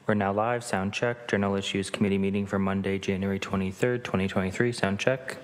We're now live. Sound check. General Issues Committee meeting for Monday, January 23rd, 2023. Sound check.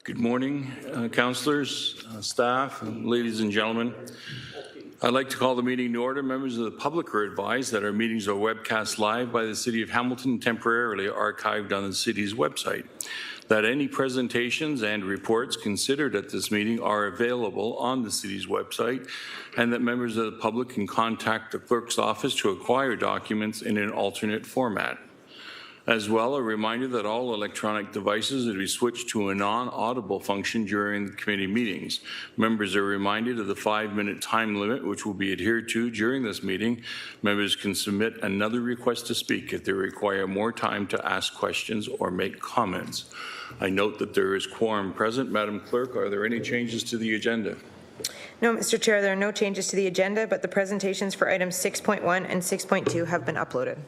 Good morning, councillors, staff, and ladies and gentlemen. I'd like to call the meeting to order. Members of the public are advised that our meetings are webcast live by the City of Hamilton, temporarily archived on the city's website. That any presentations and reports considered at this meeting are available on the city's website, and that members of the public can contact the clerk's office to acquire documents in an alternate format. As well, a reminder that all electronic devices will be switched to a non-audible function during the committee meetings. Members are reminded of the 5-minute time limit, which will be adhered to during this meeting. Members can submit another request to speak if they require more time to ask questions or make comments. I note that there is quorum present. Madam Clerk, are there any changes to the agenda? No, Mr. Chair, there are no changes to the agenda, but the presentations for items 6.1 and 6.2 have been uploaded.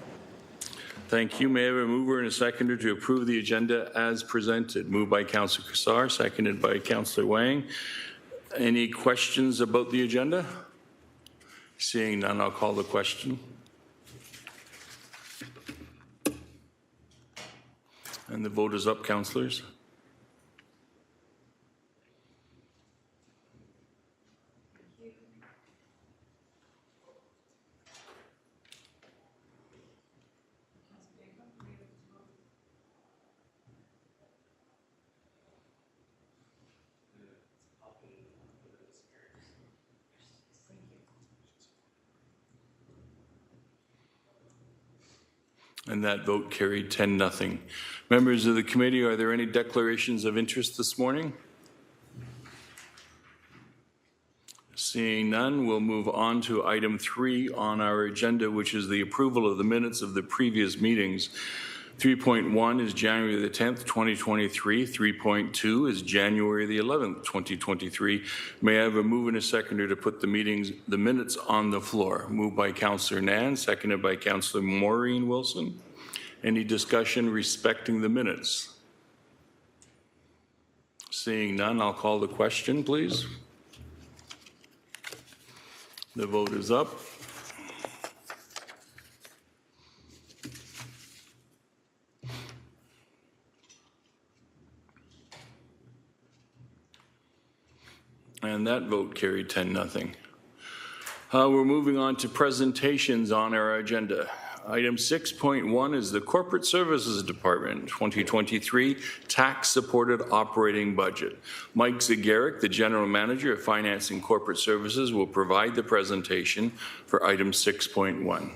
Thank you. May I have a mover and a seconder to approve the agenda as presented? Moved by Councillor Kassar, seconded by Councillor Wang. Any questions about the agenda? Seeing none, I'll call the question. And the vote is up, councillors. And that vote carried 10-0. Members of the committee, are there any declarations of interest this morning? Seeing none, we'll move on to item 3 on our agenda, which is the approval of the minutes of the previous meetings. 3.1 is January the 10th, 2023. 3.2 is January the 11th, 2023. May I have a move and a seconder to put the minutes on the floor? Moved by Councillor Nan, seconded by Councillor Maureen Wilson. Any discussion respecting the minutes? Seeing none, I'll call the question, please. The vote is up. And that vote carried 10-0. We're moving on to presentations on our agenda. Item 6.1 is the Corporate Services Department 2023 Tax-Supported Operating Budget. Mike Zagaric, the General Manager of Finance and Corporate Services, will provide the presentation for item 6.1.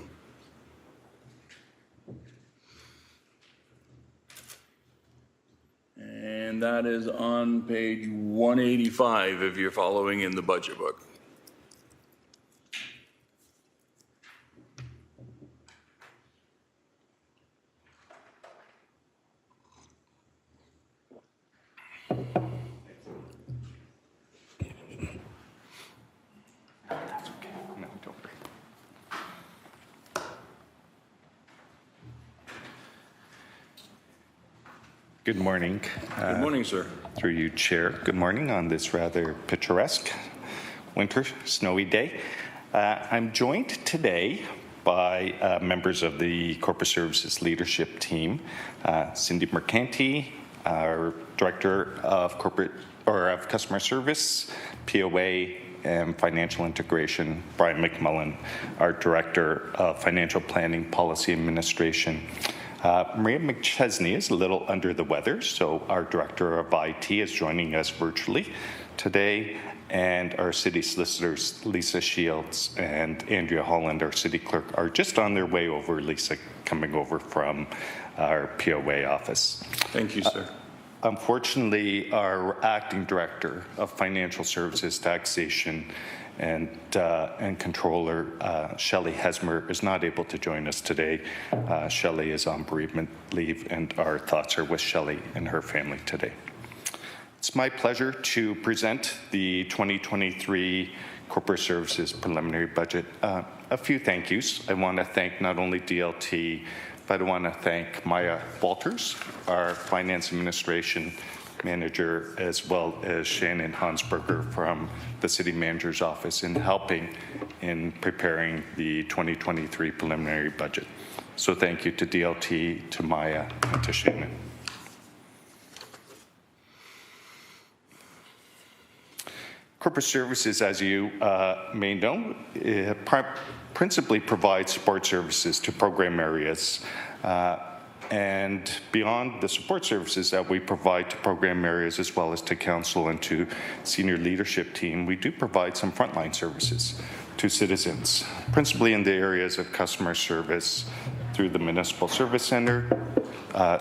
And that is on page 185 if you're following in the budget book. Good morning. Good morning, sir. Through you, Chair. Good morning on this rather picturesque winter snowy day. I'm joined today by members of the Corporate Services Leadership Team, Cindy Mercanti, our Director of Customer Service, POA, and Financial Integration, Brian McMullen, our Director of Financial Planning, Policy Administration. Maria McChesney is a little under the weather, so our Director of IT is joining us virtually today, and our City Solicitors, Lisa Shields and Andrea Holland, our City Clerk, are just on their way over, Lisa coming over from our POA office. Thank you, sir. Unfortunately, our Acting Director of Financial Services, Taxation, and Controller, Shelley Hesmer, is not able to join us today. Shelley is on bereavement leave, and our thoughts are with Shelley and her family today. It's my pleasure to present the 2023 Corporate Services Preliminary Budget. A few thank yous. I want to thank not only DLT, but I want to thank Maya Walters, our Finance Administration Manager, as well as Shannon Hansberger from the City Manager's Office in helping in preparing the 2023 preliminary budget. So thank you to DLT, to Maya, and to Shannon. Corporate Services, as you may know, principally provides support services to program areas. And beyond the support services that we provide to program areas as well as to council and to senior leadership team, we do provide some frontline services to citizens, principally in the areas of customer service through the Municipal Service Centre,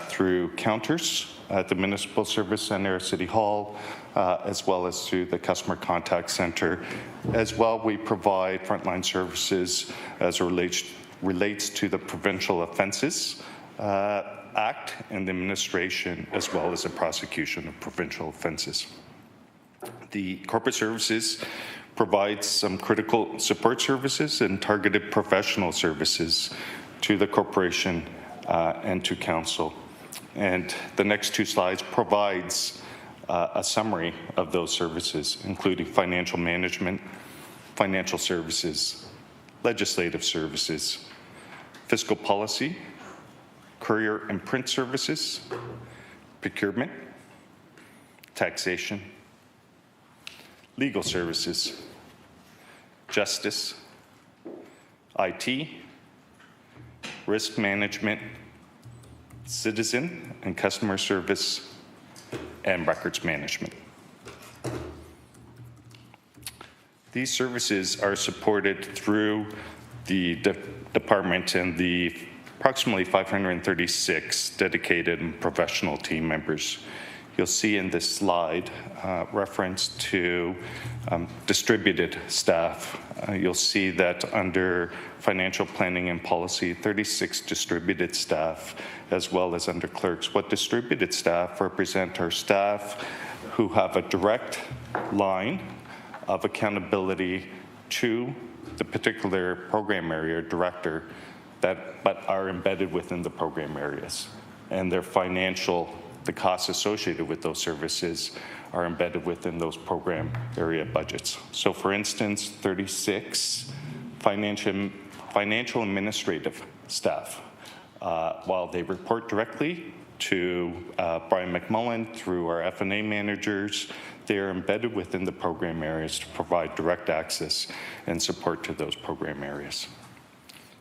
through counters at the Municipal Service Centre, City Hall, as well as through the Customer Contact Centre. As well, we provide frontline services as it relates to the Provincial Offences Act and the administration, as well as the prosecution of provincial offences. The Corporate Services provides some critical support services and targeted professional services to the corporation and to council. And the next two slides provides a summary of those services, including financial management, financial services, legislative services, fiscal policy, courier and print services, procurement, taxation, legal services, justice, IT, risk management, citizen and customer service, and records management. These services are supported through the department and the approximately 536 dedicated and professional team members. You'll see in this slide reference to distributed staff. You'll see that under financial planning and policy, 36 distributed staff, as well as under clerks. What distributed staff represent are staff who have a direct line of accountability to the particular program area director, but are embedded within the program areas, and their financial, the costs associated with those services are embedded within those program area budgets. So for instance, 36 financial administrative staff, while they report directly to Brian McMullen through our F&A managers, they are embedded within the program areas to provide direct access and support to those program areas.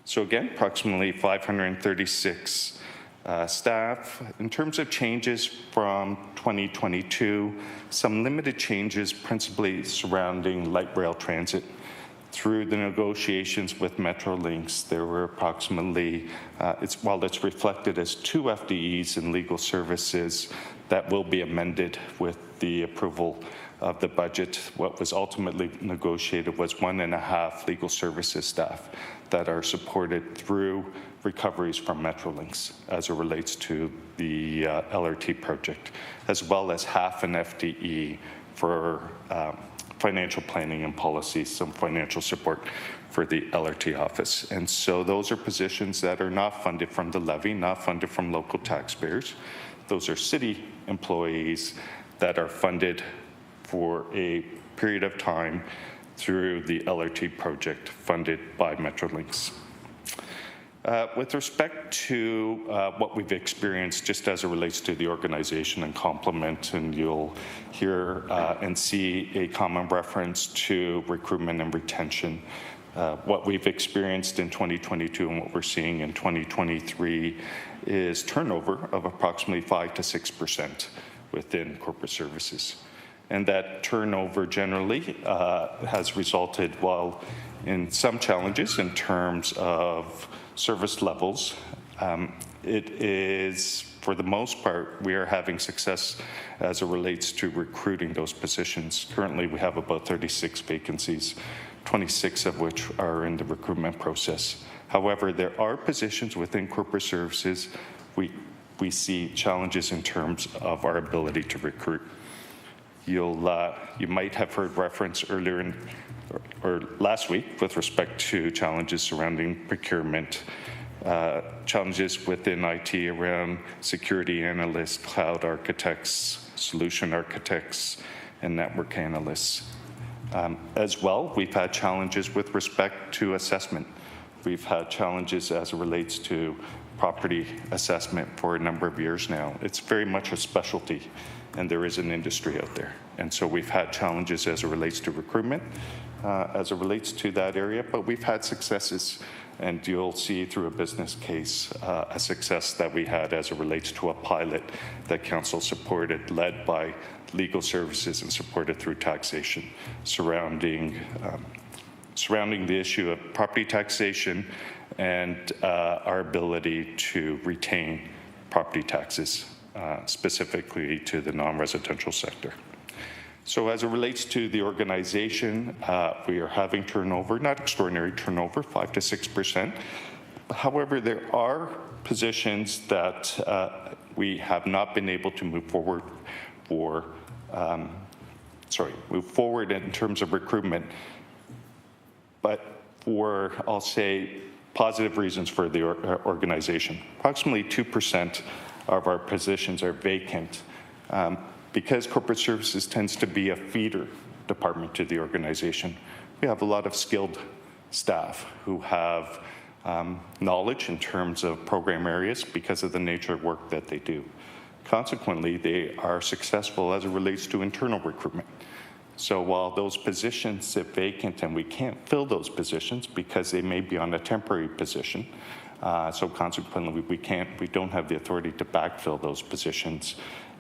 So again, approximately 536 staff. In terms of changes from 2022, some limited changes principally surrounding light rail transit. Through the negotiations with Metrolinx, there were approximately, while it's reflected as 2 FDEs in legal services, that will be amended with the approval of the budget. What was ultimately negotiated was 1.5 legal services staff that are supported through recoveries from Metrolinx as it relates to the LRT project, as well as half an FTE for financial planning and policy, some financial support for the LRT office. And so those are positions that are not funded from the levy, not funded from local taxpayers. Those are city employees that are funded for a period of time through the LRT project funded by Metrolinx. With respect to what we've experienced just as it relates to the organization and complement, and you'll hear and see a common reference to recruitment and retention. What we've experienced in 2022 and what we're seeing in 2023 is turnover of approximately 5 to 6% within corporate services. And that turnover generally has resulted, while in some challenges in terms of service levels, it is, for the most part, we are having success as it relates to recruiting those positions. Currently, we have about 36 vacancies, 26 of which are in the recruitment process. However, there are positions within corporate services we see challenges in terms of our ability to recruit. You might have heard reference earlier or last week with respect to challenges surrounding procurement, challenges within IT around security analysts, cloud architects, solution architects, and network analysts. As well, we've had challenges with respect to assessment. We've had challenges as it relates to property assessment for a number of years now. It's very much a specialty, and there is an industry out there. And so we've had challenges as it relates to recruitment, as it relates to that area, but we've had successes. And you'll see through a business case a success that we had as it relates to a pilot that council supported, led by legal services and supported through taxation, surrounding the issue of property taxation and our ability to retain property taxes, specifically to the non-residential sector. So as it relates to the organization, we are having turnover, not extraordinary turnover, 5 to 6%. However, there are positions that we have not been able to move forward in terms of recruitment, but for, I'll say, positive reasons for the organization. Approximately 2% of our positions are vacant. Because corporate services tends to be a feeder department to the organization, we have a lot of skilled staff who have knowledge in terms of program areas because of the nature of work that they do. Consequently, they are successful as it relates to internal recruitment. So while those positions sit vacant and we can't fill those positions because they may be on a temporary position, so consequently we don't have the authority to backfill those positions,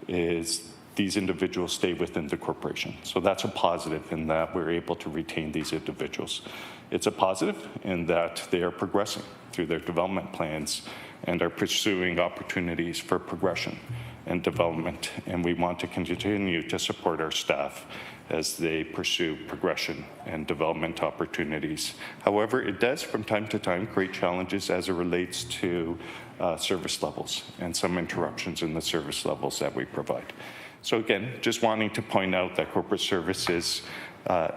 these individuals stay within the corporation. So that's a positive in that we're able to retain these individuals. It's a positive in that they are progressing through their development plans and are pursuing opportunities for progression and development. And we want to continue to support our staff as they pursue progression and development opportunities. However, it does from time to time create challenges as it relates to service levels and some interruptions in the service levels that we provide. So again, just wanting to point out that corporate services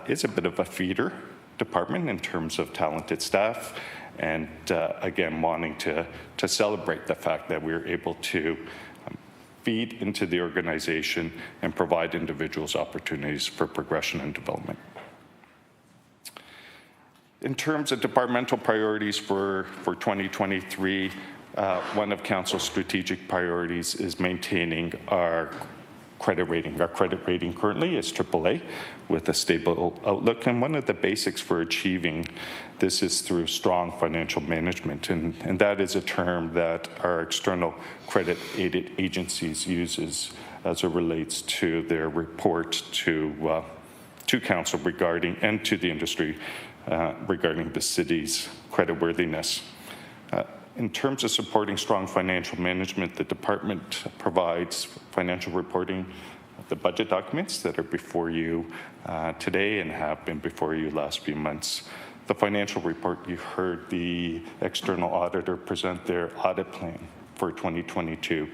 is a bit of a feeder department in terms of talented staff, and again, wanting to celebrate the fact that we're able to feed into the organization and provide individuals opportunities for progression and development. In terms of departmental priorities for 2023, one of Council's strategic priorities is maintaining our credit rating. Our credit rating currently is AAA with a stable outlook, and one of the basics for achieving this is through strong financial management, and that is a term that our external credit aided agencies uses as it relates to their report to Council regarding, and to the industry regarding the city's creditworthiness. In terms of supporting strong financial management, the department provides financial reporting of the budget documents that are before you today and have been before you last few months. The financial report, you heard the external auditor present their audit plan for 2022,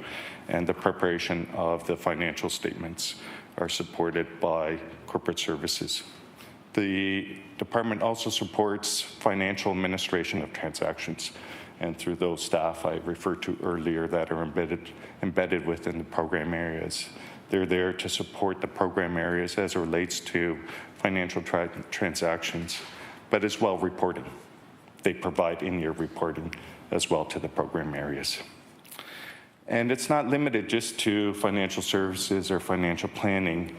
and the preparation of the financial statements are supported by corporate services. The department also supports financial administration of transactions, and through those staff I referred to earlier that are embedded within the program areas. They're there to support the program areas as it relates to financial transactions, but as well reporting. They provide in-year reporting as well to the program areas. And it's not limited just to financial services or financial planning.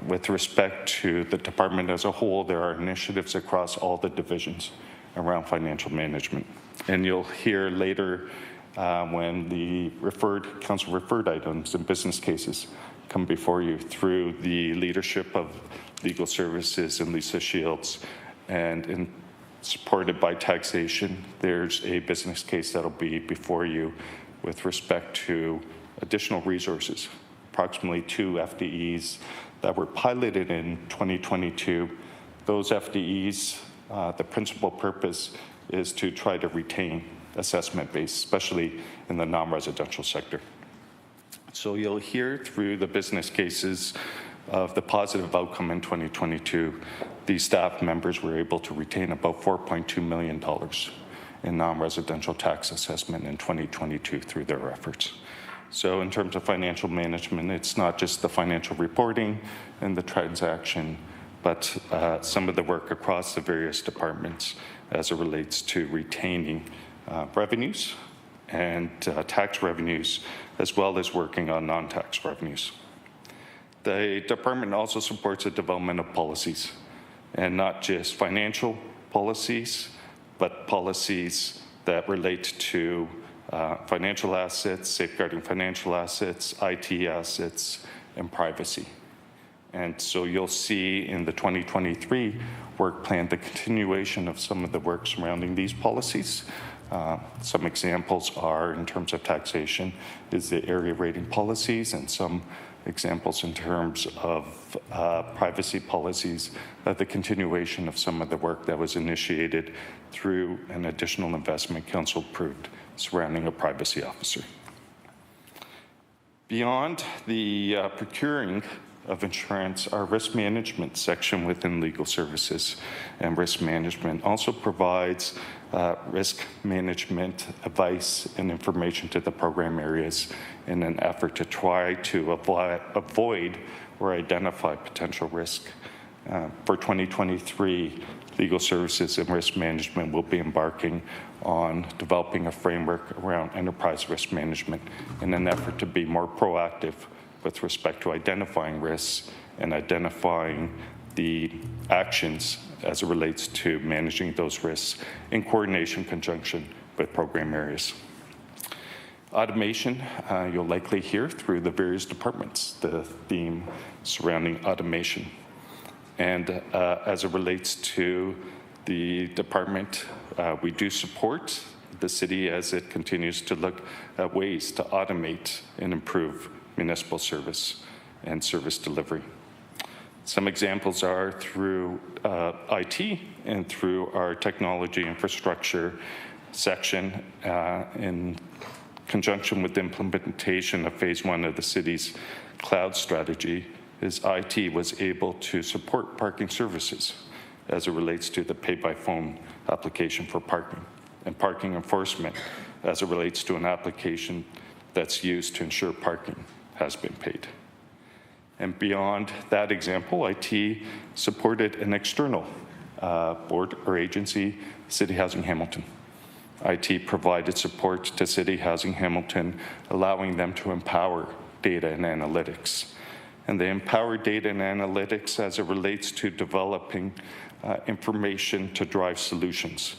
With respect to the department as a whole, there are initiatives across all the divisions around financial management. And you'll hear later when the council referred items and business cases come before you through the leadership of legal services and Lisa Shields, and supported by taxation, there's a business case that'll be before you with respect to additional resources, approximately 2 FDEs that were piloted in 2022. Those FDEs, the principal purpose is to try to retain assessment base, especially in the non-residential sector. So you'll hear through the business cases of the positive outcome in 2022. These staff members were able to retain about $4.2 million in non-residential tax assessment in 2022 through their efforts. So in terms of financial management, it's not just the financial reporting and the transaction, but some of the work across the various departments as it relates to retaining revenues and tax revenues, as well as working on non-tax revenues. The department also supports the development of policies, and not just financial policies, but policies that relate to financial assets, safeguarding financial assets, IT assets, and privacy. And so you'll see in the 2023 work plan the continuation of some of the work surrounding these policies. Some examples are, in terms of taxation, is the area rating policies, and some examples in terms of privacy policies, the continuation of some of the work that was initiated through an additional investment council approved surrounding a privacy officer. Beyond the procuring of insurance, our risk management section within legal services and risk management also provides risk management advice and information to the program areas in an effort to try to avoid or identify potential risk. For 2023, legal services and risk management will be embarking on developing a framework around enterprise risk management in an effort to be more proactive with respect to identifying risks and identifying the actions as it relates to managing those risks in coordination conjunction with program areas. Automation, you'll likely hear through the various departments, the theme surrounding automation. And as it relates to the department, we do support the city as it continues to look at ways to automate and improve municipal service and service delivery. Some examples are through IT and through our technology infrastructure section in conjunction with the implementation of phase 1 of the city's cloud strategy. Is IT was able to support parking services as it relates to the pay-by-phone application for parking, and parking enforcement as it relates to an application that's used to ensure parking has been paid. And beyond that example, IT supported an external board or agency, City Housing Hamilton. IT provided support to City Housing Hamilton, allowing them to empower data and analytics. And they empower data and analytics as it relates to developing information to drive solutions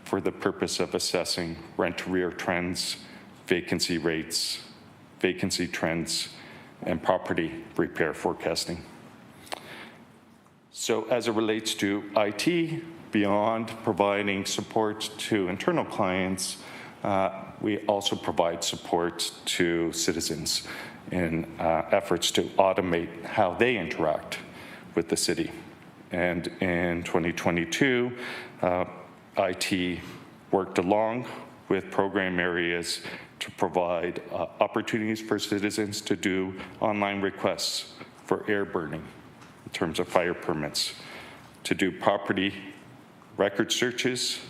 for the purpose of assessing rent-to-rear trends, vacancy rates, vacancy trends, and property repair forecasting. So as it relates to IT, beyond providing support to internal clients, we also provide support to citizens in efforts to automate how they interact with the city. And in 2022, IT worked along with program areas to provide opportunities for citizens to do online requests for air burning in terms of fire permits, to do property record searches,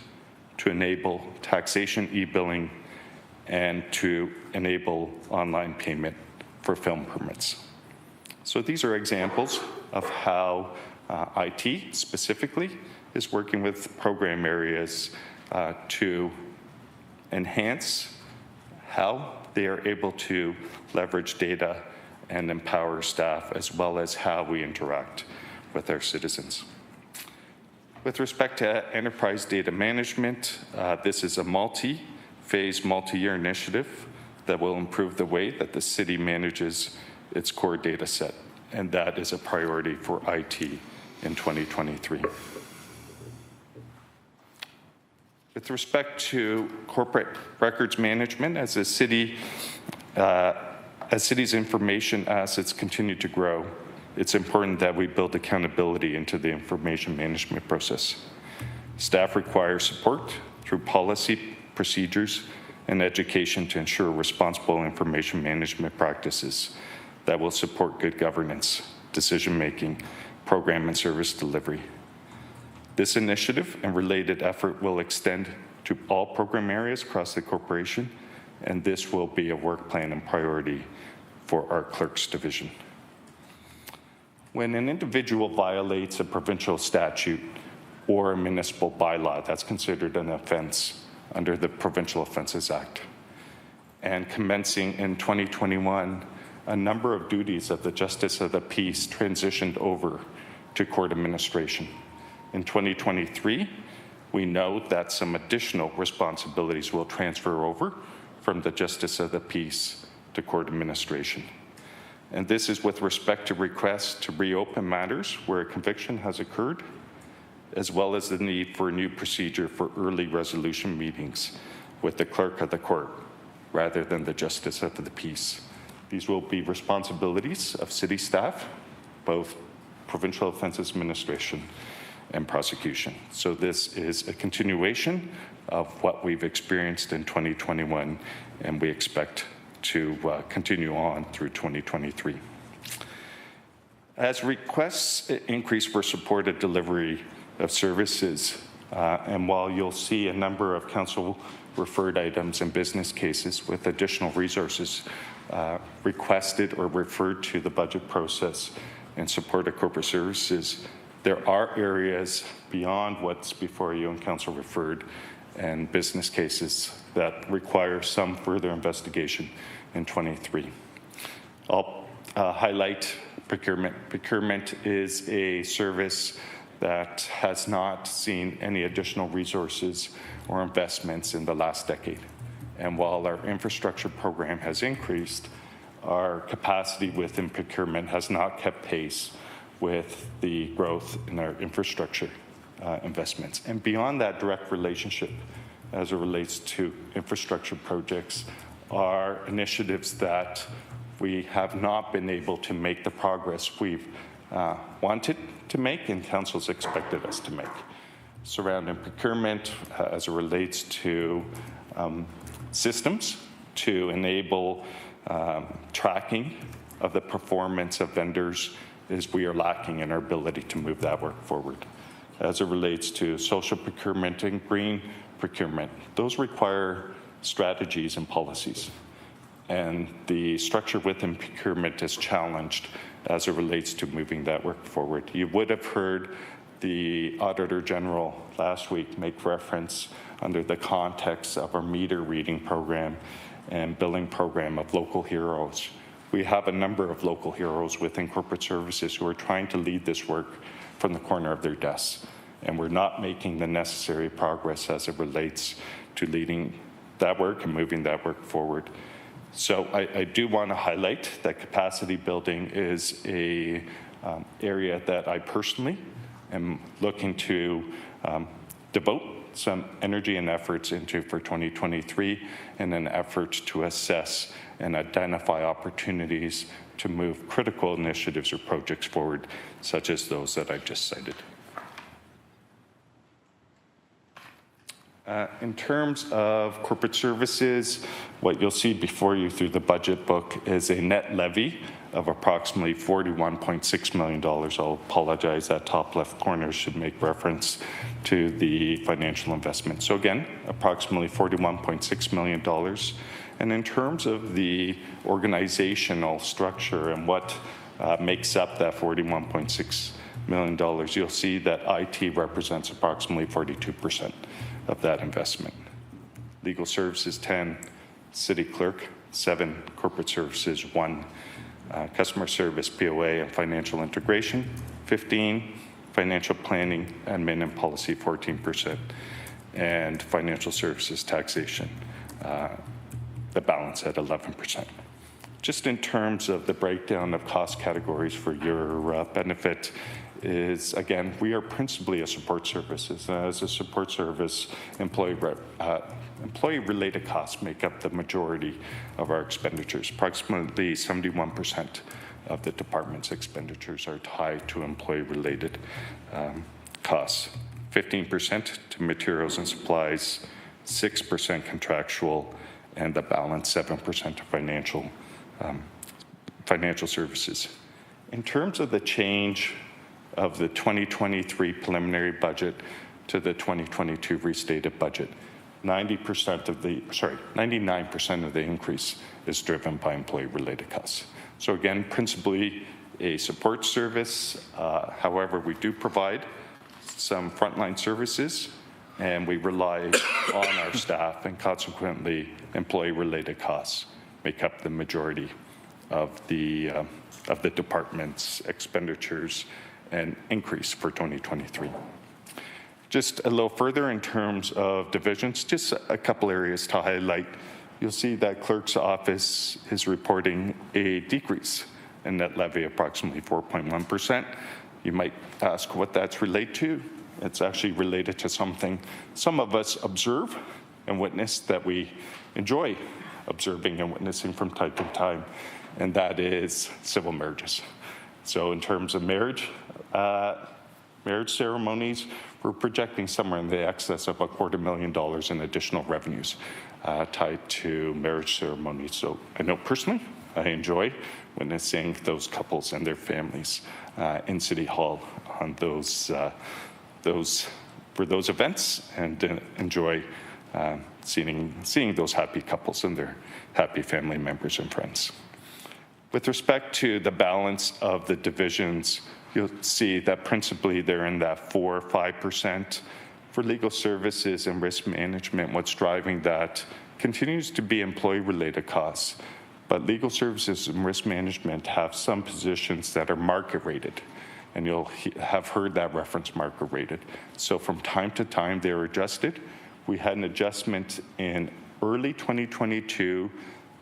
to enable taxation e-billing, and to enable online payment for film permits. So these are examples of how IT specifically is working with program areas to enhance how they are able to leverage data and empower staff, as well as how we interact with our citizens. With respect to enterprise data management, this is a multi-phase, multi-year initiative that will improve the way that the city manages its core data set, and that is a priority for IT in 2023. With respect to corporate records management, as a city, as cities' information assets continue to grow, it's important that we build accountability into the information management process. Staff require support through policy, procedures, and education to ensure responsible information management practices that will support good governance, decision-making, program and service delivery. This initiative and related effort will extend to all program areas across the corporation, and this will be a work plan and priority for our clerks division. When an individual violates a provincial statute or a municipal bylaw, that's considered an offense under the Provincial Offences Act. and commencing in 2021, a number of duties of the Justice of the Peace transitioned over to court administration. In 2023, we know that some additional responsibilities will transfer over from the Justice of the Peace to court administration. And this is with respect to requests to reopen matters where a conviction has occurred, as well as the need for a new procedure for early resolution meetings with the clerk of the court rather than the Justice of the Peace. These will be responsibilities of city staff, both Provincial Offences Administration and prosecution. So this is a continuation of what we've experienced in 2021, and we expect to continue on through 2023. As requests increase for supported delivery of services, and while you'll see a number of council referred items and business cases with additional resources requested or referred to the budget process in support of corporate services, there are areas beyond what's before you and council referred and business cases that require some further investigation in 23. I'll highlight procurement. Procurement is a service that has not seen any additional resources or investments in the last decade. And while our infrastructure program has increased, our capacity within procurement has not kept pace with the growth in our infrastructure investments. And beyond that direct relationship, as it relates to infrastructure projects, are initiatives that we have not been able to make the progress we've wanted to make and council's expected us to make. Surrounding procurement as it relates to systems to enable tracking of the performance of vendors is we are lacking in our ability to move that work forward. As it relates to social procurement and green procurement, those require strategies and policies. And the structure within procurement is challenged as it relates to moving that work forward. You would have heard the Auditor General last week make reference under the context of our meter reading program and billing program of local heroes. We have a number of local heroes within corporate services who are trying to lead this work from the corner of their desks. And we're not making the necessary progress as it relates to leading that work and moving that work forward. So I do want to highlight that capacity building is a area that I personally am looking to devote some energy and efforts into for 2023 in an effort to assess and identify opportunities to move critical initiatives or projects forward, such as those that I've just cited. In terms of corporate services, what you'll see before you through the budget book is a net levy of approximately $41.6 million. I'll apologize, that top left corner should make reference to the financial investment. So again, approximately $41.6 million. And in terms of the organizational structure and what makes up that $41.6 million, you'll see that IT represents approximately 42% of that investment. Legal services 10, city clerk 7, corporate services 1, customer service POA and financial integration 15, financial planning, admin and policy 14%, and financial services taxation, the balance at 11%. Just in terms of the breakdown of cost categories for your benefit is, again, we are principally a support service. As a support service, employee-related costs make up the majority of our expenditures. Approximately 71% of the department's expenditures are tied to employee-related costs. 15% to materials and supplies, 6% contractual, and the balance 7% to financial services. In terms of the change of the 2023 preliminary budget to the 2022 restated budget, 99% of the increase is driven by employee-related costs. So again, principally a support service. However, we do provide some frontline services and we rely on our staff, and consequently, employee-related costs make up the majority of the department's expenditures and increase for 2023. Just a little further in terms of divisions, just a couple areas to highlight. You'll see that clerk's office is reporting a decrease in net levy, approximately 4.1%. You might ask what that's related to. It's actually related to something some of us observe and witness that we enjoy observing and witnessing from time to time, and that is civil marriages. So in terms of marriage ceremonies, we're projecting somewhere in the excess of $250,000 in additional revenues tied to marriage ceremonies. So I know personally, I enjoy witnessing those couples and their families in City Hall on for those events, and enjoy seeing those happy couples and their happy family members and friends. With respect to the balance of the divisions, you'll see that principally they're in that 4 or 5%. For legal services and risk management, what's driving that continues to be employee-related costs. But legal services and risk management have some positions that are market-rated, and you'll have heard that reference market-rated. So from time to time, they're adjusted. We had an adjustment in early 2022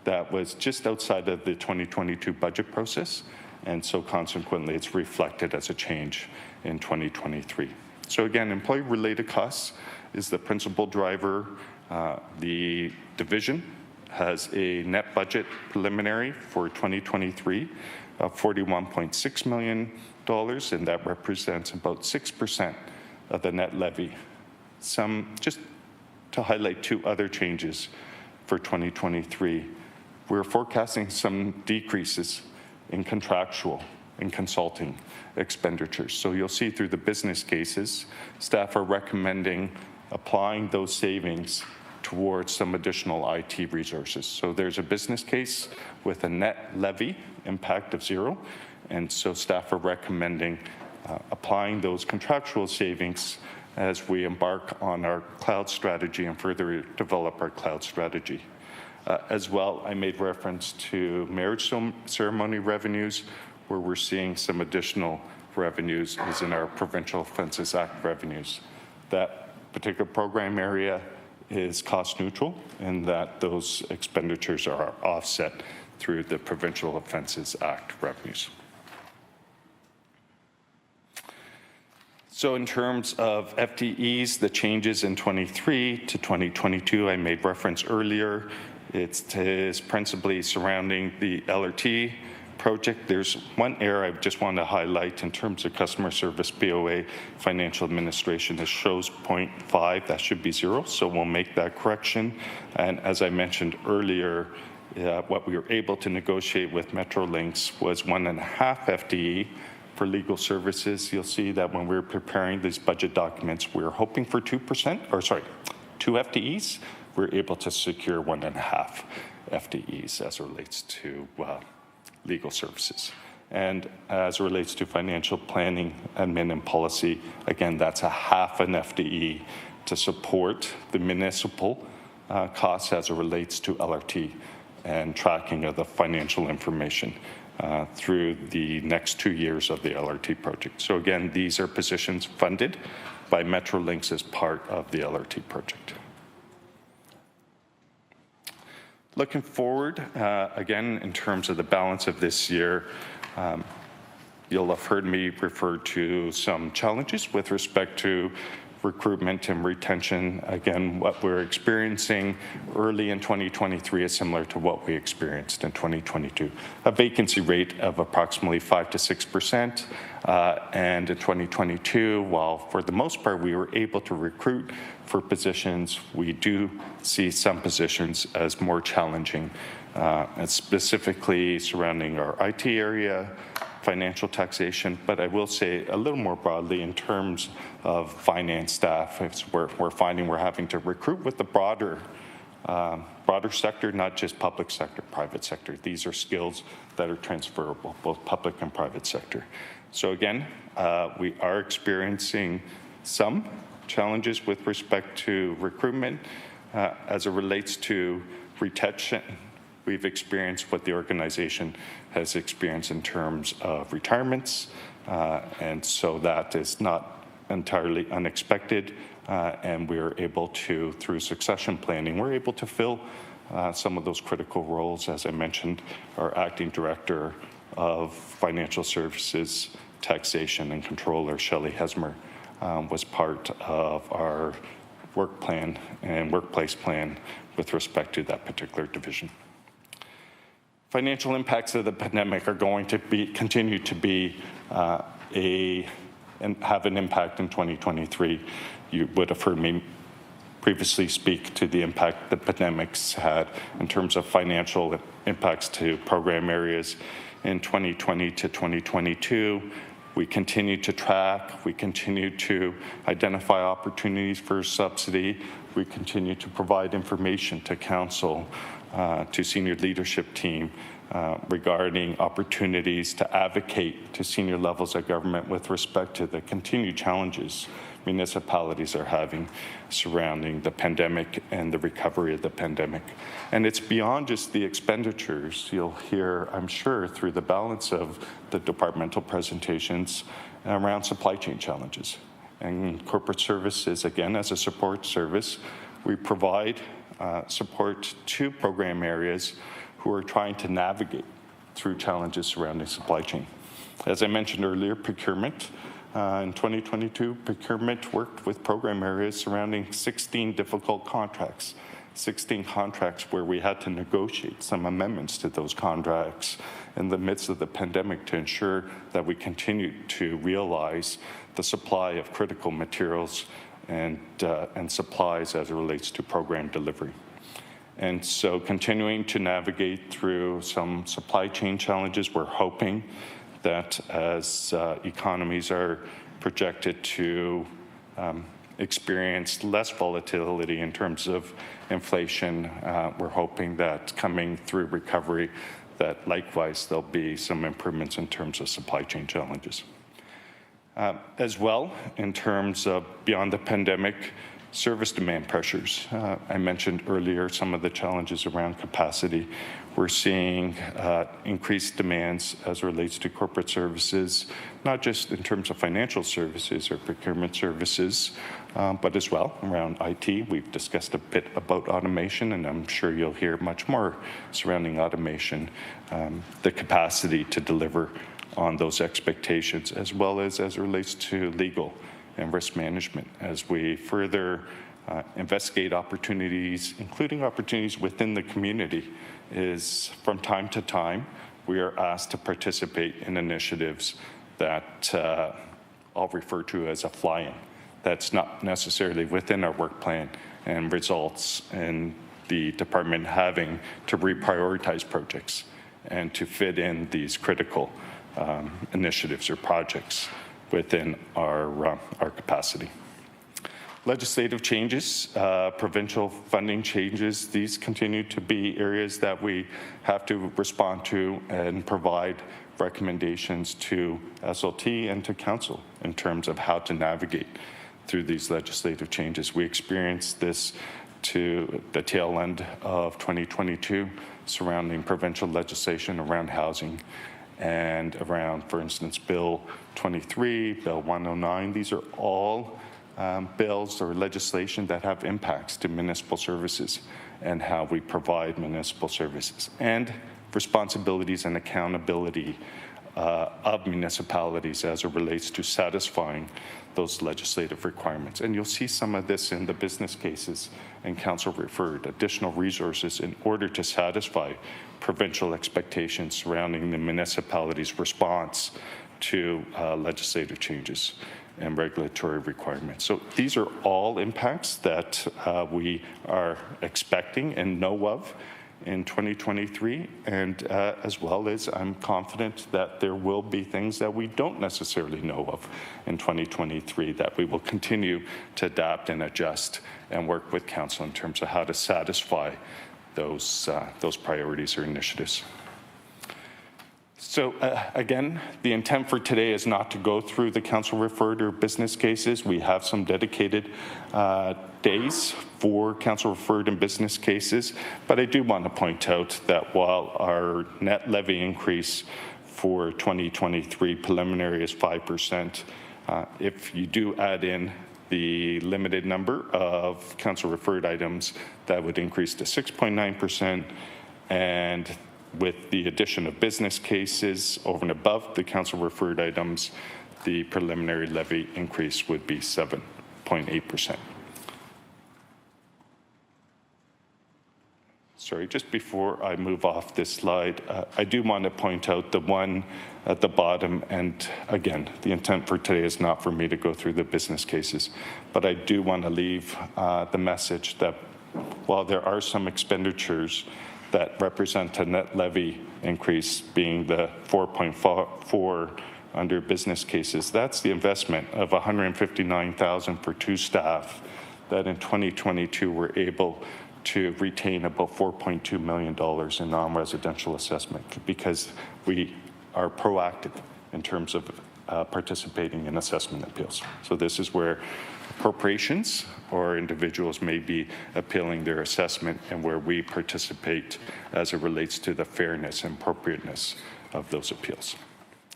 that was just outside of the 2022 budget process, and so consequently, it's reflected as a change in 2023. So again, employee-related costs is the principal driver. The division has a net budget preliminary for 2023 of $41.6 million, and that represents about 6% of the net levy. Just to highlight two other changes for 2023, we're forecasting some decreases in contractual and consulting expenditures. So you'll see through the business cases, staff are recommending applying those savings towards some additional IT resources. So there's a business case with a net levy impact of 0, and so staff are recommending applying those contractual savings as we embark on our cloud strategy and further develop our cloud strategy. As well, I made reference to marriage ceremony revenues, where we're seeing some additional revenues is in our Provincial Offences Act revenues. That particular program area is cost neutral, and that those expenditures are offset through the Provincial Offences Act revenues. So in terms of FTEs, the changes in 23 to 2022, I made reference earlier. It is principally surrounding the LRT project. There's one area I just want to highlight in terms of customer service, BOA, financial administration. It shows 0.5, that should be 0, so we'll make that correction. And as I mentioned earlier, what we were able to negotiate with Metrolinx was 1.5 FTE for legal services. You'll see that when we were preparing these budget documents, we were hoping for 2 FTEs. We're able to secure 1.5 FTEs as it relates to legal services. And as it relates to financial planning, admin, and policy, again, that's a half an FTE to support the municipal costs as it relates to LRT and tracking of the financial information through the next 2 years of the LRT project. So again, these are positions funded by Metrolinx as part of the LRT project. Looking forward, again, in terms of the balance of this year, you'll have heard me refer to some challenges with respect to recruitment and retention. Again, what we're experiencing early in 2023 is similar to what we experienced in 2022. A vacancy rate of approximately 5 to 6%. And in 2022, while for the most part we were able to recruit for positions, we do see some positions as more challenging, and specifically surrounding our IT area, financial taxation, but I will say a little more broadly in terms of finance staff, we're finding we're having to recruit with the broader sector, not just public sector, private sector. These are skills that are transferable, both public and private sector. So again, we are experiencing some challenges with respect to recruitment. As it relates to retention, we've experienced what the organization has experienced in terms of retirements, and so that is not entirely unexpected, and we're able to, through succession planning, we're able to fill some of those critical roles. As I mentioned, our acting director of financial services, taxation, and controller, Shelley Hesmer, was part of our work plan and workplace plan with respect to that particular division. Financial impacts of the pandemic are going to continue to be and have an impact in 2023. You would have heard me previously speak to the impact the pandemic's had in terms of financial impacts to program areas in 2020 to 2022. We continue to track, we continue to identify opportunities for subsidy, we continue to provide information to council, to senior leadership team regarding opportunities to advocate to senior levels of government with respect to the continued challenges municipalities are having surrounding the pandemic and the recovery of the pandemic. And it's beyond just the expenditures. You'll hear, I'm sure, through the balance of the departmental presentations around supply chain challenges. And corporate services, again, as a support service, we provide support to program areas who are trying to navigate through challenges surrounding supply chain. As I mentioned earlier, procurement. In 2022, procurement worked with program areas surrounding 16 difficult contracts, 16 contracts where we had to negotiate some amendments to those contracts in the midst of the pandemic to ensure that we continue to realize the supply of critical materials and supplies as it relates to program delivery. And so continuing to navigate through some supply chain challenges, we're hoping that as economies are projected to experience less volatility in terms of inflation, we're hoping that coming through recovery, that likewise there'll be some improvements in terms of supply chain challenges. As well, in terms of beyond the pandemic, service demand pressures. I mentioned earlier some of the challenges around capacity. We're seeing increased demands as it relates to corporate services, not just in terms of financial services or procurement services, but as well around IT. We've discussed a bit about automation, and I'm sure you'll hear much more surrounding automation, the capacity to deliver on those expectations, as well as it relates to legal and risk management as we further investigate opportunities, including opportunities within the community. Is from time to time, we are asked to participate in initiatives that I'll refer to as a fly-in. That's not necessarily within our work plan and results in the department having to reprioritize projects and to fit in these critical initiatives or projects within our capacity. Legislative changes, provincial funding changes, these continue to be areas that we have to respond to and provide recommendations to SLT and to Council in terms of how to navigate through these legislative changes. We experienced this to the tail end of 2022 surrounding provincial legislation around housing and around, for instance, Bill 23, Bill 109. These are all bills or legislation that have impacts to municipal services and how we provide municipal services, and responsibilities and accountability of municipalities as it relates to satisfying those legislative requirements. And you'll see some of this in the business cases, and Council referred additional resources in order to satisfy provincial expectations surrounding the municipality's response to legislative changes and regulatory requirements. So these are all impacts that we are expecting and know of in 2023, and as well as I'm confident that there will be things that we don't necessarily know of in 2023 that we will continue to adapt and adjust and work with Council in terms of how to satisfy those priorities or initiatives. So again, the intent for today is not to go through the council-referred or business cases. We have some dedicated days for council-referred and business cases, but I do want to point out that while our net levy increase for 2023 preliminary is 5%, if you do add in the limited number of council-referred items, that would increase to 6.9%, and with the addition of business cases over and above the council-referred items, the preliminary levy increase would be 7.8%. Sorry, just before I move off this slide, I do want to point out the one at the bottom, and again, the intent for today is not for me to go through the business cases, but I do want to leave the message that while there are some expenditures that represent a net levy increase being the 4.4 under business cases, that's the investment of $159,000 for 2 staff that in 2022 were able to retain about $4.2 million in non-residential assessment because we are proactive in terms of participating in assessment appeals. So this is where corporations or individuals may be appealing their assessment and where we participate as it relates to the fairness and appropriateness of those appeals.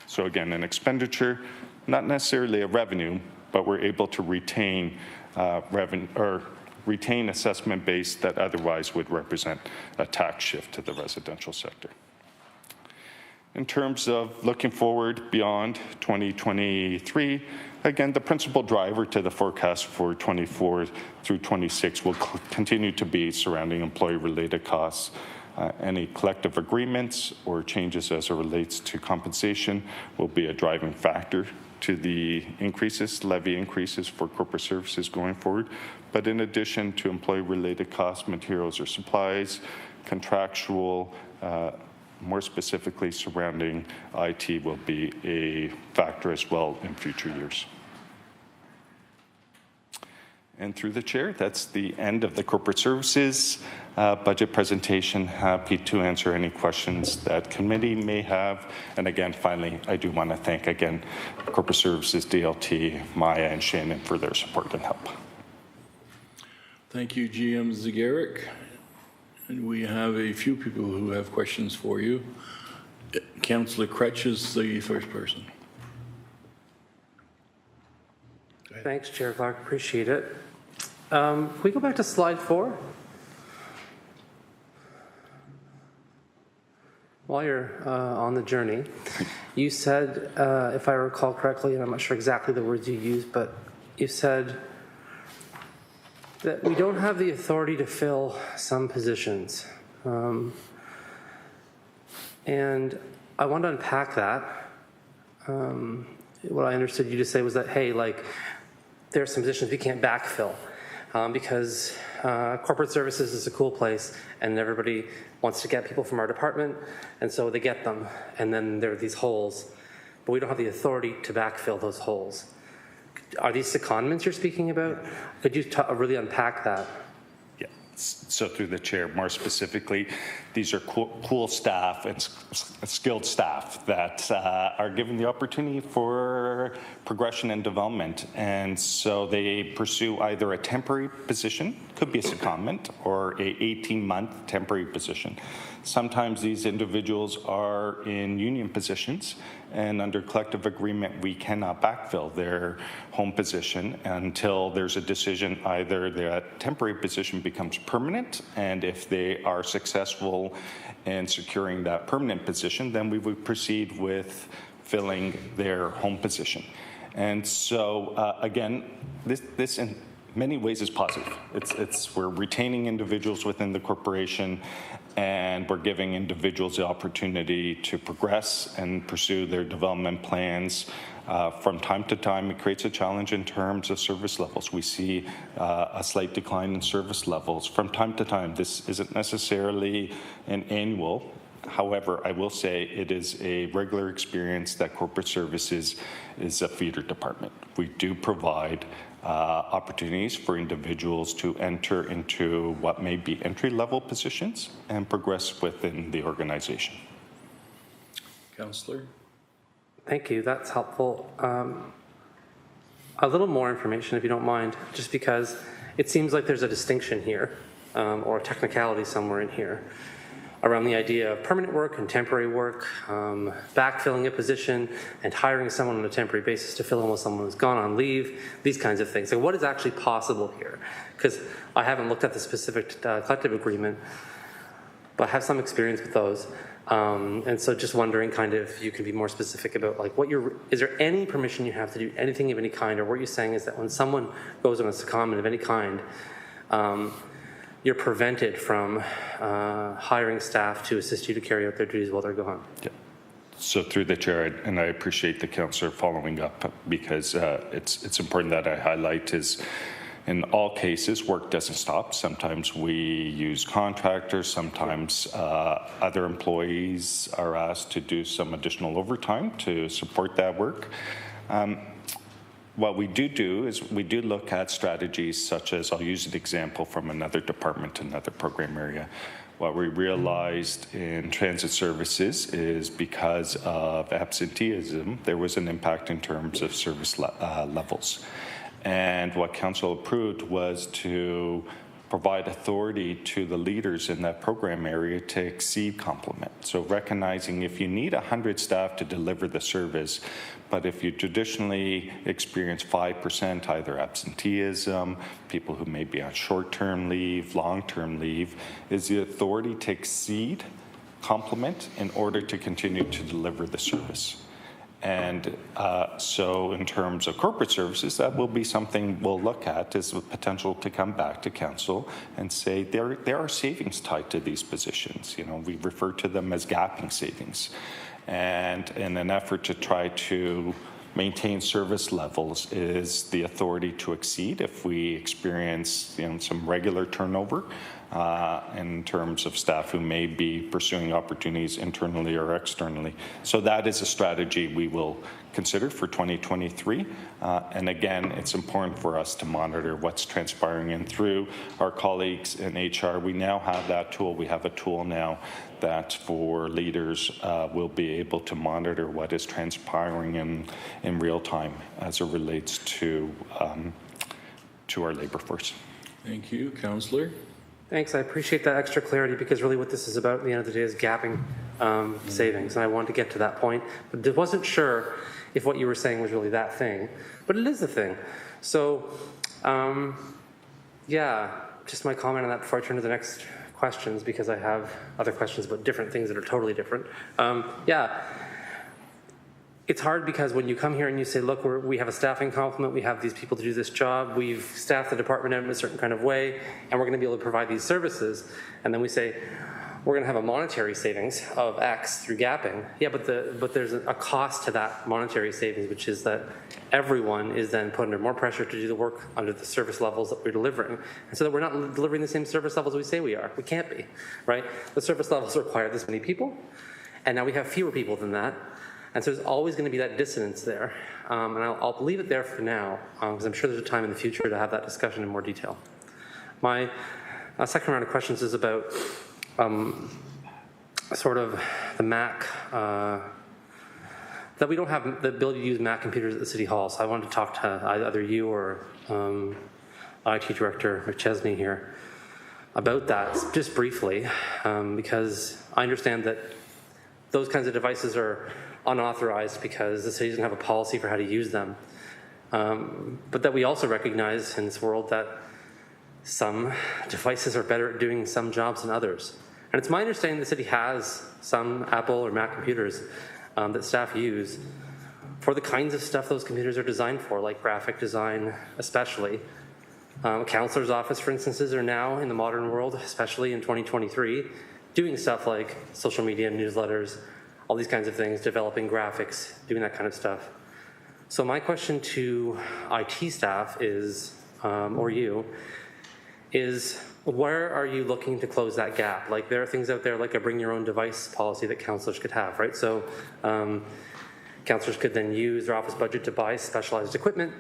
So again, an expenditure, not necessarily a revenue, but we're able to retain revenue or retain assessment base that otherwise would represent a tax shift to the residential sector. In terms of looking forward beyond 2023, again, the principal driver to the forecast for 24 through 26 will continue to be surrounding employee-related costs. Any collective agreements or changes as it relates to compensation will be a driving factor to the increases, levy increases for corporate services going forward. But in addition to employee-related costs, materials or supplies, contractual, more specifically surrounding IT will be a factor as well in future years. And through the chair, that's the end of the corporate services budget presentation. Happy to answer any questions that committee may have. And again, finally, I do want to thank again corporate services, DLT, Maya, and Shannon for their support and help. Thank you, GM Zagaric. And we have a few people who have questions for you. Councillor Kretsch is the first person. Thanks, Chair Clark. Appreciate it. Can we go back to slide 4? While you're on the journey, you said, if I recall correctly, and I'm not sure exactly the words you used, but you said that we don't have the authority to fill some positions. And I want to unpack that. What I understood you to say was that, hey, like, there are some positions we can't backfill because corporate services is a cool place and everybody wants to get people from our department, and so they get them, and then there are these holes, but we don't have the authority to backfill those holes. Are these secondments you're speaking about? Could you really unpack that? Yeah, so through the chair, more specifically, these are cool staff and skilled staff that are given the opportunity for progression and development. And so they pursue either a temporary position, could be a secondment, or a 18-month temporary position. Sometimes these individuals are in union positions, and under collective agreement, we cannot backfill their home position until there's a decision either that temporary position becomes permanent, and if they are successful in securing that permanent position, then we would proceed with filling their home position. And so, again, this in many ways is positive. We're retaining individuals within the corporation, and we're giving individuals the opportunity to progress and pursue their development plans. From time to time, it creates a challenge in terms of service levels. We see a slight decline in service levels. From time to time, this isn't necessarily an annual. However, I will say it is a regular experience that corporate services is a feeder department. We do provide opportunities for individuals to enter into what may be entry-level positions and progress within the organization. Councillor? Thank you. That's helpful. A little more information, if you don't mind, just because it seems like there's a distinction here, or a technicality somewhere in here, around the idea of permanent work and temporary work, backfilling a position and hiring someone on a temporary basis to fill in with someone who's gone on leave, these kinds of things. So what is actually possible here? Because I haven't looked at the specific collective agreement, but I have some experience with those. And so just wondering kind of, you can be more specific about like is there any permission you have to do anything of any kind, or what you're saying is that when someone goes on a secondment of any kind, you're prevented from hiring staff to assist you to carry out their duties while they're gone. Yeah. So through the chair, and I appreciate the councillor following up, because it's important that I highlight is in all cases, work doesn't stop. Sometimes we use contractors, sometimes other employees are asked to do some additional overtime to support that work. What we do is we do look at strategies such as, I'll use an example from another department, another program area. What we realized in transit services is because of absenteeism, there was an impact in terms of service levels. And what council approved was to provide authority to the leaders in that program area to exceed complement. So recognizing if you need 100 staff to deliver the service, but if you traditionally experience 5% either absenteeism, people who may be on short-term leave, long-term leave, is the authority to exceed complement in order to continue to deliver the service. And so in terms of corporate services, that will be something we'll look at, is the potential to come back to council and say there are savings tied to these positions. You know, we refer to them as gapping savings. And in an effort to try to maintain service levels is the authority to exceed if we experience some regular turnover in terms of staff who may be pursuing opportunities internally or externally. So that is a strategy we will consider for 2023. And again, it's important for us to monitor what's transpiring. And through our colleagues in HR, we now have that tool. We have a tool now that for leaders will be able to monitor what is transpiring in real time as it relates to our labor force. Thank you. Councillor? Thanks. I appreciate that extra clarity, because really what this is about at the end of the day is gapping savings. And I wanted to get to that point, but I wasn't sure if what you were saying was really that thing, but it is the thing. So, yeah, just my comment on that before I turn to the next questions, because I have other questions about different things that are totally different. Yeah. It's hard because when you come here and you say, look, we have a staffing complement, we have these people to do this job, we've staffed the department out in a certain kind of way, and we're going to be able to provide these services, and then we say, we're going to have a monetary savings of X through gapping. Yeah, but there's a cost to that monetary savings, which is that everyone is then put under more pressure to do the work under the service levels that we're delivering. And so that we're not delivering the same service levels we say we are. We can't be, right? The service levels require this many people, and now we have fewer people than that. And so there's always going to be that dissonance there. And I'll leave it there for now, because I'm sure there's a time in the future to have that discussion in more detail. My second round of questions is about sort of the Mac, that we don't have the ability to use Mac computers at the City Hall. So I wanted to talk to either you or IT Director McChesney here about that, just briefly, because I understand that those kinds of devices are unauthorized because the city doesn't have a policy for how to use them. But that we also recognize in this world that some devices are better at doing some jobs than others. And it's my understanding the city has some Apple or Mac computers that staff use for the kinds of stuff those computers are designed for, like graphic design especially. A counselor's office, for instance, are now in the modern world, especially in 2023, doing stuff like social media, newsletters, all these kinds of things, developing graphics, doing that kind of stuff. So my question to IT staff is, or you, is where are you looking to close that gap? Like there are things out there like a bring your own device policy that counselors could have, right? So counselors could then use their office budget to buy specialized equipment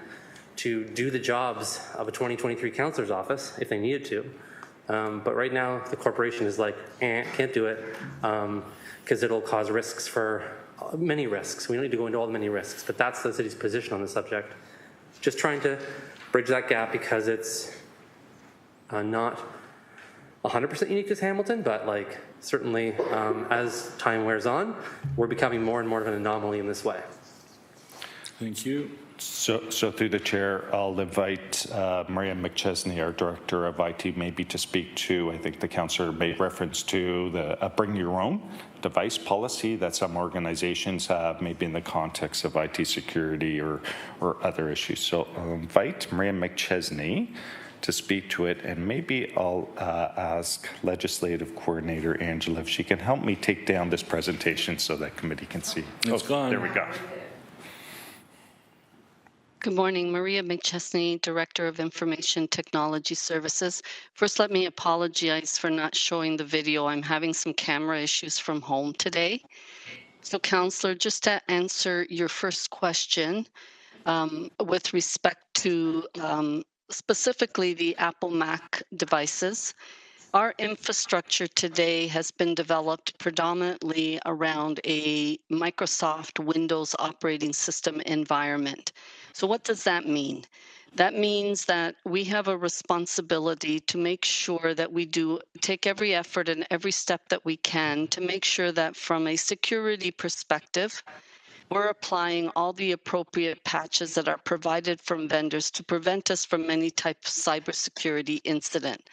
to do the jobs of a 2023 counselor's office if they needed to. But right now the corporation is like, can't do it, because it'll cause risks for many risks. We don't need to go into all the many risks, but that's the city's position on the subject. Just trying to bridge that gap because it's not 100% unique to Hamilton, but like certainly as time wears on, we're becoming more and more of an anomaly in this way. Thank you. So through the chair, I'll invite Maria McChesney, our Director of IT, maybe to speak to, I think the councillor made reference to the bring your own device policy that some organizations have, maybe in the context of IT security or other issues. So I'll invite Maria McChesney to speak to it, and maybe I'll ask Legislative Coordinator Angela if she can help me take down this presentation so that committee can see. It's gone. There we go. Good morning, Maria McChesney, Director of Information Technology Services. First, let me apologize for not showing the video. I'm having some camera issues from home today. So, Councillor, just to answer your first question, with respect to specifically the Apple Mac devices, our infrastructure today has been developed predominantly around a Microsoft Windows operating system environment. So what does that mean? That means that we have a responsibility to make sure that we take every effort and every step that we can to make sure that from a security perspective, we're applying all the appropriate patches that are provided from vendors to prevent us from any type of cybersecurity incident.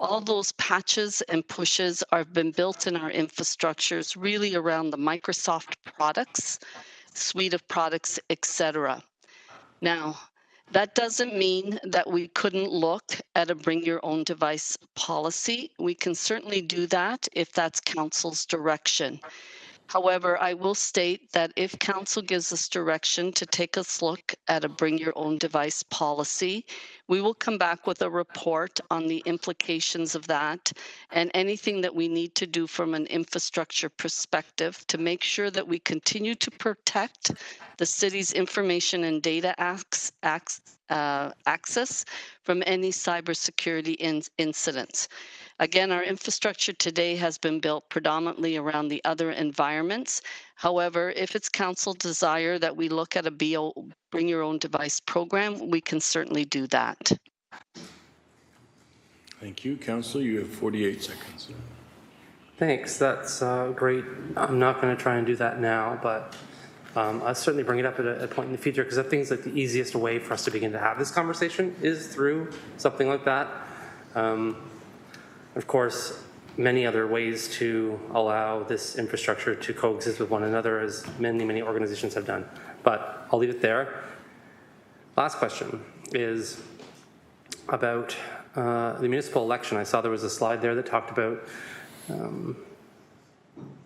All those patches and pushes have been built in our infrastructures really around the Microsoft products, suite of products, etc. Now, that doesn't mean that we couldn't look at a bring your own device policy. We can certainly do that if that's council's direction. However, I will state that if council gives us direction to take a look at a bring your own device policy, we will come back with a report on the implications of that and anything that we need to do from an infrastructure perspective to make sure that we continue to protect the city's information and data access from any cybersecurity incidents. Again, our infrastructure today has been built predominantly around the other environments. However, if it's council desire that we look at a bring your own device program, we can certainly do that. Thank you. Councillor, you have 48 seconds. Thanks, that's great. I'm not going to try and do that now, but I'll certainly bring it up at a point in the future because I think it's like the easiest way for us to begin to have this conversation is through something like that. Of course, many other ways to allow this infrastructure to coexist with one another, as many organizations have done. But I'll leave it there. Last question is about the municipal election. I saw there was a slide there that talked about,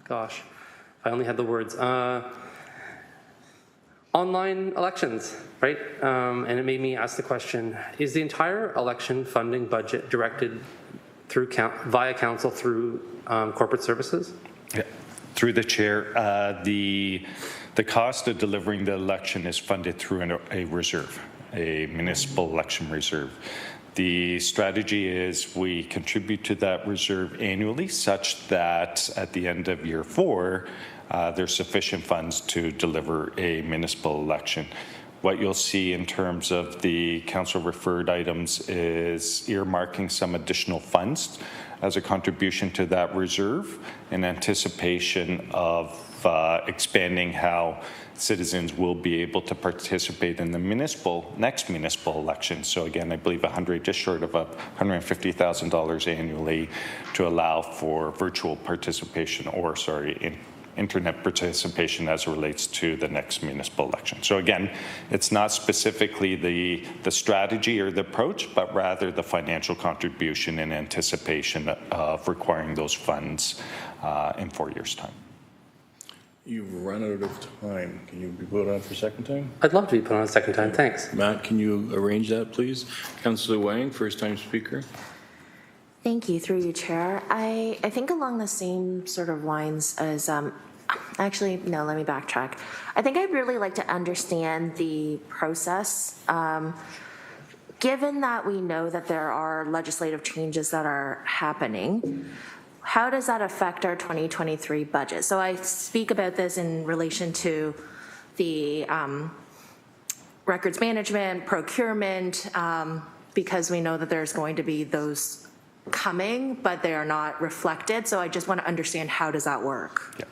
gosh, if I only had the words, online elections, right? And it made me ask the question, is the entire election funding budget directed through via council through corporate services? Yeah. Through the chair, the cost of delivering the election is funded through a reserve, a municipal election reserve. The strategy is we contribute to that reserve annually such that at the end of year 4, there's sufficient funds to deliver a municipal election. What you'll see in terms of the council referred items is earmarking some additional funds as a contribution to that reserve in anticipation of expanding how citizens will be able to participate in the next municipal election. So again, I believe just short of $150,000 annually to allow for virtual participation internet participation as it relates to the next municipal election. So again, it's not specifically the strategy or the approach, but rather the financial contribution in anticipation of requiring those funds in 4 years' time. You've run out of time. Can you be put on for a second time? I'd love to be put on a second time, thanks. Matt, can you arrange that, please? Councillor Wang, first-time speaker. Thank you, through you, Chair. I think along the same sort of lines as, actually, no, let me backtrack. I think I'd really like to understand the process. Given that we know that there are legislative changes that are happening, how does that affect our 2023 budget? So I speak about this in relation to the records management, procurement, because we know that there's going to be those coming, but they are not reflected. So I just want to understand, how does that work? Yeah.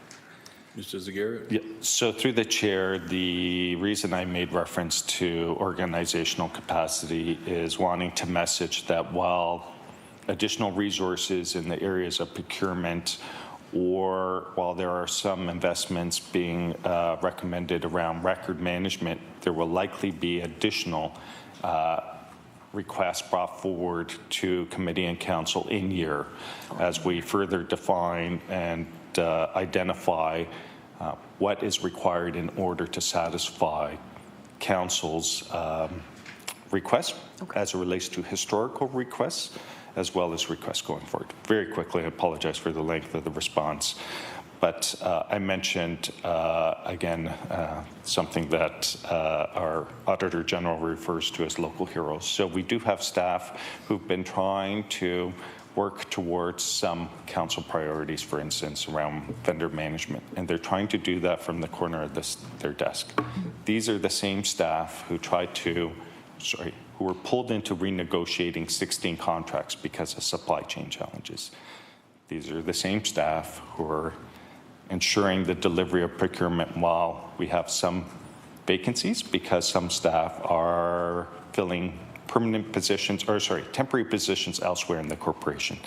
Mr. Zagarra? Yeah. So through the chair, the reason I made reference to organizational capacity is wanting to message that while additional resources in the areas of procurement, or while there are some investments being recommended around record management, there will likely be additional requests brought forward to committee and council in year as we further define and identify what is required in order to satisfy council's requests as it relates to historical requests as well as requests going forward. Very quickly, I apologize for the length of the response, but I mentioned, again, something that our Auditor General refers to as local heroes. So we do have staff who've been trying to work towards some council priorities, for instance, around vendor management, and they're trying to do that from the corner of their desk. These are the same staff who who were pulled into renegotiating 16 contracts because of supply chain challenges. These are the same staff who are ensuring the delivery of procurement while we have some vacancies because some staff are filling temporary positions elsewhere in the corporation.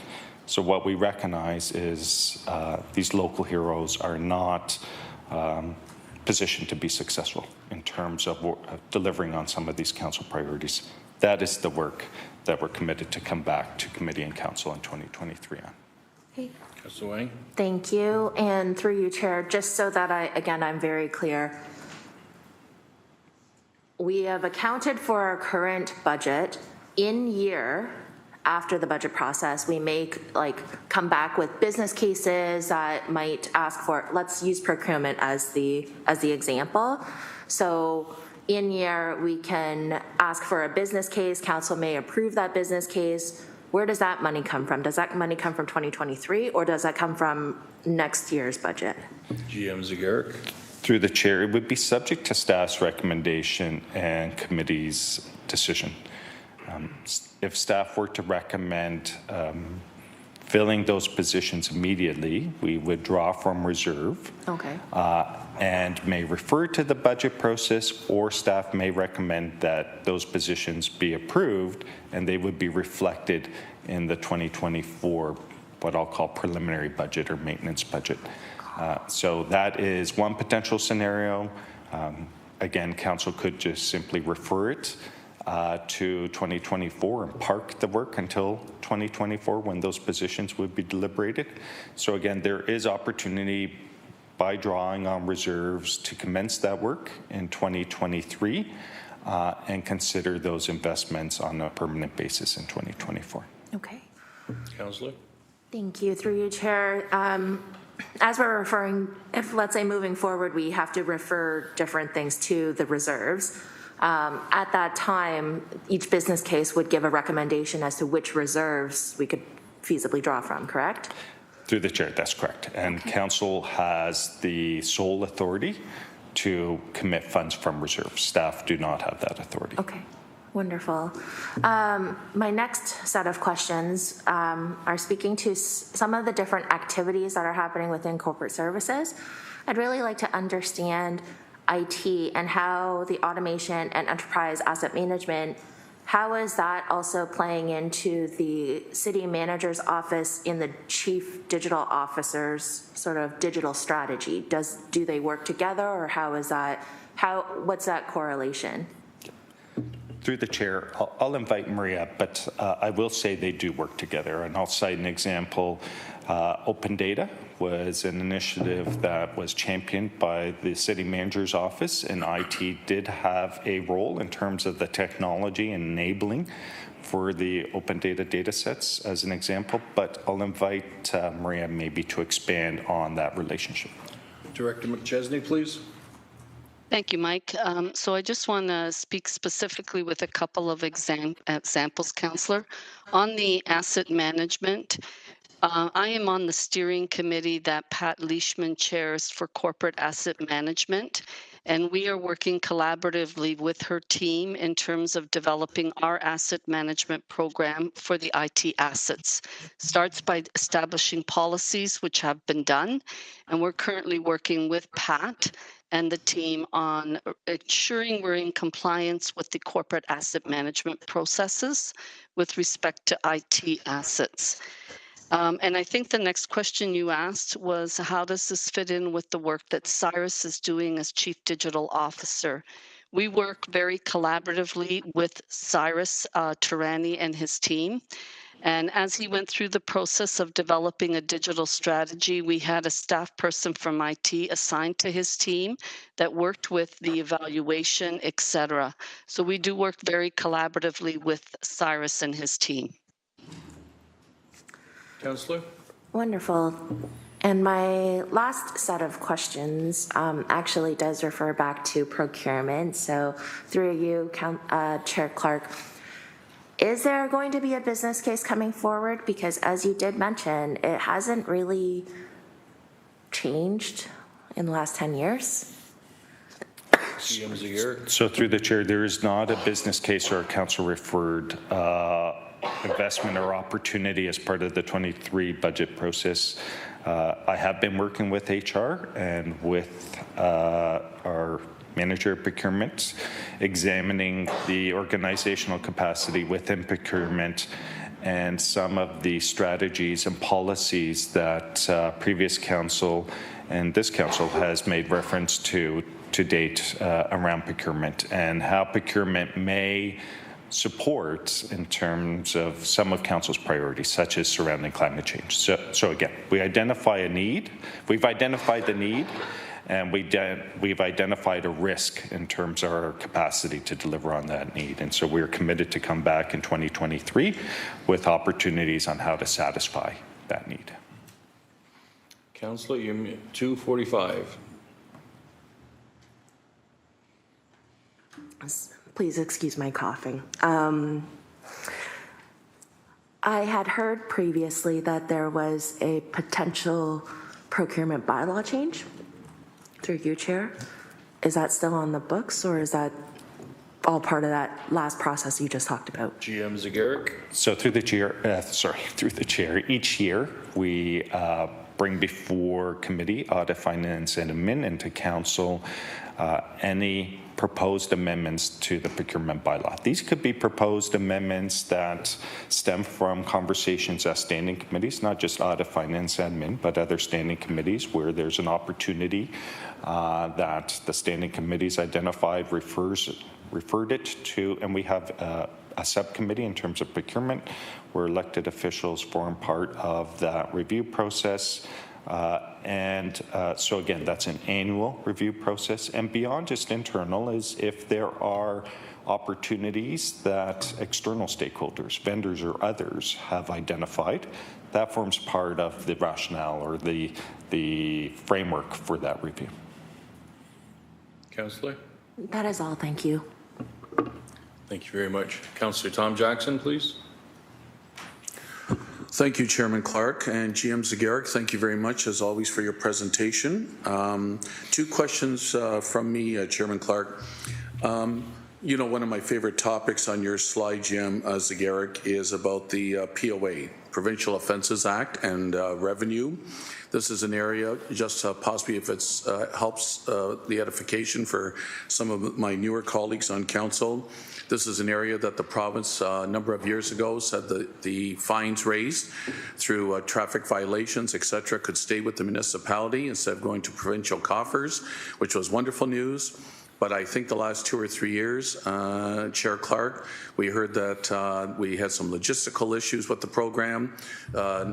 So what we recognize is these local heroes are not positioned to be successful in terms of delivering on some of these council priorities. That is the work that we're committed to come back to committee and council in 2023 on. Okay. Councilor Wang? Thank you. And through you, Chair, just so that I'm very clear, we have accounted for our current budget in year. After the budget process, we come back with business cases that might ask for, let's use procurement as the example. So in year, we can ask for a business case, council may approve that business case. Where does that money come from? Does that money come from 2023 or does that come from next year's budget? GM Zagarra? Through the chair, it would be subject to staff's recommendation and committee's decision. If staff were to recommend filling those positions immediately, we would draw from reserve. Okay. And may refer to the budget process, or staff may recommend that those positions be approved and they would be reflected in the 2024, what I'll call preliminary budget or maintenance budget. So that is one potential scenario. Again, council could just simply refer it to 2024 and park the work until 2024 when those positions would be deliberated. So again, there is opportunity by drawing on reserves to commence that work in 2023 and consider those investments on a permanent basis in 2024. Okay. Councillor? Thank you. Through you, Chair. As we're referring, if let's say moving forward, we have to refer different things to the reserves. At that time, each business case would give a recommendation as to which reserves we could feasibly draw from, correct? Through the chair, that's correct. And council has the sole authority to commit funds from reserve. Staff do not have that authority. Okay, wonderful. My next set of questions are speaking to some of the different activities that are happening within corporate services. I'd really like to understand IT and how the automation and enterprise asset management, how is that also playing into the city manager's office in the chief digital officer's sort of digital strategy? Do they work together, or what's that correlation? Through the chair, I'll invite Maria, but I will say they do work together, and I'll cite an example. Open Data was an initiative that was championed by the city manager's office, and IT did have a role in terms of the technology enabling for the open data sets as an example, but I'll invite Maria maybe to expand on that relationship. Director McChesney, please. Thank you, Mike. So I just want to speak specifically with a couple of examples, Councillor. On the asset management, I am on the steering committee that Pat Leishman chairs for corporate asset management, and we are working collaboratively with her team in terms of developing our asset management program for the IT assets. Starts by establishing policies, which have been done, and we're currently working with Pat and the team on ensuring we're in compliance with the corporate asset management processes with respect to IT assets. And I think the next question you asked was, how does this fit in with the work that Cyrus is doing as Chief Digital Officer? We work very collaboratively with Cyrus Tirani and his team. And as he went through the process of developing a digital strategy, we had a staff person from IT assigned to his team that worked with the evaluation, et cetera. So we do work very collaboratively with Cyrus and his team. Councillor? Wonderful. And my last set of questions actually does refer back to procurement. So through you, Chair Clark, is there going to be a business case coming forward? Because as you did mention, it hasn't really changed in the last 10 years. GM Zagarek. So through the chair, there is not a business case or a council referred investment or opportunity as part of the 23 budget process. I have been working with HR and with our manager of procurement, examining the organizational capacity within procurement and some of the strategies and policies that previous council and this council has made reference to date around procurement and how procurement may support in terms of some of council's priorities, such as surrounding climate change. So again, we identify a need, we've identified the need, and we've identified a risk in terms of our capacity to deliver on that need. And so we're committed to come back in 2023 with opportunities on how to satisfy that need. Councillor, you're 245. Please excuse my coughing. I had heard previously that there was a potential procurement bylaw change through you, Chair. Is that still on the books, or is that all part of that last process you just talked about? GM Zagarek. So through the chair, each year we bring before committee, audit, finance, and admin, and to council any proposed amendments to the procurement bylaw. These could be proposed amendments that stem from conversations at standing committees, not just audit, finance, admin, but other standing committees where there's an opportunity that the standing committees identified, referred it to, and we have a subcommittee in terms of procurement where elected officials form part of that review process. So again, that's an annual review process. And beyond just internal is if there are opportunities that external stakeholders, vendors or others have identified, that forms part of the rationale or the framework for that review. Councillor? That is all, thank you. Thank you very much. Councillor Tom Jackson, please. Thank you, Chairman Clark, and GM Zagarek. Thank you very much, as always, for your presentation. Two questions from me, Chairman Clark. You know, one of my favorite topics on your slide, GM Zagarek, is about the POA, Provincial Offences Act, and revenue. This is an area, just possibly if it helps the edification for some of my newer colleagues on council. This is an area that the province a number of years ago said that the fines raised through traffic violations, etc., could stay with the municipality instead of going to provincial coffers, which was wonderful news. But I think the last 2 or 3 years, Chair Clark, we heard that we had some logistical issues with the program.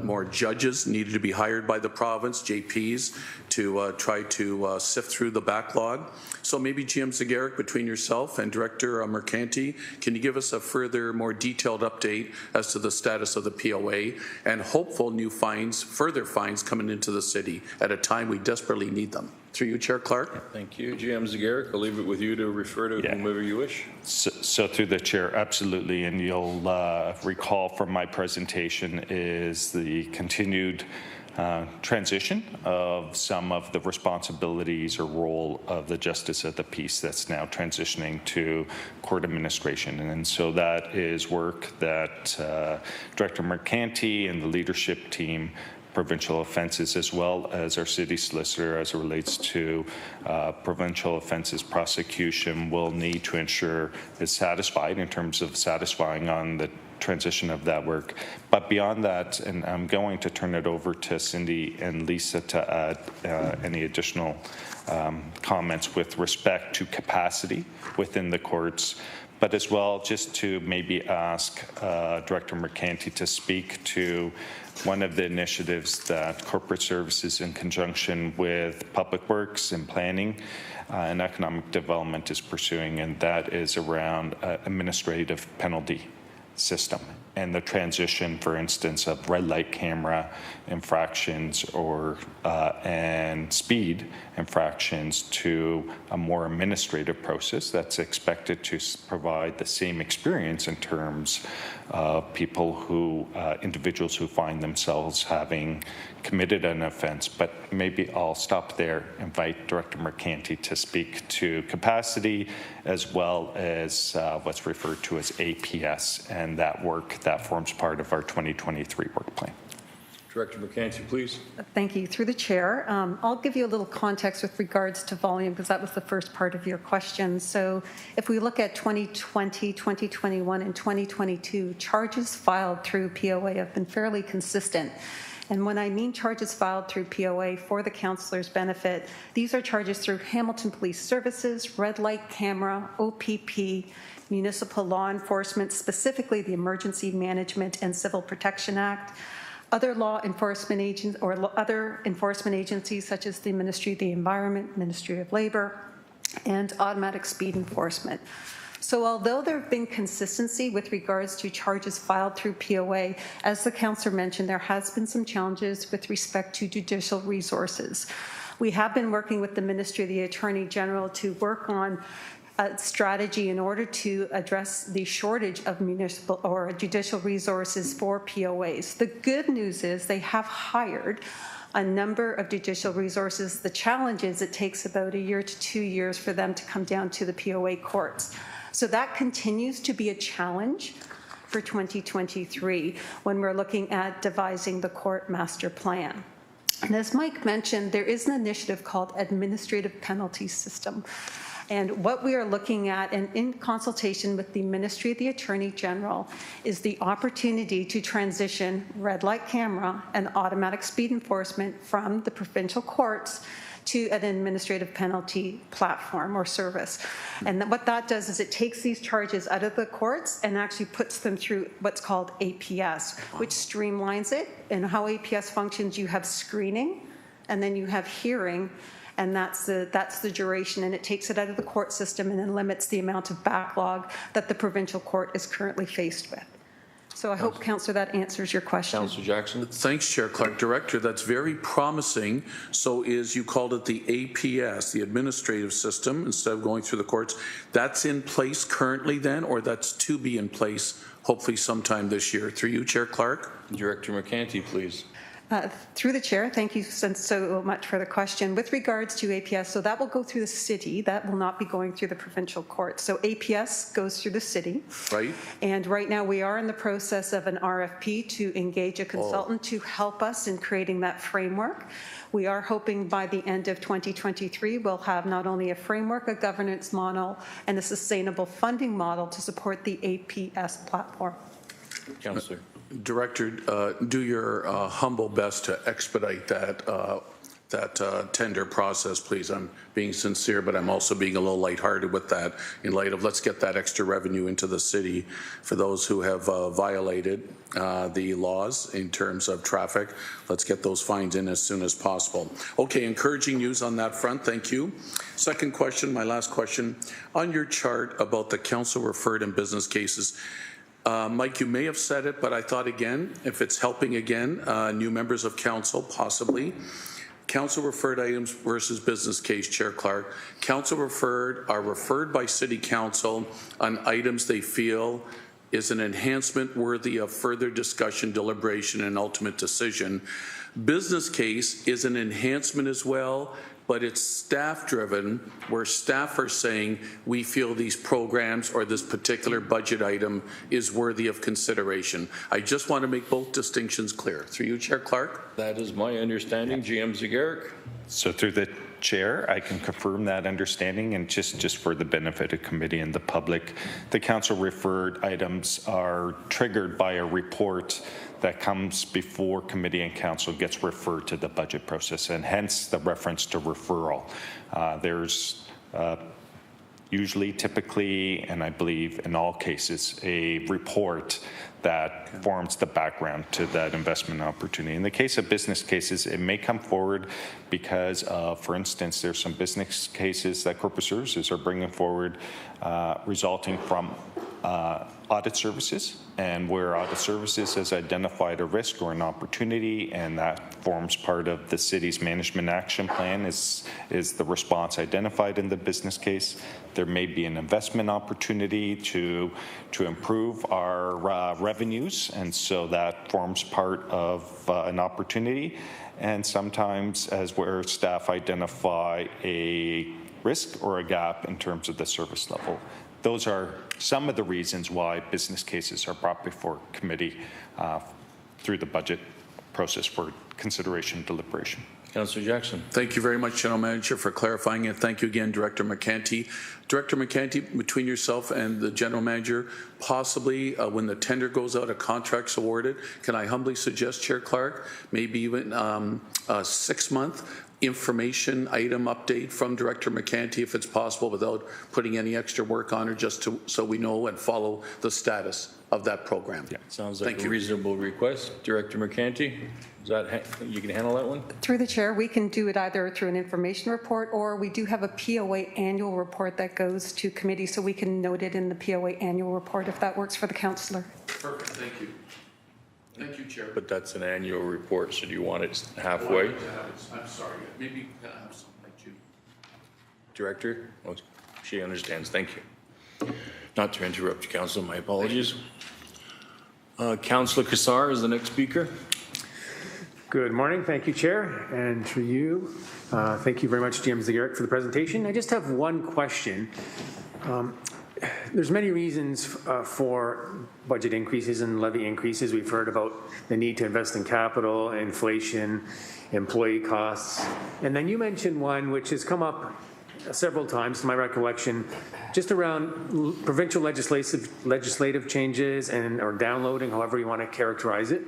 More judges needed to be hired by the province, JPs, to try to sift through the backlog. So maybe GM Zagarek, between yourself and Director Mercanti, can you give us a further, more detailed update as to the status of the POA and hopeful new fines, further fines coming into the city at a time we desperately need them? Through you, Chair Clark. Thank you. GM Zagarek, I'll leave it with you to refer to whomever you wish. So through the chair, absolutely, and you'll recall from my presentation is the continued transition of some of the responsibilities or role of the Justice of the Peace that's now transitioning to court administration. And so that is work that Director Mercanti and the leadership team, provincial offenses, as well as our city solicitor as it relates to provincial offenses prosecution, will need to ensure is satisfied in terms of satisfying on the transition of that work. But beyond that, and I'm going to turn it over to Cindy and Lisa to add any additional comments with respect to capacity within the courts, but as well just to maybe ask Director Mercanti to speak to one of the initiatives that corporate services in conjunction with Public Works and Planning and Economic Development is pursuing, and that is around administrative penalty system and the transition, for instance, of red light camera infractions or and speed infractions to a more administrative process that's expected to provide the same experience in terms of people who, individuals who find themselves having committed an offense. But maybe I'll stop there, invite Director Mercanti to speak to capacity as well as what's referred to as APS and that work that forms part of our 2023 work plan. Director Mercanti, please. Thank you. Through the chair, I'll give you a little context with regards to volume because that was the first part of your question. So if we look at 2020, 2021, and 2022, charges filed through POA have been fairly consistent. And when I mean charges filed through POA for the councillor's benefit, these are charges through Hamilton Police Services, red light camera, OPP, municipal law enforcement, specifically the Emergency Management and Civil Protection Act, other law enforcement agents or other enforcement agencies such as the Ministry of the Environment, Ministry of Labour, and automatic speed enforcement. So although there have been consistency with regards to charges filed through POA, as the councillor mentioned, there has been some challenges with respect to judicial resources. We have been working with the Ministry of the Attorney General to work on a strategy in order to address the shortage of municipal or judicial resources for POAs. The good news is they have hired a number of judicial resources. The challenge is it takes about 1 year to 2 years for them to come down to the POA courts. So that continues to be a challenge for 2023 when we're looking at devising the court master plan. And as Mike mentioned, there is an initiative called Administrative Penalty System. And what we are looking at, and in consultation with the Ministry of the Attorney General, is the opportunity to transition red light camera and automatic speed enforcement from the provincial courts to an administrative penalty platform or service. And what that does is it takes these charges out of the courts and actually puts them through what's called APS, which streamlines it. And how APS functions, you have screening, and then you have hearing, and that's the duration, and it takes it out of the court system and then limits the amount of backlog that the provincial court is currently faced with. So I hope, Councillor, that answers your question. Councillor Jackson. Thanks, Chair Clark. Director, that's very promising. So you called it the APS, the administrative system, instead of going through the courts. That's in place currently then, or that's to be in place hopefully sometime this year? Through you, Chair Clark. Director Mercanti, please. Through the chair, thank you so much for the question. With regards to APS, so that will go through the city. That will not be going through the provincial court. So APS goes through the city. Right. And right now we are in the process of an RFP to engage a consultant to help us in creating that framework. We are hoping by the end of 2023, we'll have not only a framework, a governance model, and a sustainable funding model to support the APS platform. Councillor. Director, do your humble best to expedite that tender process, please. I'm being sincere, but I'm also being a little lighthearted with that in light of let's get that extra revenue into the city for those who have violated the laws in terms of traffic. Let's get those fines in as soon as possible. Okay, encouraging news on that front. Thank you. Second question, my last question. On your chart about the council referred and business cases, Mike, you may have said it, but I thought again, if it's helping again, new members of council possibly, Council referred items versus business case, Chair Clark. Council referred are referred by City Council on items they feel is an enhancement worthy of further discussion, deliberation, and ultimate decision. Business case is an enhancement as well, but it's staff-driven, where staff are saying, we feel these programs or this particular budget item is worthy of consideration. I just want to make both distinctions clear. Through you, Chair Clark. That is my understanding. GM Zegeric. So through the chair, I can confirm that understanding, and just for the benefit of committee and the public, the council referred items are triggered by a report that comes before committee and council gets referred to the budget process, and hence the reference to referral. There's usually, typically, and I believe in all cases, a report that forms the background to that investment opportunity. In the case of business cases, it may come forward because, for instance, there's some business cases that corporate services are bringing forward resulting from audit services, and where audit services has identified a risk or an opportunity, and that forms part of the city's management action plan is the response identified in the business case. There may be an investment opportunity to improve our revenues, and so that forms part of an opportunity. And sometimes as where staff identify a risk or a gap in terms of the service level. Those are some of the reasons why business cases are brought before committee through the budget process for consideration and deliberation. Councillor Jackson. Thank you very much, General Manager, for clarifying it. Thank you again, Director McCanty. Director McCanty, between yourself and the General Manager, possibly when the tender goes out, a contract's awarded, can I humbly suggest, Chair Clark, maybe even a 6-month information item update from Director McCanty, if it's possible, without putting any extra work on her, just so we know and follow the status of that program. Yeah. Sounds like a reasonable request. Director McCanty, is that you can handle that one? Through the chair, we can do it either through an information report, or we do have a POA annual report that goes to committee, so we can note it in the POA annual report if that works for the councillor. Perfect. Thank you. Thank you, Chair. But that's an annual report, so do you want it halfway? I'm sorry. Maybe have something like you. Director? Well, she understands. Thank you. Not to interrupt you, Council. My apologies. Councillor Kassar is the next speaker. Good morning. Thank you, Chair. And to you, thank you very much, GM Zegeric, for the presentation. I just have one question. There's many reasons for budget increases and levy increases. We've heard about the need to invest in capital, inflation, employee costs. And then you mentioned one which has come up several times, to my recollection, just around provincial legislative changes or downloading, however you want to characterize it.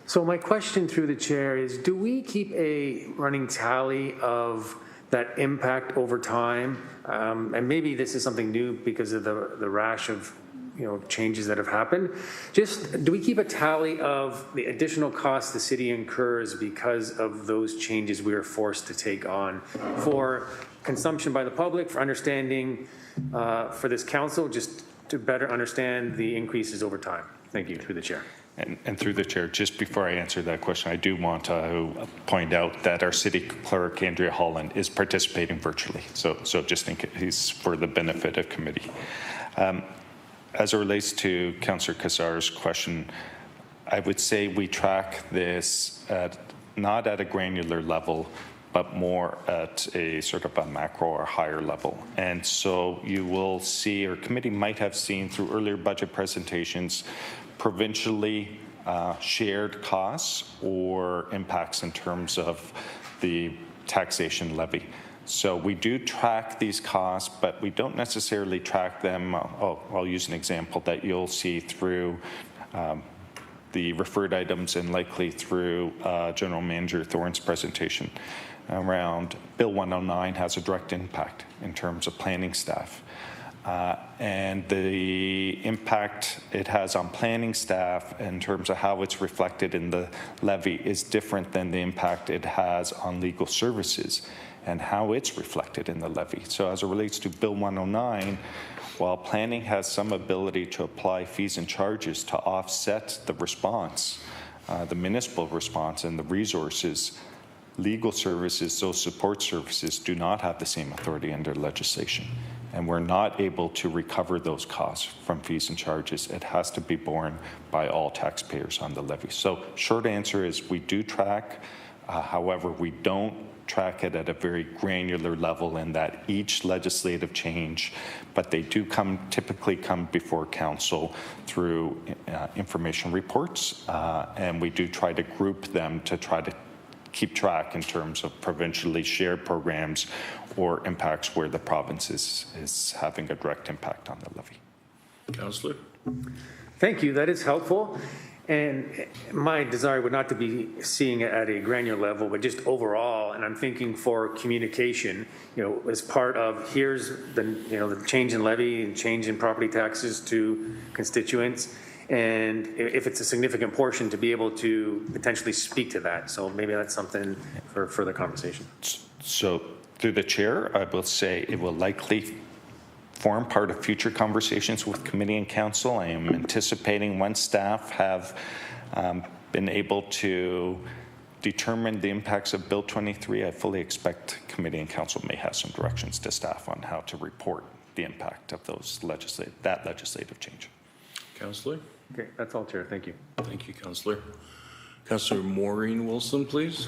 So my question through the chair is, do we keep a running tally of that impact over time? And maybe this is something new because of the rash of changes that have happened. Just, do we keep a tally of the additional costs the city incurs because of those changes we are forced to take on for consumption by the public, for understanding for this council, just to better understand the increases over time? Thank you, through the chair. And through the chair, just before I answer that question, I do want to point out that our city clerk, Andrea Holland, is participating virtually. So just in case, for the benefit of committee. As it relates to Councillor Kassar's question, I would say we track this not at a granular level, but more at a sort of a macro or higher level. And so you will see, or committee might have seen through earlier budget presentations, provincially shared costs or impacts in terms of the taxation levy. So we do track these costs, but we don't necessarily track them. I'll use an example that you'll see through the referred items and likely through General Manager Thorne's presentation around Bill 109 has a direct impact in terms of planning staff. And the impact it has on planning staff in terms of how it's reflected in the levy is different than the impact it has on legal services and how it's reflected in the levy. So as it relates to Bill 109, while planning has some ability to apply fees and charges to offset the response, the municipal response and the resources, legal services, those support services, do not have the same authority under legislation. And we're not able to recover those costs from fees and charges. It has to be borne by all taxpayers on the levy. So short answer is we do track. However, we don't track it at a very granular level in that each legislative change, but they do typically come before council through information reports, and we do try to group them to try to keep track in terms of provincially shared programs or impacts where the province is having a direct impact on the levy. Councillor? Thank you. That is helpful. And my desire would not to be seeing it at a granular level, but just overall, and I'm thinking for communication, as part of here's the change in levy and change in property taxes to constituents, and if it's a significant portion, to be able to potentially speak to that. So maybe that's something for further conversation. So through the chair, I will say it will likely form part of future conversations with committee and council. I am anticipating once staff have been able to determine the impacts of Bill 23, I fully expect committee and council may have some directions to staff on how to report the impact of that legislative change. Councillor? Okay, that's all, Chair. Thank you. Thank you, Councillor. Councillor Maureen Wilson, please.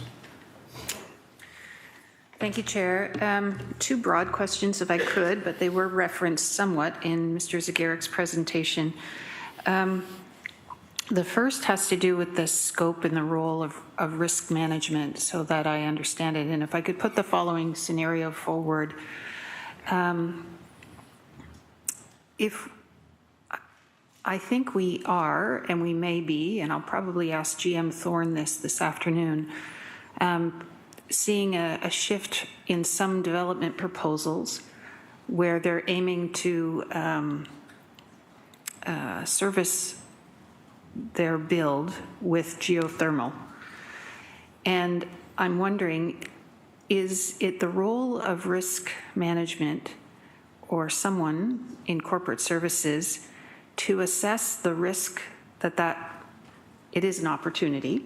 Thank you, Chair. Two broad questions, if I could, but they were referenced somewhat in Mr. Zagarik's presentation. The first has to do with the scope and the role of risk management, so that I understand it. And if I could put the following scenario forward. If I think we are, and we may be, and I'll probably ask GM Thorne this afternoon, seeing a shift in some development proposals where they're aiming to service their build with geothermal. And I'm wondering, is it the role of risk management or someone in corporate services to assess the risk that it is an opportunity,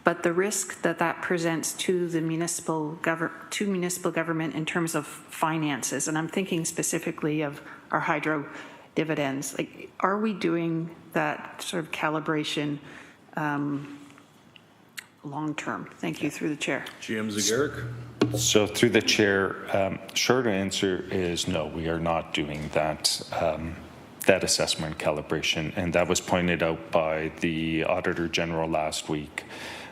but the risk that presents to the municipal government in terms of finances? And I'm thinking specifically of our hydro dividends. Like, are we doing that sort of calibration long term? Thank you, through the chair. GM Zagerik. So through the chair, short answer is no, we are not doing that. That assessment calibration, and that was pointed out by the Auditor General last week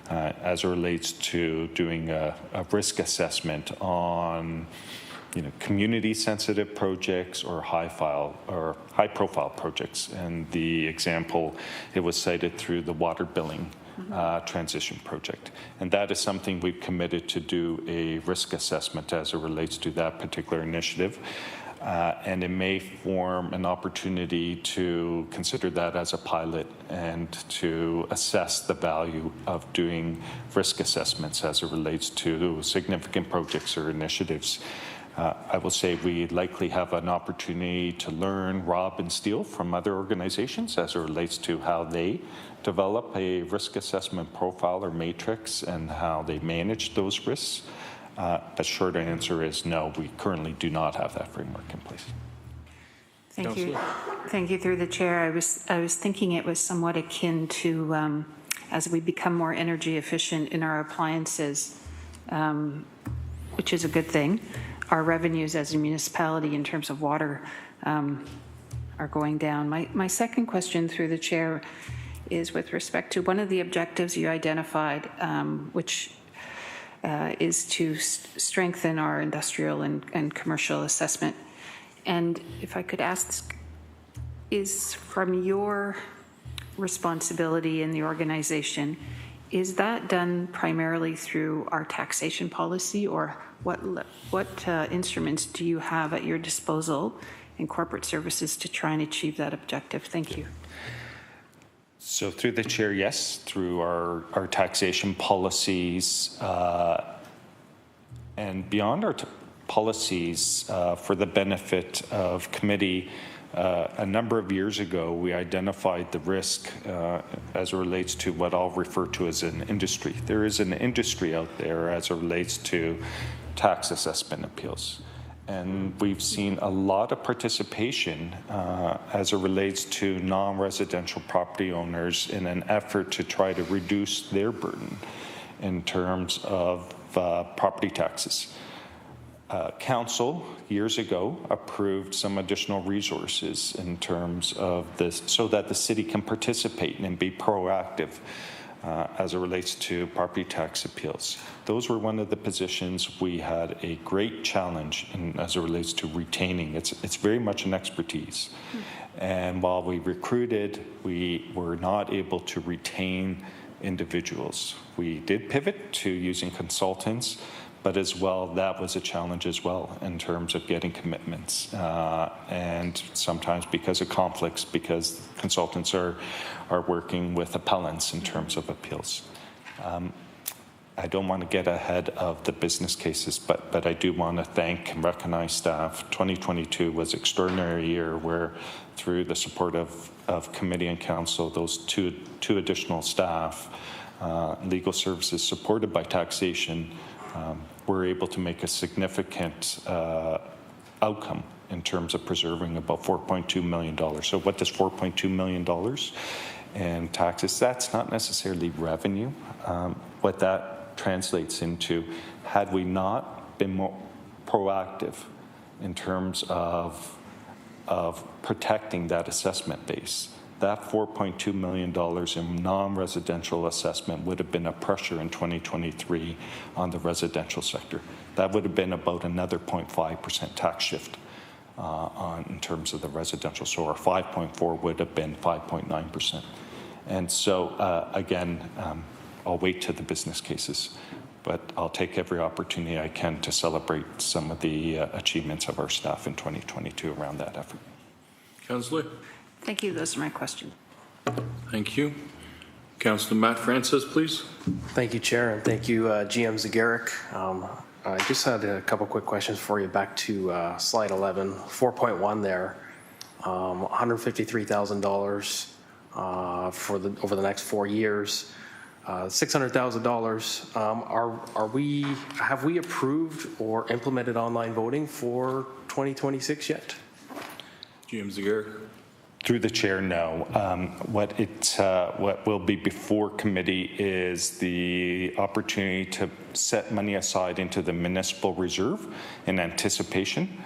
as it relates to doing a risk assessment on community-sensitive projects or high-profile projects. And the example, it was cited through the water billing transition project. And that is something we've committed to do a risk assessment as it relates to that particular initiative. And it may form an opportunity to consider that as a pilot and to assess the value of doing risk assessments as it relates to significant projects or initiatives. I will say we likely have an opportunity to learn, rob, and steal from other organizations as it relates to how they develop a risk assessment profile or matrix and how they manage those risks. The short answer is no, we currently do not have that framework in place. Thank you. Thank you, through the chair. I was thinking it was somewhat akin to as we become more energy efficient in our appliances, which is a good thing. Our revenues as a municipality in terms of water are going down. My second question, through the chair, is with respect to one of the objectives you identified, which is to strengthen our industrial and commercial assessment. And if I could ask, is from your responsibility in the organization, is that done primarily through our taxation policy, or what instruments do you have at your disposal in corporate services to try and achieve that objective? Thank you. So through the chair, yes, through our taxation policies and beyond our policies for the benefit of committee, A number of years ago, we identified the risk as it relates to what I'll refer to as an industry. There is an industry out there as it relates to tax assessment appeals. And we've seen a lot of participation as it relates to non-residential property owners in an effort to try to reduce their burden in terms of property taxes. Council, years ago, approved some additional resources in terms of this so that the city can participate and be proactive as it relates to property tax appeals. Those were one of the positions we had a great challenge in as it relates to retaining. It's very much an expertise. And while we recruited, we were not able to retain individuals. We did pivot to using consultants, but as well, that was a challenge as well in terms of getting commitments. And sometimes because of conflicts, because consultants are working with appellants in terms of appeals. I don't want to get ahead of the business cases, but I do want to thank and recognize staff. 2022 was an extraordinary year where through the support of committee and council, those two additional staff, legal services supported by taxation, we're able to make a significant outcome in terms of preserving about $4.2 million. So what does $4.2 million in taxes? That's not necessarily revenue. What that translates into, had we not been more proactive in terms of protecting that assessment base, that $4.2 million in non-residential assessment would have been a pressure in 2023 on the residential sector. That would have been about another 0.5% tax shift in terms of the residential. So our 5.4 would have been 5.9%. And so again, I'll wait to the business cases, but I'll take every opportunity I can to celebrate some of the achievements of our staff in 2022 around that effort. Councillor. Thank you. Those are my questions. Thank you. Councillor Matt Francis, please. Thank you, Chair, and thank you, GM Zagaric. I just had a couple quick questions for you. Back to slide 11, 4.1 there, $153,000 over the next 4 years. $600,000. Have we approved or implemented online voting for 2026 yet? GM Zagaric. Through the chair, no. What will be before committee is the opportunity to set money aside into the municipal reserve in anticipation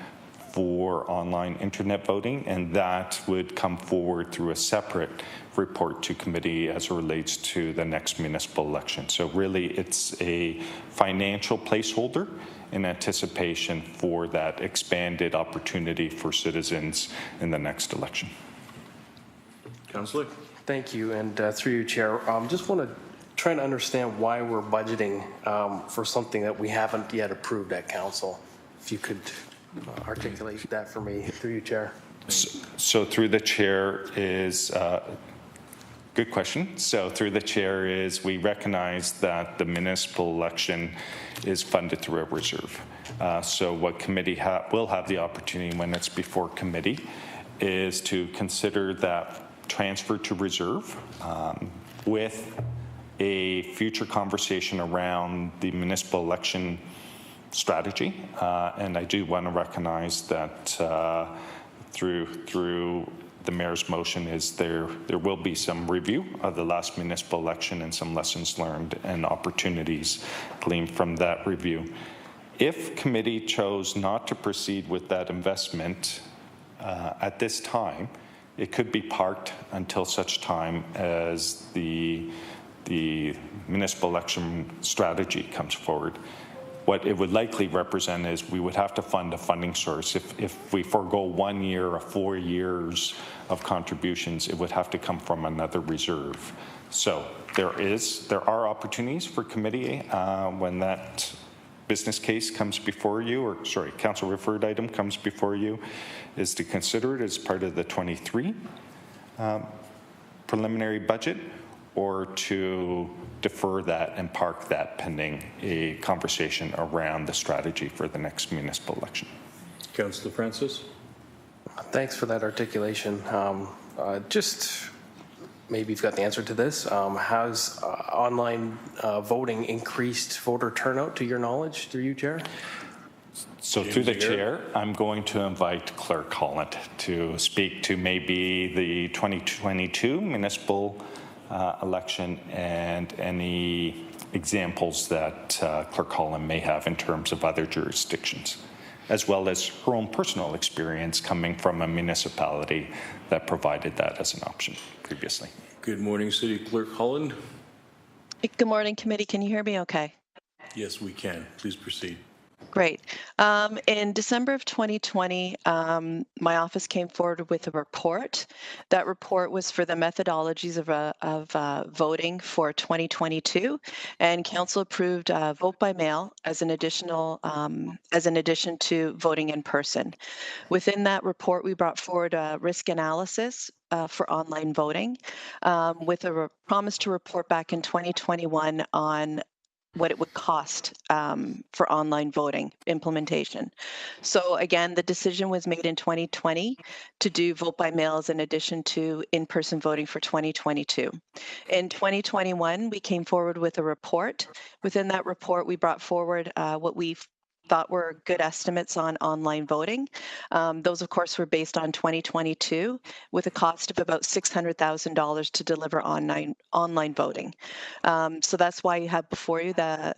for online internet voting, and that would come forward through a separate report to committee as it relates to the next municipal election. So really, it's a financial placeholder in anticipation for that expanded opportunity for citizens in the next election. Councillor. Thank you, and through you, Chair, just want to try to understand why we're budgeting for something that we haven't yet approved at Council. If you could articulate that for me, through you, Chair. So through the chair is, good question. So through the chair is we recognize that the municipal election is funded through a reserve. So what committee will have the opportunity when it's before committee is to consider that transfer to reserve with a future conversation around the municipal election strategy. And I do want to recognize that through the mayor's motion is there will be some review of the last municipal election and some lessons learned and opportunities gleaned from that review. If committee chose not to proceed with that investment at this time, it could be parked until such time as the municipal election strategy comes forward. What it would likely represent is we would have to fund a funding source. If we forego 1 year or 4 years of contributions, it would have to come from another reserve. So there are opportunities for committee when that business case comes before you, or sorry, council referred item comes before you, is to consider it as part of the 23 preliminary budget, or to defer that and park that pending a conversation around the strategy for the next municipal election. Councillor Francis. Thanks for that articulation. Just maybe you've got the answer to this. Has online voting increased voter turnout to your knowledge, through you, Chair? So through the chair, I'm going to invite Clerk Holland to speak to maybe the 2022 municipal election and any examples that Clerk Holland may have in terms of other jurisdictions, as well as her own personal experience coming from a municipality that provided that as an option previously. Good morning, City Clerk Holland. Good morning, committee. Can you hear me okay? Yes, we can. Please proceed. Great. In December of 2020, my office came forward with a report. That report was for the methodologies of voting for 2022, and Council approved vote by mail as an addition to voting in person. Within that report, we brought forward a risk analysis for online voting, with a promise to report back in 2021 on what it would cost for online voting implementation. So again, the decision was made in 2020 to do vote by mail as an addition to in-person voting for 2022. In 2021, we came forward with a report. Within that report, we brought forward what we thought were good estimates on online voting. Those, of course, were based on 2022 with a cost of about $600,000 to deliver online voting. So that's why you have before you the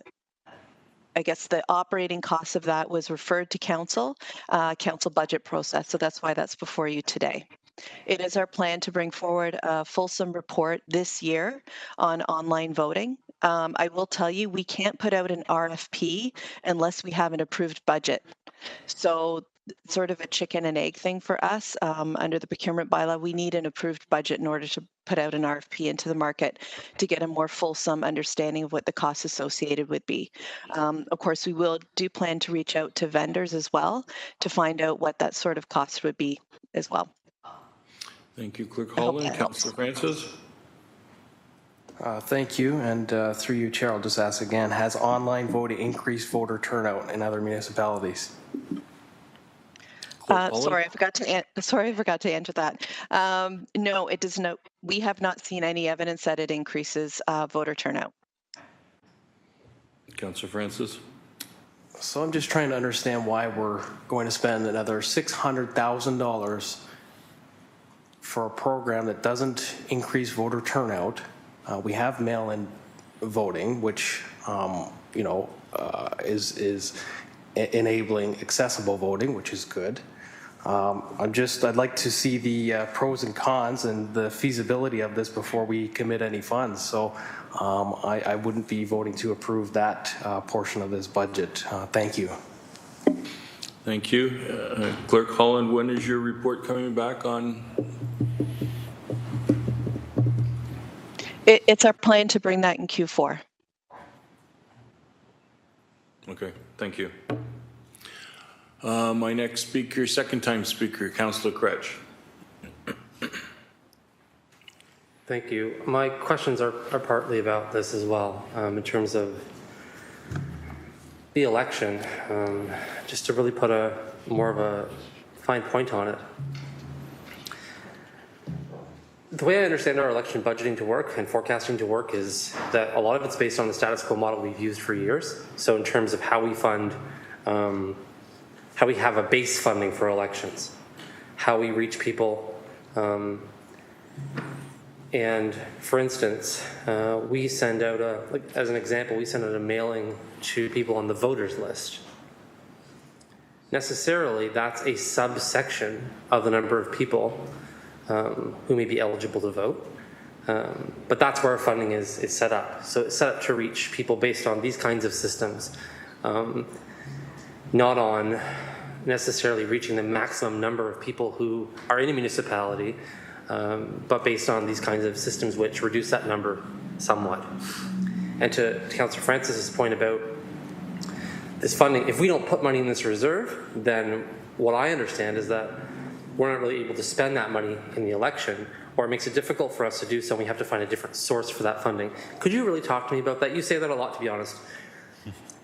operating cost of that was referred to council budget process. So that's why that's before you today. It is our plan to bring forward a fulsome report this year on online voting. I will tell you, we can't put out an RFP unless we have an approved budget. So sort of a chicken and egg thing for us. Under the procurement bylaw, we need an approved budget in order to put out an RFP into the market to get a more fulsome understanding of what the costs associated would be. Of course, we do plan to reach out to vendors as well to find out what that sort of cost would be as well. Thank you, Clerk Holland. Councillor Francis. Thank you, and through you, Chair, I'll just ask again, has online voting increased voter turnout in other municipalities? Sorry, I forgot to answer that. No, it does not. We have not seen any evidence that it increases voter turnout. Councillor Francis. So I'm just trying to understand why we're going to spend another $600,000 for a program that doesn't increase voter turnout. We have mail-in voting, which is enabling accessible voting, which is good. I'd like to see the pros and cons and the feasibility of this before we commit any funds. So I wouldn't be voting to approve that portion of this budget. Thank you. Thank you. Clerk Holland, when is your report coming back on? It's our plan to bring that in Q4. Okay, thank you. My next speaker, second-time speaker, Councillor Kretsch. Thank you. My questions are partly about this as well, in terms of the election, just to really put more of a fine point on it. The way I understand our election budgeting to work and forecasting to work is that a lot of it's based on the status quo model we've used for years. So in terms of how we fund, how we have a base funding for elections, how we reach people. And for instance, we send out as an example, we send out a mailing to people on the voters list. Necessarily, that's a subsection of the number of people who may be eligible to vote. But that's where our funding is set up. So it's set up to reach people based on these kinds of systems, not on necessarily reaching the maximum number of people who are in a municipality, but based on these kinds of systems which reduce that number somewhat. And to Councillor Francis's point about this funding, if we don't put money in this reserve, then what I understand is that we're not really able to spend that money in the election, or it makes it difficult for us to do so, and we have to find a different source for that funding. Could you really talk to me about that? You say that a lot, to be honest.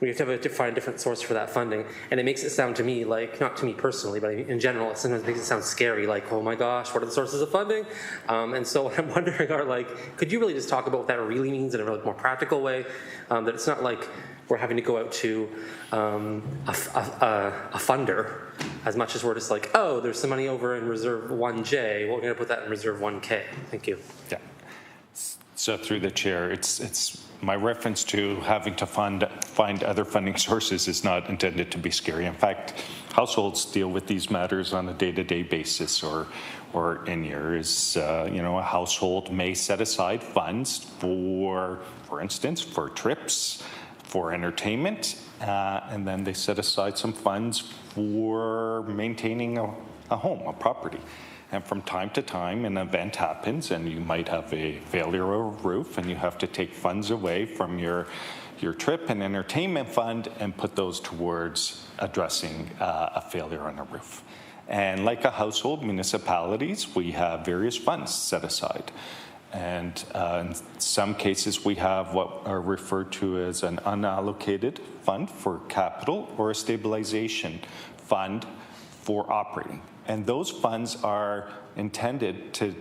we have to find a different source for that funding. And it makes it sound to me like, not to me personally, but in general, it sometimes makes it sound scary, like, oh my gosh, what are the sources of funding? And so what I'm wondering are like, could you really just talk about what that really means in a really more practical way? That it's not like we're having to go out to a funder as much as we're just like, oh, there's some money over in Reserve 1J, well, we're going to put that in Reserve 1K. Thank you. Yeah. So through the chair, it's my reference to having to find other funding sources is not intended to be scary. In fact, households deal with these matters on a day-to-day basis, or in years. A household may set aside funds for instance, for trips, for entertainment, and then they set aside some funds for maintaining a home, a property. And from time to time, an event happens, and you might have a failure of a roof, and you have to take funds away from your trip and entertainment fund and put those towards addressing a failure on a roof. And like a household, municipalities, we have various funds set aside. And in some cases, we have what are referred to as an unallocated fund for capital, or a stabilization fund for operating. And those funds are intended to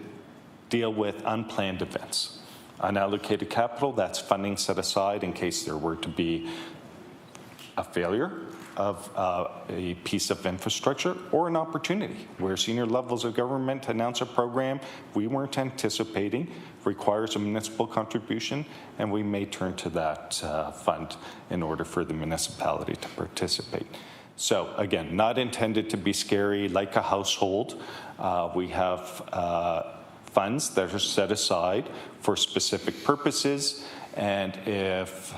deal with unplanned events. Unallocated capital, that's funding set aside in case there were to be a failure of a piece of infrastructure, or an opportunity where senior levels of government announce a program we weren't anticipating, requires a municipal contribution, and we may turn to that fund in order for the municipality to participate. So again, not intended to be scary. Like a household, we have funds that are set aside for specific purposes, and if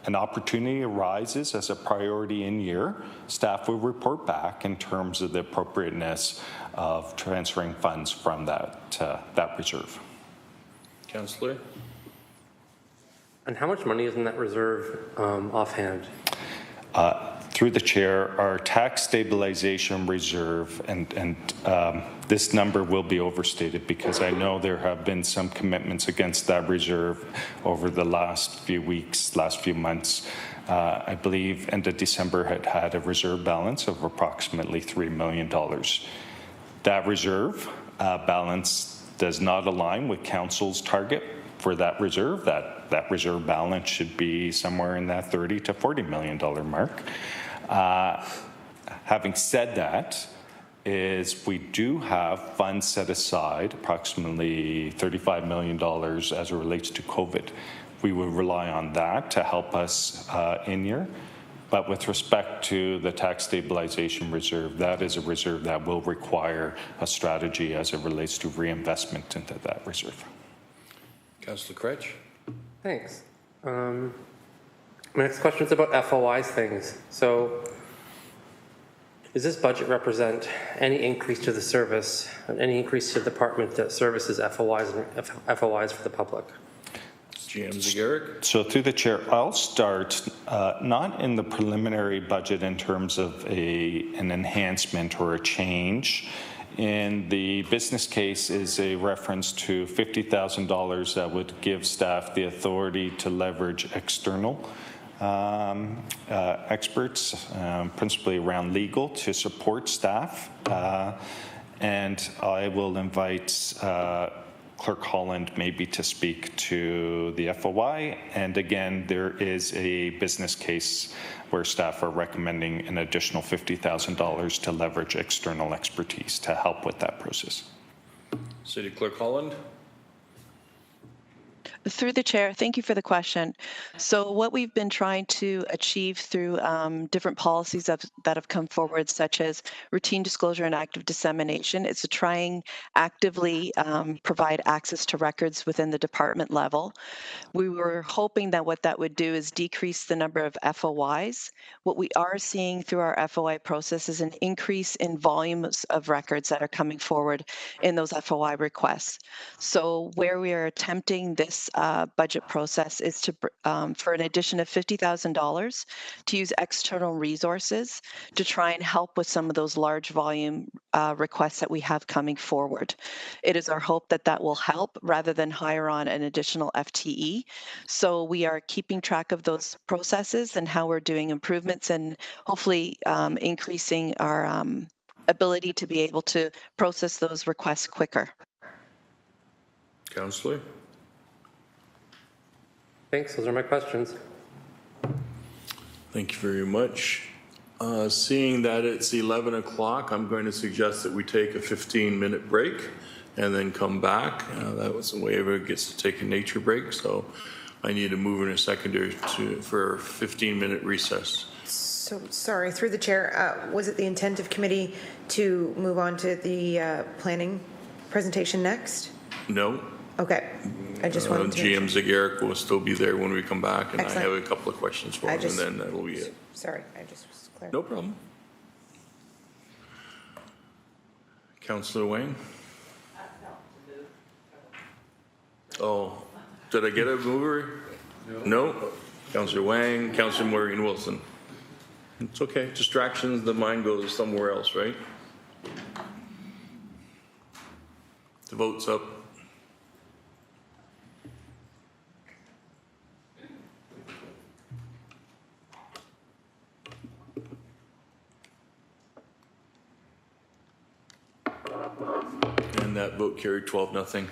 an opportunity arises as a priority in year, staff will report back in terms of the appropriateness of transferring funds from that reserve. Councillor? And how much money is in that reserve offhand? Through the chair, our tax stabilization reserve, and this number will be overstated because I know there have been some commitments against that reserve over the last few weeks, last few months. I believe end of December had a reserve balance of approximately $3 million. That reserve balance does not align with Council's target for that reserve. That reserve balance should be somewhere in that $30 to $40 million mark. Having said that, we do have funds set aside, approximately $35 million as it relates to COVID. We will rely on that to help us in year. But with respect to the tax stabilization reserve, that is a reserve that will require a strategy as it relates to reinvestment into that reserve. Councillor Cretch? Thanks. My next question is about FOIs things. So does this budget represent any increase to the service, any increase to the department that services FOIs for the public? GM Zagarek. So through the chair, I'll start not in the preliminary budget in terms of an enhancement or a change. In the business case is a reference to $50,000 that would give staff the authority to leverage external experts, principally around legal, to support staff. And I will invite Clerk Holland maybe to speak to the FOI. And again, there is a business case where staff are recommending an additional $50,000 to leverage external expertise to help with that process. City Clerk Holland. Through the chair, thank you for the question. So what we've been trying to achieve through different policies that have come forward, such as routine disclosure and active dissemination, is to try and actively provide access to records within the department level. We were hoping that what that would do is decrease the number of FOIs. What we are seeing through our FOI process is an increase in volumes of records that are coming forward in those FOI requests. So where we are attempting this budget process is to for an addition of $50,000 to use external resources to try and help with some of those large volume requests that we have coming forward. It is our hope that that will help rather than hire on an additional FTE. So we are keeping track of those processes and how we're doing improvements and hopefully increasing our ability to be able to process those requests quicker. Councillor? Thanks, those are my questions. Thank you very much. Seeing that it's 11 o'clock, I'm going to suggest that we take a 15-minute break and then come back. That was the way everyone gets to take a nature break, so I need to move in a second for a 15-minute recess. So, sorry, through the chair, was it the intent of committee to move on to the planning presentation next? No. Okay, I just wanted to. GM Zagarek will still be there when we come back, and Excellent. I have a couple of questions for him, and then that'll be it. Sorry, I just was clear. No problem. Councillor Wayne? Oh, did I get a mover? No. Councillor Wang, Councillor Maureen Wilson. It's okay. Distractions, the mind goes somewhere else, right? The vote's up. And that vote carried 12-0.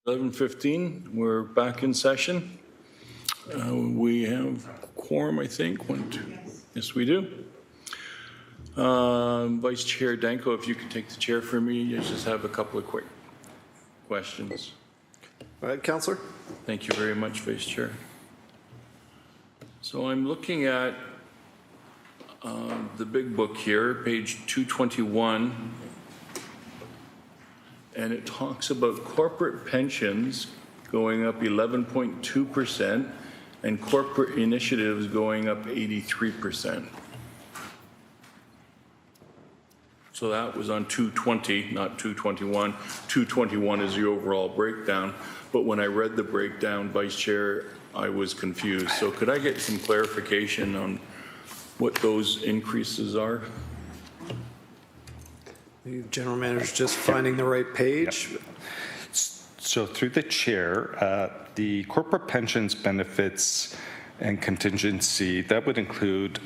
11:15, we're back in session. We have quorum, I think. 1, 2. Yes, we do. Vice Chair Danko, if you could take the chair for me, I just have a couple of quick questions. All right, Councillor. Thank you very much, Vice Chair. So I'm looking at the big book here, page 221, and it talks about corporate pensions going up 11.2% and corporate initiatives going up 83%. So that was on 220, not 221. 221 is the overall breakdown. But when I read the breakdown, Vice Chair, I was confused. So could I get some clarification on what those increases are? The General Manager's just finding the right page. Yep. So through the chair, the corporate pensions benefits and contingency, that would include,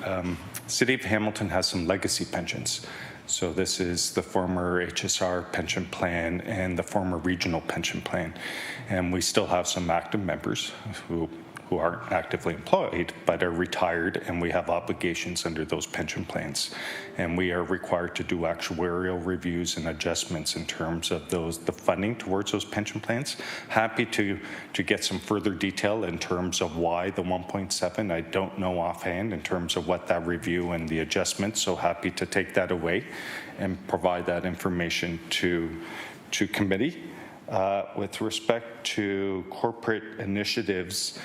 City of Hamilton has some legacy pensions. So this is the former HSR pension plan and the former regional pension plan. And we still have some active members who aren't actively employed but are retired, and we have obligations under those pension plans. And we are required to do actuarial reviews and adjustments in terms of the funding towards those pension plans. Happy to get some further detail in terms of why the 1.7. I don't know offhand in terms of what that review and the adjustments, so happy to take that away and provide that information to committee. With respect to corporate initiatives,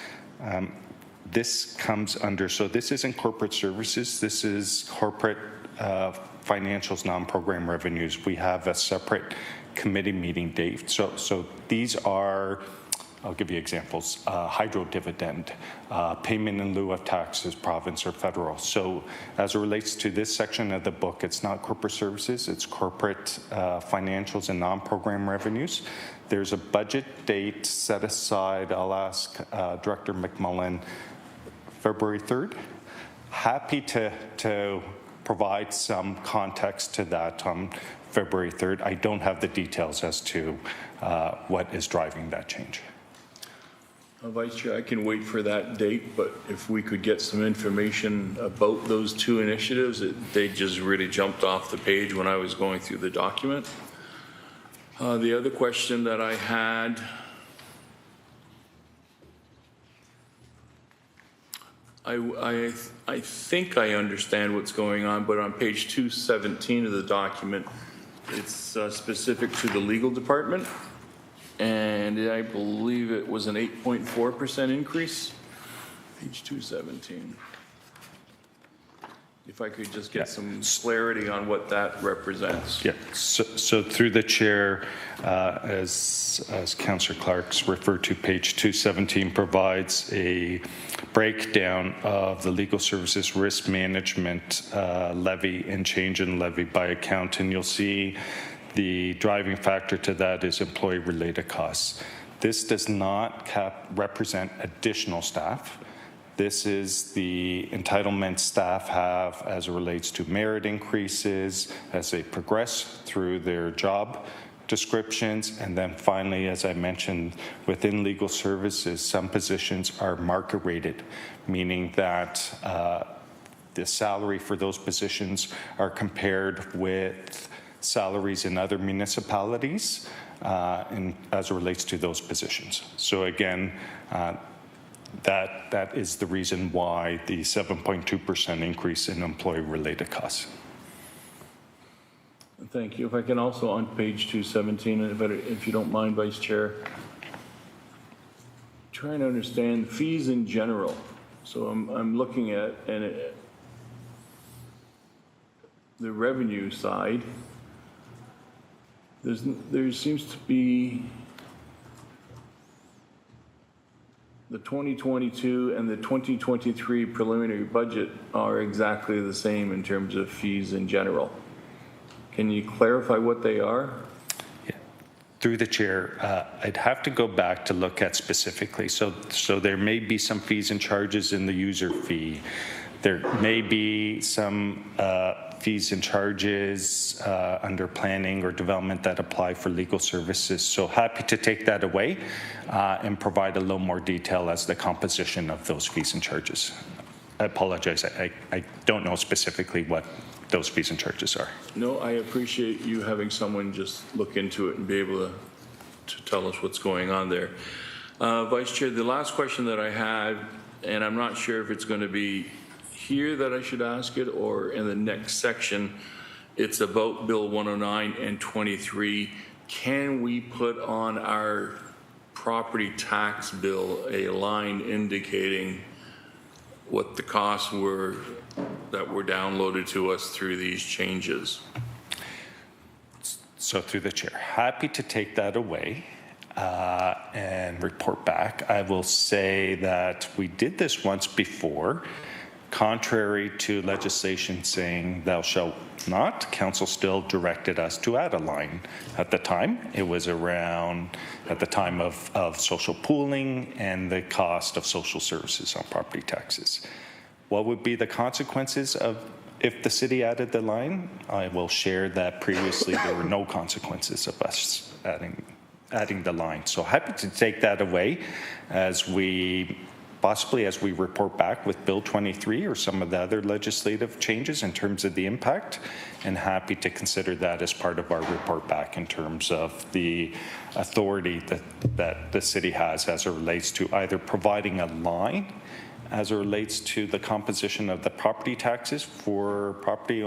this comes under, so this isn't corporate services, this is corporate financials, non-program revenues. We have a separate committee meeting date. So these are, I'll give you examples, hydro dividend, payment in lieu of taxes, province or federal. So as it relates to this section of the book, it's not corporate services, it's corporate financials and non-program revenues. There's a budget date set aside. I'll ask Director McMullen, February 3rd. Happy to provide some context to that on February 3rd. I don't have the details as to what is driving that change. Vice Chair, I can wait for that date, but if we could get some information about those two initiatives, they just really jumped off the page when I was going through the document. The other question that I had, I think I understand what's going on, but on page 217 of the document, it's specific to the legal department, and I believe it was an 8.4% increase. Page 217. If I could just get some clarity on what that represents. Yeah, so through the chair, as Councillor Clark's referred to, page 217 provides a breakdown of the legal services risk management levy and change in levy by account, and you'll see the driving factor to that is employee-related costs. This does not represent additional staff. This is the entitlement staff have as it relates to merit increases as they progress through their job descriptions. And then finally, as I mentioned, within legal services, some positions are market rated, meaning that the salary for those positions are compared with salaries in other municipalities as it relates to those positions. So again, that is the reason why the 7.2% increase in employee-related costs. Thank you. If I can also, on page 217, if you don't mind, Vice Chair, trying to understand fees in general. So I'm looking at the revenue side. There seems to be the 2022 and the 2023 preliminary budget are exactly the same in terms of fees in general. Can you clarify what they are? Yeah. Through the chair, I'd have to go back to look at specifically. So there may be some fees and charges in the user fee There may be some fees and charges under planning or development that apply for legal services. So happy to take that away and provide a little more detail as the composition of those fees and charges. I apologize. I don't know specifically what those fees and charges are. No, I appreciate you having someone just look into it and be able to tell us what's going on there. Vice Chair, the last question that I had, and I'm not sure if it's going to be here that I should ask it or in the next section, it's about Bill 109 and 23. Can we put on our property tax bill a line indicating what the costs were that were downloaded to us through these changes? So through the chair, happy to take that away and report back. I will say that we did this once before, contrary to legislation saying thou shalt not. Council still directed us to add a line at the time. It was around at the time of social pooling and the cost of social services on property taxes. What would be the consequences of if the city added the line? I will share that previously there were no consequences of us adding the line. So happy to take that away as we possibly as we report back with Bill 23 or some of the other legislative changes in terms of the impact, and happy to consider that as part of our report back in terms of the authority that the city has as it relates to either providing a line as it relates to the composition of the property taxes for property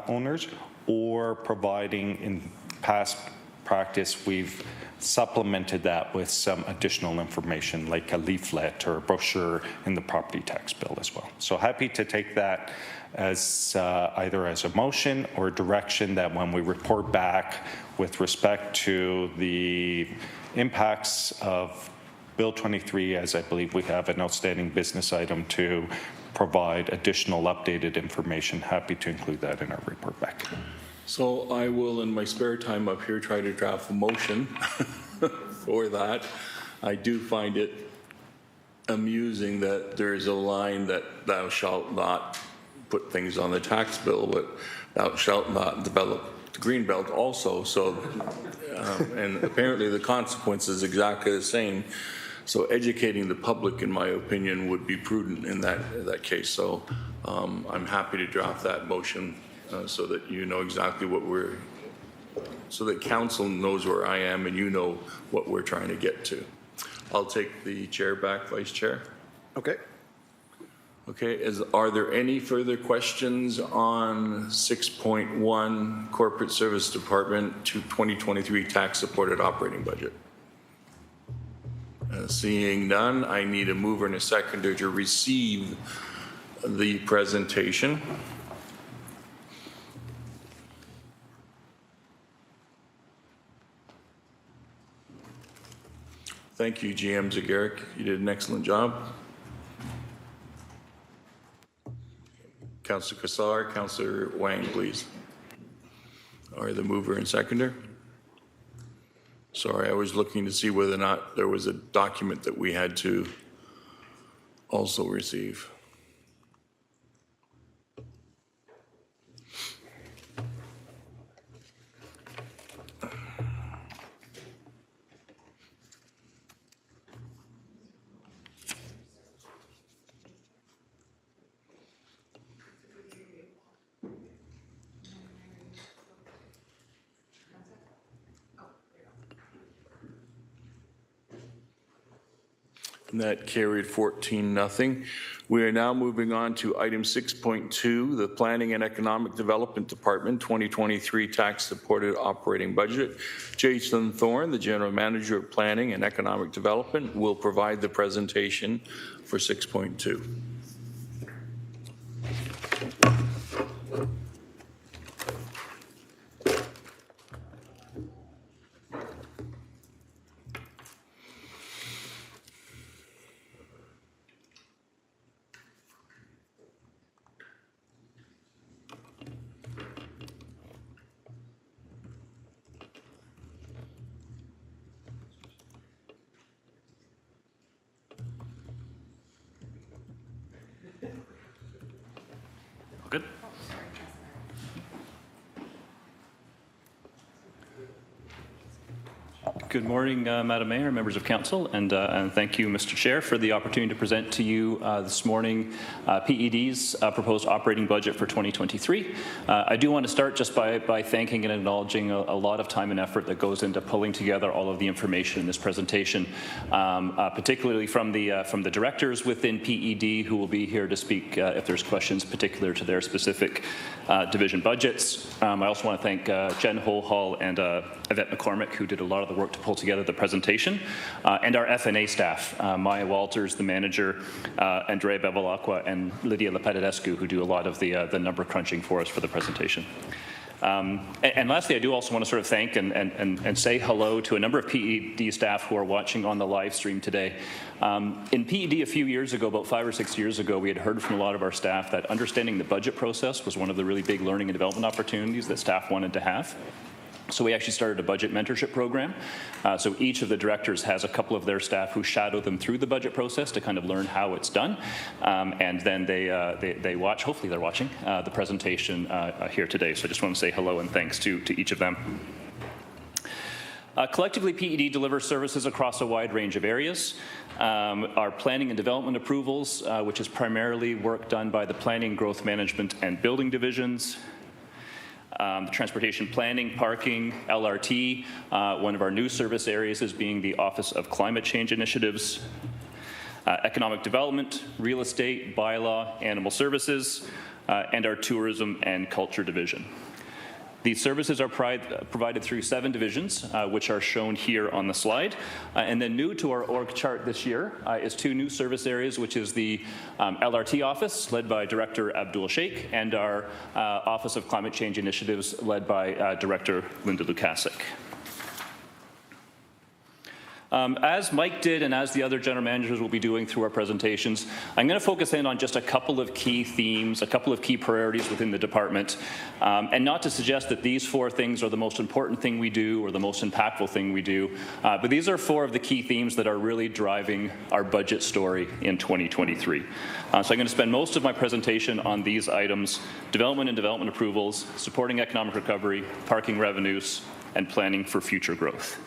owners, or providing in past practice we've supplemented that with some additional information like a leaflet or a brochure in the property tax bill as well. So happy to take that as either as a motion or direction that when we report back with respect to the impacts of Bill 23, as I believe we have an outstanding business item to provide additional updated information, happy to include that in our report back. So I will, in my spare time up here, try to draft a motion for that. I do find it amusing that there is a line that thou shalt not put things on the tax bill, but thou shalt not develop the green belt also. So, and apparently the consequence is exactly the same. So educating the public, in my opinion, would be prudent in that case. So I'm happy to draft that motion so that you know exactly what so that council knows where I am and you know what we're trying to get to. I'll take the chair back, Vice Chair. Okay. Okay, are there any further questions on 6.1 Corporate Service Department to 2023 tax supported operating budget? Seeing none, I need a mover and a seconder to receive the presentation. Thank you, GM Zagaric. You did an excellent job. Councillor Kassar, Councillor Wang, please. Are the mover and seconder? Sorry, I was looking to see whether or not there was a document that we had to also receive. And that carried 14-0. We are now moving on to item 6.2, the Planning and Economic Development Department 2023 Tax Supported Operating Budget. Jason Thorne, the General Manager of Planning and Economic Development, will provide the presentation for 6.2. Good morning, Madam Mayor, members of council, and thank you, Mr. Chair, for the opportunity to present to you this morning PED's proposed operating budget for 2023. I do want to start just by thanking and acknowledging a lot of time and effort that goes into pulling together all of the information in this presentation, particularly from the directors within PED who will be here to speak if there's questions particular to their specific division budgets. I also want to thank Jen Holhall and Yvette McCormick, who did a lot of the work to pull together the presentation, and our F&A staff, Maya Walters, the manager, Andrea Bevilacqua, and Lydia Lepetadescu, who do a lot of the number crunching for us for the presentation. And lastly, I do also want to sort of thank and say hello to a number of PED staff who are watching on the live stream today. In PED a few years ago, about 5 or 6 years ago, we had heard from a lot of our staff that understanding the budget process was one of the really big learning and development opportunities that staff wanted to have. So we actually started a budget mentorship program. So each of the directors has a couple of their staff who shadow them through the budget process to kind of learn how it's done. And then they watch, hopefully they're watching, the presentation here today. So I just want to say hello and thanks to each of them. Collectively, PED delivers services across a wide range of areas. Our planning and development approvals, which is primarily work done by the planning, growth management, and building divisions. The transportation planning, parking, LRT. One of our new service areas is being the Office of Climate Change Initiatives. Economic development, real estate, bylaw, animal services, and our tourism and culture division. These services are provided through 7 divisions, which are shown here on the slide. And then new to our org chart this year is 2 new service areas, which is the LRT office, led by Director Abdul Sheikh, and our Office of Climate Change Initiatives, led by Director Linda Lukasik. As Mike did and as the other general managers will be doing through our presentations, I'm going to focus in on just a couple of key themes, a couple of key priorities within the department, and not to suggest that these 4 things are the most important thing we do or the most impactful thing we do, but these are 4 of the key themes that are really driving our budget story in 2023. So I'm going to spend most of my presentation on these items: development and development approvals, supporting economic recovery, parking revenues, and planning for future growth.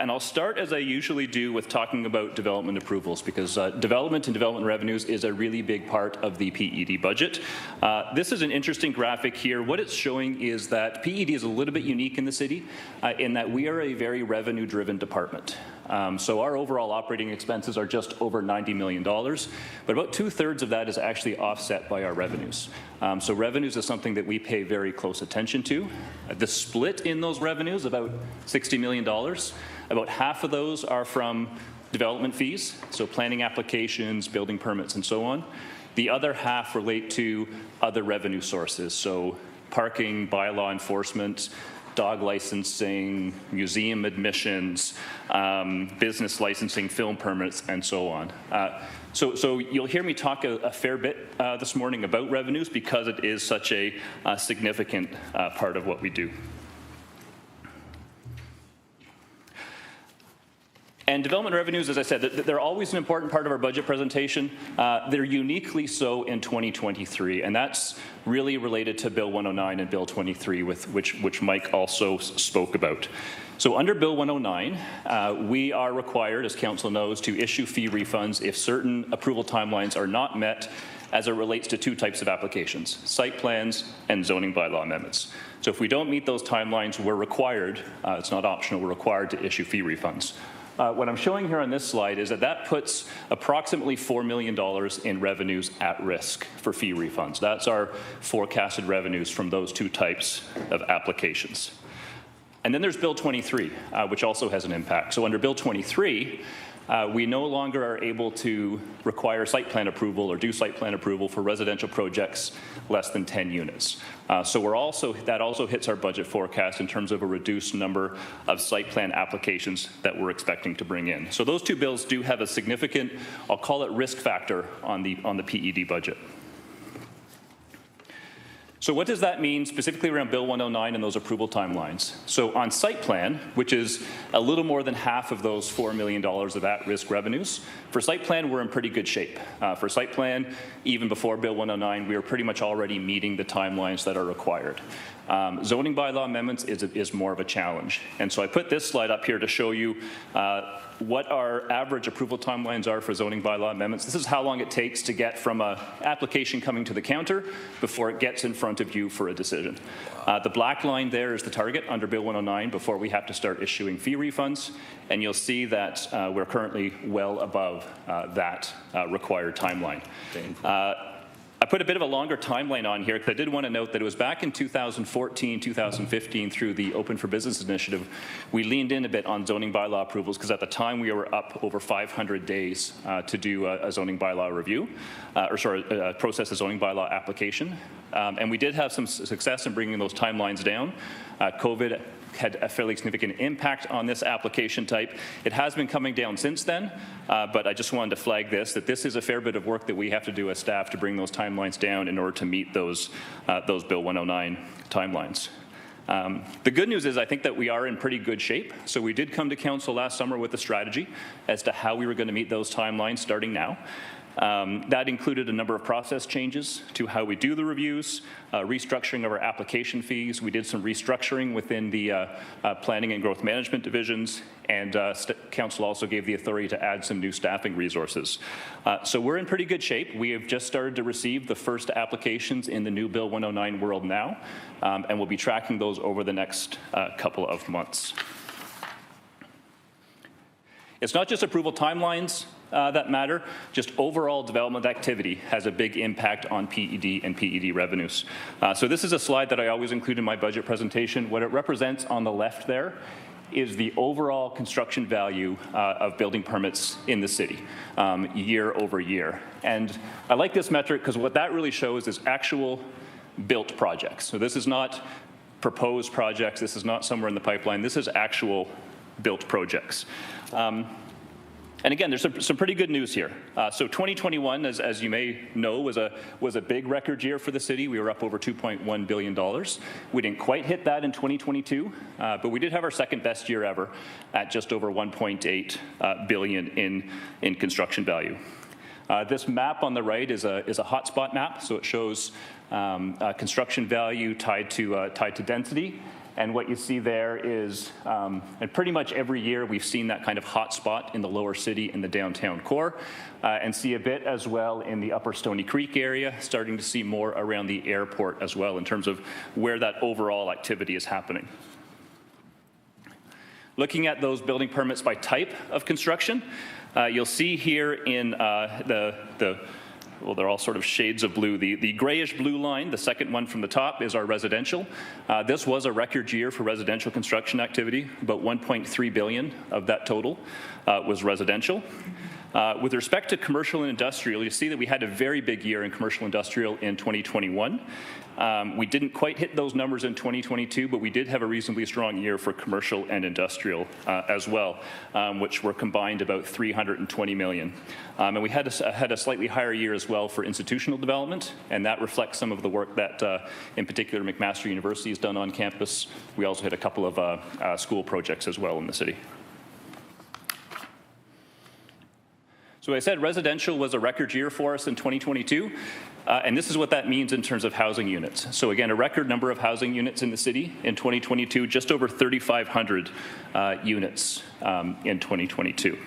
And I'll start, as I usually do, with talking about development approvals, because development and development revenues is a really big part of the PED budget. This is an interesting graphic here. What it's showing is that PED is a little bit unique in the city in that we are a very revenue-driven department. So our overall operating expenses are just over $90 million, but about 2/3 of that is actually offset by our revenues. So revenues is something that we pay very close attention to. The split in those revenues, about $60 million, about half of those are from development fees, so planning applications, building permits, and so on. The other half relate to other revenue sources, so parking, bylaw enforcement, dog licensing, museum admissions, business licensing, film permits, and so on. So you'll hear me talk a fair bit this morning about revenues because it is such a significant part of what we do. And development revenues, as I said, they're always an important part of our budget presentation. They're uniquely so in 2023, and that's really related to Bill 109 and Bill 23, which Mike also spoke about. So under Bill 109, we are required, as Council knows, to issue fee refunds if certain approval timelines are not met as it relates to 2 types of applications: site plans and zoning bylaw amendments. So if we don't meet those timelines, we're required, it's not optional, we're required to issue fee refunds. What I'm showing here on this slide is that puts approximately $4 million in revenues at risk for fee refunds. That's our forecasted revenues from those 2 types of applications. And then there's Bill 23, which also has an impact. So under Bill 23, we no longer are able to require site plan approval or do site plan approval for residential projects less than 10 units. So that also hits our budget forecast in terms of a reduced number of site plan applications that we're expecting to bring in. So those 2 bills do have a significant, I'll call it, risk factor on the PED budget. So what does that mean specifically around Bill 109 and those approval timelines? So on site plan, which is a little more than half of those $4 million of at-risk revenues, for site plan, we're in pretty good shape. For site plan, even before Bill 109, we were pretty much already meeting the timelines that are required. Zoning bylaw amendments is more of a challenge. And so I put this slide up here to show you what our average approval timelines are for zoning bylaw amendments. This is how long it takes to get from an application coming to the counter before it gets in front of you for a decision. The black line there is the target under Bill 109 before we have to start issuing fee refunds, and you'll see that we're currently well above that required timeline. I put a bit of a longer timeline on here because I did want to note that it was back in 2014, 2015 through the Open for Business initiative, we leaned in a bit on zoning bylaw approvals because at the time we were up over 500 days to do a zoning bylaw review, process a zoning bylaw application. And we did have some success in bringing those timelines down. COVID had a fairly significant impact on this application type. It has been coming down since then, but I just wanted to flag this, that this is a fair bit of work that we have to do as staff to bring those timelines down in order to meet those Bill 109 timelines. The good news is I think that we are in pretty good shape. So we did come to council last summer with a strategy as to how we were going to meet those timelines starting now. That included a number of process changes to how we do the reviews, restructuring of our application fees. We did some restructuring within the planning and growth management divisions, and council also gave the authority to add some new staffing resources. So we're in pretty good shape. We have just started to receive the first applications in the new Bill 109 world now, and we'll be tracking those over the next couple of months. It's not just approval timelines that matter, just overall development activity has a big impact on PED and PED revenues. So this is a slide that I always include in my budget presentation. What it represents on the left there is the overall construction value of building permits in the city year over year. And I like this metric because what that really shows is actual built projects. So this is not proposed projects, this is not somewhere in the pipeline, this is actual built projects. And again, there's some pretty good news here. So 2021, as you may know, was a big record year for the city. We were up over $2.1 billion. We didn't quite hit that in 2022, but we did have our second best year ever at just over $1.8 billion in construction value. This map on the right is a hotspot map, so it shows construction value tied to density. And what you see there is, and pretty much every year we've seen that kind of hot spot in the lower city in the downtown core, and see a bit as well in the upper Stony Creek area, starting to see more around the airport as well in terms of where that overall activity is happening. Looking at those building permits by type of construction, you'll see here in well, they're all sort of shades of blue. The grayish blue line, the second one from the top, is our residential. This was a record year for residential construction activity. About $1.3 billion of that total was residential. With respect to commercial and industrial, you see that we had a very big year in commercial industrial in 2021. We didn't quite hit those numbers in 2022, but we did have a reasonably strong year for commercial and industrial as well, which were combined about $320 million. And we had a slightly higher year as well for institutional development, and that reflects some of the work that, in particular, McMaster University has done on campus. We also had a couple of school projects as well in the city. So I said residential was a record year for us in 2022, and this is what that means in terms of housing units. So again, a record number of housing units in the city in 2022, just over 3,500 units in 2022.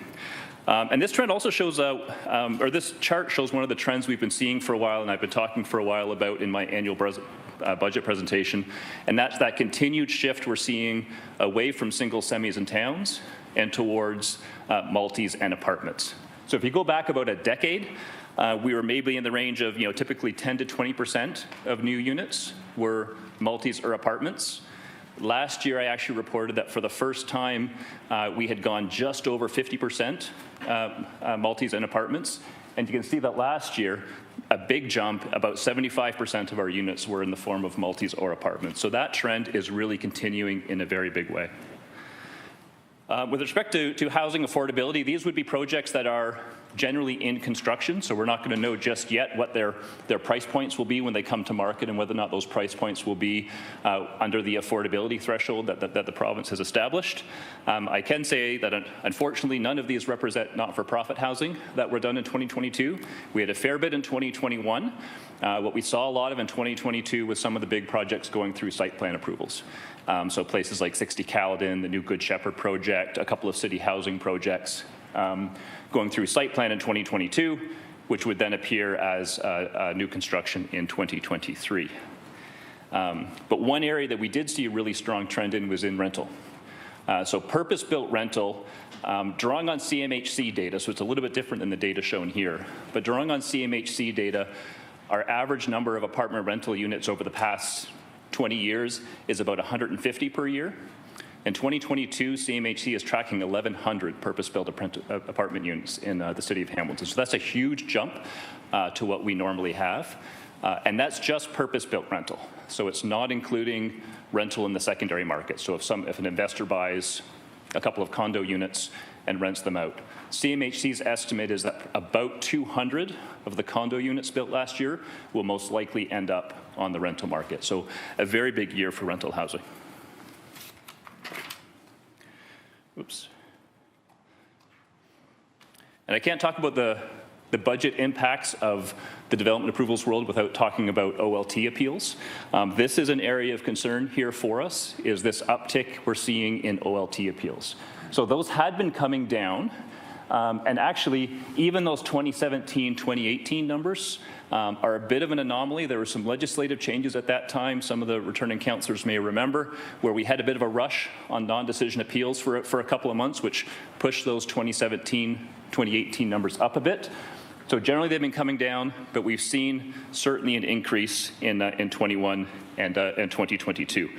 And this trend also shows, or this chart shows one of the trends we've been seeing for a while, and I've been talking for a while about in my annual budget presentation, and that's that continued shift we're seeing away from single semis and towns and towards multis and apartments. So if you go back about a decade, we were maybe in the range of, typically 10 to 20% of new units were multis or apartments. Last year, I actually reported that for the first time, we had gone just over 50% multis and apartments. And you can see that last year, a big jump, about 75% of our units were in the form of multis or apartments. So that trend is really continuing in a very big way. With respect to housing affordability, these would be projects that are generally in construction, so we're not going to know just yet what their price points will be when they come to market and whether or not those price points will be under the affordability threshold that the province has established. I can say that unfortunately none of these represent not-for-profit housing that were done in 2022. We had a fair bit in 2021. What we saw a lot of in 2022 was some of the big projects going through site plan approvals. So places like 60 Caledon, the new Good Shepherd project, a couple of city housing projects going through site plan in 2022, which would then appear as new construction in 2023. But one area that we did see a really strong trend in was in rental. So purpose-built rental, drawing on CMHC data, so it's a little bit different than the data shown here, but drawing on CMHC data, our average number of apartment rental units over the past 20 years is about 150 per year. In 2022, CMHC is tracking 1,100 purpose-built apartment units in the city of Hamilton. So that's a huge jump to what we normally have. And that's just purpose-built rental. So it's not including rental in the secondary market. So if an investor buys a couple of condo units and rents them out, CMHC's estimate is that about 200 of the condo units built last year will most likely end up on the rental market. So a very big year for rental housing. Oops. And I can't talk about the budget impacts of the development approvals world without talking about OLT appeals. This is an area of concern here for us, is this uptick we're seeing in OLT appeals. So those had been coming down, and actually even those 2017, 2018 numbers are a bit of an anomaly. There were some legislative changes at that time, some of the returning councillors may remember, where we had a bit of a rush on non-decision appeals for a couple of months, which pushed those 2017, 2018 numbers up a bit. So generally they've been coming down, but we've seen certainly an increase in 21 and 2022.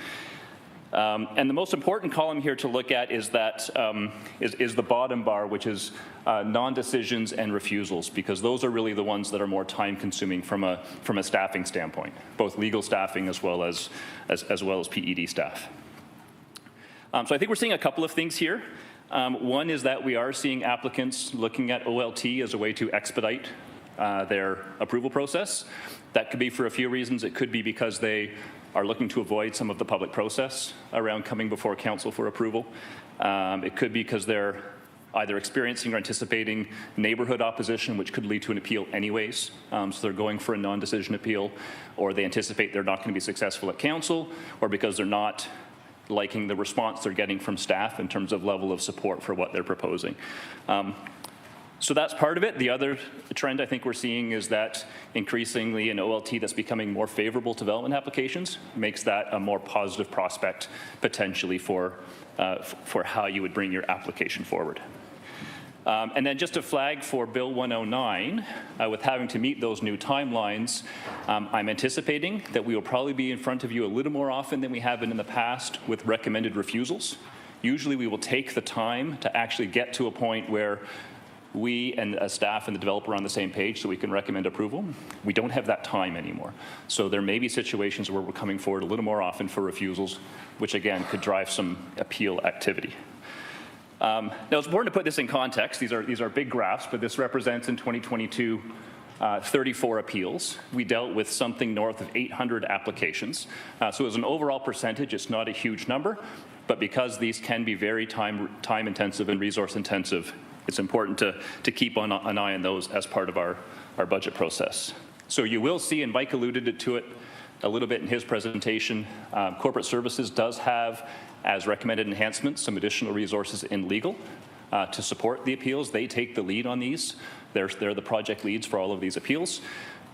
And the most important column here to look at is that is the bottom bar, which is non-decisions and refusals, because those are really the ones that are more time-consuming from a staffing standpoint, both legal staffing as well as PED staff. So I think we're seeing a couple of things here. One is that we are seeing applicants looking at OLT as a way to expedite their approval process. That could be for a few reasons. It could be because they are looking to avoid some of the public process around coming before council for approval. It could be because they're either experiencing or anticipating neighborhood opposition, which could lead to an appeal anyways. So they're going for a non-decision appeal, or they anticipate they're not going to be successful at council, or because they're not liking the response they're getting from staff in terms of level of support for what they're proposing. So that's part of it. The other trend I think we're seeing is that increasingly an OLT that's becoming more favorable to development applications makes that a more positive prospect potentially for how you would bring your application forward. And then just a flag for Bill 109, with having to meet those new timelines, I'm anticipating that we will probably be in front of you a little more often than we have been in the past with recommended refusals. Usually we will take the time to actually get to a point where we and staff and the developer are on the same page so we can recommend approval. We don't have that time anymore. So there may be situations where we're coming forward a little more often for refusals, which again could drive some appeal activity. Now it's important to put this in context. These are big graphs, but this represents in 2022 34 appeals. We dealt with something north of 800 applications. So as an overall percentage, it's not a huge number, but because these can be very time intensive and resource intensive, it's important to keep an eye on those as part of our budget process. So you will see, and Mike alluded to it a little bit in his presentation, corporate services does have, as recommended enhancements, some additional resources in legal to support the appeals. They take the lead on these. They're the project leads for all of these appeals.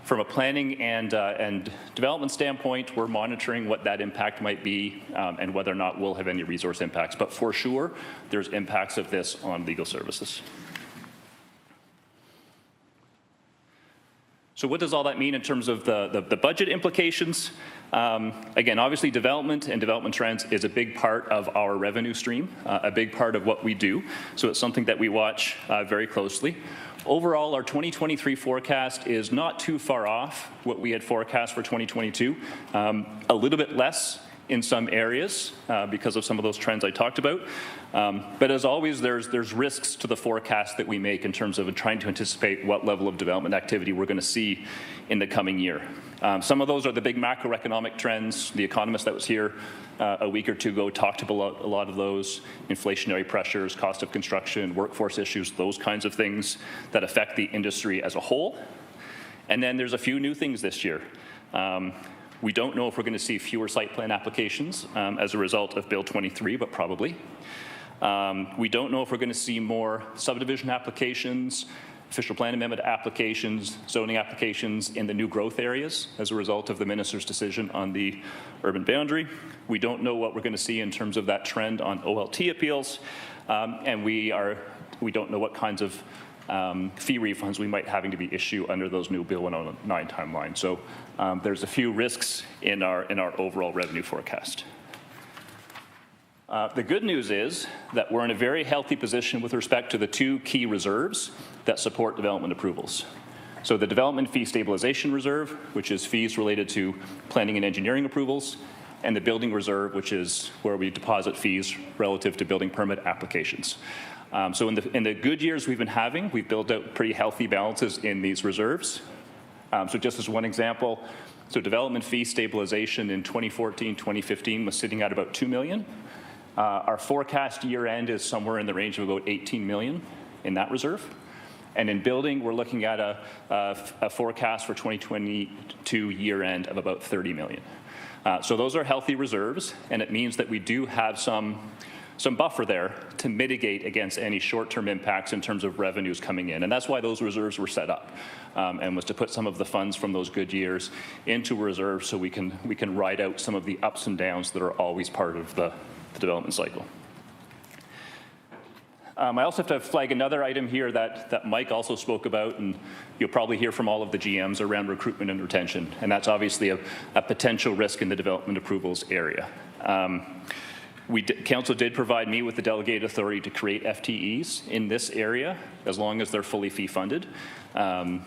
From a planning and development standpoint, we're monitoring what that impact might be and whether or not we'll have any resource impacts. But for sure, there's impacts of this on legal services. So what does all that mean in terms of the budget implications? Again, obviously development and development trends is a big part of our revenue stream, a big part of what we do. So it's something that we watch very closely. Overall, our 2023 forecast is not too far off what we had forecast for 2022. A little bit less in some areas because of some of those trends I talked about. But as always, there's risks to the forecast that we make in terms of trying to anticipate what level of development activity we're going to see in the coming year. Some of those are the big macroeconomic trends. The economist that was here a week or two ago talked about a lot of those: inflationary pressures, cost of construction, workforce issues, those kinds of things that affect the industry as a whole. And then there's a few new things this year. We don't know if we're going to see fewer site plan applications as a result of Bill 23, but probably. We don't know if we're going to see more subdivision applications, official plan amendment applications, zoning applications in the new growth areas as a result of the minister's decision on the urban boundary. We don't know what we're going to see in terms of that trend on OLT appeals, and we don't know what kinds of fee refunds we might having to be issued under those new Bill 109 timelines. So there's a few risks in our overall revenue forecast. The good news is that we're in a very healthy position with respect to the two key reserves that support development approvals. So the Development Fee Stabilization Reserve, which is fees related to planning and engineering approvals, and the Building Reserve, which is where we deposit fees relative to building permit applications. So in the good years we've been having, we've built out pretty healthy balances in these reserves. So just as one example, so development fee stabilization in 2014, 2015 was sitting at about $2 million. Our forecast year end is somewhere in the range of about $18 million in that reserve. And in building, we're looking at a forecast for 2022 year end of about $30 million. So those are healthy reserves, and it means that we do have some buffer there to mitigate against any short-term impacts in terms of revenues coming in. And that's why those reserves were set up, and was to put some of the funds from those good years into reserves so we can ride out some of the ups and downs that are always part of the development cycle. I also have to flag another item here that Mike also spoke about, and you'll probably hear from all of the GMs around recruitment and retention, and that's obviously a potential risk in the development approvals area. Council did provide me with the delegated authority to create FTEs in this area as long as they're fully fee funded. And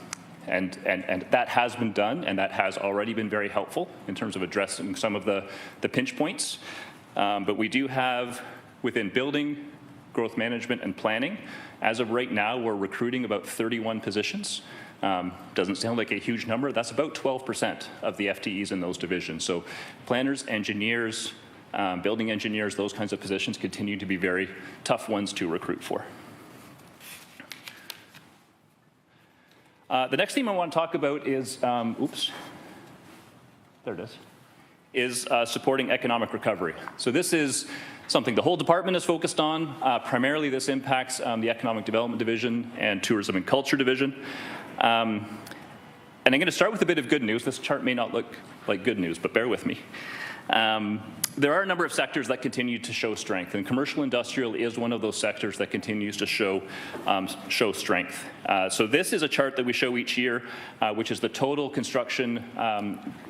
that has been done, and that has already been very helpful in terms of addressing some of the pinch points. But we do have, within building, growth management, and planning, as of right now, we're recruiting about 31 positions. Doesn't sound like a huge number. That's about 12% of the FTEs in those divisions. So planners, engineers, building engineers, those kinds of positions continue to be very tough ones to recruit for. The next theme I want to talk about is, supporting economic recovery. So this is something the whole department is focused on. Primarily this impacts the Economic Development Division and Tourism and Culture Division. And I'm going to start with a bit of good news. This chart may not look like good news, but bear with me. There are a number of sectors that continue to show strength, and commercial industrial is one of those sectors that continues to show strength. So this is a chart that we show each year, which is the total construction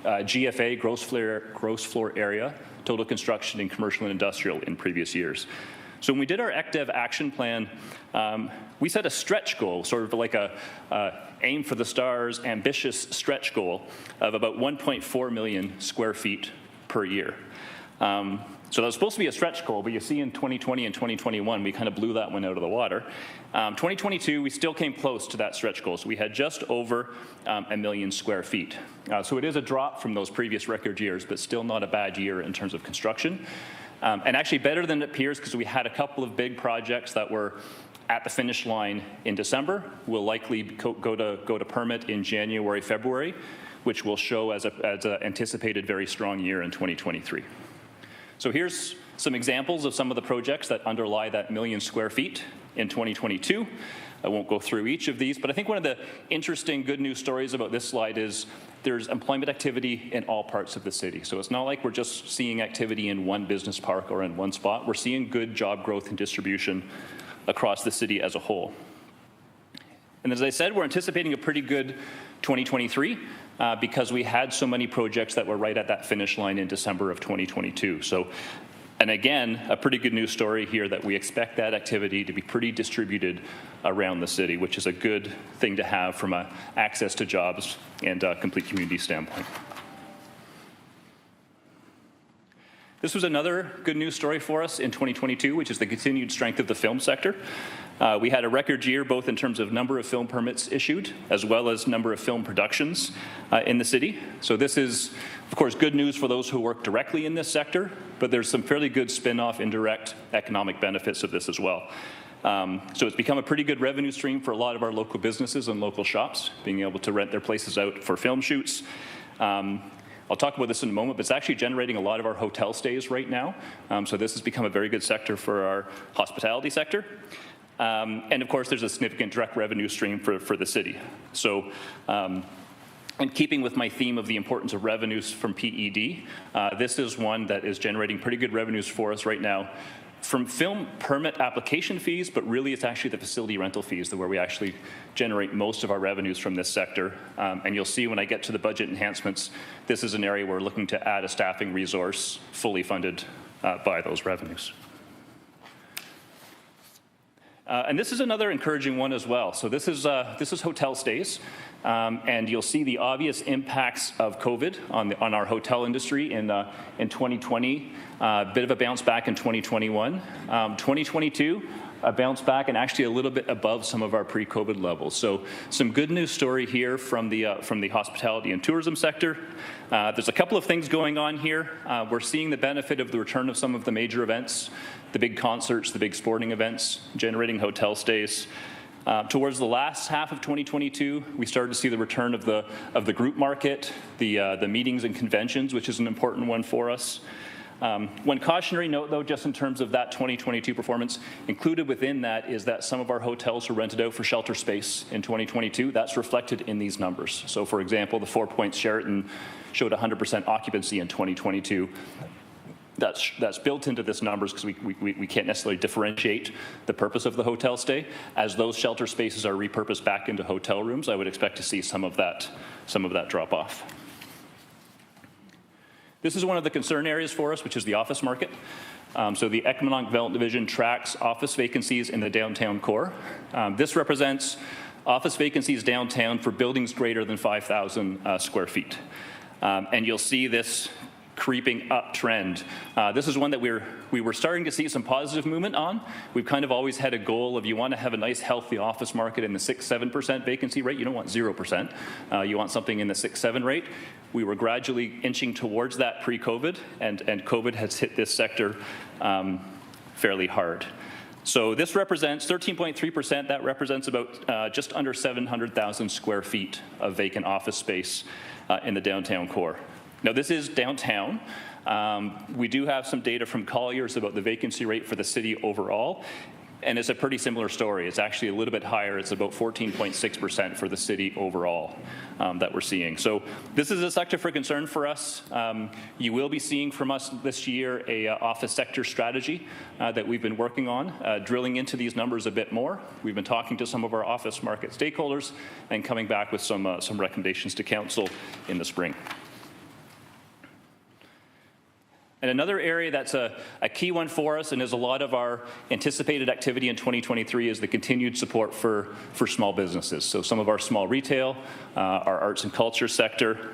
GFA, gross floor area, total construction in commercial and industrial in previous years. So when we did our ECDEV action plan, we set a stretch goal, sort of like a aim for the stars, ambitious stretch goal of about 1.4 million square feet per year. So that was supposed to be a stretch goal, but you see in 2020 and 2021, we kind of blew that one out of the water. 2022, we still came close to that stretch goal. So we had just over 1 million square feet. So it is a drop from those previous record years, but still not a bad year in terms of construction. And actually better than it appears, because we had a couple of big projects that were at the finish line in December. Will likely go to permit in January, February, which will show as an anticipated very strong year in 2023. So here's some examples of some of the projects that underlie that 1 million square feet in 2022. I won't go through each of these, but I think one of the interesting good news stories about this slide is there's employment activity in all parts of the city. So it's not like we're just seeing activity in one business park or in one spot. We're seeing good job growth and distribution across the city as a whole. And as I said, we're anticipating a pretty good 2023 because we had so many projects that were right at that finish line in December of 2022. So, and again, a pretty good news story here that we expect that activity to be pretty distributed around the city, which is a good thing to have from an access to jobs and complete community standpoint. This was another good news story for us in 2022, which is the continued strength of the film sector. We had a record year both in terms of number of film permits issued as well as number of film productions in the city. So this is, of course, good news for those who work directly in this sector, but there's some fairly good spin-off indirect economic benefits of this as well. So it's become a pretty good revenue stream for a lot of our local businesses and local shops, being able to rent their places out for film shoots. I'll talk about this in a moment, but it's actually generating a lot of our hotel stays right now. So this has become a very good sector for our hospitality sector. And of course, there's a significant direct revenue stream for the city. So, and keeping with my theme of the importance of revenues from PED, this is one that is generating pretty good revenues for us right now from film permit application fees, but really it's actually the facility rental fees where we actually generate most of our revenues from this sector. And you'll see when I get to the budget enhancements, this is an area we're looking to add a staffing resource fully funded by those revenues. And this is another encouraging one as well. So this is hotel stays, and you'll see the obvious impacts of COVID on our hotel industry in 2020. A bit of a bounce back in 2021. 2022, a bounce back and actually a little bit above some of our pre-COVID levels. So some good news story here from the hospitality and tourism sector. There's a couple of things going on here. We're seeing the benefit of the return of some of the major events, the big concerts, the big sporting events, generating hotel stays. Towards the last half of 2022, we started to see the return of the group market, the meetings and conventions, which is an important one for us. One cautionary note, though, just in terms of that 2022 performance, included within that is that some of our hotels were rented out for shelter space in 2022. That's reflected in these numbers. So, for example, the Four Points Sheraton showed 100% occupancy in 2022. That's built into this numbers because we can't necessarily differentiate the purpose of the hotel stay. As those shelter spaces are repurposed back into hotel rooms, I would expect to see some of that drop off. This is one of the concern areas for us, which is the office market. So the Economic Development Division tracks office vacancies in the downtown core. This represents office vacancies downtown for buildings greater than 5,000 square feet. And you'll see this creeping up trend. This is one that we were starting to see some positive movement on. We've kind of always had a goal of you want to have a nice healthy office market in the 6-7% vacancy rate. You don't want 0%. You want something in the 6-7 rate. We were gradually inching towards that pre-COVID, and COVID has hit this sector fairly hard. So this represents 13.3%. That represents about just under 700,000 square feet of vacant office space in the downtown core. Now, this is downtown. We do have some data from Colliers about the vacancy rate for the city overall, and it's a pretty similar story. It's actually a little bit higher. It's about 14.6% for the city overall that we're seeing. So this is a sector for concern for us. You will be seeing from us this year a office sector strategy that we've been working on, drilling into these numbers a bit more. We've been talking to some of our office market stakeholders and coming back with some recommendations to council in the spring. And another area that's a key one for us and is a lot of our anticipated activity in 2023 is the continued support for small businesses. So some of our small retail, our arts and culture sector,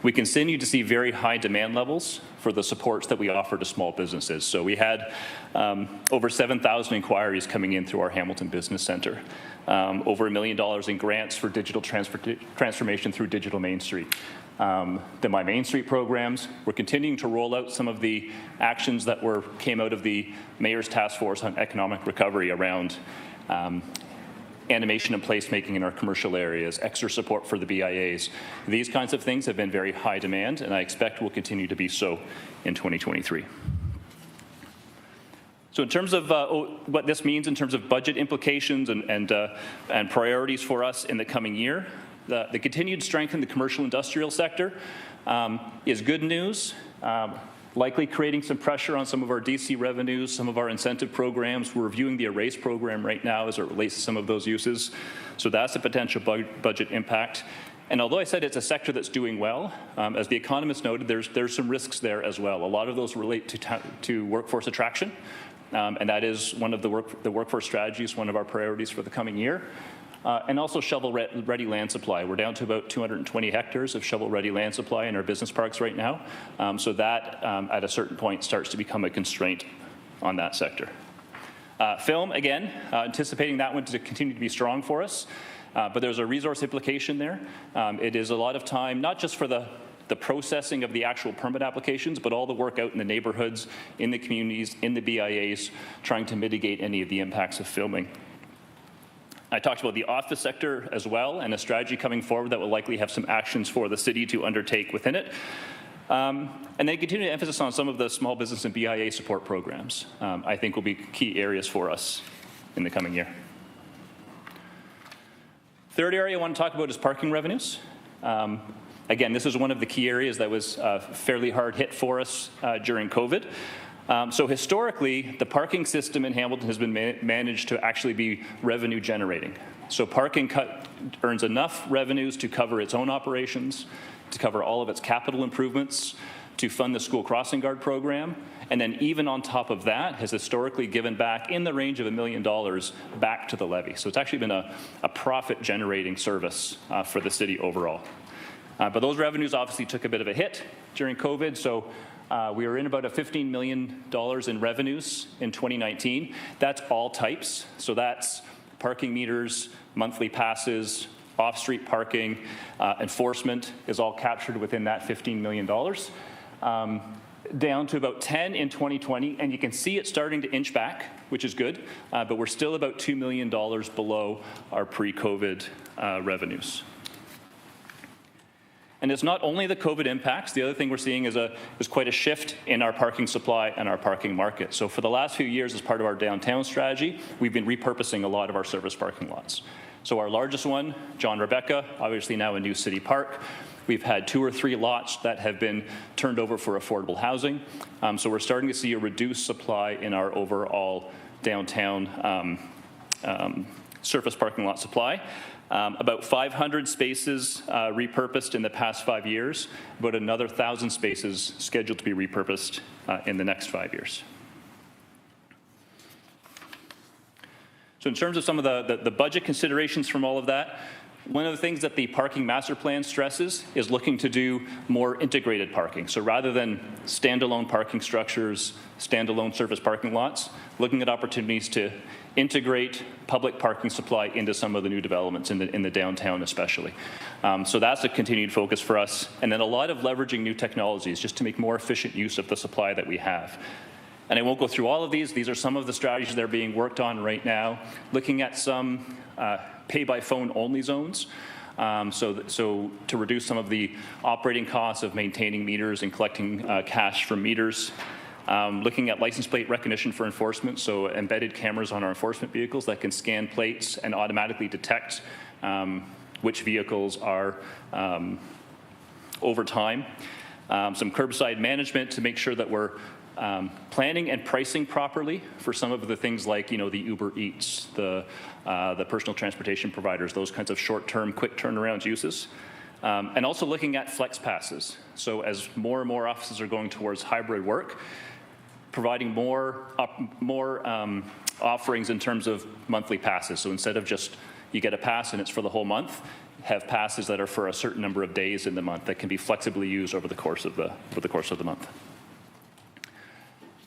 we continue to see very high demand levels for the supports that we offer to small businesses. So we had over 7,000 inquiries coming in through our Hamilton Business Centre. Over $1 million in grants for digital transformation through Digital Main Street. The My Main Street programs. We're continuing to roll out some of the actions that came out of the Mayor's Task Force on Economic Recovery around animation and placemaking in our commercial areas, extra support for the BIAs. These kinds of things have been very high demand, and I expect will continue to be so in 2023. So in terms of what this means in terms of budget implications and priorities for us in the coming year, the continued strength in the commercial industrial sector is good news, likely creating some pressure on some of our DC revenues, some of our incentive programs. We're reviewing the Erase program right now as it relates to some of those uses. So that's a potential budget impact. And although I said it's a sector that's doing well, as the economist noted, there's some risks there as well. A lot of those relate to workforce attraction, and that is one of the workforce strategies, one of our priorities for the coming year. and also shovel-ready land supply. We're down to about 220 hectares of shovel-ready land supply in our business parks right now. So that, at a certain point, starts to become a constraint on that sector. Film, again, anticipating that one to continue to be strong for us, but there's a resource implication there. It is a lot of time, not just for the processing of the actual permit applications, but all the work out in the neighborhoods, in the communities, in the BIAs, trying to mitigate any of the impacts of filming. I talked about the office sector as well, and a strategy coming forward that will likely have some actions for the city to undertake within it. And then continue to emphasis on some of the small business and BIA support programs, I think will be key areas for us in the coming year. Third area I want to talk about is parking revenues. Again, this is one of the key areas that was fairly hard hit for us during COVID. So historically, the parking system in Hamilton has been managed to actually be revenue generating. So parking earns enough revenues to cover its own operations, to cover all of its capital improvements, to fund the school crossing guard program, and then even on top of that has historically given back in the range of $1 million back to the levy. So it's actually been a profit generating service for the city overall. But those revenues obviously took a bit of a hit during COVID, so we were in about a $15 million in revenues in 2019. That's all types, so that's parking meters, monthly passes, off-street parking, enforcement is all captured within that $15 million. Down to about 10 in 2020, and you can see it starting to inch back, which is good, but we're still about $2 million below our pre-COVID revenues. And it's not only the COVID impacts. The other thing we're seeing is quite a shift in our parking supply and our parking market. So for the last few years, as part of our downtown strategy, we've been repurposing a lot of our service parking lots. So our largest one, John Rebecca, obviously now a new city park. We've had 2 or 3 lots that have been turned over for affordable housing. So we're starting to see a reduced supply in our overall downtown surface parking lot supply. About 500 spaces repurposed in the past 5 years, about another 1,000 spaces scheduled to be repurposed in the next 5 years. So in terms of some of the budget considerations from all of that, one of the things that the parking master plan stresses is looking to do more integrated parking. So rather than standalone parking structures, standalone surface parking lots, looking at opportunities to integrate public parking supply into some of the new developments in the downtown especially. So that's a continued focus for us. And then a lot of leveraging new technologies just to make more efficient use of the supply that we have. And I won't go through all of these. These are some of the strategies that are being worked on right now, looking at some pay-by-phone only zones. So to reduce some of the operating costs of maintaining meters and collecting cash from meters. Looking at license plate recognition for enforcement, so embedded cameras on our enforcement vehicles that can scan plates and automatically detect which vehicles are over time. Some curbside management to make sure that we're planning and pricing properly for some of the things like, the Uber Eats, the personal transportation providers, those kinds of short-term, quick turnaround uses. And also looking at flex passes. So as more and more offices are going towards hybrid work, providing more offerings in terms of monthly passes. So instead of just you get a pass and it's for the whole month, have passes that are for a certain number of days in the month that can be flexibly used over the course of the month.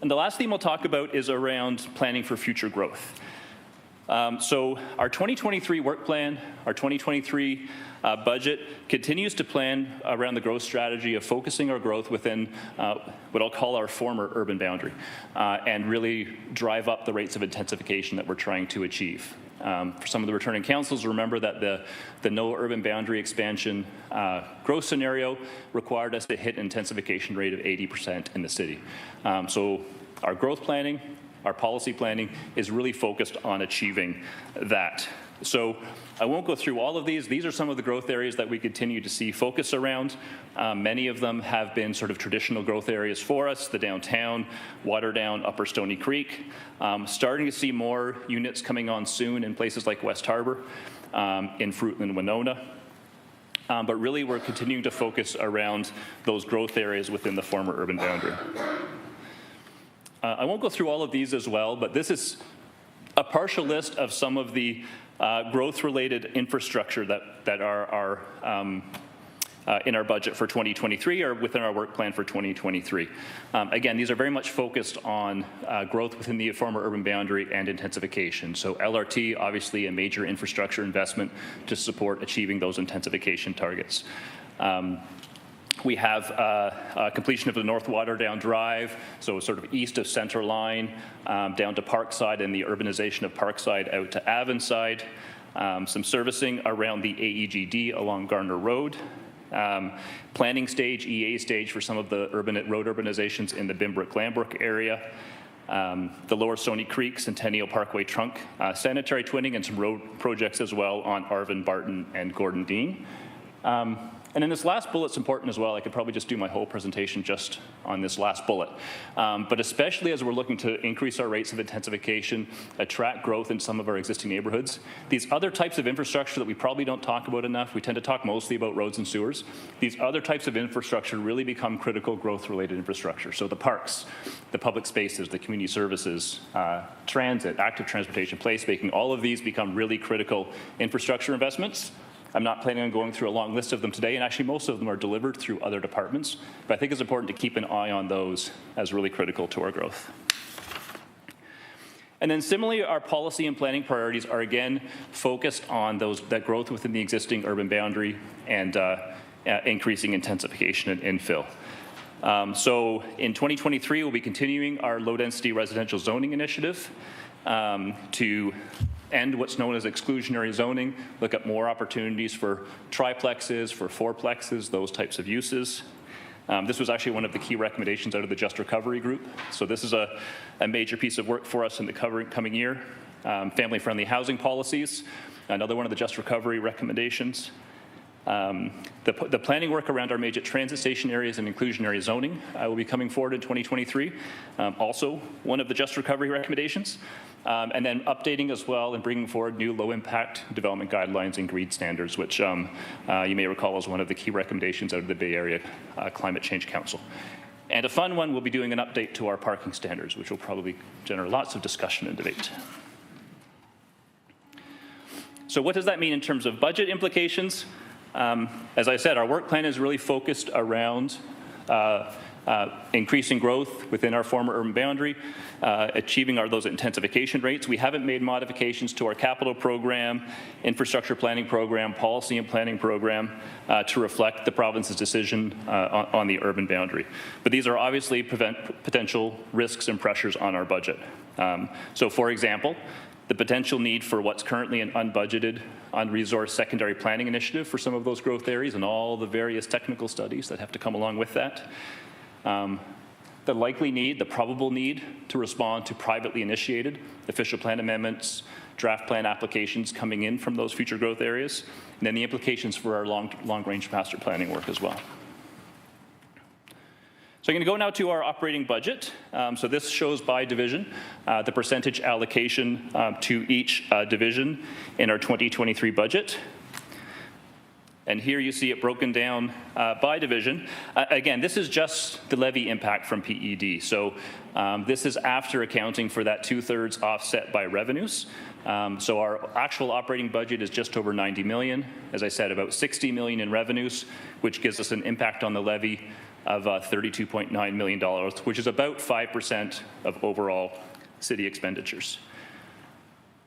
And the last theme we'll talk about is around planning for future growth. So our 2023 work plan, our 2023 budget continues to plan around the growth strategy of focusing our growth within what I'll call our former urban boundary and really drive up the rates of intensification that we're trying to achieve. For some of the returning councils, remember that the no urban boundary expansion growth scenario required us to hit an intensification rate of 80% in the city. So our growth planning, our policy planning is really focused on achieving that. So I won't go through all of these. These are some of the growth areas that we continue to see focus around. Many of them have been sort of traditional growth areas for us, the downtown, Waterdown, Upper Stony Creek. Starting to see more units coming on soon in places like West Harbour, in Fruitland, Winona. But really we're continuing to focus around those growth areas within the former urban boundary. I won't go through all of these as well, but this is a partial list of some of the growth-related infrastructure that are in our budget for 2023 or within our work plan for 2023. Again, these are very much focused on growth within the former urban boundary and intensification. So LRT, obviously a major infrastructure investment to support achieving those intensification targets. We have completion of the North Waterdown Drive, so sort of east of Centre Line, down to Parkside, and the urbanization of Parkside out to Avonside. Some servicing around the AEGD along Gardner Road. Planning stage, EA stage for some of the road urbanizations in the Bimbrook-Lambrook area. The Lower Stony Creek, Centennial Parkway trunk, sanitary twinning, and some road projects as well on Arvin, Barton, and Gordon Dean. And in this last bullet's important as well. I could probably just do my whole presentation just on this last bullet. But especially as we're looking to increase our rates of intensification, attract growth in some of our existing neighborhoods, these other types of infrastructure that we probably don't talk about enough, we tend to talk mostly about roads and sewers, these other types of infrastructure really become critical growth-related infrastructure. So the parks, the public spaces, the community services, transit, active transportation, placemaking, all of these become really critical infrastructure investments. I'm not planning on going through a long list of them today, and actually most of them are delivered through other departments, but I think it's important to keep an eye on those as really critical to our growth. And then similarly, our policy and planning priorities are again focused on that growth within the existing urban boundary and increasing intensification and infill. So in 2023, we'll be continuing our low-density residential zoning initiative to end what's known as exclusionary zoning, look at more opportunities for triplexes, for fourplexes, those types of uses. This was actually one of the key recommendations out of the Just Recovery Group. So this is a major piece of work for us in the coming year. Family-friendly housing policies, another one of the Just Recovery recommendations. The planning work around our major transit station areas and inclusionary zoning will be coming forward in 2023. Also one of the Just Recovery recommendations. And then updating as well and bringing forward new low-impact development guidelines and GREET standards, which you may recall was one of the key recommendations out of the Bay Area Climate Change Council. And a fun one, we'll be doing an update to our parking standards, which will probably generate lots of discussion and debate. So what does that mean in terms of budget implications? As I said, our work plan is really focused around increasing growth within our former urban boundary, achieving those intensification rates. We haven't made modifications to our capital program, infrastructure planning program, policy and planning program to reflect the province's decision on the urban boundary. But these are obviously potential risks and pressures on our budget. So for example, the potential need for what's currently an unbudgeted, unresourced secondary planning initiative for some of those growth areas and all the various technical studies that have to come along with that. The likely need, the probable need to respond to privately initiated official plan amendments, draft plan applications coming in from those future growth areas, and then the implications for our long-range master planning work as well. So I'm going to go now to our operating budget. So this shows by division the percentage allocation to each division in our 2023 budget. And here you see it broken down by division. Again, this is just the levy impact from PED. So this is after accounting for that 2/3 offset by revenues. So our actual operating budget is just over 90 million. As I said, about 60 million in revenues, which gives us an impact on the levy of $32.9 million, which is about 5% of overall city expenditures.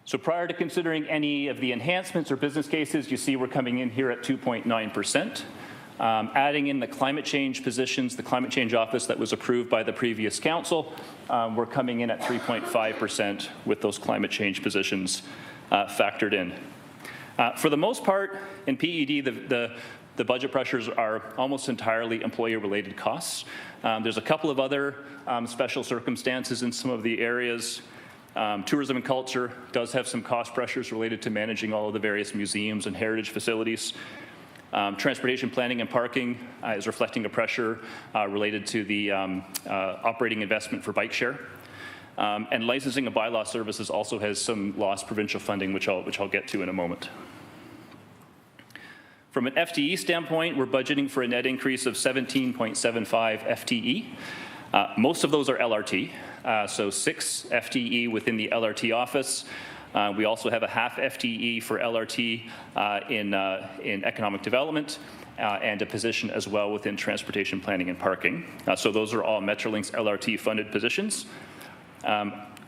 So prior to considering any of the enhancements or business cases, you see we're coming in here at 2.9%. Adding in the climate change positions, the climate change office that was approved by the previous council, we're coming in at 3.5% with those climate change positions factored in. For the most part, in PED, the budget pressures are almost entirely employee-related costs. There's a couple of other special circumstances in some of the areas. Tourism and culture does have some cost pressures related to managing all of the various museums and heritage facilities. Transportation planning and parking is reflecting a pressure related to the operating investment for bike share. And licensing and bylaw services also has some lost provincial funding, which I'll get to in a moment. From an FTE standpoint, we're budgeting for a net increase of 17.75 FTE. Most of those are LRT, so 6 FTE within the LRT office. We also have a half FTE for LRT in economic development and a position as well within transportation planning and parking. So those are all Metrolinx LRT funded positions.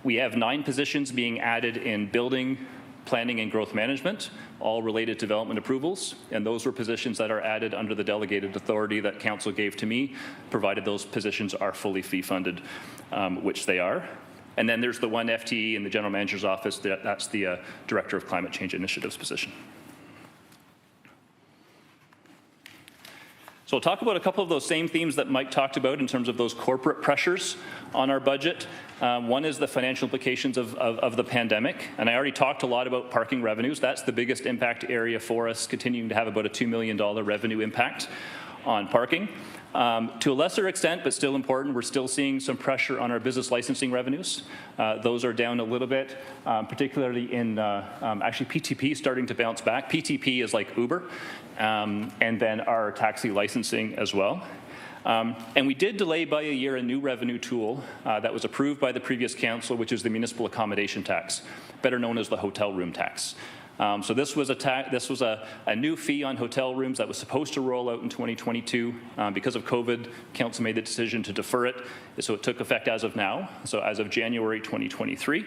We have 9 positions being added in building, planning and growth management, all related to development approvals, and those were positions that are added under the delegated authority that council gave to me, provided those positions are fully fee funded, which they are. And then there's the 1 FTE in the general manager's office, that's the director of climate change initiatives position. So I'll talk about a couple of those same themes that Mike talked about in terms of those corporate pressures on our budget. One is the financial implications of the pandemic, and I already talked a lot about parking revenues. That's the biggest impact area for us, continuing to have about a $2 million revenue impact on parking. To a lesser extent, but still important, we're still seeing some pressure on our business licensing revenues. Those are down a little bit, particularly in actually PTP starting to bounce back. PTP is like Uber, and then our taxi licensing as well. And we did delay by a year a new revenue tool that was approved by the previous council, which is the municipal accommodation tax, better known as the hotel room tax. So this was a new fee on hotel rooms that was supposed to roll out in 2022. Because of COVID, council made the decision to defer it, so it took effect as of now, so as of January 2023.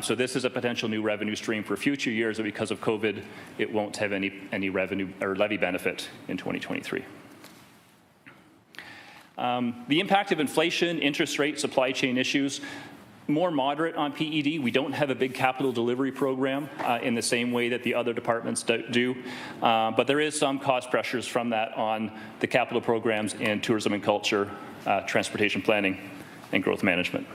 So this is a potential new revenue stream for future years, but because of COVID, it won't have any revenue or levy benefit in 2023. The impact of inflation, interest rate, supply chain issues, more moderate on PED. We don't have a big capital delivery program in the same way that the other departments do, but there is some cost pressures from that on the capital programs in tourism and culture, transportation planning, and growth management.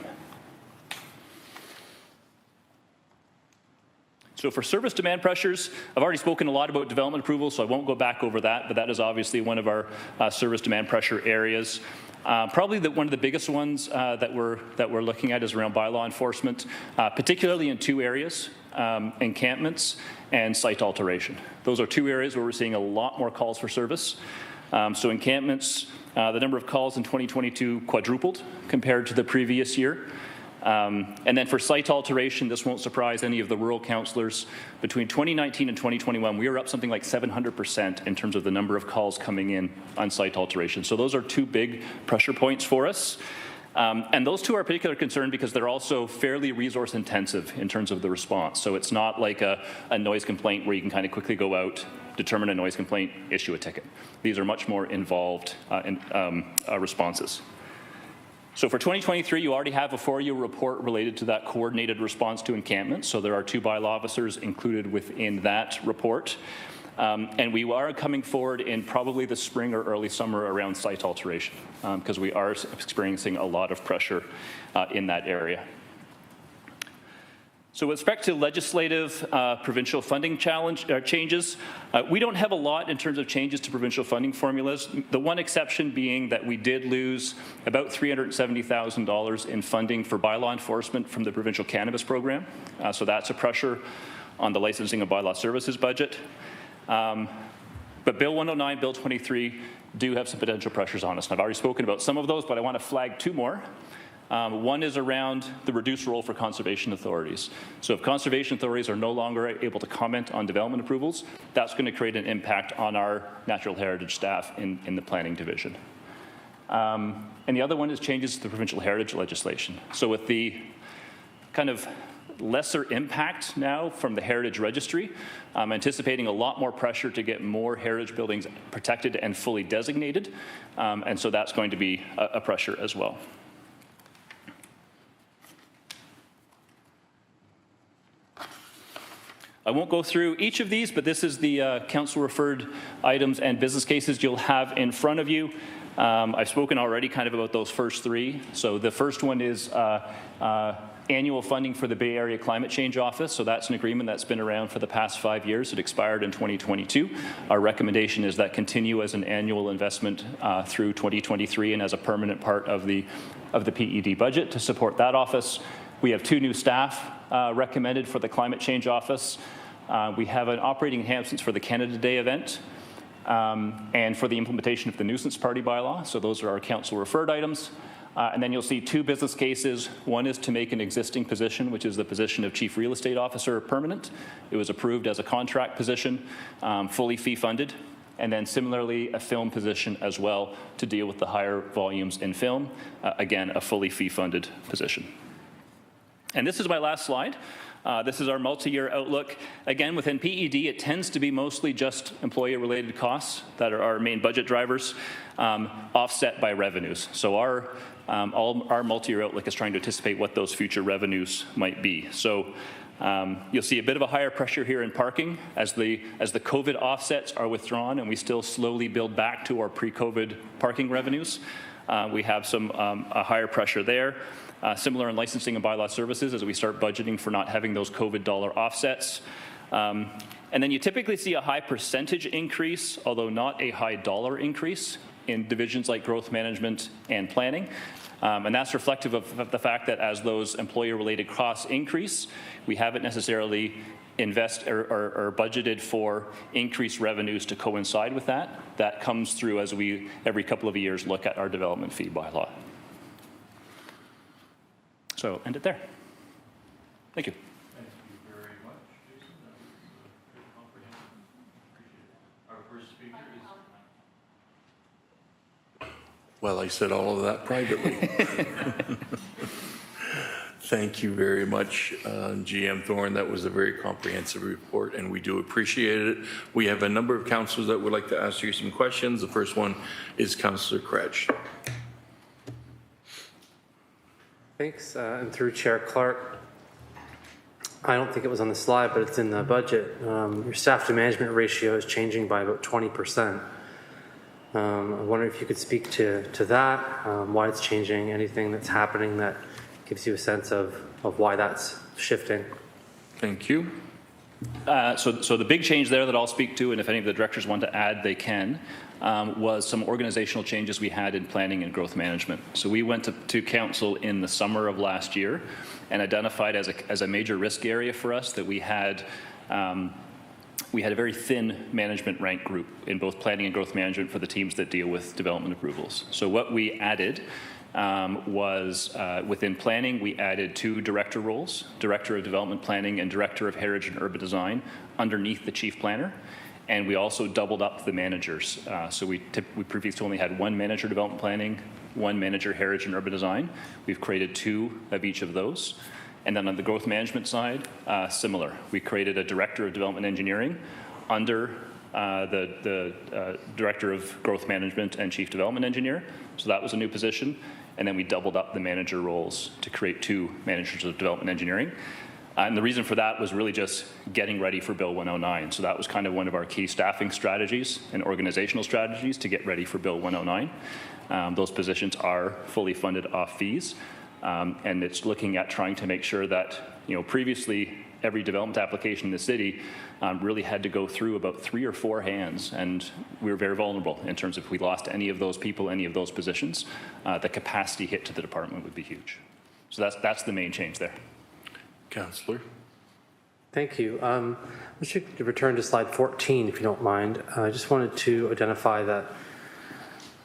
So for service demand pressures, I've already spoken a lot about development approvals, so I won't go back over that, but that is obviously one of our service demand pressure areas. Probably one of the biggest ones that we're looking at is around bylaw enforcement, particularly in 2 areas, encampments and site alteration. Those are 2 areas where we're seeing a lot more calls for service. So encampments, the number of calls in 2022 quadrupled compared to the previous year. And then for site alteration, this won't surprise any of the rural councillors. Between 2019 and 2021, we are up something like 700% in terms of the number of calls coming in on site alteration. So those are 2 big pressure points for us. And those 2 are a particular concern because they're also fairly resource intensive in terms of the response. So it's not like a noise complaint where you can kind of quickly go out, determine a noise complaint, issue a ticket. These are much more involved responses. So for 2023, you already have a 4-year report related to that coordinated response to encampments. So there are 2 bylaw officers included within that report. And we are coming forward in probably the spring or early summer around site alteration because we are experiencing a lot of pressure in that area. So with respect to legislative provincial funding changes, we don't have a lot in terms of changes to provincial funding formulas. The one exception being that we did lose about $370,000 in funding for bylaw enforcement from the provincial cannabis program. So that's a pressure on the licensing of bylaw services budget. But Bill 109, Bill 23 do have some potential pressures on us. And I've already spoken about some of those, but I want to flag 2 more. One is around the reduced role for conservation authorities. So if conservation authorities are no longer able to comment on development approvals, that's going to create an impact on our natural heritage staff in the planning division. And the other one is changes to the provincial heritage legislation. So with the kind of lesser impact now from the Heritage Registry, I'm anticipating a lot more pressure to get more heritage buildings protected and fully designated. And so that's going to be a pressure as well. I won't go through each of these, but this is the council-referred items and business cases you'll have in front of you. I've spoken already kind of about those first 3. So the first one is annual funding for the Bay Area Climate Change Office. So that's an agreement that's been around for the past 5 years. It expired in 2022. Our recommendation is that continue as an annual investment through 2023 and as a permanent part of the PED budget to support that office. We have 2 new staff recommended for the Climate Change Office. We have an operating enhancements for the Canada Day event and for the implementation of the nuisance party bylaw. So those are our council referred items. And then you'll see two business cases. One is to make an existing position, which is the position of Chief Real Estate Officer, permanent. It was approved as a contract position, fully fee-funded. And then similarly, a film position as well to deal with the higher volumes in film. Again, a fully fee-funded position. And this is my last slide. This is our multi-year outlook. Again, within PED, it tends to be mostly just employee-related costs that are our main budget drivers, offset by revenues. So all our multi-year outlook is trying to anticipate what those future revenues might be. So you'll see a bit of a higher pressure here in parking as the COVID offsets are withdrawn and we still slowly build back to our pre-COVID parking revenues. We have some a higher pressure there. Similar in licensing and bylaw services as we start budgeting for not having those COVID dollar offsets. And then you typically see a high percentage increase, although not a high dollar increase in divisions like growth management and planning. And that's reflective of the fact that as those employee-related costs increase, we haven't necessarily or budgeted for increased revenues to coincide with that. That comes through as we, every couple of years, look at our development fee bylaw. So end it there. Thank you. Thank you very much, Jason. That was very comprehensive. Appreciate it. Our first speaker is... Well, I said all of that privately. Thank you very much, GM Thorne. That was a very comprehensive report, and we do appreciate it. We have a number of councillors that would like to ask you some questions. The first one is Councillor Cretch. Thanks, and through Chair Clark, I don't think it was on the slide, but it's in the budget. Your staff to management ratio is changing by about 20%. I wonder if you could speak to that, why it's changing, anything that's happening that gives you a sense of why that's shifting. Thank you. So the big change there that I'll speak to, and if any of the directors want to add, they can, was some organizational changes we had in planning and growth management. So we went to council in the summer of last year and identified as a major risk area for us that we had a very thin management rank group in both planning and growth management for the teams that deal with development approvals. So what we added was within planning, we added 2 director roles, Director of Development Planning and Director of Heritage and Urban Design underneath the Chief Planner. And we also doubled up the managers. So we previously only had 1 manager development planning, 1 manager heritage and urban design. We've created 2 of each of those. And then on the growth management side, similar. We created a director of development engineering under the director of growth management and chief development engineer. So that was a new position. And then we doubled up the manager roles to create 2 managers of development engineering. And the reason for that was really just getting ready for Bill 109. So that was kind of one of our key staffing strategies and organizational strategies to get ready for Bill 109. Those positions are fully funded off fees. And it's looking at trying to make sure that, previously every development application in the city really had to go through about 3 or 4 hands. And we were very vulnerable in terms of if we lost any of those people, any of those positions, the capacity hit to the department would be huge. So that's the main change there. Councillor. Thank you. I should return to slide 14, if you don't mind. I just wanted to identify that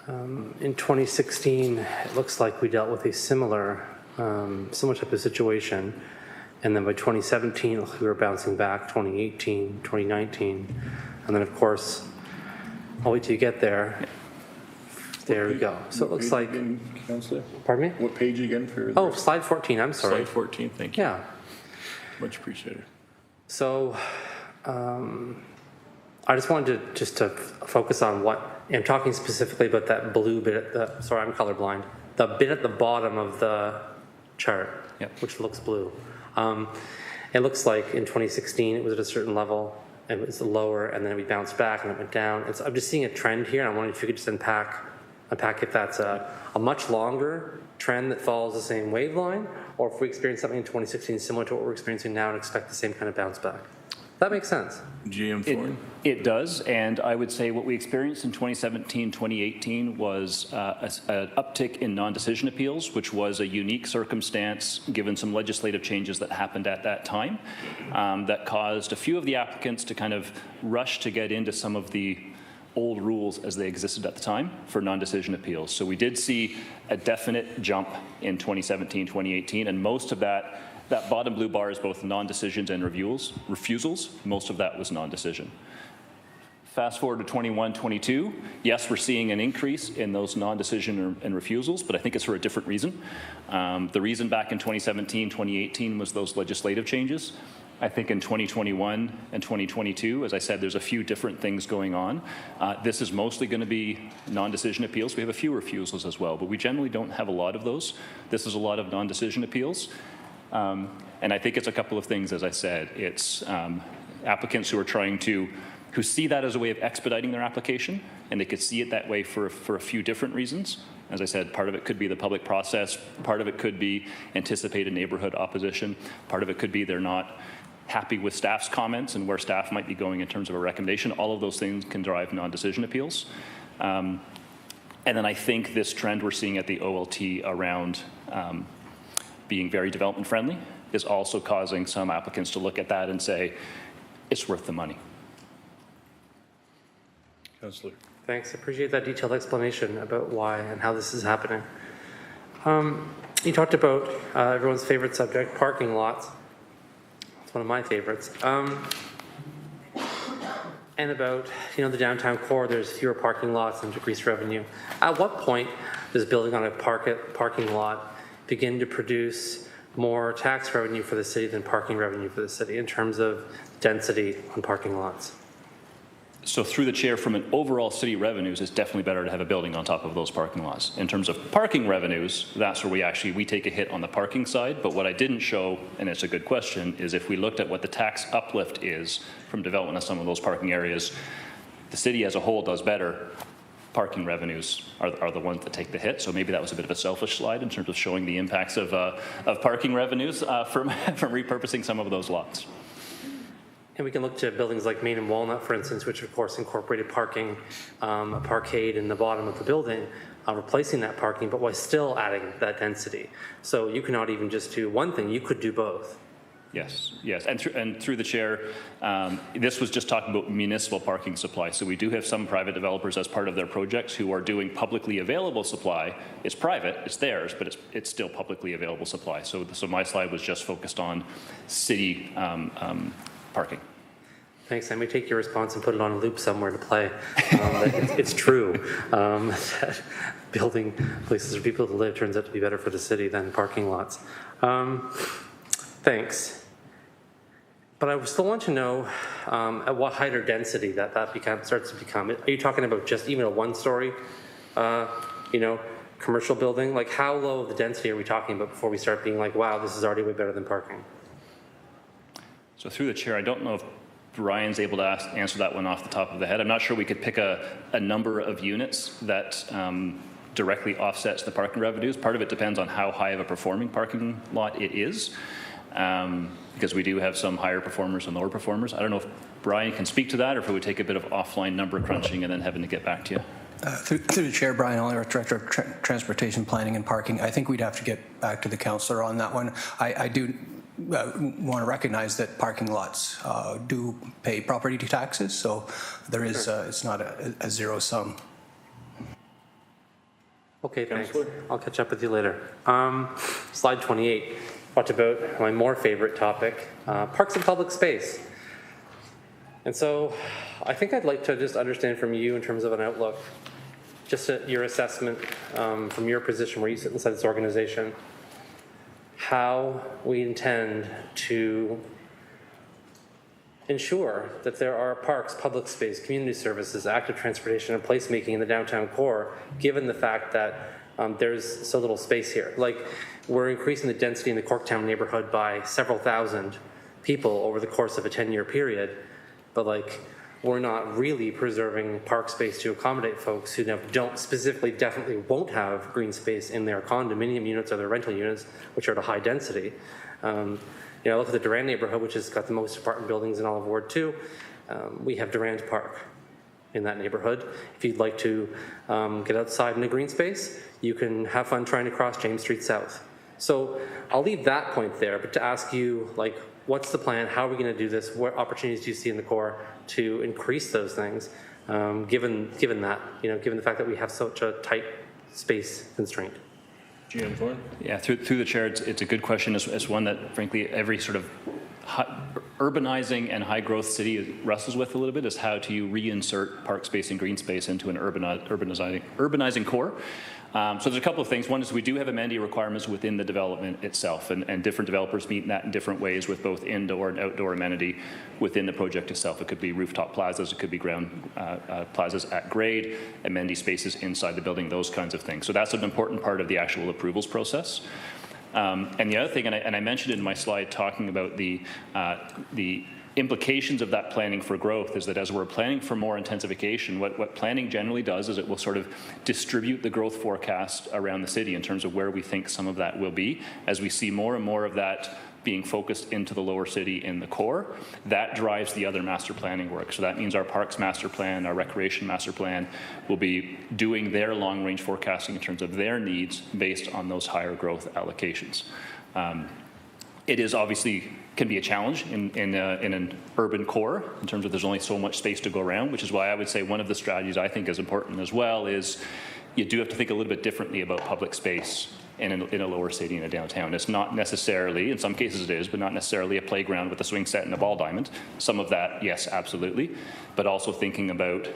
in 2016, it looks like we dealt with a similar type of situation. And then by 2017, we were bouncing back, 2018, 2019. And then, of course, I'll wait till you get there. There we go. So it looks like... Councillor? Pardon me? What page again? Oh, slide 14, I'm sorry. Slide 14, thank you. Yeah. Much appreciated. So I just wanted to focus on what, I'm talking specifically about that blue bit at sorry, I'm colorblind, the bit at the bottom of the chart, which looks blue. It looks like in 2016 it was at a certain level, it was lower, and then we bounced back and it went down. I'm just seeing a trend here, and I wondered if you could just unpack if that's a much longer trend that follows the same wave line, or if we experience something in 2016 similar to what we're experiencing now and expect the same kind of bounce back. That makes sense. GM Thorne. It does, and I would say what we experienced in 2017, 2018 was an uptick in non-decision appeals, which was a unique circumstance given some legislative changes that happened at that time that caused a few of the applicants to kind of rush to get into some of the old rules as they existed at the time for non-decision appeals. So we did see a definite jump in 2017, 2018, and most of that bottom blue bar is both non-decisions and refusals. Most of that was non-decision. Fast forward to 21, 22, yes, we're seeing an increase in those non-decision and refusals, but I think it's for a different reason. The reason back in 2017, 2018 was those legislative changes. I think in 2021 and 2022, as I said, there's a few different things going on. This is mostly going to be non-decision appeals. We have a few refusals as well, but we generally don't have a lot of those. This is a lot of non-decision appeals. And I think it's a couple of things, as I said. It's applicants who see that as a way of expediting their application, and they could see it that way for a few different reasons. As I said, part of it could be the public process, part of it could be anticipated neighborhood opposition, part of it could be they're not happy with staff's comments and where staff might be going in terms of a recommendation. All of those things can drive non-decision appeals. And then I think this trend we're seeing at the OLT around being very development friendly is also causing some applicants to look at that and say, it's worth the money. Councillor. Thanks. I appreciate that detailed explanation about why and how this is happening. You talked about everyone's favorite subject, parking lots. It's one of my favorites. And about, the downtown core, there's fewer parking lots and decreased revenue. At what point does building on a parking lot begin to produce more tax revenue for the city than parking revenue for the city in terms of density on parking lots? So through the chair, from an overall city revenues, it's definitely better to have a building on top of those parking lots. In terms of parking revenues, that's where we take a hit on the parking side. But what I didn't show, and it's a good question, is if we looked at what the tax uplift is from development of some of those parking areas, the city as a whole does better. Parking revenues are the ones that take the hit. So maybe that was a bit of a selfish slide in terms of showing the impacts of parking revenues from repurposing some of those lots. And we can look to buildings like Main and Walnut, for instance, which of course incorporated parking, a parkade in the bottom of the building, replacing that parking, but while still adding that density. So you cannot even just do one thing, you could do both. Yes, and through the chair, this was just talking about municipal parking supply. So we do have some private developers as part of their projects who are doing publicly available supply. It's private, it's theirs, but it's still publicly available supply. So my slide was just focused on city parking. Thanks. I may take your response and put it on a loop somewhere to play. It's true that building places for people to live turns out to be better for the city than parking lots. Thanks. But I still want to know at what height or density that starts to become. Are you talking about just even a one-story, commercial building? Like how low of the density are we talking about before we start being like, wow, this is already way better than parking? So through the chair, I don't know if Brian's able to answer that one off the top of the head. I'm not sure we could pick a number of units that directly offsets the parking revenues. Part of it depends on how high of a performing parking lot it is, because we do have some higher performers and lower performers. I don't know if Brian can speak to that, or if it would take a bit of offline number crunching and then having to get back to you. Through the chair, Brian Oliver, Director of Transportation Planning and Parking. I think we'd have to get back to the councillor on that one. I do want to recognize that parking lots do pay property taxes, so there is it's not a zero sum. Okay, thanks. I'll catch up with you later. Slide 28 talked about my more favorite topic, parks and public space. And so I think I'd like to just understand from you in terms of an outlook, just your assessment from your position where you sit inside this organization, how we intend to ensure that there are parks, public space, community services, active transportation, and placemaking in the downtown core, given the fact that there's so little space here. Like, we're increasing the density in the Corktown neighborhood by several thousand people over the course of a 10-year period, but like, we're not really preserving park space to accommodate folks who definitely won't have green space in their condominium units or their rental units, which are at a high density. Look at the Durand neighborhood, which has got the most apartment buildings in all of Ward 2. We have Durand Park in that neighborhood. If you'd like to get outside in a green space, you can have fun trying to cross James Street South. So I'll leave that point there, but to ask you, like, what's the plan? How are we going to do this? What opportunities do you see in the core to increase those things, given that, given the fact that we have such a tight space constraint? GM Thorne? Yeah, through the chair, it's a good question. It's one that, frankly, every sort of urbanizing and high growth city wrestles with a little bit, is how do you reinsert park space and green space into an urbanizing core. So there's a couple of things. One is we do have amenity requirements within the development itself, and different developers meet that in different ways with both indoor and outdoor amenity within the project itself. It could be rooftop plazas, it could be ground plazas at grade, amenity spaces inside the building, those kinds of things. So that's an important part of the actual approvals process. And the other thing, and I mentioned in my slide talking about the implications of that planning for growth, is that as we're planning for more intensification, what planning generally does is it will sort of distribute the growth forecast around the city in terms of where we think some of that will be. As we see more and more of that being focused into the lower city in the core, that drives the other master planning work. So that means our parks master plan, our recreation master plan will be doing their long range forecasting in terms of their needs based on those higher growth allocations. It is obviously can be a challenge in an urban core in terms of there's only so much space to go around, which is why I would say one of the strategies I think is important as well is you do have to think a little bit differently about public space in a lower city and a downtown. It's not necessarily, in some cases it is, but not necessarily a playground with a swing set and a ball diamond. Some of that, yes, absolutely, but also thinking about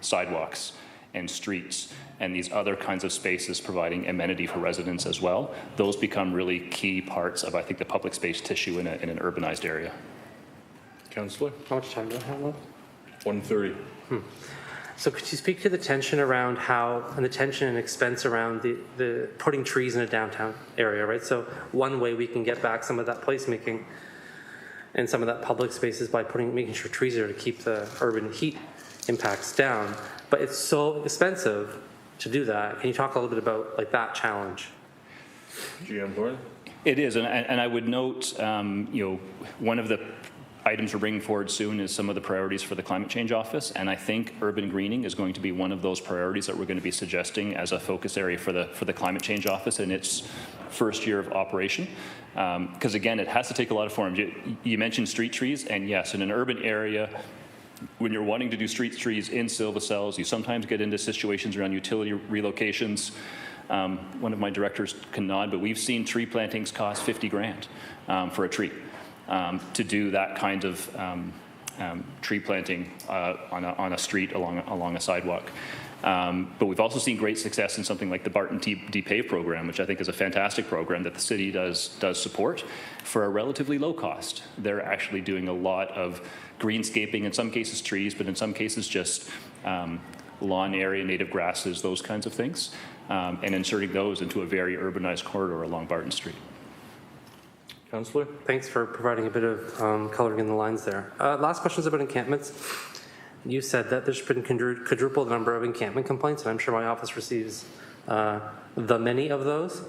sidewalks and streets and these other kinds of spaces providing amenity for residents as well. Those become really key parts of, I think, the public space tissue in an urbanized area. Councillor? How much time do I have left? 1:30. So could you speak to the tension around and the tension and expense around the putting trees in a downtown area, right? So one way we can get back some of that placemaking and some of that public space is by making sure trees are to keep the urban heat impacts down, but it's so expensive to do that. Can you talk a little bit about that challenge? GM Thorne? It is, and I would note, one of the items we're bringing forward soon is some of the priorities for the Climate Change Office, and I think urban greening is going to be one of those priorities that we're going to be suggesting as a focus area for the Climate Change Office in its first year of operation. Because again, it has to take a lot of forms. You mentioned street trees, and yes, in an urban area, when you're wanting to do street trees in Silva-Cells, you sometimes get into situations around utility relocations. One of my directors can nod, but we've seen tree plantings cost 50 grand for a tree. To do that kind of tree planting on a street along a sidewalk. But we've also seen great success in something like the Barton DPAVE program, which I think is a fantastic program that the city does support for a relatively low cost. They're actually doing a lot of greenscaping, in some cases trees, but in some cases just lawn area, native grasses, those kinds of things, and inserting those into a very urbanized corridor along Barton Street. Councillor? Thanks for providing a bit of coloring in the lines there. Last question is about encampments. You said that there's been quadrupled number of encampment complaints, and I'm sure my office receives the many of those.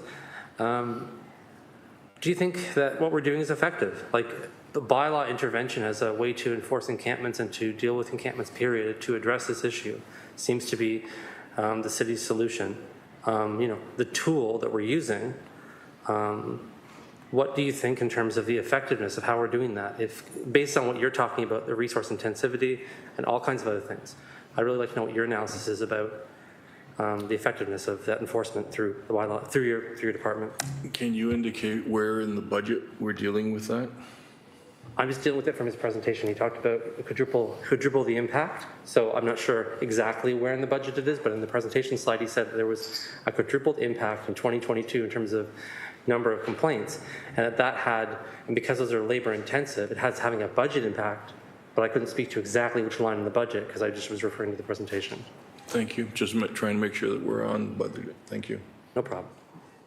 Do you think that what we're doing is effective? Like the bylaw intervention as a way to enforce encampments and to deal with encampments, period, to address this issue seems to be the city's solution. The tool that we're using, what do you think in terms of the effectiveness of how we're doing that? If based on what you're talking about, the resource intensivity and all kinds of other things, I'd really like to know what your analysis is about the effectiveness of that enforcement through the bylaw, through your department. Can you indicate where in the budget we're dealing with that? I'm just dealing with it from his presentation. He talked about quadruple the impact. So I'm not sure exactly where in the budget it is, but in the presentation slide, he said that there was a quadrupled impact in 2022 in terms of number of complaints, and and because those are labor intensive, it has having a budget impact, but I couldn't speak to exactly which line in the budget because I just was referring to the presentation. Thank you. Just trying to make sure that we're on budget. Thank you. No problem.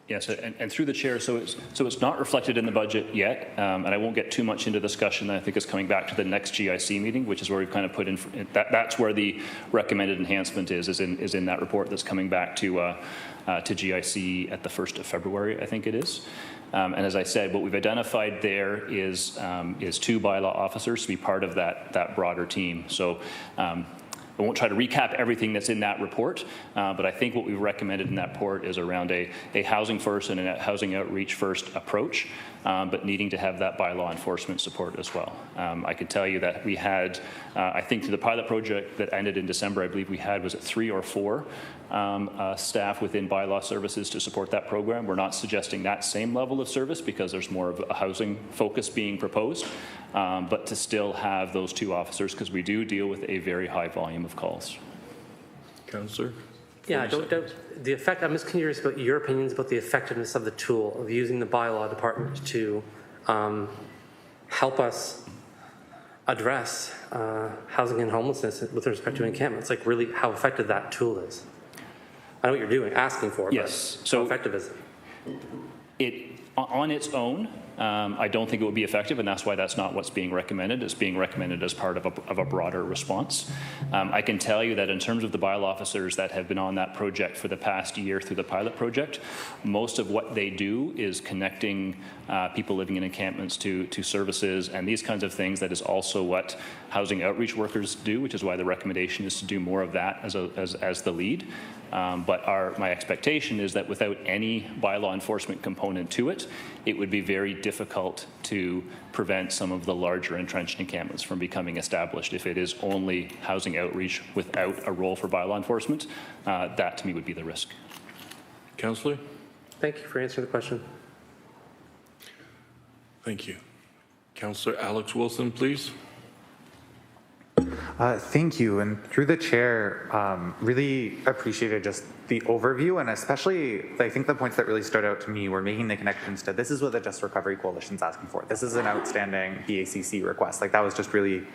Yes, and through the chair, so it's not reflected in the budget yet, and I won't get too much into discussion. I think it's coming back to the next GIC meeting, which is where we've kind of put in that's where the recommended enhancement is in that report that's coming back to GIC at the 1st of February, I think it is. And as I said, what we've identified there is 2 bylaw officers to be part of that broader team. So I won't try to recap everything that's in that report, but I think what we've recommended in that report is around a housing first and a housing outreach first approach, but needing to have that bylaw enforcement support as well. I could tell you that we had, I think through the pilot project that ended in December, I believe we had, was it 3 or 4 staff within bylaw services to support that program. We're not suggesting that same level of service because there's more of a housing focus being proposed, but to still have those 2 officers because we do deal with a very high volume of calls. Councillor? Yeah, the effect, I'm just curious about your opinions about the effectiveness of the tool of using the bylaw department to help us address housing and homelessness with respect to encampments, like really how effective that tool is. I know what you're doing, asking for it, yes. But so how effective is it? It, on its own, I don't think it would be effective, and that's why that's not what's being recommended. It's being recommended as part of a broader response. I can tell you that in terms of the bylaw officers that have been on that project for the past year through the pilot project, most of what they do is connecting people living in encampments to services and these kinds of things. That is also what housing outreach workers do, which is why the recommendation is to do more of that as the lead. But my expectation is that without any bylaw enforcement component to it, it would be very difficult to prevent some of the larger entrenched encampments from becoming established. If it is only housing outreach without a role for bylaw enforcement, that to me would be the risk. Councillor? Thank you for answering the question. Thank you. Councillor Alex Wilson, please. Thank you, and through the chair, really appreciated just the overview, and especially I think the points that really stood out to me were making the connections to this is what the Just Recovery Coalition's asking for. This is an outstanding BACC request. Like, that was just really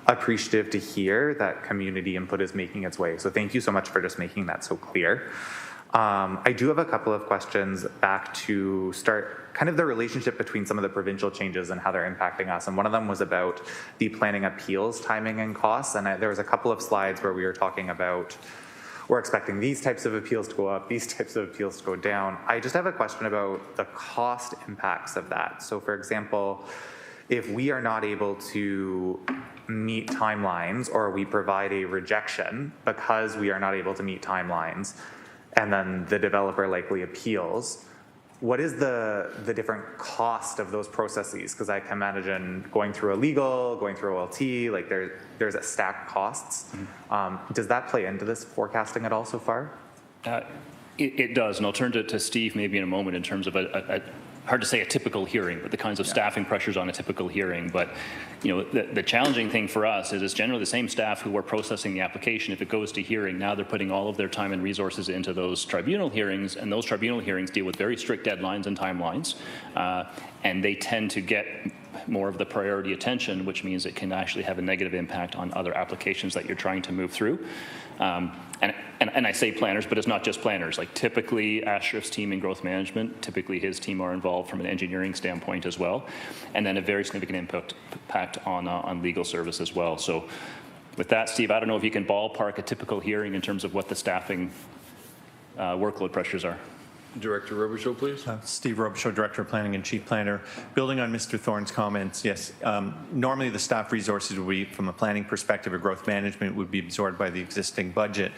appreciative to hear that community input is making its way. So thank you so much for just making that so clear. I do have a couple of questions back to start kind of the relationship between some of the provincial changes and how they're impacting us. And one of them was about the planning appeals timing and costs. And there was a couple of slides where we were talking about we're expecting these types of appeals to go up, these types of appeals to go down. I just have a question about the cost impacts of that. So for example, if we are not able to meet timelines or we provide a rejection because we are not able to meet timelines, and then the developer likely appeals, what is the different cost of those processes? Because I can imagine going through a legal, going through OLT, like there's a stacked costs. Does that play into this forecasting at all so far? It does, and I'll turn to Steve maybe in a moment in terms of hard to say a typical hearing, but the kinds of staffing pressures on a typical hearing. But you know, the challenging thing for us is it's generally the same staff who are processing the application. If it goes to hearing, now they're putting all of their time and resources into those tribunal hearings, and those tribunal hearings deal with very strict deadlines and timelines, and they tend to get more of the priority attention, which means it can actually have a negative impact on other applications that you're trying to move through. And I say planners, but it's not just planners. Like typically Ashraf's team in growth management, typically his team are involved from an engineering standpoint as well. And then a very significant impact on legal service as well. So with that, Steve, I don't know if you can ballpark a typical hearing in terms of what the staffing workload pressures are. Director Robichaud, please. Steve Robichaud, Director of Planning and Chief Planner. Building on Mr. Thorne's comments, yes, normally the staff resources would be, from a planning perspective or growth management, would be absorbed by the existing budget.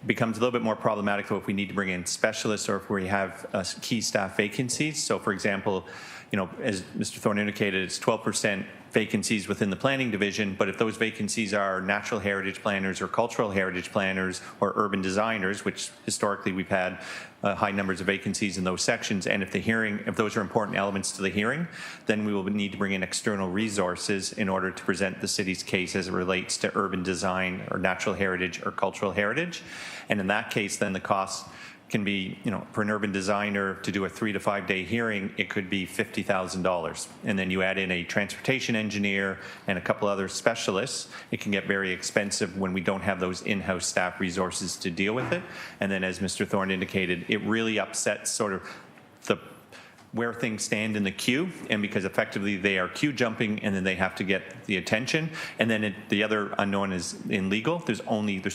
It becomes a little bit more problematic though if we need to bring in specialists or if we have key staff vacancies. So for example, you know, as Mr. Thorne indicated, it's 12% vacancies within the planning division, but if those vacancies are natural heritage planners or cultural heritage planners or urban designers, which historically we've had high numbers of vacancies in those sections, and if those are important elements to the hearing, then we will need to bring in external resources in order to present the city's case as it relates to urban design or natural heritage or cultural heritage. And in that case, then the cost can be, you know, for an urban designer to do a 3 to 5 day hearing, it could be $50,000. And then you add in a transportation engineer and a couple other specialists, it can get very expensive when we don't have those in-house staff resources to deal with it. And then as Mr. Thorne indicated, it really upsets sort of where things stand in the queue, and because effectively they are queue jumping and then they have to get the attention. And then the other unknown is in legal. There's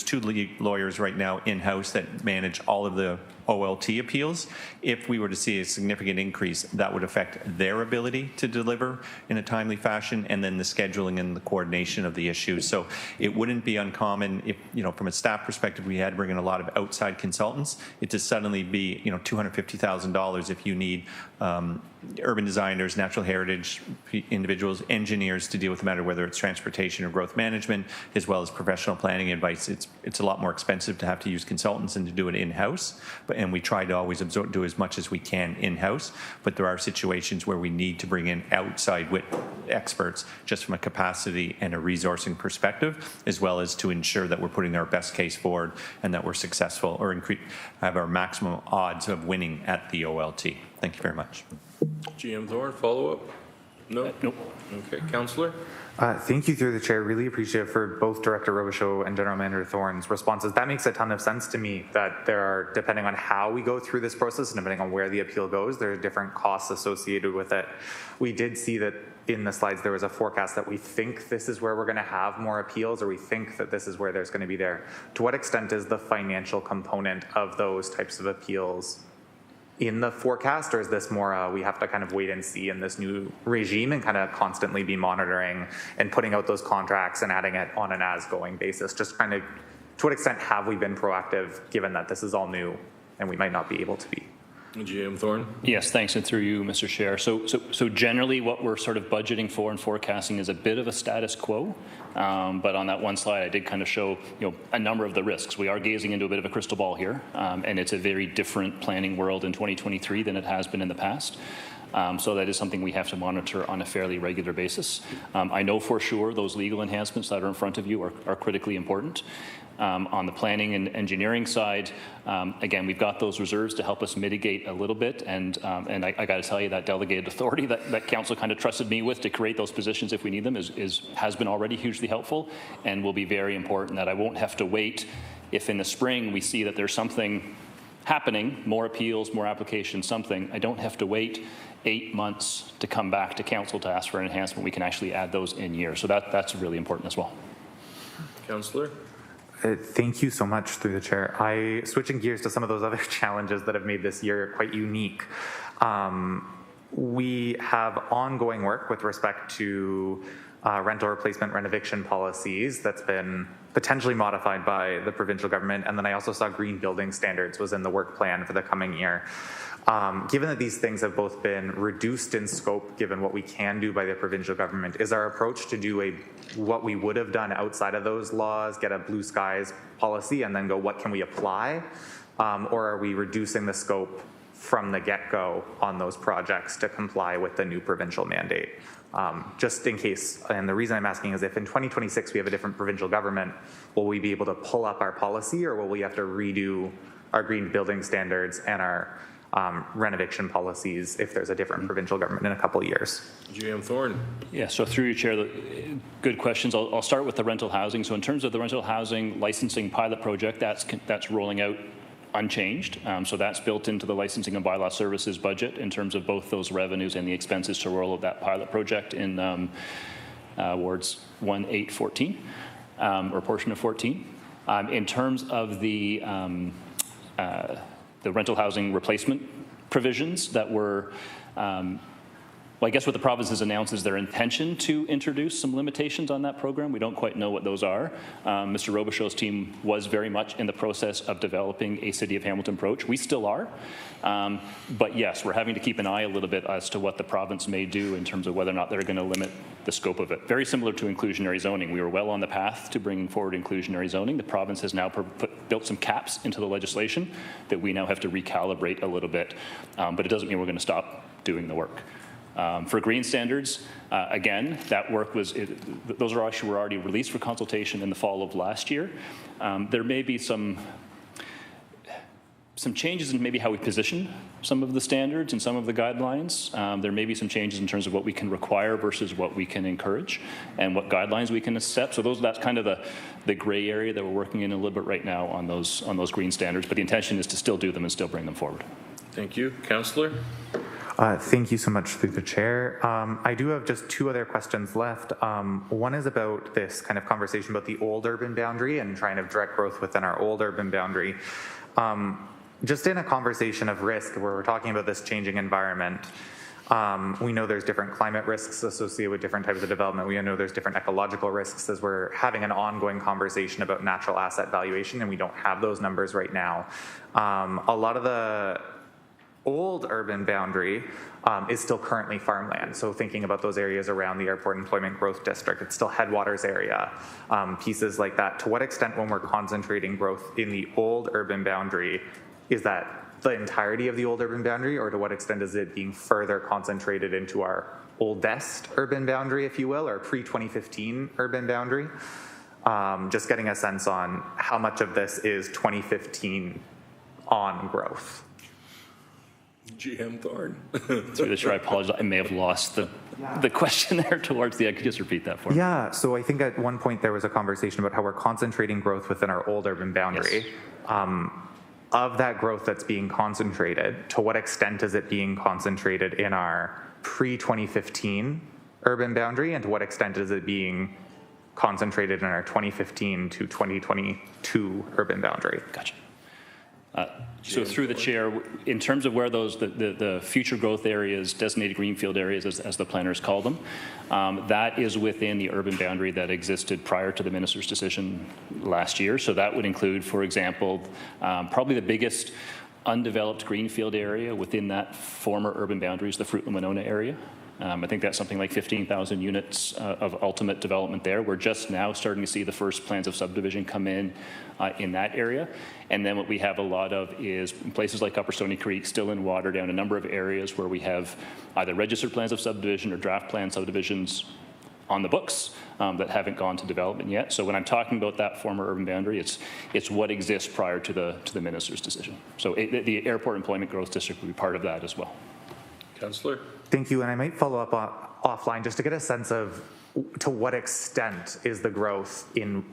two lawyers right now in-house that manage all of the OLT appeals. If we were to see a significant increase, that would affect their ability to deliver in a timely fashion, and then the scheduling and the coordination of the issues. So it wouldn't be uncommon if, from a staff perspective, we had to bring in a lot of outside consultants. It to suddenly be, $250,000 if you need urban designers, natural heritage individuals, engineers to deal with the matter, whether it's transportation or growth management, as well as professional planning advice. It's a lot more expensive to have to use consultants and to do it in-house, and we try to always do as much as we can in-house, but there are situations where we need to bring in outside experts just from a capacity and a resourcing perspective, as well as to ensure that we're putting our best case forward and that we're successful or have our maximum odds of winning at the OLT. Thank you very much. GM Thorne, follow-up? No? Nope. Okay, Councillor? Thank you through the chair. Really appreciate for both Director Robichaud and General Manager Thorne's responses. That makes a ton of sense to me that there are, depending on how we go through this process and depending on where the appeal goes, there are different costs associated with it. We did see that in the slides there was a forecast that we think this is where we're going to have more appeals, or we think that this is where there's going to be there. To what extent is the financial component of those types of appeals in the forecast, or is this more we have to kind of wait and see in this new regime and kind of constantly be monitoring and putting out those contracts and adding it on an as-going basis? Just kind of, to what extent have we been proactive given that this is all new and we might not be able to be? GM Thorne? Yes, thanks, and through you, Mr. Chair. So generally what we're sort of budgeting for and forecasting is a bit of a status quo, but on that one slide I did kind of show a number of the risks. We are gazing into a bit of a crystal ball here, and it's a very different planning world in 2023 than it has been in the past. So that is something we have to monitor on a fairly regular basis. I know for sure those legal enhancements that are in front of you are critically important. On the planning and engineering side, again, we've got those reserves to help us mitigate a little bit, and I got to tell you that delegated authority that council kind of trusted me with to create those positions if we need them has been already hugely helpful, and will be very important. That I won't have to wait if in the spring we see that there's something happening, more appeals, more applications, something. I don't have to wait 8 months to come back to council to ask for an enhancement. We can actually add those in year, so that's really important as well. Councillor? Thank you so much through the chair. Switching gears to some of those other challenges that have made this year quite unique. We have ongoing work with respect to rental replacement renovation policies that's been potentially modified by the provincial government. And then I also saw green building standards was in the work plan for the coming year. Given that these things have both been reduced in scope, given what we can do by the provincial government, is our approach to do what we would have done outside of those laws, get a blue skies policy, and then go, what can we apply? Or are we reducing the scope from the get-go on those projects to comply with the new provincial mandate? Just in case, and the reason I'm asking is if in 2026 we have a different provincial government, will we be able to pull up our policy, or will we have to redo our green building standards and our renovation policies if there's a different provincial government in a couple of years? GM Thorne. Yeah, so through you, Chair, good questions. I'll start with the rental housing. So in terms of the rental housing licensing pilot project, that's rolling out unchanged. So that's built into the licensing and bylaw services budget in terms of both those revenues and the expenses to roll out that pilot project in wards 1, 8, 14, or portion of 14. In terms of the rental housing replacement provisions that were, well, I guess what the province has announced is their intention to introduce some limitations on that program. We don't quite know what those are. Mr. Robichaud's team was very much in the process of developing a City of Hamilton approach. We still are. But yes, we're having to keep an eye a little bit as to what the province may do in terms of whether or not they're going to limit the scope of it. Very similar to inclusionary zoning. We were well on the path to bringing forward inclusionary zoning. The province has now built some caps into the legislation that we now have to recalibrate a little bit. But it doesn't mean we're going to stop doing the work. For green standards, again, that work those are actually were already released for consultation in the fall of last year. There may be some changes in maybe how we position some of the standards and some of the guidelines. There may be some changes in terms of what we can require versus what we can encourage and what guidelines we can set. So that's kind of the gray area that we're working in a little bit right now on those green standards. But the intention is to still do them and still bring them forward. Thank you. Councillor? Thank you so much through the chair. I do have just two other questions left. One is about this kind of conversation about the old urban boundary and trying to direct growth within our old urban boundary. Just in a conversation of risk where we're talking about this changing environment, we know there's different climate risks associated with different types of development. We know there's different ecological risks as we're having an ongoing conversation about natural asset valuation, and we don't have those numbers right now. A lot of the old urban boundary is still currently farmland. So thinking about those areas around the Airport Employment Growth District, it's still headwaters area, pieces like that. To what extent, when we're concentrating growth in the old urban boundary, is that the entirety of the old urban boundary, or to what extent is it being further concentrated into our oldest urban boundary, if you will, or pre-2015 urban boundary? Just getting a sense on how much of this is 2015 on growth. GM Thorne. Through the chair, I apologize. I may have lost the question there towards the end. Could you just repeat that for me? Yeah, so I think at one point there was a conversation about how we're concentrating growth within our old urban boundary. Yes. Of that growth that's being concentrated, to what extent is it being concentrated in our pre-2015 urban boundary, and to what extent is it being concentrated in our 2015 to 2022 urban boundary? Gotcha. So through the chair, in terms of where those the future growth areas, designated greenfield areas, as the planners call them, that is within the urban boundary that existed prior to the minister's decision last year. So that would include, for example, probably the biggest undeveloped greenfield area within that former urban boundary is the Fruitland-Winona area. I think that's something like 15,000 units of ultimate development there. We're just now starting to see the first plans of subdivision come in that area. And then what we have a lot of is places like Upper Stony Creek, still in Waterdown, a number of areas where we have either registered plans of subdivision or draft plan subdivisions on the books that haven't gone to development yet. So when I'm talking about that former urban boundary, it's what exists prior to the minister's decision. So the Airport Employment Growth District would be part of that as well. Councillor? Thank you, and I might follow up offline just to get a sense of to what extent is the growth in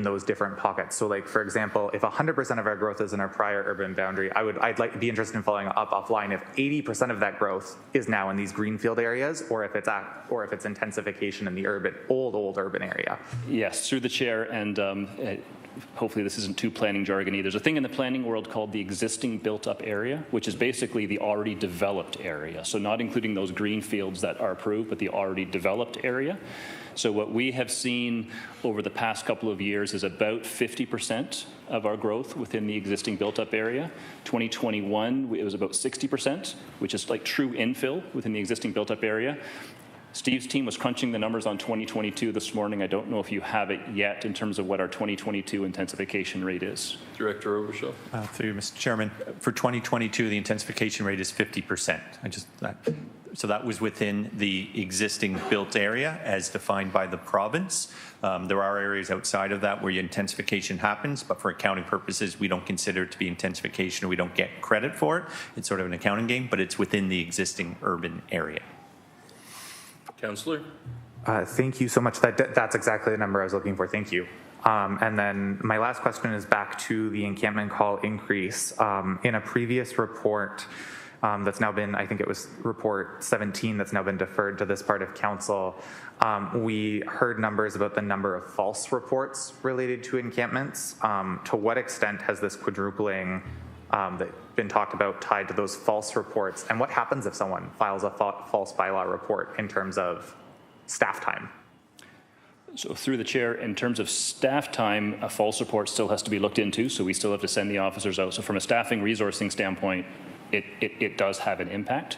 those different pockets. So like, for example, if 100% of our growth is in our prior urban boundary, I'd like to be interested in following up offline if 80% of that growth is now in these greenfield areas, or if it's intensification in the old urban area. Yes, through the chair, and hopefully this isn't too planning jargony. There's a thing in the planning world called the existing built-up area, which is basically the already developed area. So not including those green fields that are approved, but the already developed area. So what we have seen over the past couple of years is about 50% of our growth within the existing built-up area. 2021, it was about 60%, which is like true infill within the existing built-up area. Steve's team was crunching the numbers on 2022 this morning. I don't know if you have it yet in terms of what our 2022 intensification rate is. Director Overshaw. Through you, Mr. Chairman. For 2022, the intensification rate is 50%. So that was within the existing built area as defined by the province. There are areas outside of that where intensification happens, but for accounting purposes, we don't consider it to be intensification, or we don't get credit for it. It's sort of an accounting game, but it's within the existing urban area. Councillor? Thank you so much. That's exactly the number I was looking for. Thank you. And then my last question is back to the encampment call increase. In a previous report that's now been, I think it was report 17 that's now been deferred to this part of council, we heard numbers about the number of false reports related to encampments. To what extent has this quadrupling that been talked about tied to those false reports, and what happens if someone files a false bylaw report in terms of staff time? So through the chair, in terms of staff time, a false report still has to be looked into, so we still have to send the officers out. So from a staffing resourcing standpoint, it does have an impact.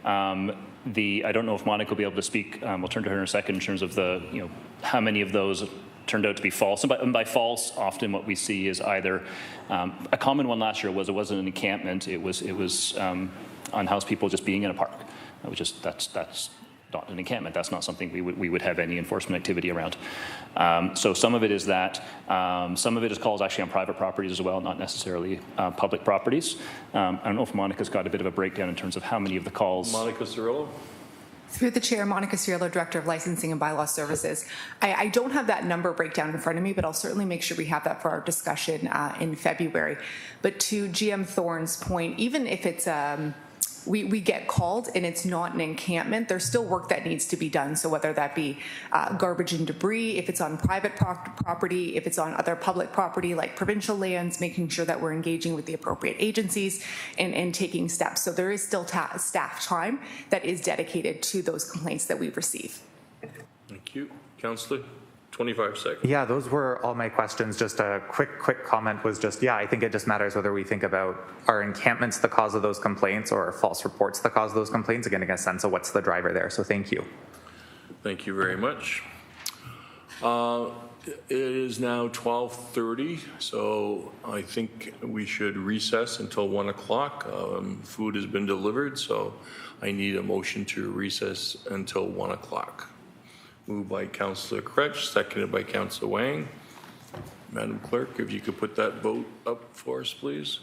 I don't know if Monica will be able to speak. We'll turn to her in a second in terms of how many of those turned out to be false. And by false, often what we see is either a common one last year was it wasn't an encampment. It was unhoused people just being in a park. That's not an encampment. That's not something we would have any enforcement activity around. So some of it is that. Some of it is calls actually on private properties as well, not necessarily public properties. I don't know if Monica's got a bit of a breakdown in terms of how many of the calls. Monica Cirillo. Through the chair, Monica Cirillo, Director of Licensing and Bylaw Services. I don't have that number breakdown in front of me, but I'll certainly make sure we have that for our discussion in February. But to GM Thorne's point, even if it's we get called and it's not an encampment, there's still work that needs to be done. So whether that be garbage and debris, if it's on private property, if it's on other public property like provincial lands, making sure that we're engaging with the appropriate agencies and taking steps. So there is still staff time that is dedicated to those complaints that we receive. Thank you. Councillor, 25 seconds. Yeah, those were all my questions. Just a quick comment was just, yeah, I think it just matters whether we think about are encampments the cause of those complaints or are false reports the cause of those complaints, again, to get a sense of what's the driver there. So thank you. Thank you very much. It is now 12:30, so I think we should recess until 1 o'clock. Food has been delivered, so I need a motion to recess until 1 o'clock. Moved by Councillor Kretsch, seconded by Councillor Wang. Madam Clerk, if you could put that vote up for us, please.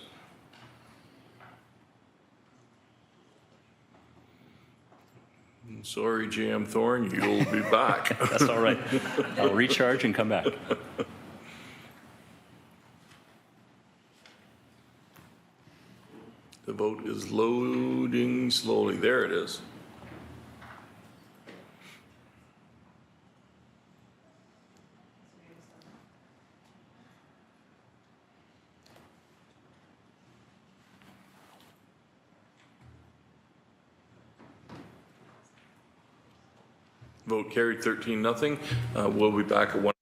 Sorry, J.M. Thorne, you'll be back. That's all right. I'll recharge and come back. The vote is loading slowly. There it is. Vote carried 13-0. We'll be back at 1.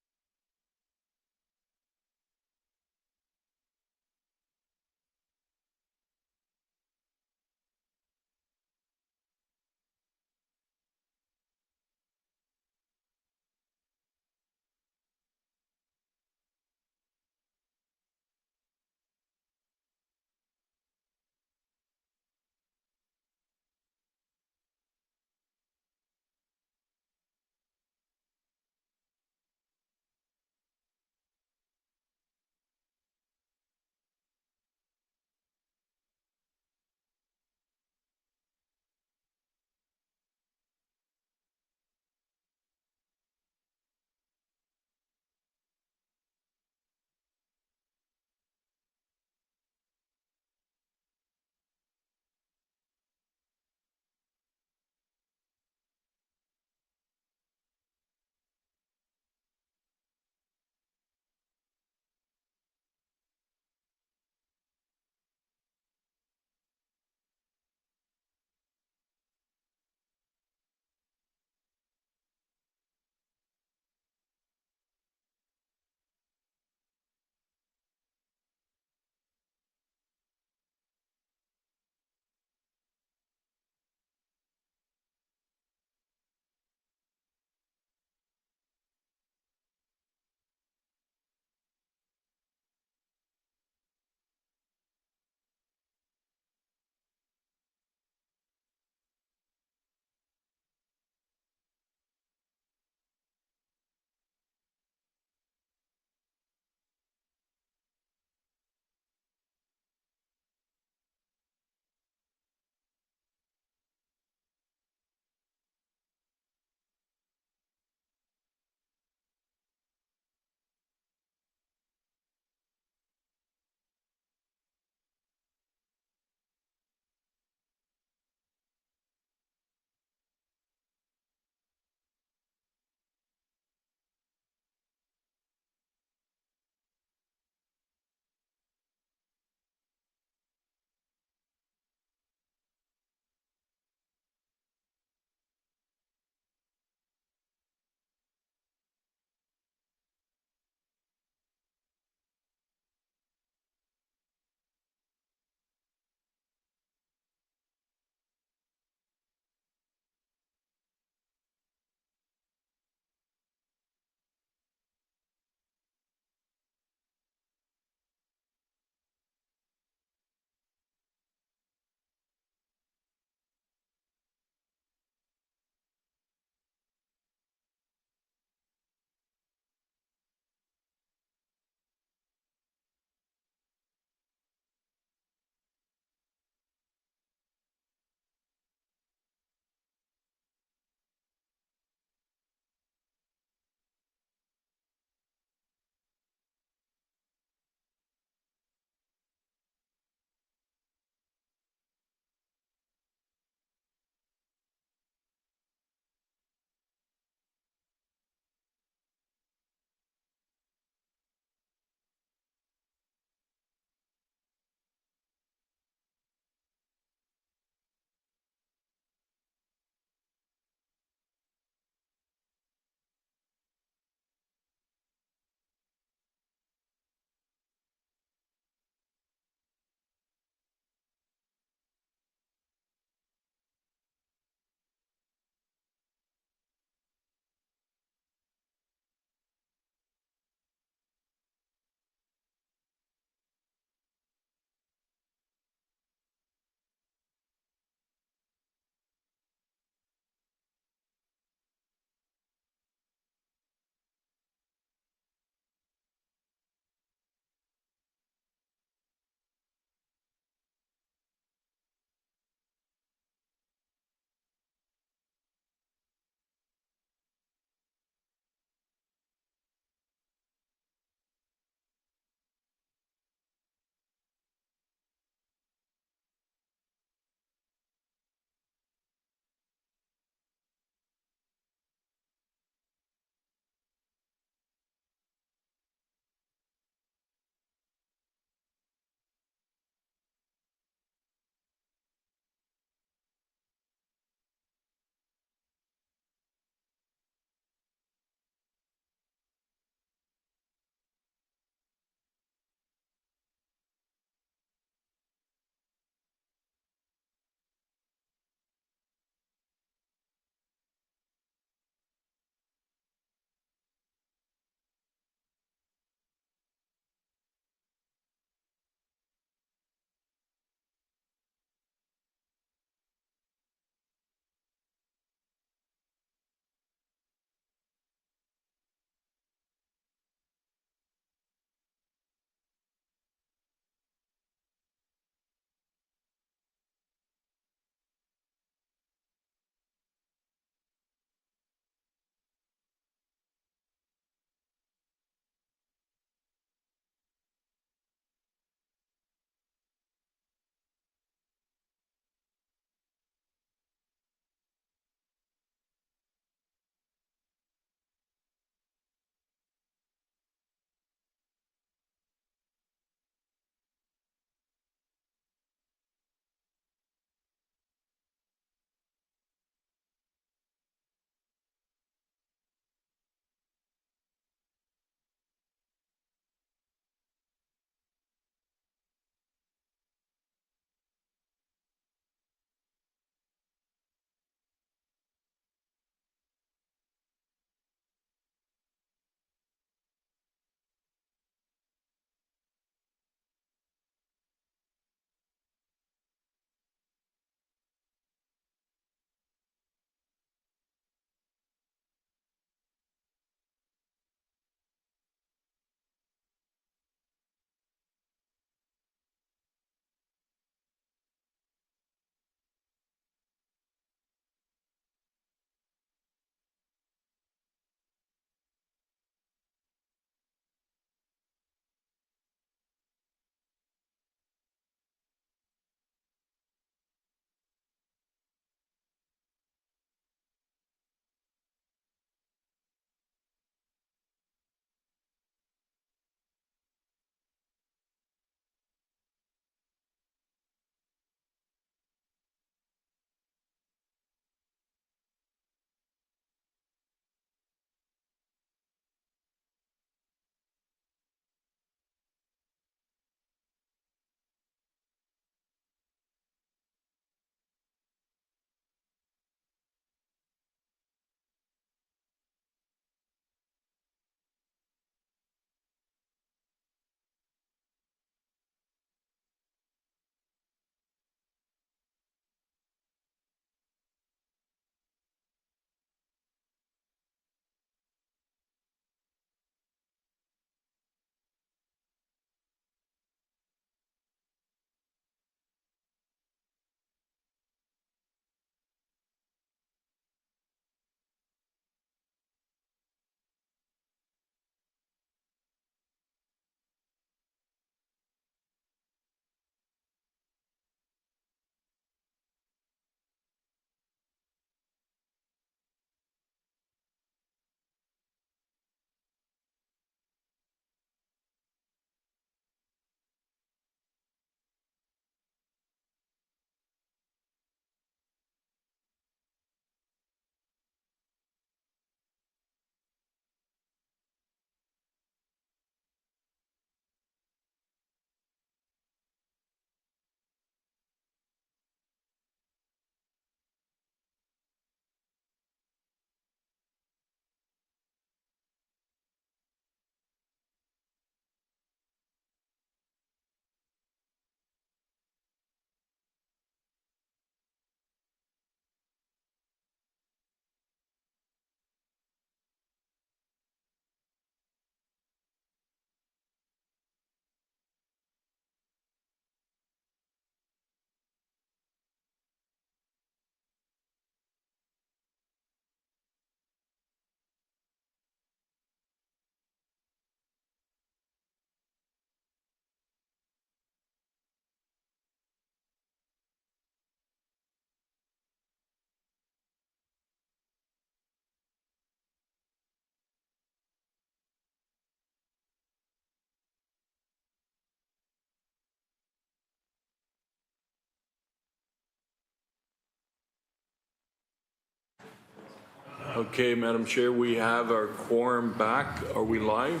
Okay, Madam Chair, we have our quorum back. Are we live?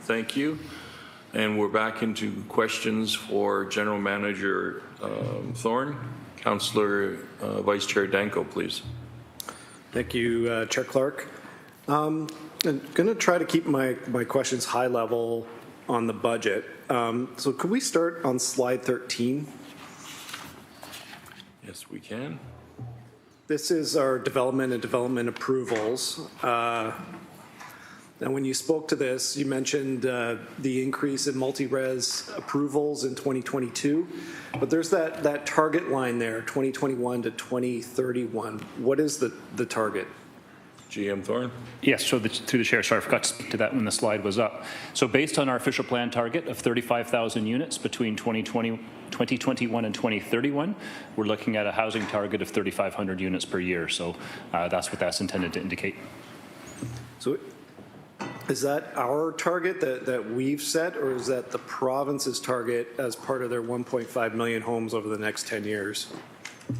Thank you. And we're back into questions for General Manager Thorne. Councillor Vice Chair Danko, please. Thank you, Chair Clark. I'm going to try to keep my questions high level on the budget. So could we start on slide 13? Yes, we can. This is our development and development approvals. Now, when you spoke to this, you mentioned the increase in multi-res approvals in 2022, but there's that target line there, 2021 to 2031. What is the target? GM Thorne? Yes, so through the chair, sorry, I forgot to speak to that when the slide was up. So based on our official plan target of 35,000 units between 2021 and 2031, we're looking at a housing target of 3,500 units per year. So that's what that's intended to indicate. So is that our target that we've set, or is that the province's target as part of their 1.5 million homes over the next 10 years?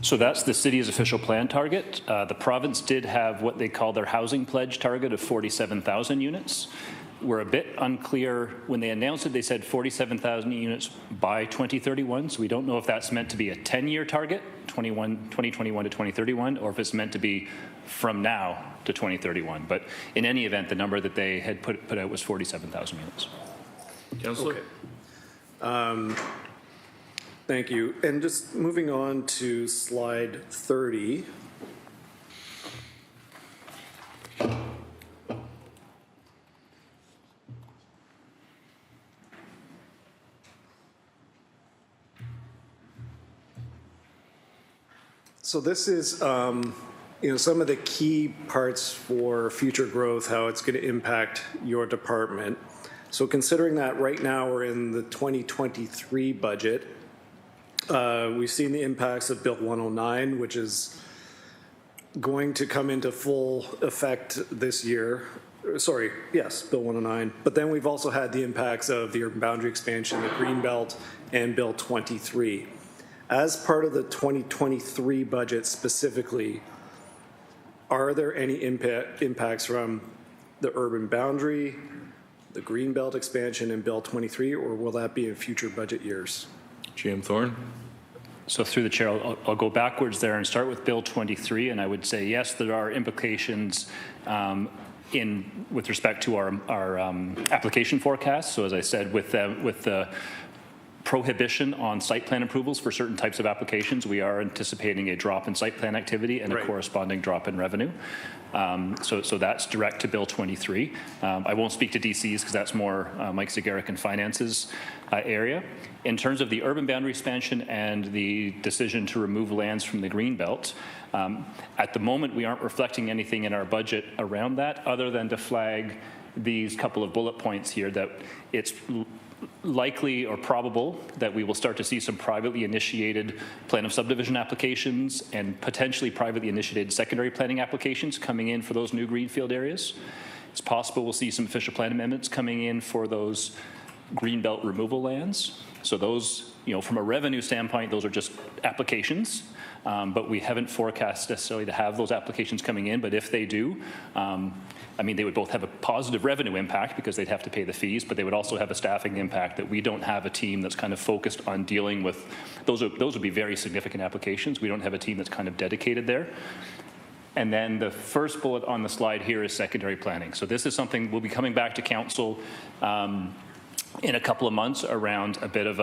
So that's the city's official plan target. The province did have what they call their housing pledge target of 47,000 units. We're a bit unclear. When they announced it, they said 47,000 units by 2031. So we don't know if that's meant to be a 10-year target, 2021 to 2031, or if it's meant to be from now to 2031. But in any event, the number that they had put out was 47,000 units. Councillor? Okay. Thank you. And just moving on to slide 30. So this is, some of the key parts for future growth, how it's going to impact your department. So considering that right now we're in the 2023 budget, we've seen the impacts of Bill 109, which is going to come into full effect this year. Sorry, yes, Bill 109. But then we've also had the impacts of the urban boundary expansion, the Greenbelt, and Bill 23. As part of the 2023 budget specifically, are there any impacts from the urban boundary, the Greenbelt expansion, and Bill 23, or will that be in future budget years? GM Thorne? So through the chair, I'll go backwards there and start with Bill 23, and I would say yes, there are implications with respect to our application forecast. So as I said, with the prohibition on site plan approvals for certain types of applications, we are anticipating a drop in site plan activity and a corresponding drop in revenue. So that's direct to Bill 23. I won't speak to DCs because that's more Mike Zagaric and Finance's area. In terms of the urban boundary expansion and the decision to remove lands from the Greenbelt, at the moment we aren't reflecting anything in our budget around that other than to flag these couple of bullet points here that it's likely or probable that we will start to see some privately initiated plan of subdivision applications and potentially privately initiated secondary planning applications coming in for those new greenfield areas. It's possible we'll see some official plan amendments coming in for those Greenbelt removal lands. So those, from a revenue standpoint, those are just applications, but we haven't forecast necessarily to have those applications coming in, but if they do, they would both have a positive revenue impact because they'd have to pay the fees, but they would also have a staffing impact that we don't have a team that's kind of focused on dealing with. Those would be very significant applications. We don't have a team that's kind of dedicated there. And then the first bullet on the slide here is secondary planning. So this is something we'll be coming back to council in a couple of months around a bit of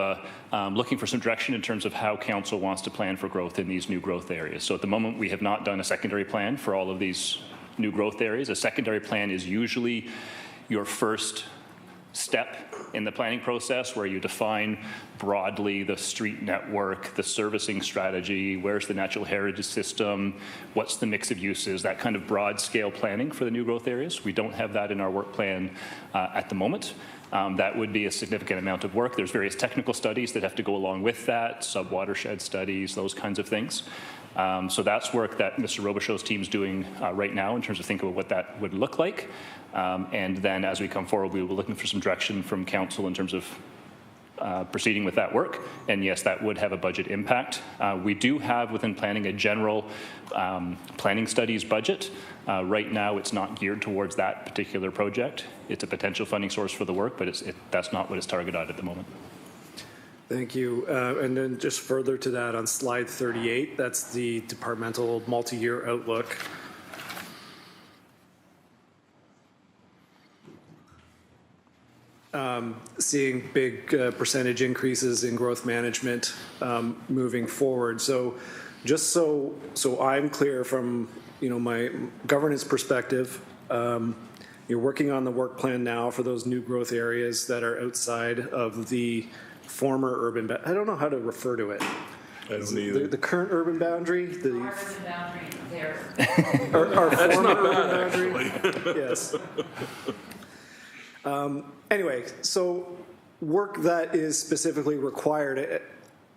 looking for some direction in terms of how council wants to plan for growth in these new growth areas. So at the moment, we have not done a secondary plan for all of these new growth areas. A secondary plan is usually your first step in the planning process where you define broadly the street network, the servicing strategy, where's the natural heritage system, what's the mix of uses, that kind of broad scale planning for the new growth areas. We don't have that in our work plan at the moment. That would be a significant amount of work. There's various technical studies that have to go along with that, sub-watershed studies, those kinds of things. So that's work that Mr. Robichaud's team's doing right now in terms of thinking about what that would look like. And then as we come forward, we will be looking for some direction from council in terms of proceeding with that work, and yes, that would have a budget impact. We do have within planning a general planning studies budget. Right now, it's not geared towards that particular project. It's a potential funding source for the work, but that's not what it's targeted at the moment. Thank you. And then just further to that, on slide 38, that's the departmental multi-year outlook. Seeing big percentage increases in growth management moving forward. So just so I'm clear from my governance perspective, you're working on the work plan now for those new growth areas that are outside of the former urban, I don't know how to refer to it. I don't either. The current urban boundary? Our urban boundary there. Our That's former not bad, urban boundary? actually. Yes. Anyway, so work that is specifically required,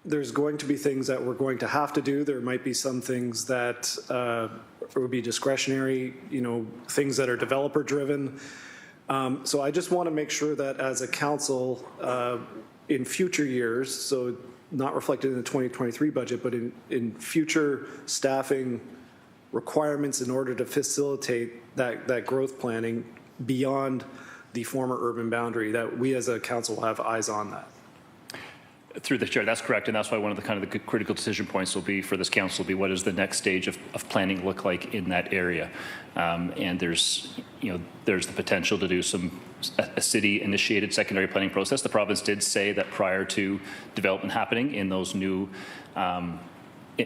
there's going to be things that we're going to have to do. There might be some things that would be discretionary, things that are developer driven. So I just want to make sure that as a council, in future years, so not reflected in the 2023 budget, but in future staffing requirements in order to facilitate that growth planning beyond the former urban boundary, that we as a council have eyes on that. Through the chair, that's correct, and that's why one of the critical decision points will be for this council will be what does the next stage of planning look like in that area, and there's the potential to do a city-initiated secondary planning process. The province did say that prior to development happening in those new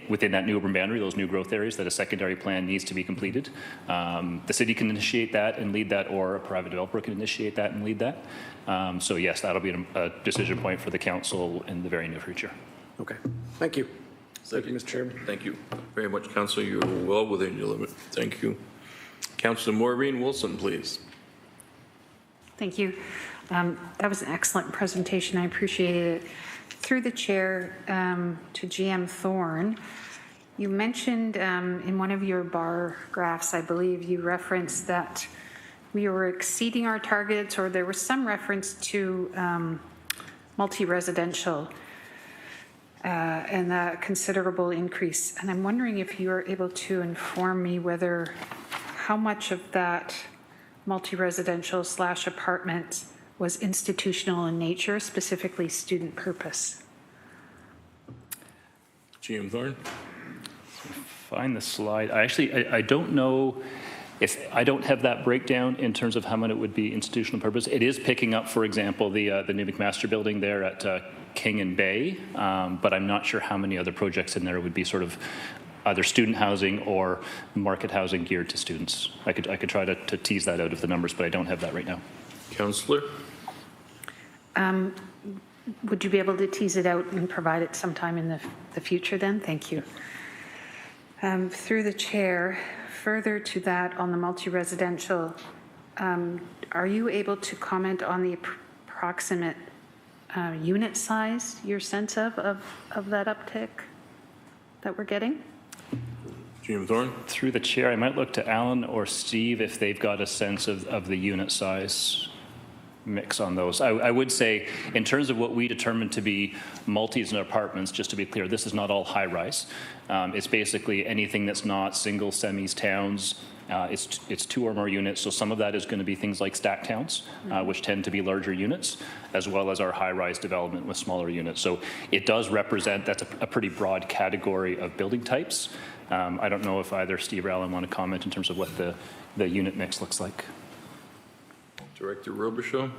within that new urban boundary, those new growth areas, that a secondary plan needs to be completed. The city can initiate that and lead that, or a private developer can initiate that and lead that. So yes, that'll be a decision point for the council in the very near future. Okay, thank you. Thank you, Mr. Chairman. Thank you very much, Councillor. You're well within your limit. Thank you. Councillor Maureen Wilson, please. Thank you. That was an excellent presentation. I appreciated it. Through the chair to GM Thorne, you mentioned in one of your bar graphs, I believe you referenced that we were exceeding our targets, or there was some reference to multi-residential and a considerable increase. And I'm wondering if you are able to inform me whether how much of that multi-residential / apartment was institutional in nature, specifically student purpose. GM Thorne. Find the slide. I don't know if I don't have that breakdown in terms of how much it would be institutional purpose. It is picking up, for example, the new McMaster building there at King and Bay, but I'm not sure how many other projects in there would be sort of either student housing or market housing geared to students. I could try to tease that out of the numbers, but I don't have that right now. Councillor. Would you be able to tease it out and provide it sometime in the future then? Thank you. Through the chair, further to that on the multi-residential, are you able to comment on the approximate unit size, your sense of that uptick that we're getting? GM Thorne. Through the chair, I might look to Alan or Steve if they've got a sense of the unit size mix on those. I would say in terms of what we determine to be multis and apartments, just to be clear, this is not all high rise. It's basically anything that's not single semis towns. It's two or more units, so some of that is going to be things like stack towns, which tend to be larger units, as well as our high-rise development with smaller units. So it does represent, that's a pretty broad category of building types. I don't know if either Steve or Alan want to comment in terms of what the unit mix looks like. Director Robichaud.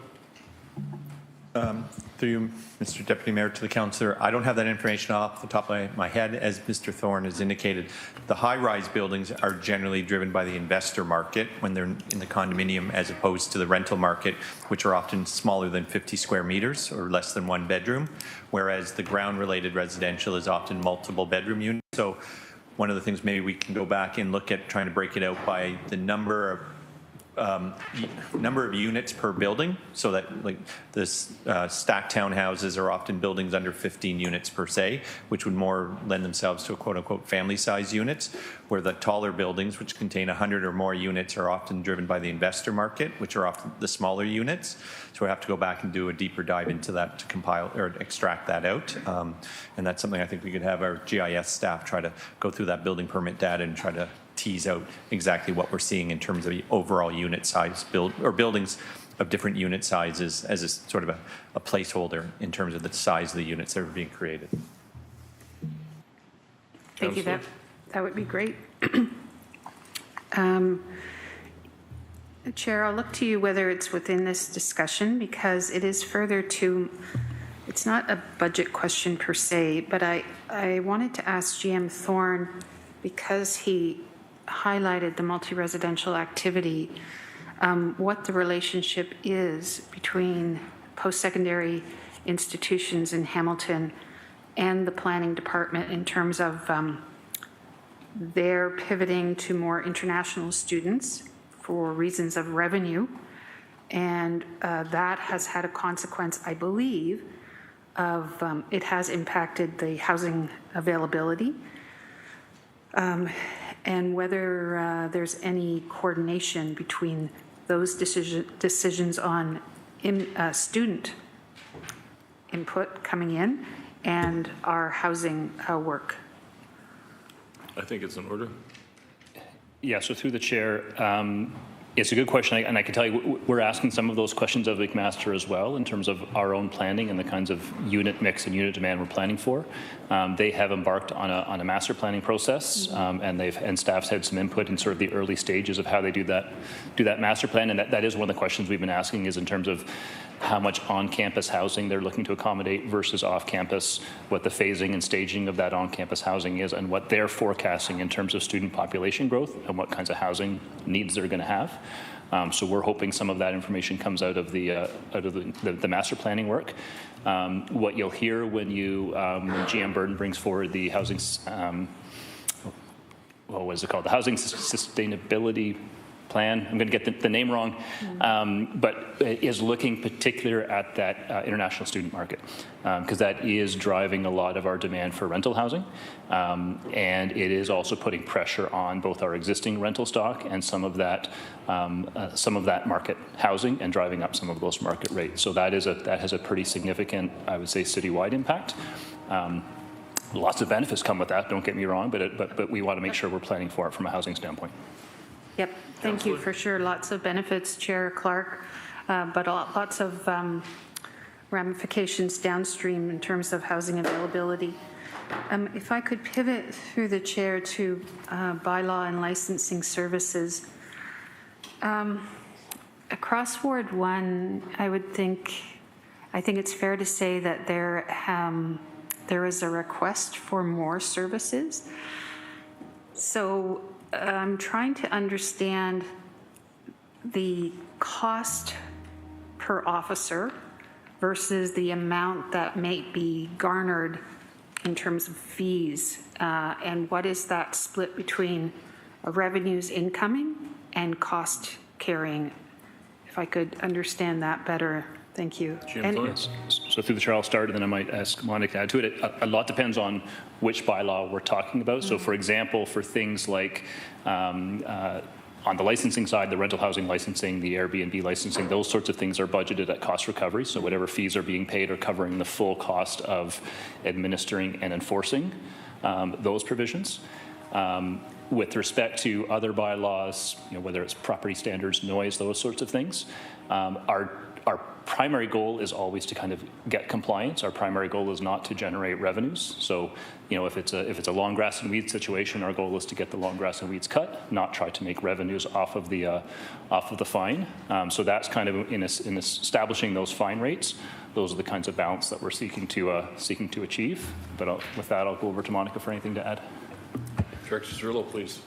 Through you, Mr. Deputy Mayor, to the councillor, I don't have that information off the top of my head. As Mr. Thorne has indicated, the high-rise buildings are generally driven by the investor market when they're in the condominium, as opposed to the rental market, which are often smaller than 50 square meters or less than one bedroom, whereas the ground-related residential is often multiple bedroom units. So one of the things maybe we can go back and look at trying to break it out by the number of number of units per building, so that like this stacked townhouses are often buildings under 15 units per se, which would more lend themselves to a quote-unquote family size units, where the taller buildings, which contain 100 or more units, are often driven by the investor market, which are often the smaller units. So we have to go back and do a deeper dive into that to compile or extract that out. And that's something I think we could have our GIS staff try to go through that building permit data and try to tease out exactly what we're seeing in terms of the overall unit size buildings of different unit sizes as a sort of a placeholder in terms of the size of the units that are being created. Thank you. That would be great. Chair, I'll look to you whether it's within this discussion, because it is further to, it's not a budget question per se, but I wanted to ask GM Thorne, because he highlighted the multi-residential activity, what the relationship is between post-secondary institutions in Hamilton and the planning department in terms of their pivoting to more international students for reasons of revenue. And that has had a consequence, I believe, of it has impacted the housing availability. And whether there's any coordination between those decisions on student input coming in and our housing work. I think it's in order. Yeah, so through the chair, it's a good question, and I can tell you we're asking some of those questions of McMaster as well in terms of our own planning and the kinds of unit mix and unit demand we're planning for. They have embarked on a master planning process, and staff's had some input in sort of the early stages of how they do that master plan, and that is one of the questions we've been asking, is in terms of how much on-campus housing they're looking to accommodate versus off-campus, what the phasing and staging of that on-campus housing is, and what they're forecasting in terms of student population growth and what kinds of housing needs they're going to have. So we're hoping some of that information comes out of the master planning work. What you'll hear when when GM Burton brings forward the housing, what is it called? The Housing Sustainability Plan. I'm going to get the name wrong, but is looking particular at that international student market, because that is driving a lot of our demand for rental housing, and it is also putting pressure on both our existing rental stock and some of that market housing, and driving up some of those market rates. So that has a pretty significant, I would say, citywide impact. Lots of benefits come with that. Don't get me wrong, but we want to make sure we're planning for it from a housing standpoint. Yep, thank you for sure. Lots of benefits, Chair Clark, but lots of ramifications downstream in terms of housing availability. If I could pivot through the chair to bylaw and licensing services. Across Ward 1, I think it's fair to say that there is a request for more services. So I'm trying to understand the cost per officer versus the amount that may be garnered in terms of fees, and what is that split between revenues incoming and cost carrying? If I could understand that better. Thank you. So through the chair, I'll start, and then I might ask Monica to add to it. A lot depends on which bylaw we're talking about. So for example, for things like on the licensing side, the rental housing licensing, the Airbnb licensing, those sorts of things are budgeted at cost recovery. So whatever fees are being paid are covering the full cost of administering and enforcing those provisions. With respect to other bylaws, whether it's property standards, noise, those sorts of things, our primary goal is always to kind of get compliance. Our primary goal is not to generate revenues. So, if it's a long grass and weeds situation, our goal is to get the long grass and weeds cut, not try to make revenues off of the fine. So that's kind of in establishing those fine rates. Those are the kinds of balance that we're seeking to achieve. But with that, I'll go over to Monica for anything to add. Director Cirillo, please.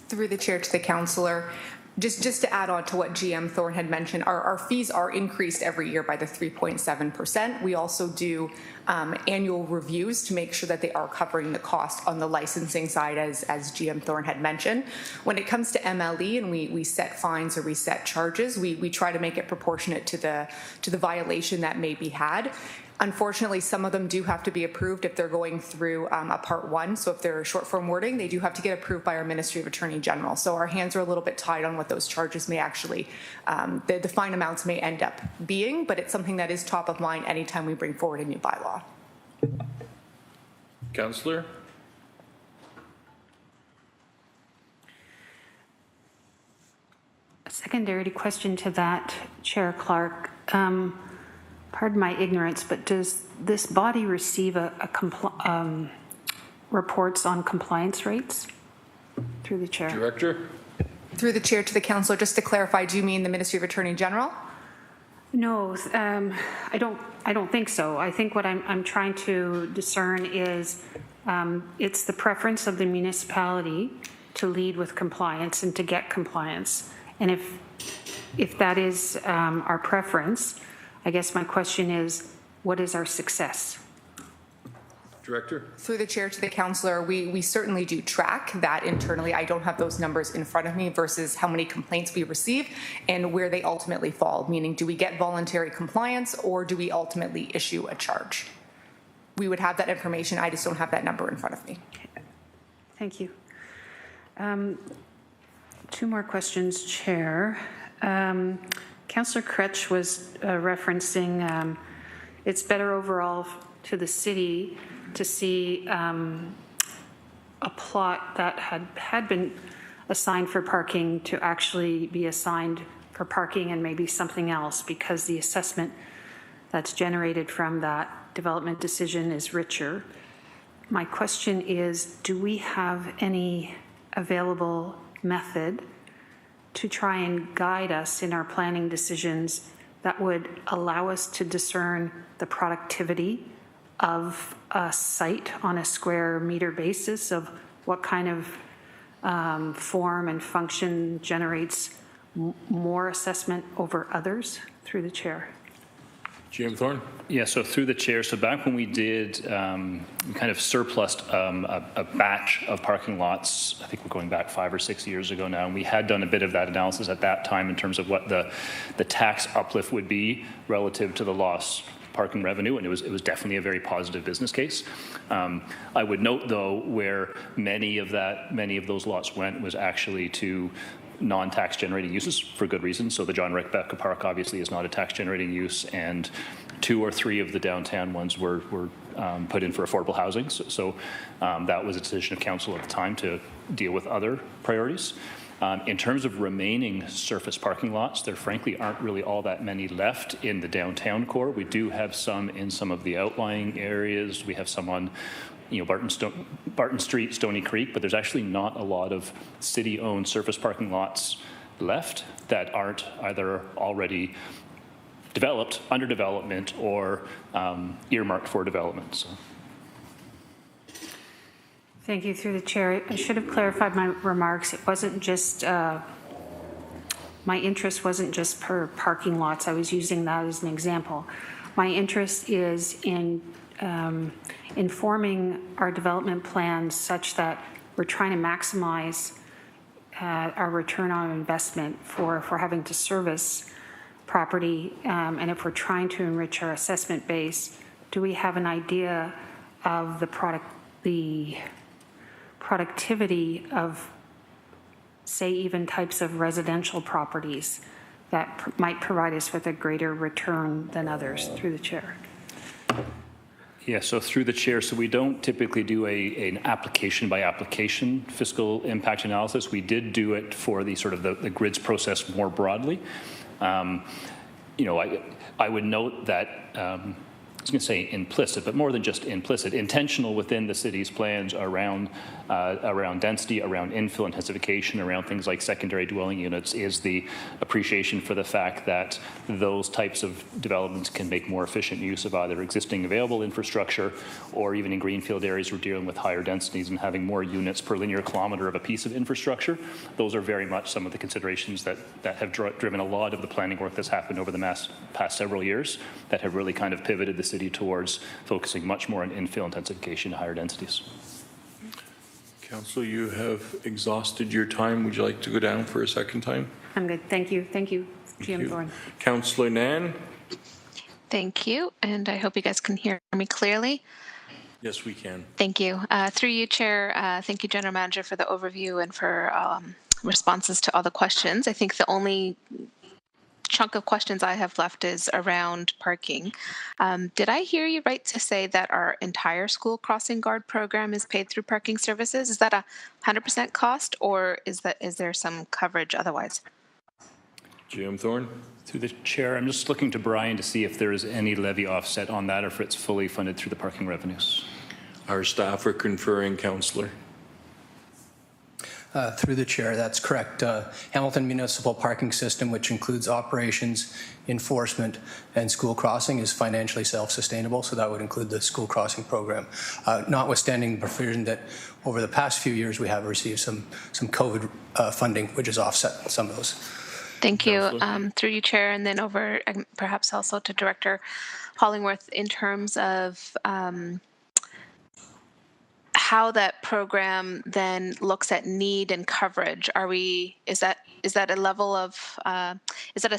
Through the chair to the councillor, Just to add on to what GM Thorne had mentioned, our fees are increased every year by the 3.7%. We also do annual reviews to make sure that they are covering the cost on the licensing side, as GM Thorne had mentioned. When it comes to MLE and we set fines or we set charges, we try to make it proportionate to the violation that may be had. Unfortunately, some of them do have to be approved if they're going through a Part 1. So if they're short form wording, they do have to get approved by our Ministry of Attorney General. So our hands are a little bit tied on what those charges may actually, the fine amounts may end up being, but it's something that is top of mind anytime we bring forward a new bylaw. Councillor? A secondary question to that, Chair Clark. Pardon my ignorance, but does this body receive reports on compliance rates? Through the chair. Director? Through the chair to the councillor, just to clarify, do you mean the Ministry of Attorney General? No, I don't think so. I think what I'm trying to discern is it's the preference of the municipality to lead with compliance and to get compliance. And if that is our preference, I guess my question is, what is our success? Director? Through the chair to the councillor, we certainly do track that internally. I don't have those numbers in front of me versus how many complaints we receive and where they ultimately fall, meaning do we get voluntary compliance or do we ultimately issue a charge? We would have that information. I just don't have that number in front of me. Okay. Thank you. Two more questions, Chair. Councillor Kretsch was referencing it's better overall to the city to see a plot that had been assigned for parking to actually be assigned for parking and maybe something else, because the assessment that's generated from that development decision is richer. My question is, do we have any available method to try and guide us in our planning decisions that would allow us to discern the productivity of a site on a square meter basis, of what kind of form and function generates more assessment over others? Through the chair. GM Thorne? Yeah, so through the chair, so back when we did, we kind of surplused a batch of parking lots, I think we're going back 5 or 6 years ago now, and we had done a bit of that analysis at that time in terms of what the tax uplift would be relative to the lost parking revenue, and it was definitely a very positive business case. I would note, though, where many of those lots went was actually to non-tax generating uses for good reason. So the John Rebecca Park obviously is not a tax generating use, and 2 or 3 of the downtown ones were put in for affordable housing. So that was a decision of council at the time to deal with other priorities. In terms of remaining surface parking lots, there frankly aren't really all that many left in the downtown core. We do have some in some of the outlying areas. We have some on Barton Street, Stony Creek, but there's actually not a lot of city-owned surface parking lots left that aren't either already developed, under development, or earmarked for development. So. Thank you. Through the chair, I should have clarified my remarks. It wasn't just, my interest wasn't just per parking lots. I was using that as an example. My interest is in informing our development plans such that we're trying to maximize our return on investment if we're having to service property, and if we're trying to enrich our assessment base. Do we have an idea of the productivity of, say, even types of residential properties that might provide us with a greater return than others? Through the chair. Yeah, so through the chair, so we don't typically do an application by application fiscal impact analysis. We did do it for the sort of the grids process more broadly. I would note that was going to say implicit, but more than just implicit, intentional within the city's plans around density, around infill intensification, around things like secondary dwelling units, is the appreciation for the fact that those types of developments can make more efficient use of either existing available infrastructure, or even in greenfield areas we're dealing with higher densities and having more units per linear kilometer of a piece of infrastructure. Those are very much some of the considerations that have driven a lot of the planning work that's happened over the past several years, that have really kind of pivoted the city towards focusing much more on infill intensification and higher densities. Council, you have exhausted your time. Would you like to go down for a second time? I'm good. Thank you. Thank you, GM Thorne. Councillor Nan? Thank you, and I hope you guys can hear me clearly. Yes, we can. Thank you. Through you, Chair, thank you, General Manager, for the overview and for responses to all the questions. I think the only chunk of questions I have left is around parking. Did I hear you right to say that our entire school crossing guard program is paid through parking services? Is that a 100% cost, or is there some coverage otherwise? GM Thorne? Through the chair, I'm just looking to Brian to see if there is any levy offset on that, or if it's fully funded through the parking revenues. Our staff are conferring, Councillor. Through the chair, that's correct. Hamilton Municipal Parking System, which includes operations, enforcement, and school crossing, is financially self-sustainable, so that would include the school crossing program. Notwithstanding the provision that over the past few years we have received some COVID funding, which has offset some of those. Thank you. Through you, Chair, and then over perhaps also to Director Hollingworth, in terms of how that program then looks at need and coverage. Is that a level of, is that a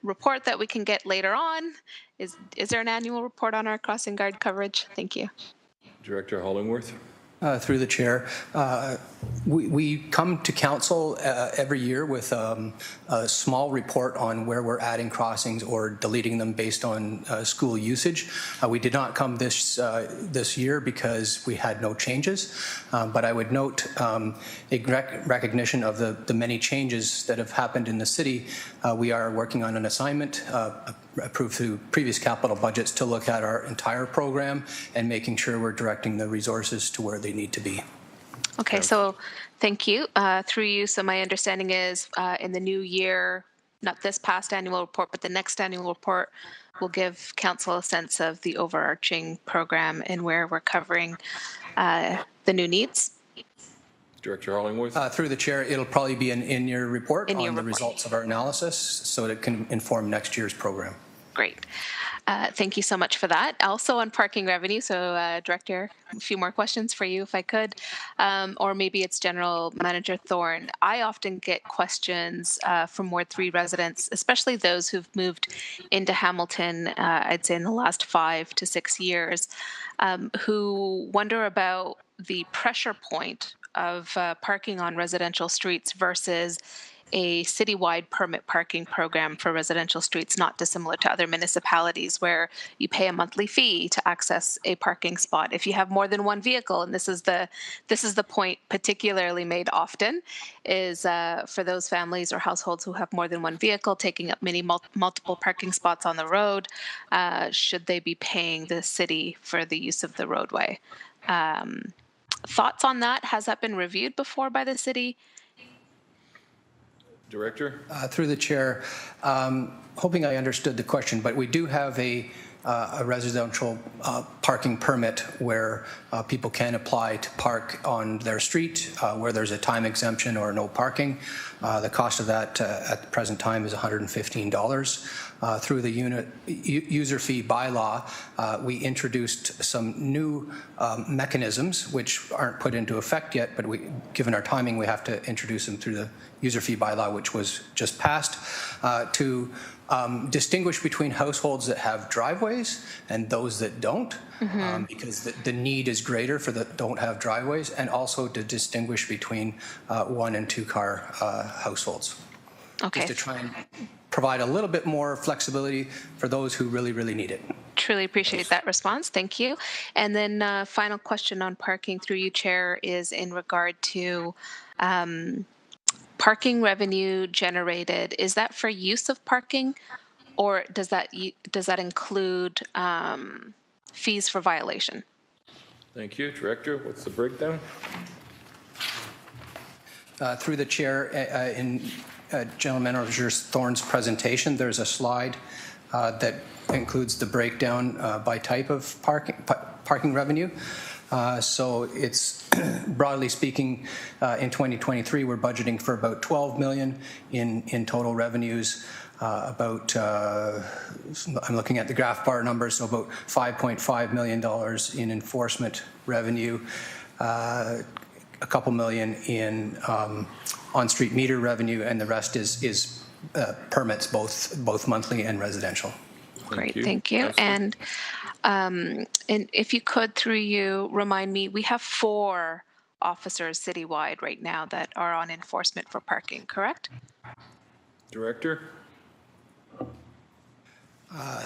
report that we can get later on? Is there an annual report on our crossing guard coverage? Thank you. Director Hollingworth. Through the chair, we come to council every year with a small report on where we're adding crossings or deleting them based on school usage. We did not come this year because we had no changes, but I would note a recognition of the many changes that have happened in the city. We are working on an assignment approved through previous capital budgets to look at our entire program and making sure we're directing the resources to where they need to be. Okay, so thank you. Through you, so my understanding is in the new year, not this past annual report, but the next annual report will give council a sense of the overarching program and where we're covering the new needs. Director Hollingworth. Through the chair, it'll probably be an in-year report on the results of our analysis so that it can inform next year's program. Great. Thank you so much for that. Also on parking revenue, so Director, a few more questions for you if I could, or maybe it's General Manager Thorne. I often get questions from Ward 3 residents, especially those who've moved into Hamilton, I'd say in the last 5 to 6 years, who wonder about the pressure point of parking on residential streets versus a citywide permit parking program for residential streets, not dissimilar to other municipalities where you pay a monthly fee to access a parking spot. If you have more than one vehicle, and this is the point particularly made often, is for those families or households who have more than one vehicle taking up multiple parking spots on the road, should they be paying the city for the use of the roadway? Thoughts on that? Has that been reviewed before by the city? Director? Through the chair, hoping I understood the question, but we do have a residential parking permit where people can apply to park on their street where there's a time exemption or no parking. The cost of that at the present time is $115. Through the user fee bylaw, we introduced some new mechanisms which aren't put into effect yet, but given our timing, we have to introduce them through the user fee bylaw, which was just passed, to distinguish between households that have driveways and those that don't, because the need is greater for the don't have driveways, and also to distinguish between 1 and 2 car households. Okay. Just to try and provide a little bit more flexibility for those who really, really need it. Truly appreciate that response. Thank you. And then final question on parking through you, Chair, is in regard to parking revenue generated. Is that for use of parking, or does that include fees for violation. Thank you. Director, what's the breakdown? Through the chair, in General Manager Thorne's presentation, there's a slide that includes the breakdown by type of parking revenue. So it's broadly speaking, in 2023, we're budgeting for about $12 million in total revenues. I'm looking at the graph bar numbers, so about $5.5 million in enforcement revenue, a couple million in on-street meter revenue, and the rest is permits, both monthly and residential. Great, thank you. And if you could, through you, remind me, we have 4 officers citywide right now that are on enforcement for parking, correct? Director?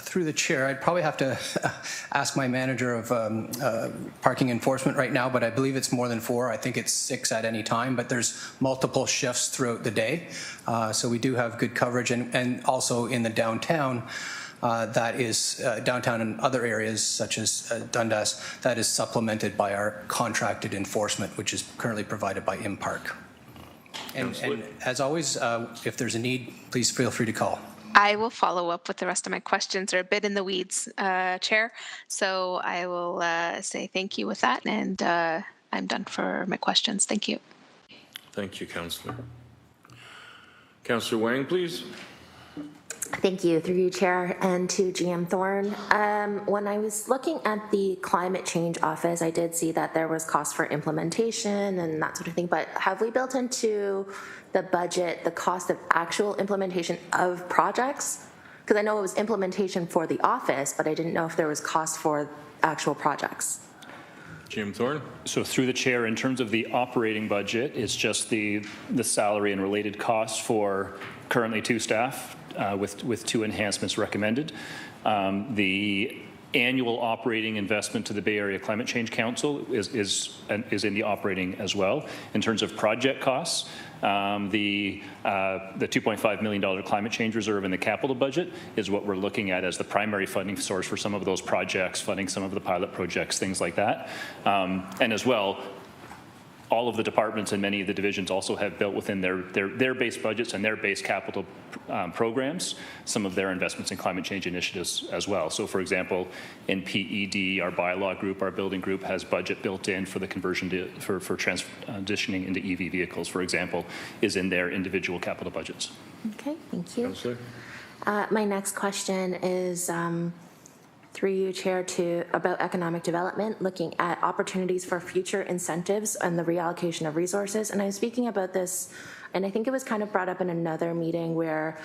Through the chair, I'd probably have to ask my manager of parking enforcement right now, but I believe it's more than 4. I think it's 6 at any time, but there's multiple shifts throughout the day. So we do have good coverage, and also in the downtown, that is downtown and other areas such as Dundas, that is supplemented by our contracted enforcement, which is currently provided by ImPark. And as always, if there's a need, please feel free to call. I will follow up with the rest of my questions. They're a bit in the weeds, Chair. So I will say thank you with that, and I'm done for my questions. Thank you. Thank you, Councillor. Councillor Wang, please. Thank you, through you, Chair, and to GM Thorne. When I was looking at the Climate Change Office, I did see that there was cost for implementation and that sort of thing, but have we built into the budget the cost of actual implementation of projects? Because I know it was implementation for the office, but I didn't know if there was cost for actual projects. Jim Thorne. So through the chair, in terms of the operating budget, it's just the salary and related costs for currently 2 staff with 2 enhancements recommended. The annual operating investment to the Bay Area Climate Change Council is in the operating as well. In terms of project costs, the $2.5 million climate change reserve in the capital budget is what we're looking at as the primary funding source for some of those projects, funding some of the pilot projects, things like that. And as well, all of the departments and many of the divisions also have built within their base budgets and their base capital programs some of their investments in climate change initiatives as well. So for example, in PED, our bylaw group, our building group has budget built in for the conversion for transitioning into EV vehicles, for example, is in their individual capital budgets. Okay, thank you. My next question is through you, Chair, about economic development, looking at opportunities for future incentives and the reallocation of resources. And I was speaking about this, and I think it was kind of brought up in another meeting where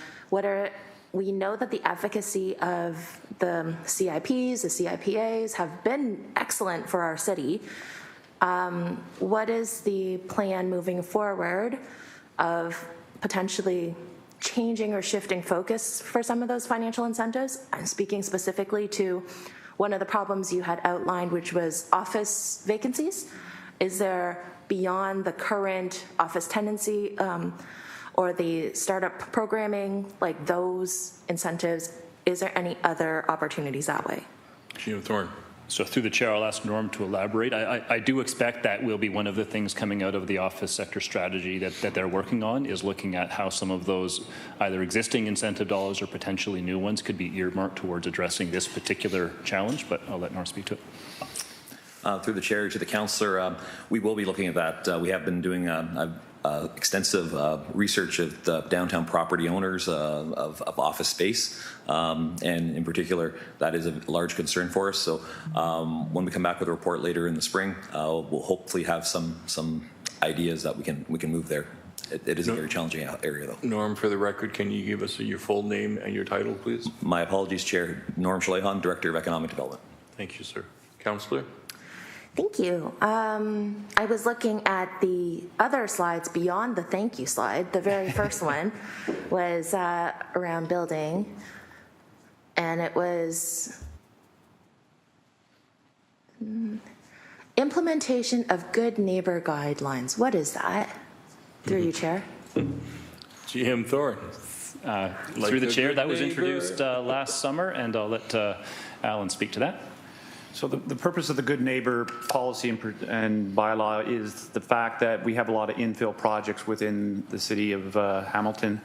we know that the efficacy of the CIPs, the CIPAs have been excellent for our city. What is the plan moving forward of potentially changing or shifting focus for some of those financial incentives? I'm speaking specifically to one of the problems you had outlined, which was office vacancies. Is there, beyond the current office tenancy or the startup programming, like those incentives, is there any other opportunities that way? Jim Thorne. So through the chair, I'll ask Norm to elaborate. I do expect that will be one of the things coming out of the office sector strategy that they're working on, is looking at how some of those either existing incentive dollars or potentially new ones could be earmarked towards addressing this particular challenge, but I'll let Norm speak to it. Through the chair to the councillor, we will be looking at that. We have been doing extensive research of the downtown property owners of office space, and in particular, that is a large concern for us. So when we come back with a report later in the spring, we'll hopefully have some ideas that we can move there. It is a very challenging area, though. Norm, for the record, can you give us your full name and your title, please? My apologies, Chair. Norm Shalehan, Director of Economic Development. Thank you, sir. Councillor? Thank you. I was looking at the other slides beyond the thank you slide. The very first one was around building, and it was implementation of good neighbor guidelines. What is that? Through you, Chair. GM Thorne. Through the chair, that was introduced last summer, and I'll let Alan speak to that. So the purpose of the good neighbor policy and bylaw is the fact that we have a lot of infill projects within the city of Hamilton,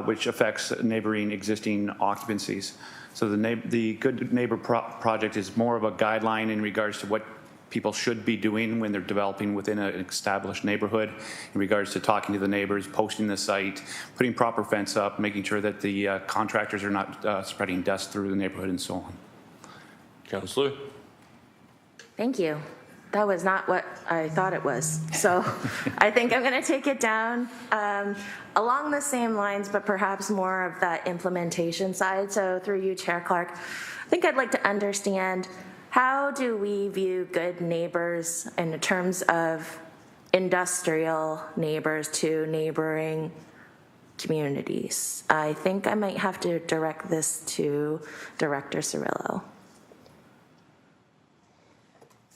which affects neighboring existing occupancies. So the good neighbor project is more of a guideline in regards to what people should be doing when they're developing within an established neighborhood in regards to talking to the neighbors, posting the site, putting proper fence up, making sure that the contractors are not spreading dust through the neighborhood and so on. Councillor? Thank you. That was not what I thought it was. So I think I'm going to take it down along the same lines, but perhaps more of that implementation side. So through you, Chair Clark, I think I'd like to understand, how do we view good neighbors in terms of industrial neighbors to neighboring communities? I think I might have to direct this to Director Cirillo.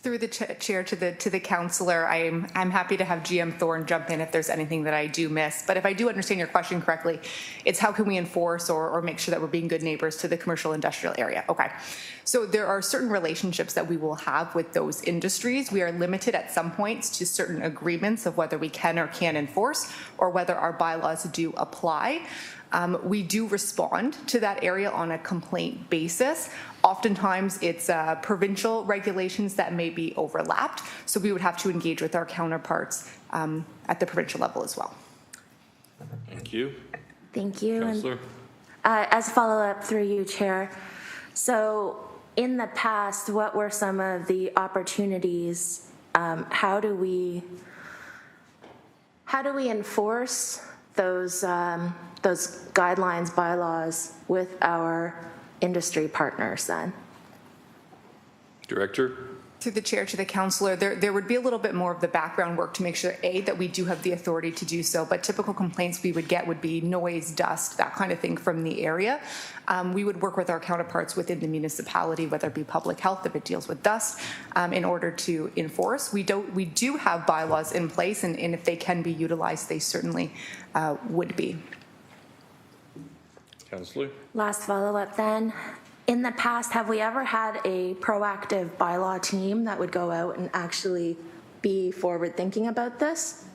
Through the chair to the councillor, I'm happy to have GM Thorne jump in if there's anything that I do miss. But if I do understand your question correctly, it's how can we enforce or make sure that we're being good neighbors to the commercial industrial area? Okay. So there are certain relationships that we will have with those industries. We are limited at some points to certain agreements of whether we can or can't enforce or whether our bylaws do apply. We do respond to that area on a complaint basis. Oftentimes it's provincial regulations that may be overlapped, so we would have to engage with our counterparts at the provincial level as well. Thank you. Thank you. Councillor? As a follow-up through you, Chair, so in the past, what were some of the opportunities? How do we enforce those guidelines, bylaws with our industry partners then? Director? Through the chair to the councillor, there would be a little bit more of the background work to make sure, A, that we do have the authority to do so, but typical complaints we would get would be noise, dust, that kind of thing from the area. We would work with our counterparts within the municipality, whether it be public health, if it deals with dust, in order to enforce. We do have bylaws in place, and if they can be utilized, they certainly would be. Councillor? Last follow-up then. In the past, have we ever had a proactive bylaw team that would go out and actually be forward-thinking about this?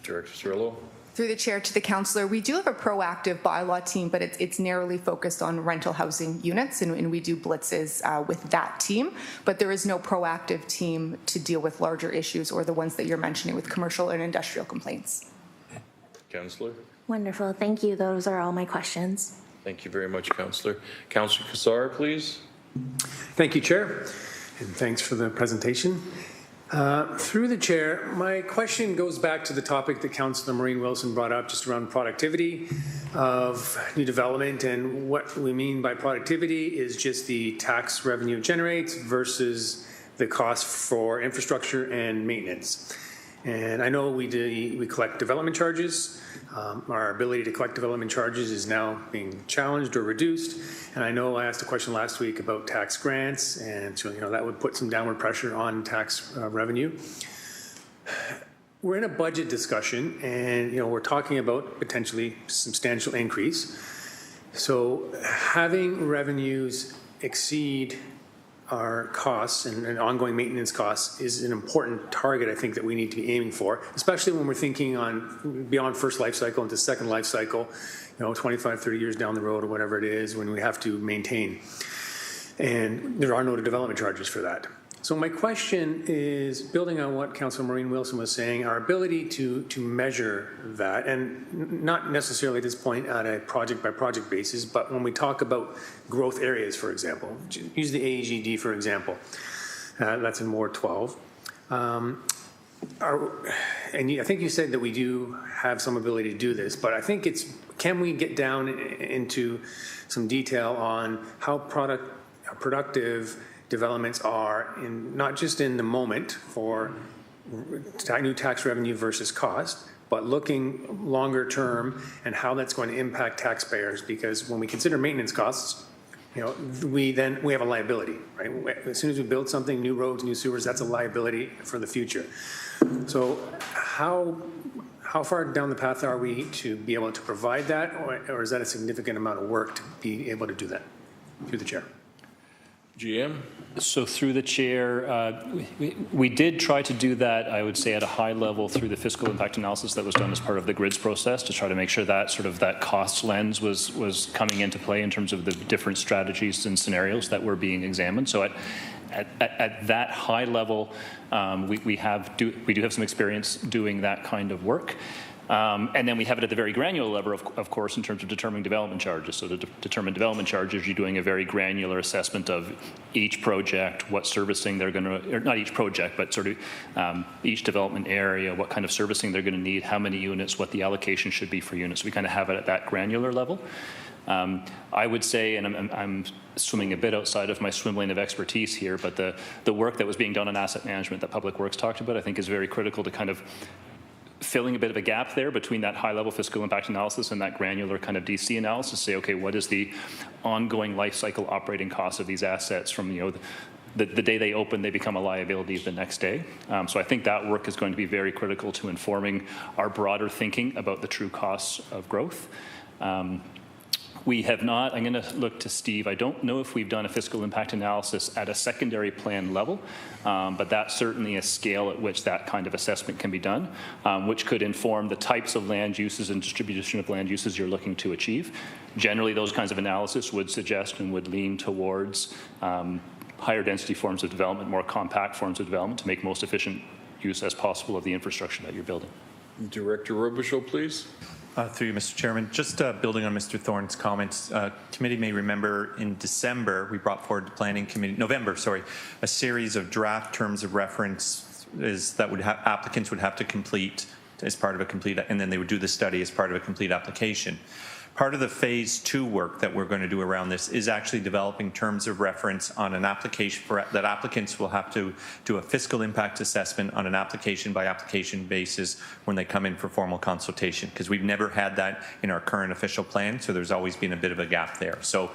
Director Cirillo? Through the chair to the councillor, we do have a proactive bylaw team, but it's narrowly focused on rental housing units, and we do blitzes with that team, but there is no proactive team to deal with larger issues or the ones that you're mentioning with commercial and industrial complaints. Councillor? Wonderful. Thank you. Those are all my questions. Thank you very much, Councillor. Councillor Cassar, please. Thank you, Chair, and thanks for the presentation. Through the chair, my question goes back to the topic that Councillor Maureen Wilson brought up, just around productivity of new development. And what we mean by productivity is just the tax revenue it generates versus the cost for infrastructure and maintenance. And I know we collect development charges. Our ability to collect development charges is now being challenged or reduced. And I know I asked a question last week about tax grants, and so that would put some downward pressure on tax revenue. We're in a budget discussion, and we're talking about potentially substantial increase. So having revenues exceed our costs and ongoing maintenance costs is an important target, I think, that we need to be aiming for, especially when we're thinking on beyond first life cycle into second life cycle, 25, 30 years down the road or whatever it is, when we have to maintain. And there are no development charges for that. So my question is, building on what Councillor Maureen Wilson was saying, our ability to measure that, and not necessarily at this point on a project-by-project basis, but when we talk about growth areas, for example, use the AEGD, for example. That's in Ward 12. And I think you said that we do have some ability to do this, but I think can we get down into some detail on how productive developments are, not just in the moment for new tax revenue versus cost, but looking longer term and how that's going to impact taxpayers. Because when we consider maintenance costs, we have a liability, right? As soon as we build something, new roads, new sewers, that's a liability for the future. So how far down the path are we to be able to provide that, or is that a significant amount of work to be able to do that? Through the chair. GM? So through the chair, we did try to do that, I would say, at a high level through the fiscal impact analysis that was done as part of the grids process to try to make sure that sort of that cost lens was coming into play in terms of the different strategies and scenarios that were being examined. So at that high level, we do have some experience doing that kind of work. And then we have it at the very granular level, of course, in terms of determining development charges. So to determine development charges, you're doing a very granular assessment of each project, what servicing they're going to, or not each project, but sort of each development area, what kind of servicing they're going to need, how many units, what the allocation should be for units. We kind of have it at that granular level. I would say, and I'm swimming a bit outside of my swim lane of expertise here, but the work that was being done on asset management that Public Works talked about, I think is very critical to kind of filling a bit of a gap there between that high-level fiscal impact analysis and that granular kind of DC analysis. Say, okay, what is the ongoing life cycle operating cost of these assets from the day they open, they become a liability the next day. So I think that work is going to be very critical to informing our broader thinking about the true costs of growth. We have not, I'm going to look to Steve, I don't know if we've done a fiscal impact analysis at a secondary plan level, but that's certainly a scale at which that kind of assessment can be done, which could inform the types of land uses and distribution of land uses you're looking to achieve. Generally, those kinds of analysis would suggest and would lean towards higher density forms of development, more compact forms of development to make most efficient use as possible of the infrastructure that you're building. Director Robichaud, please. Through you, Mr. Chairman. Just building on Mr. Thorne's comments, committee may remember in December we brought forward to Planning Committee, November, sorry, a series of draft terms of reference that applicants would have to complete as part of a complete, and then they would do the study as part of a complete application. Part of the phase 2 work that we're going to do around this is actually developing terms of reference on an application that applicants will have to do a fiscal impact assessment on an application by application basis when they come in for formal consultation, because we've never had that in our current official plan, so there's always been a bit of a gap there. So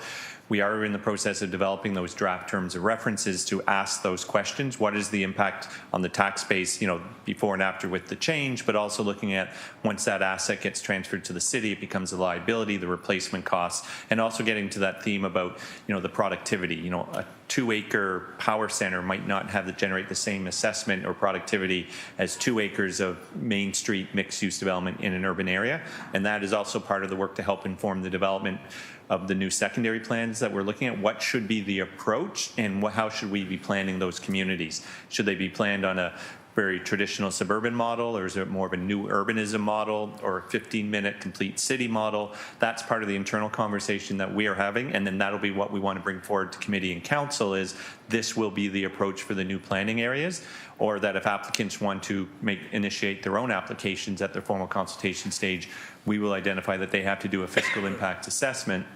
we are in the process of developing those draft terms of references to ask those questions. What is the impact on the tax base, before and after with the change, but also looking at once that asset gets transferred to the city, it becomes a liability, the replacement costs, and also getting to that theme about, the productivity. A 2-acre power center might not generate the same assessment or productivity as 2 acres of Main Street mixed-use development in an urban area. And that is also part of the work to help inform the development of the new secondary plans that we're looking at. What should be the approach and how should we be planning those communities? Should they be planned on a very traditional suburban model, or is it more of a new urbanism model, or a 15-minute complete city model? That's part of the internal conversation that we are having, and then that'll be what we want to bring forward to committee and council is this will be the approach for the new planning areas, or that if applicants want to initiate their own applications at their formal consultation stage, we will identify that they have to do a fiscal impact assessment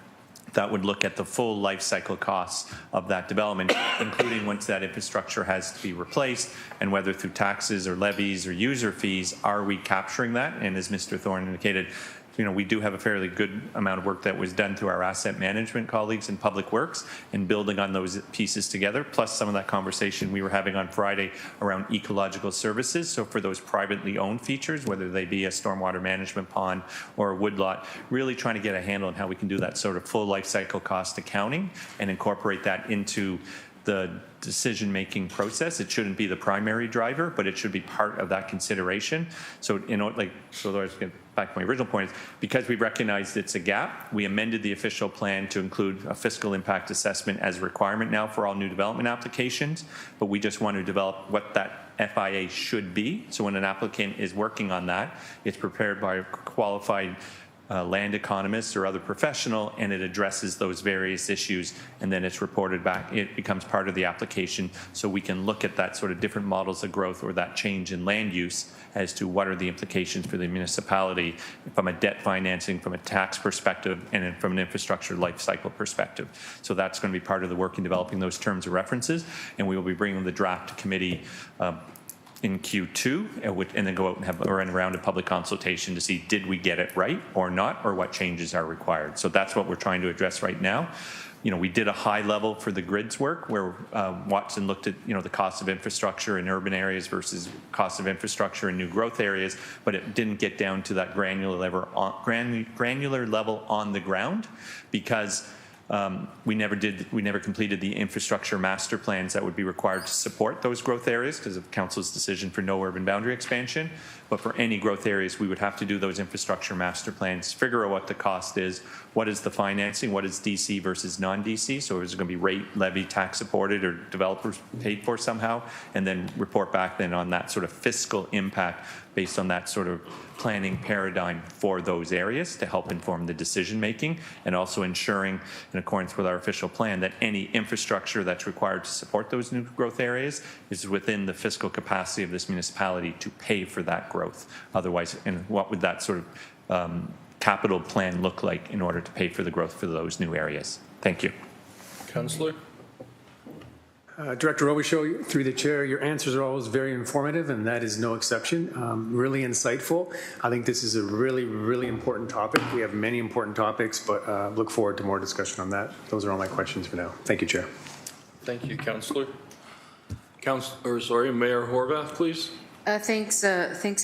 that would look at the full life cycle costs of that development, including once that infrastructure has to be replaced, and whether through taxes or levies or user fees, are we capturing that? And as Mr. Thorne indicated, we do have a fairly good amount of work that was done through our asset management colleagues in Public Works and building on those pieces together, plus some of that conversation we were having on Friday around ecological services. So for those privately owned features, whether they be a stormwater management pond or a woodlot, really trying to get a handle on how we can do that sort of full life cycle cost accounting and incorporate that into the decision-making process. It shouldn't be the primary driver, but it should be part of that consideration. So, back to my original point, is because we recognized it's a gap, we amended the official plan to include a fiscal impact assessment as a requirement now for all new development applications, but we just want to develop what that FIA should be. So when an applicant is working on that, it's prepared by a qualified land economist or other professional, and it addresses those various issues, and then it's reported back. It becomes part of the application, so we can look at that sort of different models of growth or that change in land use as to what are the implications for the municipality from a debt financing, from a tax perspective, and then from an infrastructure life cycle perspective. So that's going to be part of the work in developing those terms of references, and we will be bringing the draft to committee in Q2, and then go out and run a round of public consultation to see did we get it right or not, or what changes are required. So that's what we're trying to address right now. We did a high level for the grids work where Watson looked at the cost of infrastructure in urban areas versus cost of infrastructure in new growth areas, but it didn't get down to that granular level on the ground because we never completed the infrastructure master plans that would be required to support those growth areas because of council's decision for no urban boundary expansion. But for any growth areas, we would have to do those infrastructure master plans, figure out what the cost is, what is the financing, what is DC versus non-DC, so is it going to be rate, levy, tax supported, or developers paid for somehow, and then report back then on that sort of fiscal impact based on that sort of planning paradigm for those areas to help inform the decision making, and also ensuring, in accordance with our official plan, that any infrastructure that's required to support those new growth areas is within the fiscal capacity of this municipality to pay for that growth. Otherwise, and what would that sort of capital plan look like in order to pay for the growth for those new areas? Thank you. Councillor? Director Robichaud, through the chair, your answers are always very informative, and that is no exception. Really insightful. I think this is a really, really important topic. We have many important topics, but look forward to more discussion on that. Those are all my questions for now. Thank you, Chair. Thank you, Councillor. Mayor Horvath, please. Thanks,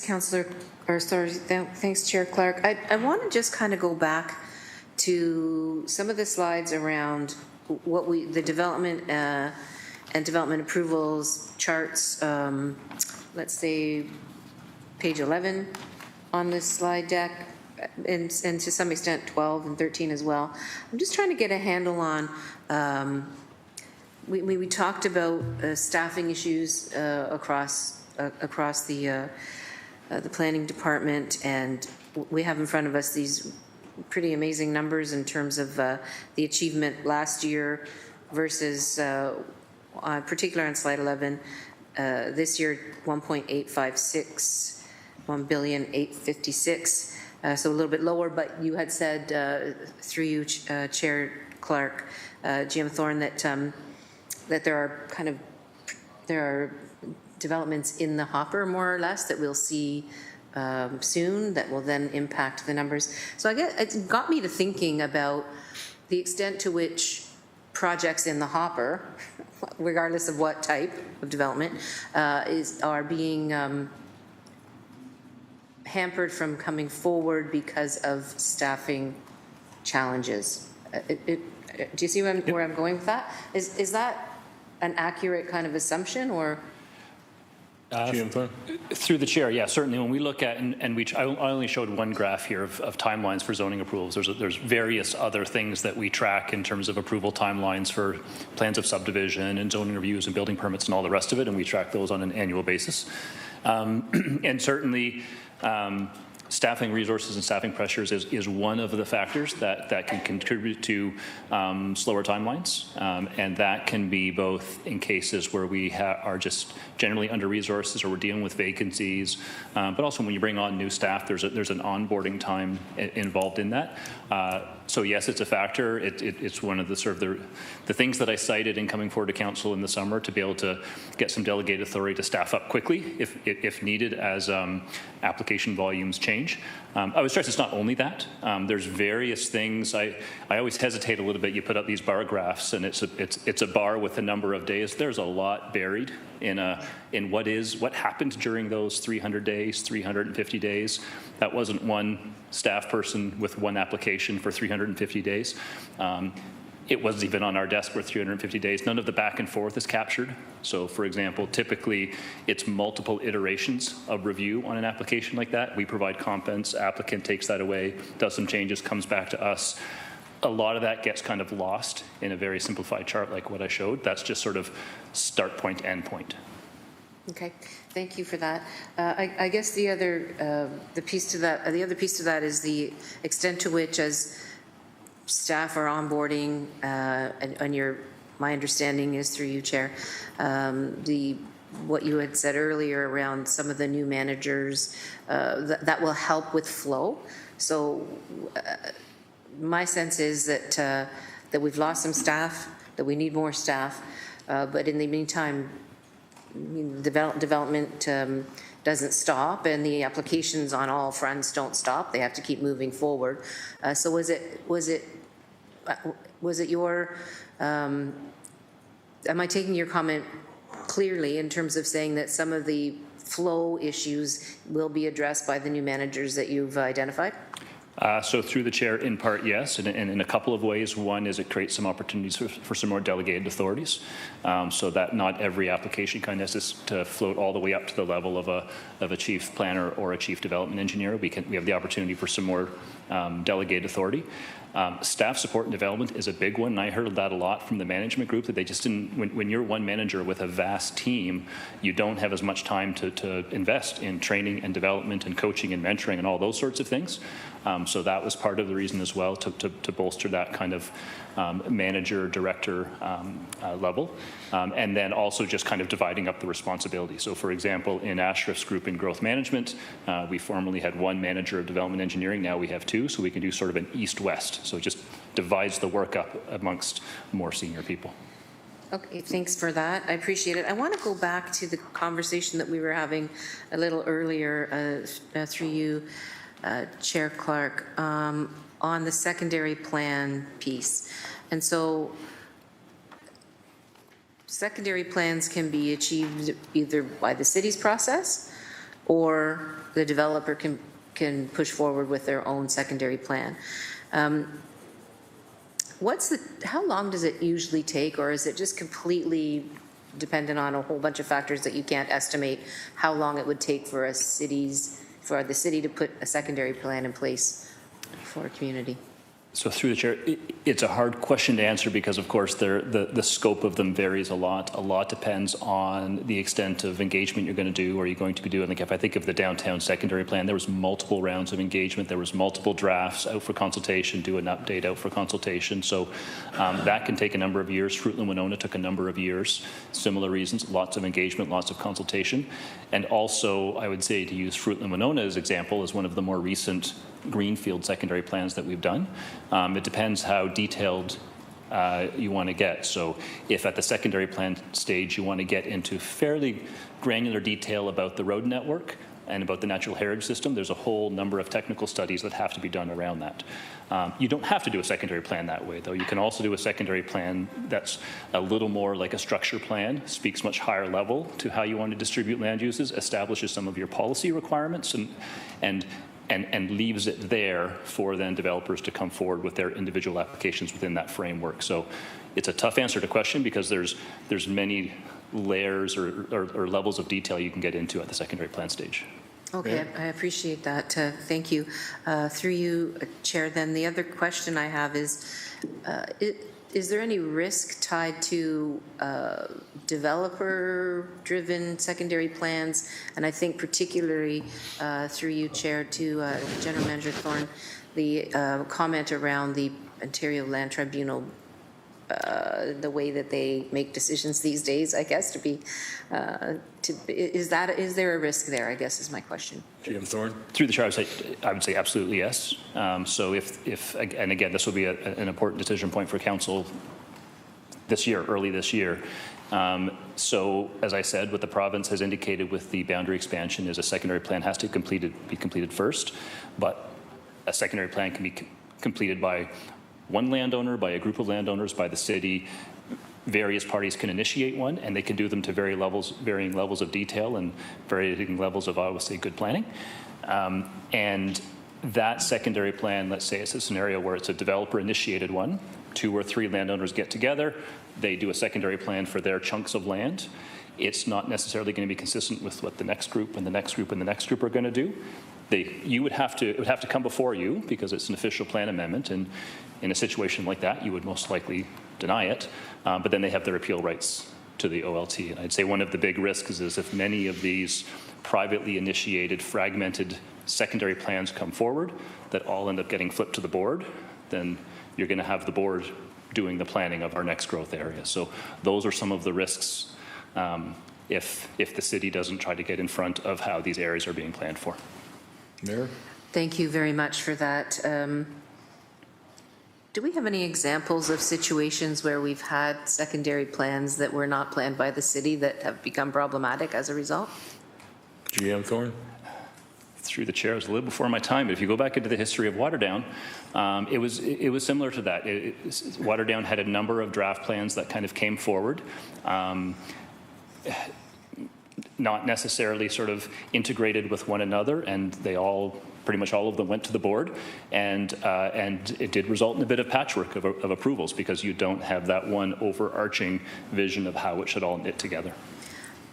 Councillor. Thanks, Chair Clark. I want to just kind of go back to some of the slides around what the development and development approvals charts. Let's say page 11 on this slide deck, and to some extent 12 and 13 as well. I'm just trying to get a handle on. We talked about staffing issues across the planning department, and we have in front of us these pretty amazing numbers in terms of the achievement last year versus, particularly on slide 11, this year 1.856, 1,856,000,000, so a little bit lower. But you had said through you, Chair Clark, GM Thorne, that there are developments in the hopper, more or less, that we'll see soon that will then impact the numbers. So I guess it got me to thinking about the extent to which projects in the hopper, regardless of what type of development, are being hampered from coming forward because of staffing challenges. Do you see where I'm going with that? Is that an accurate kind of assumption, or? Through the chair, yeah, certainly. When we look at, I only showed one graph here of timelines for zoning approvals. There's various other things that we track in terms of approval timelines for plans of subdivision and zoning reviews and building permits and all the rest of it, and we track those on an annual basis. And certainly, staffing resources and staffing pressures is one of the factors that can contribute to slower timelines, and that can be both in cases where we are just generally under resources or we're dealing with vacancies, but also when you bring on new staff, there's an onboarding time involved in that. So yes, it's a factor. It's one of the sort of the things that I cited in coming forward to council in the summer to be able to get some delegated authority to staff up quickly if needed as application volumes change. I would stress it's not only that. There's various things. I always hesitate a little bit. You put up these bar graphs, and it's a bar with a number of days. There's a lot buried in what happened during those 300 days, 350 days. That wasn't one staff person with one application for 350 days. It wasn't even on our desk for 350 days. None of the back and forth is captured. So, for example, typically it's multiple iterations of review on an application like that. We provide comments, applicant takes that away, does some changes, comes back to us. A lot of that gets kind of lost in a very simplified chart like what I showed. That's just sort of start point, end point. Okay, thank you for that. I guess the other piece to that is the extent to which, as staff are onboarding, and my understanding is through you, Chair, what you had said earlier around some of the new managers, that will help with flow. So my sense is that we've lost some staff, that we need more staff, but in the meantime, development doesn't stop, and the applications on all fronts don't stop. They have to keep moving forward. So was it your? Am I taking your comment clearly in terms of saying that some of the flow issues will be addressed by the new managers that you've identified? So through the chair, in part, yes, and in a couple of ways. One is it creates some opportunities for some more delegated authorities, so that not every application kind of has to float all the way up to the level of a chief planner or a chief development engineer. We have the opportunity for some more delegated authority. Staff support and development is a big one, and I heard that a lot from the management group, that they just didn't, when you're one manager with a vast team, you don't have as much time to invest in training and development and coaching and mentoring and all those sorts of things. So that was part of the reason as well, to bolster that kind of manager, director level. And then also just kind of dividing up the responsibility. So for example, in Ashraf's group in growth management, we formerly had one manager of development engineering, now we have two, so we can do sort of an east-west. So it just divides the work up amongst more senior people. Okay, thanks for that. I appreciate it. I want to go back to the conversation that we were having a little earlier through you, Chair Clark, on the secondary plan piece. And so secondary plans can be achieved either by the city's process, or the developer can push forward with their own secondary plan. How long does it usually take, or is it just completely dependent on a whole bunch of factors that you can't estimate how long it would take for the city to put a secondary plan in place for a community? So through the chair, it's a hard question to answer because, of course, the scope of them varies a lot. A lot depends on the extent of engagement you're going to do, or you're going to be doing. Like if I think of the downtown secondary plan, there was multiple rounds of engagement. There was multiple drafts out for consultation, do an update out for consultation. So that can take a number of years. Fruitland Winona took a number of years. Similar reasons, lots of engagement, lots of consultation. And also, I would say, to use Fruitland Winona as example, as one of the more recent greenfield secondary plans that we've done. It depends how detailed you want to get. So if at the secondary plan stage you want to get into fairly granular detail about the road network and about the natural heritage system, there's a whole number of technical studies that have to be done around that. You don't have to do a secondary plan that way, though. You can also do a secondary plan that's a little more like a structure plan, speaks much higher level to how you want to distribute land uses, establishes some of your policy requirements, and leaves it there for then developers to come forward with their individual applications within that framework. So it's a tough answer to question because there's many layers or levels of detail you can get into at the secondary plan stage. Okay, I appreciate that. Thank you. Through you, Chair, then the other question I have is there any risk tied to developer-driven secondary plans? And I think particularly through you, Chair, to General Manager Thorne, the comment around the Ontario Land Tribunal, the way that they make decisions these days, I guess, is there a risk there, I guess, is my question. GM Thorne? Through the chair, I would say absolutely yes. So and again, this will be an important decision point for council early this year. So as I said, what the province has indicated with the boundary expansion is a secondary plan has to be completed first, but a secondary plan can be completed by one landowner, by a group of landowners, by the city. Various parties can initiate one, and they can do them to varying levels of detail and varying levels of, I would say, good planning. And that secondary plan, let's say it's a scenario where it's a developer-initiated one, 2 or 3 landowners get together, they do a secondary plan for their chunks of land. It's not necessarily going to be consistent with what the next group and the next group and the next group are going to do. It would have to come before you because it's an official plan amendment, and in a situation like that, you would most likely deny it, but then they have their appeal rights to the OLT. And I'd say one of the big risks is if many of these privately initiated, fragmented secondary plans come forward that all end up getting flipped to the board, then you're going to have the board doing the planning of our next growth area. So those are some of the risks if the city doesn't try to get in front of how these areas are being planned for. Mayor? Thank you very much for that. Do we have any examples of situations where we've had secondary plans that were not planned by the city that have become problematic as a result? GM Thorne? Through the chair, it was a little before my time, but if you go back into the history of Waterdown, it was similar to that. Waterdown had a number of draft plans that kind of came forward. Not necessarily sort of integrated with one another, and they all pretty much all of them went to the board, and it did result in a bit of patchwork of approvals because you don't have that one overarching vision of how it should all knit together.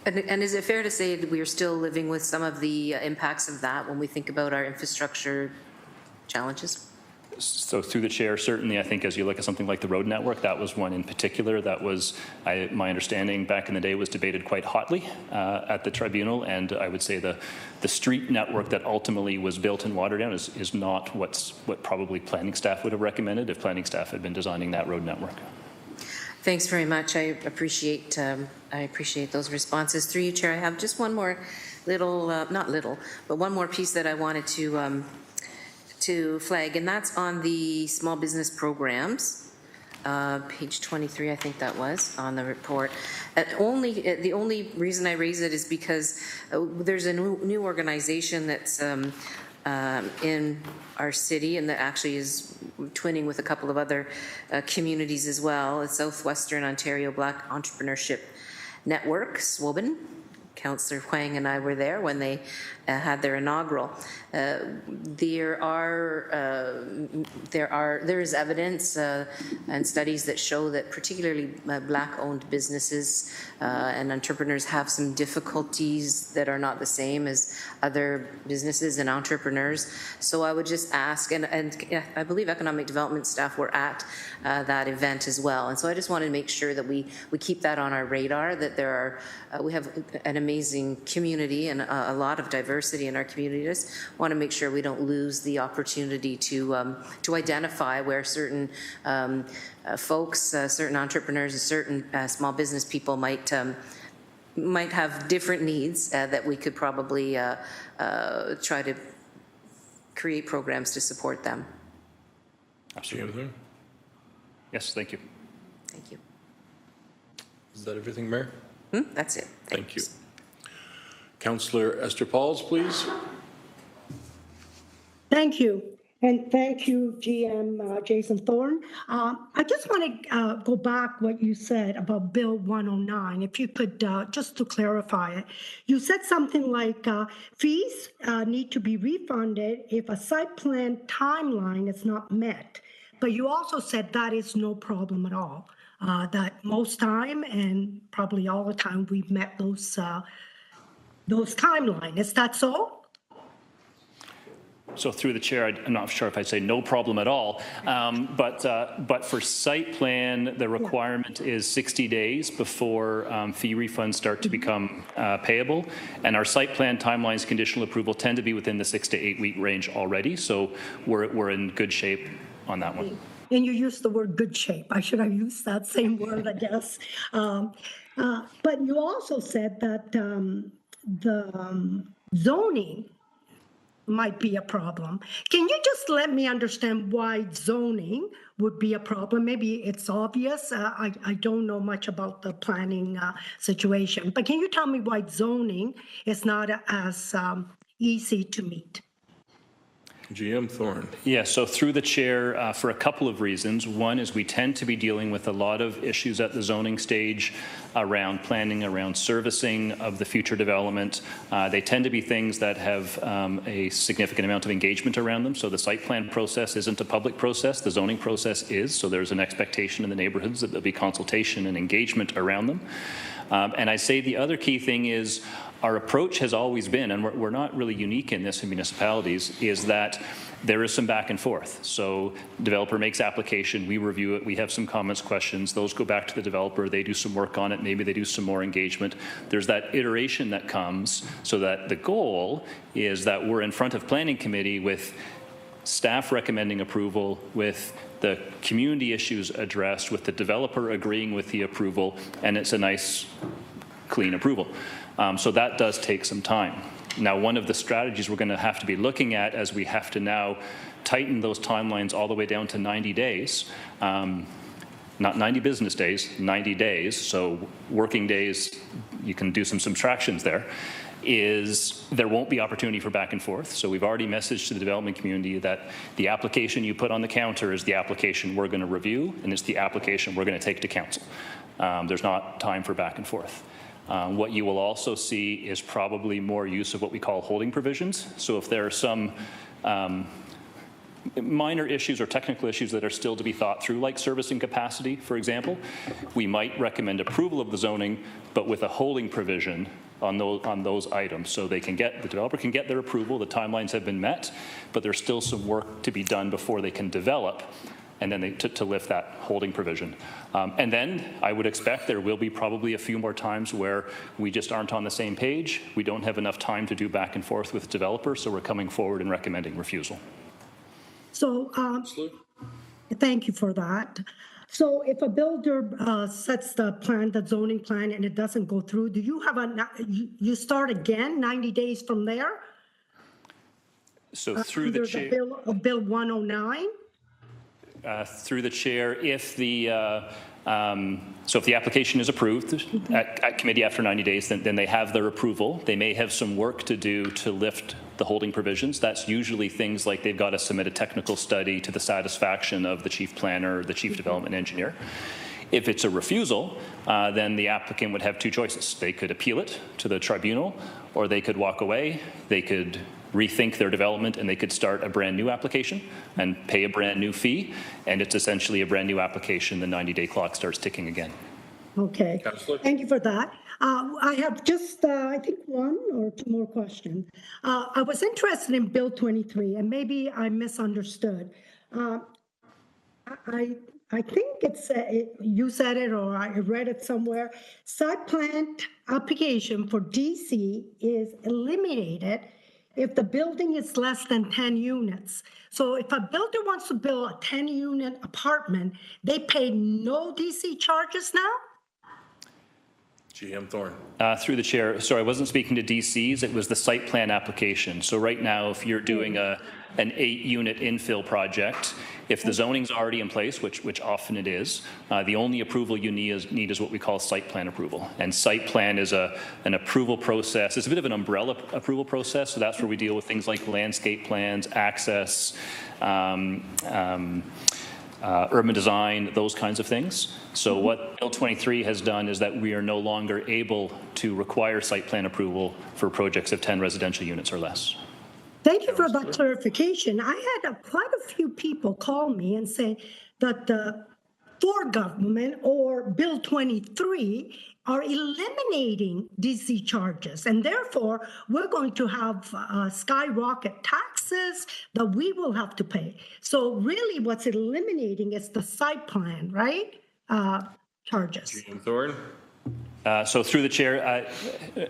And is it fair to say that we are still living with some of the impacts of that when we think about our infrastructure challenges? So through the chair, certainly, I think as you look at something like the road network, that was one in particular that was, my understanding back in the day, was debated quite hotly at the tribunal. And I would say the street network that ultimately was built in Waterdown is not what probably planning staff would have recommended if planning staff had been designing that road network. Thanks very much. I appreciate those responses. Through you, Chair, I have just one more little, not little, but one more piece that I wanted to flag, and that's on the small business programs, page 23, I think that was, on the report. The only reason I raise it is because there's a new organization that's in our city, and that actually is twinning with a couple of other communities as well. It's Southwestern Ontario Black Entrepreneurship Network, SWOBN. Councillor Huang and I were there when they had their inaugural. There is evidence and studies that show that particularly Black-owned businesses and entrepreneurs have some difficulties that are not the same as other businesses and entrepreneurs. So I would just ask, and I believe economic development staff were at that event as well. And so I just wanted to make sure that we keep that on our radar, that there are, we have an amazing community and a lot of diversity in our community. Just want to make sure we don't lose the opportunity to identify where certain folks, certain entrepreneurs, and certain small business people might have different needs that we could probably try to create programs to support them. Absolutely. Yes, thank you. Thank you. Is that everything, Mayor? That's it. Thank you. Councillor Esther Pauls, please. Thank you. And thank you, GM Jason Thorne. I just want to go back what you said about Bill 109. If you could, just to clarify it, you said something like fees need to be refunded if a site plan timeline is not met. But you also said that is no problem at all. That most time and probably all the time we've met those timelines. Is that so? So through the chair, I'm not sure if I'd say no problem at all, but for site plan, the requirement is 60 days before fee refunds start to become payable, and our site plan timelines, conditional approval, tend to be within the 6 to 8 week range already. So we're in good shape on that one. And you used the word good shape. I should have used that same word, I guess. But you also said that the zoning might be a problem. Can you just let me understand why zoning would be a problem? Maybe it's obvious. I don't know much about the planning situation, but can you tell me why zoning is not as easy to meet? GM Thorne. Yeah, so through the chair, for a couple of reasons. One is we tend to be dealing with a lot of issues at the zoning stage around planning, around servicing of the future development. They tend to be things that have a significant amount of engagement around them. So the site plan process isn't a public process, the zoning process is. So there's an expectation in the neighborhoods that there'll be consultation and engagement around them. And I say the other key thing is our approach has always been, and we're not really unique in this in municipalities, is that there is some back and forth. So developer makes application, we review it, we have some comments, questions, those go back to the developer, they do some work on it, maybe they do some more engagement. There's that iteration that comes, so that the goal is that we're in front of planning committee with staff recommending approval, with the community issues addressed, with the developer agreeing with the approval, and it's a nice, clean approval. So that does take some time. Now, one of the strategies we're going to have to be looking at as we have to now tighten those timelines all the way down to 90 days, not 90 business days, 90 days, so working days, you can do some subtractions there, is there won't be opportunity for back and forth. So we've already messaged to the development community that the application you put on the counter is the application we're going to review, and it's the application we're going to take to council. There's not time for back and forth. What you will also see is probably more use of what we call holding provisions. So if there are some minor issues or technical issues that are still to be thought through, like servicing capacity, for example, we might recommend approval of the zoning, but with a holding provision on those items, so the developer can get their approval, the timelines have been met, but there's still some work to be done before they can develop, and then to lift that holding provision. And then I would expect there will be probably a few more times where we just aren't on the same page, we don't have enough time to do back and forth with developers, so we're coming forward and recommending refusal. So, thank you for that. So if a builder sets the plan, the zoning plan, and it doesn't go through, do you have you start again 90 days from there? So through the chair, Bill 109? Through the chair, if the so if the application is approved at committee after 90 days, then they have their approval. They may have some work to do to lift the holding provisions. That's usually things like they've got to submit a technical study to the satisfaction of the chief planner or the chief development engineer. If it's a refusal, then the applicant would have two choices. They could appeal it to the tribunal, or they could walk away. They could rethink their development, and they could start a brand new application and pay a brand new fee, and it's essentially a brand new application. The 90-day clock starts ticking again. Okay. Councillor? Thank you for that. I have just, I think, one or two more questions. I was interested in Bill 23, and maybe I misunderstood. I think you said it, or I read it somewhere. Site plan application for DC is eliminated if the building is less than 10 units. So if a builder wants to build a 10-unit apartment, they pay no DC charges now? GM Thorne. Through the chair, sorry, I wasn't speaking to DCs, it was the site plan application. So right now, if you're doing an 8-unit infill project, if the zoning's already in place, which often it is, the only approval you need is what we call site plan approval. And site plan is an approval process. It's a bit of an umbrella approval process, so that's where we deal with things like landscape plans, access, urban design, those kinds of things. So what Bill 23 has done is that we are no longer able to require site plan approval for projects of 10 residential units or less. Thank you for that clarification. I had quite a few people call me and say that the Ford government or Bill 23 are eliminating DC charges, and therefore we're going to have skyrocket taxes that we will have to pay. So really what's eliminating is the site plan, right? Charges. GM Thorne. So through the chair,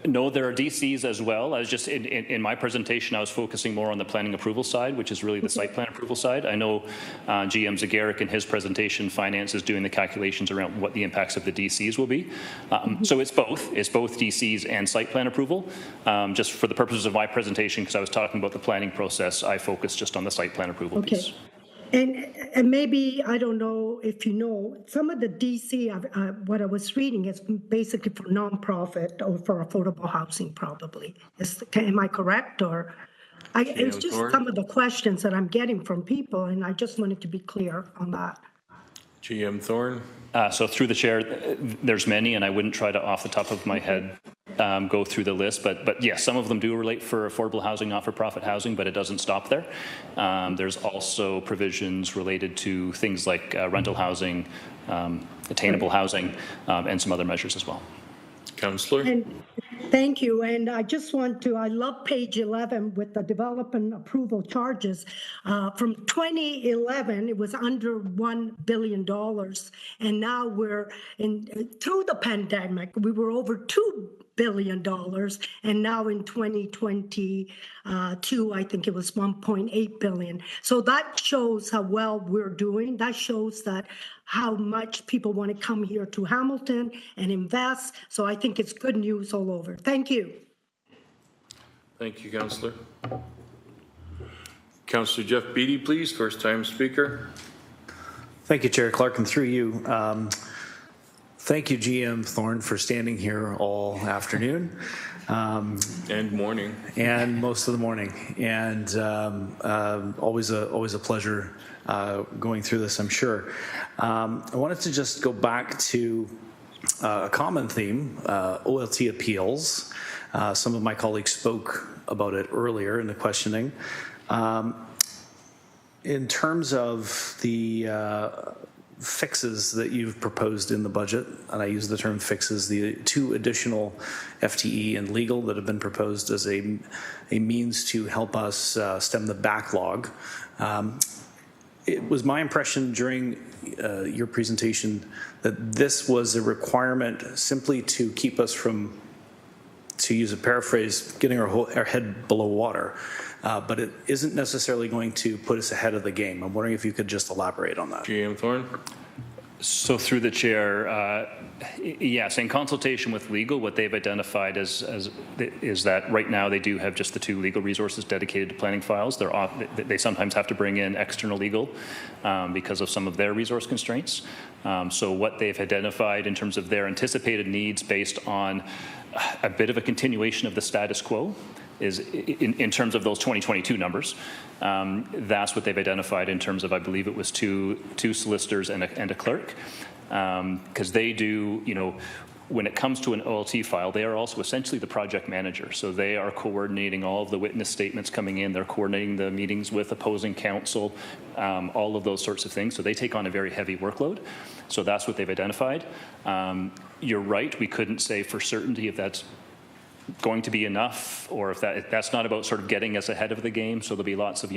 no, there are DCs as well. I was just in my presentation, I was focusing more on the planning approval side, which is really the site plan approval side. I know GM Zagaric in his presentation, finance is doing the calculations around what the impacts of the DCs will be. So it's both DCs and site plan approval. Just for the purposes of my presentation, because I was talking about the planning process, I focused just on the site plan approval piece. And maybe, I don't know if you know, some of the DC, what I was reading is basically for nonprofit or for affordable housing probably. Am I correct? Or it's just some of the questions that I'm getting from people, and I just wanted to be clear on that. GM Thorne. So through the chair, there's many, and I wouldn't try to off the top of my head go through the list, but yes, some of them do relate for affordable housing, not-for-profit housing, but it doesn't stop there. There's also provisions related to things like rental housing, attainable housing, and some other measures as well. Councillor. And thank you. And I just want to, I love page 11 with the development approval charges. From 2011, it was under $1 billion. And now we're through the pandemic, we were over $2 billion. And now in 2022, I think it was 1.8 billion. So that shows how well we're doing. That shows that how much people want to come here to Hamilton and invest. So I think it's good news all over. Thank you. Thank you, Councillor. Councillor Jeff Beattie, please, first time speaker. Thank you, Chair Clark, and through you. Thank you, GM Thorne, for standing here all afternoon. And morning. And most of the morning. And always a pleasure going through this, I'm sure. I wanted to just go back to a common theme, OLT appeals. Some of my colleagues spoke about it earlier in the questioning. In terms of the fixes that you've proposed in the budget, and I use the term fixes, the 2 additional FTE and legal that have been proposed as a means to help us stem the backlog. It was my impression during your presentation that this was a requirement simply to keep us from, to use a paraphrase, getting our head below water. But it isn't necessarily going to put us ahead of the game. I'm wondering if you could just elaborate on that. GM Thorne? So through the chair, yes, in consultation with legal, what they've identified is that right now they do have just the 2 legal resources dedicated to planning files. They sometimes have to bring in external legal because of some of their resource constraints. So what they've identified in terms of their anticipated needs based on a bit of a continuation of the status quo is in terms of those 2022 numbers. That's what they've identified in terms of, I believe it was two solicitors and a clerk, because they do, when it comes to an OLT file, they are also essentially the project manager. So they are coordinating all of the witness statements coming in. They're coordinating the meetings with opposing counsel, all of those sorts of things. So they take on a very heavy workload. So that's what they've identified. You're right. We couldn't say for certainty if that's going to be enough, or if that's not about sort of getting us ahead of the game. So there'll be lots of,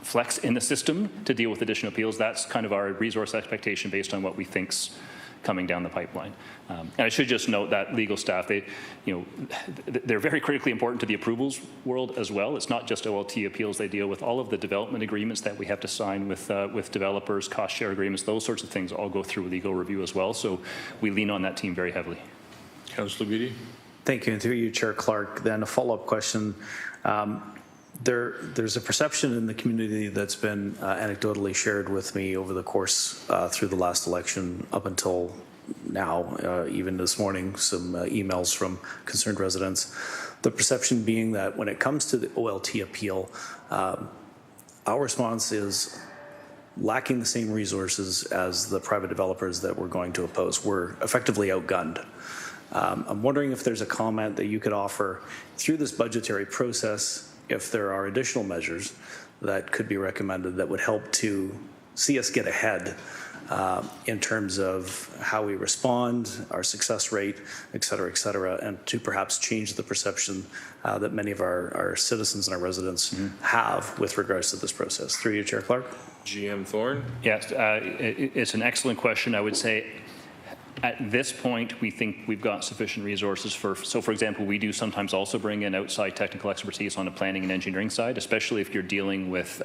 flex in the system to deal with additional appeals. That's kind of our resource expectation based on what we think's coming down the pipeline. And I should just note that legal staff, they're very critically important to the approvals world as well. It's not just OLT appeals. They deal with all of the development agreements that we have to sign with developers, cost share agreements, those sorts of things all go through legal review as well. So we lean on that team very heavily. Councillor Beattie. Thank you, and through you, Chair Clark. Then a follow-up question. There's a perception in the community that's been anecdotally shared with me over the course through the last election up until now, even this morning, some emails from concerned residents. The perception being that when it comes to the OLT appeal, our response is lacking the same resources as the private developers that we're going to oppose. We're effectively outgunned. I'm wondering if there's a comment that you could offer through this budgetary process, if there are additional measures that could be recommended that would help to see us get ahead in terms of how we respond, our success rate, et cetera, and to perhaps change the perception that many of our citizens and our residents have with regards to this process. Through you, Chair Clark. GM Thorne. Yes, it's an excellent question. I would say at this point, we think we've got sufficient resources for example, we do sometimes also bring in outside technical expertise on the planning and engineering side, especially if you're dealing with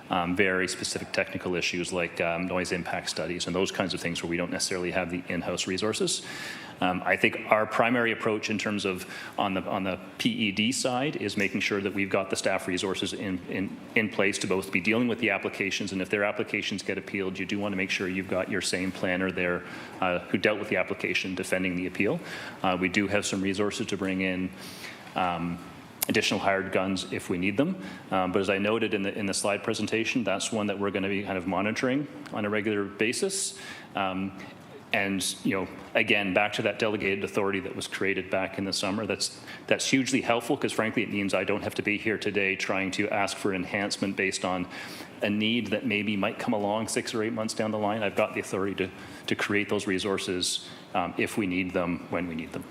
very specific technical issues like noise impact studies and those kinds of things where we don't necessarily have the in-house resources. I think our primary approach in terms of on the PED side is making sure that we've got the staff resources in place to both be dealing with the applications, and if their applications get appealed, you do want to make sure you've got your same planner there who dealt with the application defending the appeal. We do have some resources to bring in additional hired guns if we need them. But as I noted in the slide presentation, that's one that we're going to be kind of monitoring on a regular basis. And again, back to that delegated authority that was created back in the summer, that's hugely helpful because frankly it means I don't have to be here today trying to ask for enhancement based on a need that maybe might come along 6 or 8 months down the line. I've got the authority to create those resources if we need them, when we need them.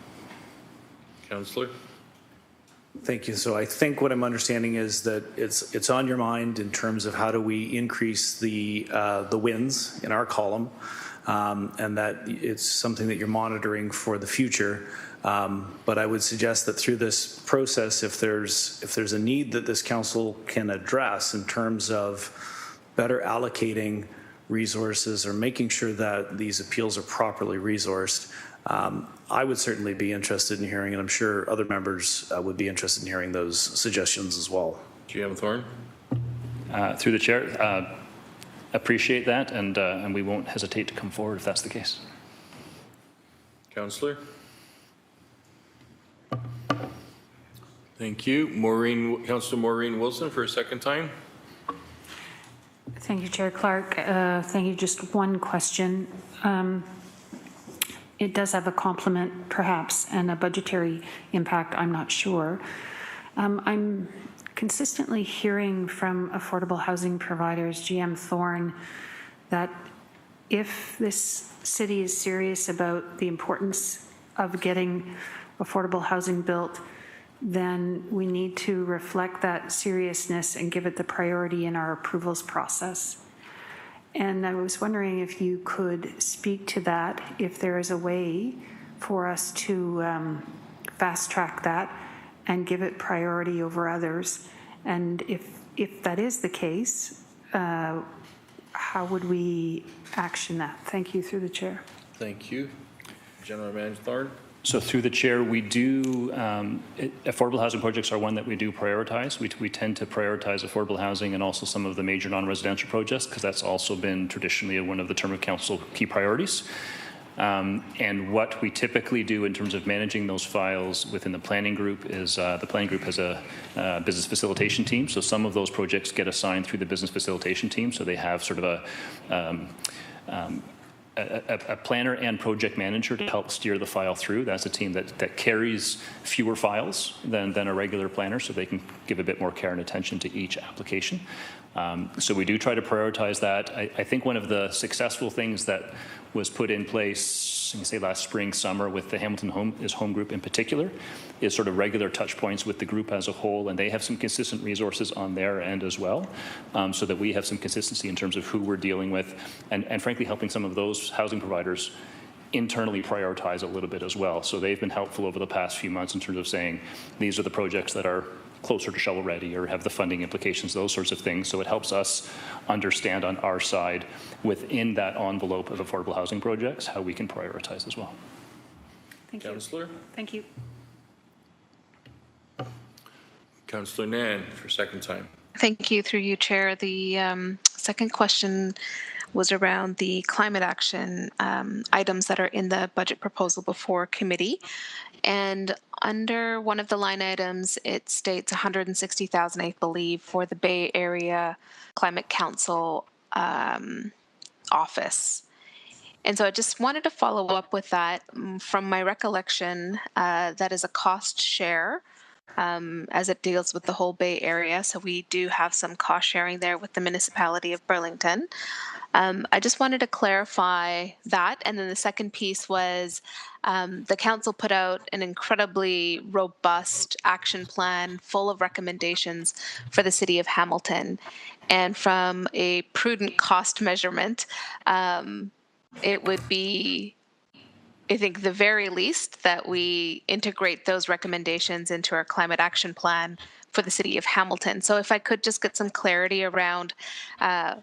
Councillor. Thank you. So I think what I'm understanding is that it's on your mind in terms of how do we increase the wins in our column, and that it's something that you're monitoring for the future. But I would suggest that through this process, if there's a need that this council can address in terms of better allocating resources or making sure that these appeals are properly resourced, I would certainly be interested in hearing, and I'm sure other members would be interested in hearing those suggestions as well. GM Thorne. Through the chair, appreciate that, and we won't hesitate to come forward if that's the case. Councillor. Thank you. Councillor Maureen Wilson for a second time. Thank you, Chair Clark. Thank you. Just one question. It does have a complement, perhaps, and a budgetary impact, I'm not sure. I'm consistently hearing from affordable housing providers, GM Thorne, that if this city is serious about the importance of getting affordable housing built, then we need to reflect that seriousness and give it the priority in our approvals process. And I was wondering if you could speak to that, if there is a way for us to fast track that and give it priority over others. And if that is the case, how would we action that? Thank you, through the chair. Thank you. General Manager Thorne. So through the chair, we do, affordable housing projects are one that we do prioritize. We tend to prioritize affordable housing and also some of the major non-residential projects, because that's also been traditionally one of the term of council key priorities. And what we typically do in terms of managing those files within the planning group is the planning group has a business facilitation team. So some of those projects get assigned through the business facilitation team. So they have sort of a planner and project manager to help steer the file through. That's a team that carries fewer files than a regular planner, so they can give a bit more care and attention to each application. So we do try to prioritize that. I think one of the successful things that was put in place, I can say last spring, summer, with the Hamilton Home Group in particular, is sort of regular touch points with the group as a whole, and they have some consistent resources on their end as well, so that we have some consistency in terms of who we're dealing with, and frankly helping some of those housing providers internally prioritize a little bit as well. So they've been helpful over the past few months in terms of saying, these are the projects that are closer to shovel ready or have the funding implications, those sorts of things. So it helps us understand on our side within that envelope of affordable housing projects how we can prioritize as well. Thank you. Councillor? Thank you. Councillor Nan for second time. Thank you, through you, Chair. The second question was around the climate action items that are in the budget proposal before committee. And under one of the line items, it states $160,000, I believe, for the Bay Area Climate Council office. And so I just wanted to follow up with that. From my recollection, that is a cost share as it deals with the whole Bay Area. So we do have some cost sharing there with the municipality of Burlington. I just wanted to clarify that. And then the second piece was the council put out an incredibly robust action plan full of recommendations for the city of Hamilton. And from a prudent cost measurement, it would be, I think, the very least that we integrate those recommendations into our climate action plan for the city of Hamilton. So if I could just get some clarity around,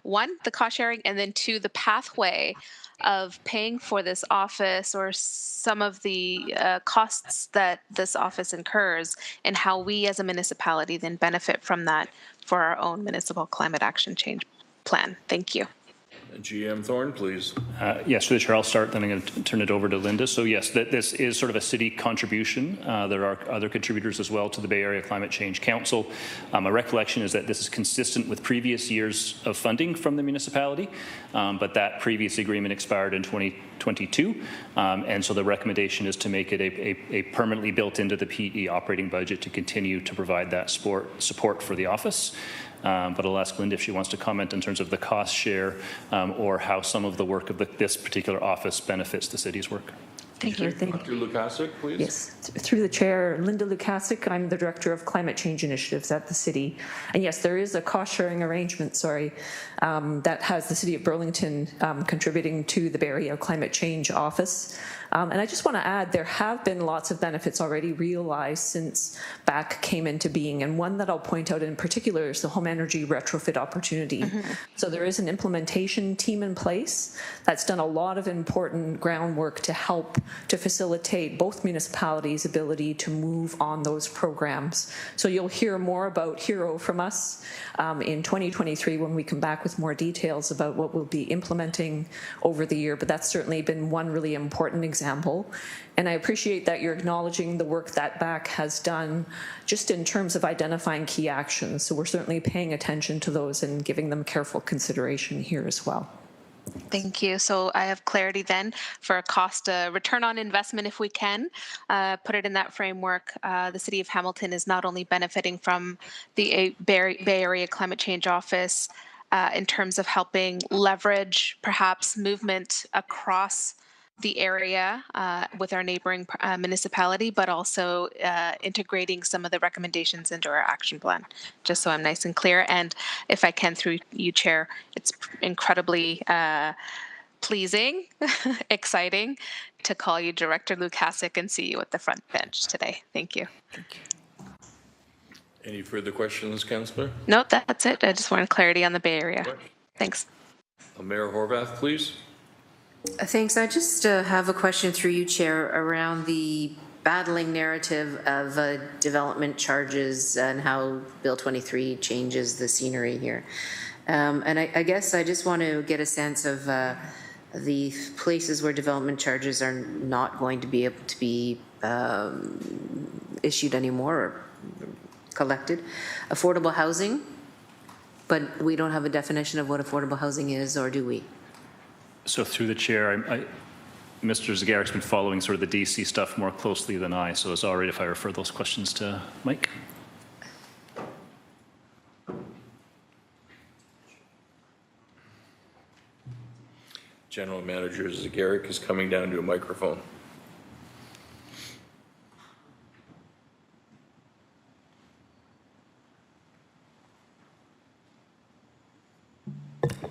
one, the cost sharing, and then two, the pathway of paying for this office or some of the costs that this office incurs, and how we as a municipality then benefit from that for our own municipal climate action change plan. Thank you. GM Thorne, please. Yes, through the chair, I'll start, then I'm going to turn it over to Linda. So yes, this is sort of a city contribution. There are other contributors as well to the Bay Area Climate Change Council. My recollection is that this is consistent with previous years of funding from the municipality, but that previous agreement expired in 2022. And so the recommendation is to make it a permanently built into the PE operating budget to continue to provide that support for the office. But I'll ask Linda if she wants to comment in terms of the cost share or how some of the work of this particular office benefits the city's work. Thank you. Dr. Lukasik, please. Yes, through the chair, Linda Lukasik. I'm the Director of Climate Change Initiatives at the city. And yes, there is a cost-sharing arrangement, that has the city of Burlington contributing to the Bay Area Climate Change Office. And I just want to add, there have been lots of benefits already realized since BAC came into being. And one that I'll point out in particular is the home energy retrofit opportunity. So there is an implementation team in place that's done a lot of important groundwork to help to facilitate both municipalities' ability to move on those programs. So you'll hear more about HERO from us in 2023 when we come back with more details about what we'll be implementing over the year. But that's certainly been one really important example. And I appreciate that you're acknowledging the work that BAC has done just in terms of identifying key actions. So we're certainly paying attention to those and giving them careful consideration here as well. Thank you. So I have clarity then for a cost return on investment if we can put it in that framework. The City of Hamilton is not only benefiting from the Bay Area Climate Change Office in terms of helping leverage perhaps movement across the area with our neighboring municipality, but also integrating some of the recommendations into our action plan, just so I'm nice and clear. And if I can, through you, Chair, it's incredibly pleasing, exciting to call you Director Lukasik and see you at the front bench today. Thank you. Any further questions, Councillor? No, that's it. I just wanted clarity on the Bay Area. Thanks. Mayor Horvath, please. Thanks. I just have a question through you, Chair, around the battling narrative of development charges and how Bill 23 changes the scenery here. And I guess I just want to get a sense of the places where development charges are not going to be able to be issued anymore or collected. Affordable housing, but we don't have a definition of what affordable housing is, or do we? So through the chair, Mr. Zagarik's been following sort of the DC stuff more closely than I, so it's all right if I refer those questions to Mike. General Manager Zagarik is coming down to a microphone.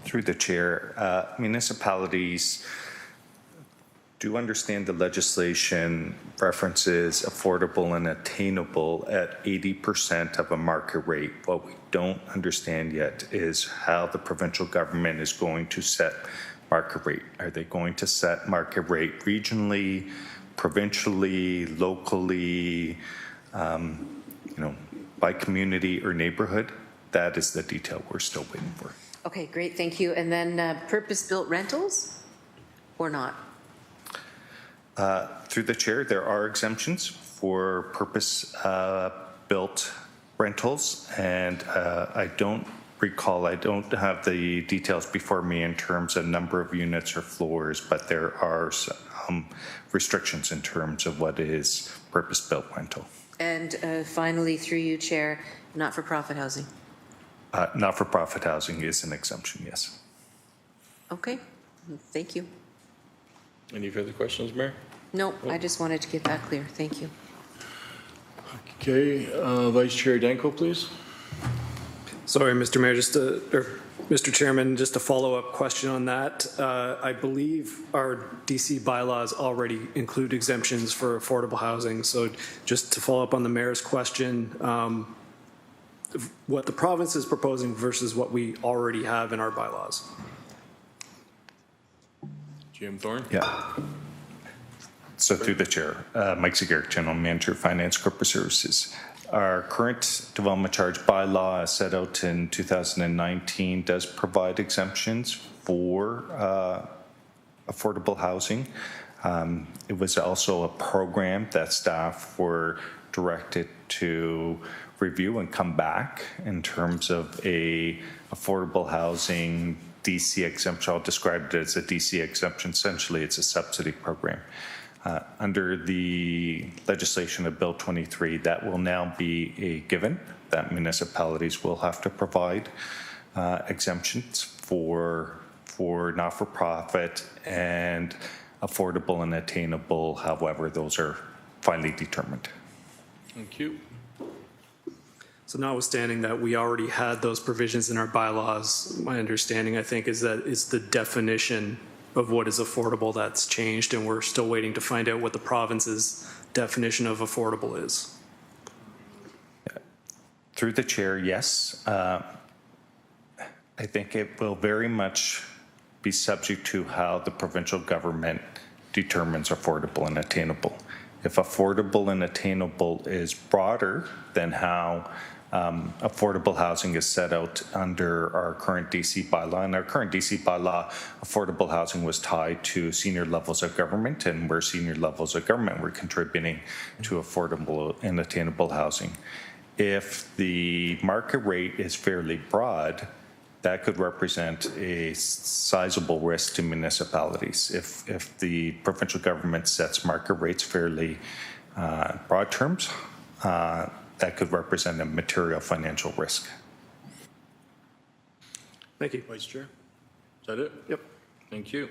Through the chair, municipalities do understand the legislation references affordable and attainable at 80% of a market rate. What we don't understand yet is how the provincial government is going to set market rate. Are they going to set market rate regionally, provincially, locally, by community or neighborhood? That is the detail we're still waiting for. Okay, great, thank you. And then purpose-built rentals or not? Through the chair, there are exemptions for purpose-built rentals, and I don't recall, I don't have the details before me in terms of number of units or floors, but there are some restrictions in terms of what is purpose-built rental. And finally, through you, Chair, not-for-profit housing. Not-for-profit housing is an exemption, yes. Okay, thank you. Any further questions, Mayor? No, I just wanted to get that clear. Thank you. Okay, Vice Chair Danko, please. Sorry, Mr. Mayor, Mr. Chairman, just a follow-up question on that. I believe our DC bylaws already include exemptions for affordable housing. So just to follow up on the Mayor's question, what the province is proposing versus what we already have in our bylaws. Jim Thorne? Yeah. So through the chair, Mike Zagarek, General Manager, Finance Corporate Services. Our current development charge bylaw, as set out in 2019, does provide exemptions for affordable housing. It was also a program that staff were directed to review and come back in terms of a affordable housing DC exemption. I'll describe it as a DC exemption. Essentially, it's a subsidy program. Under the legislation of Bill 23, that will now be a given, that municipalities will have to provide exemptions for not-for-profit and affordable and attainable, however those are finally determined. Thank you. So notwithstanding that we already had those provisions in our bylaws, my understanding, I think, is that it's the definition of what is affordable that's changed, and we're still waiting to find out what the province's definition of affordable is. Through the chair, yes. I think it will very much be subject to how the provincial government determines affordable and attainable. If affordable and attainable is broader than how affordable housing is set out under our current DC bylaw. In our current DC bylaw, affordable housing was tied to senior levels of government, and where senior levels of government were contributing to affordable and attainable housing. If the market rate is fairly broad, that could represent a sizable risk to municipalities. If the provincial government sets market rates fairly broad terms, that could represent a material financial risk. Thank you. Vice Chair. Is that it? Yep. Thank you.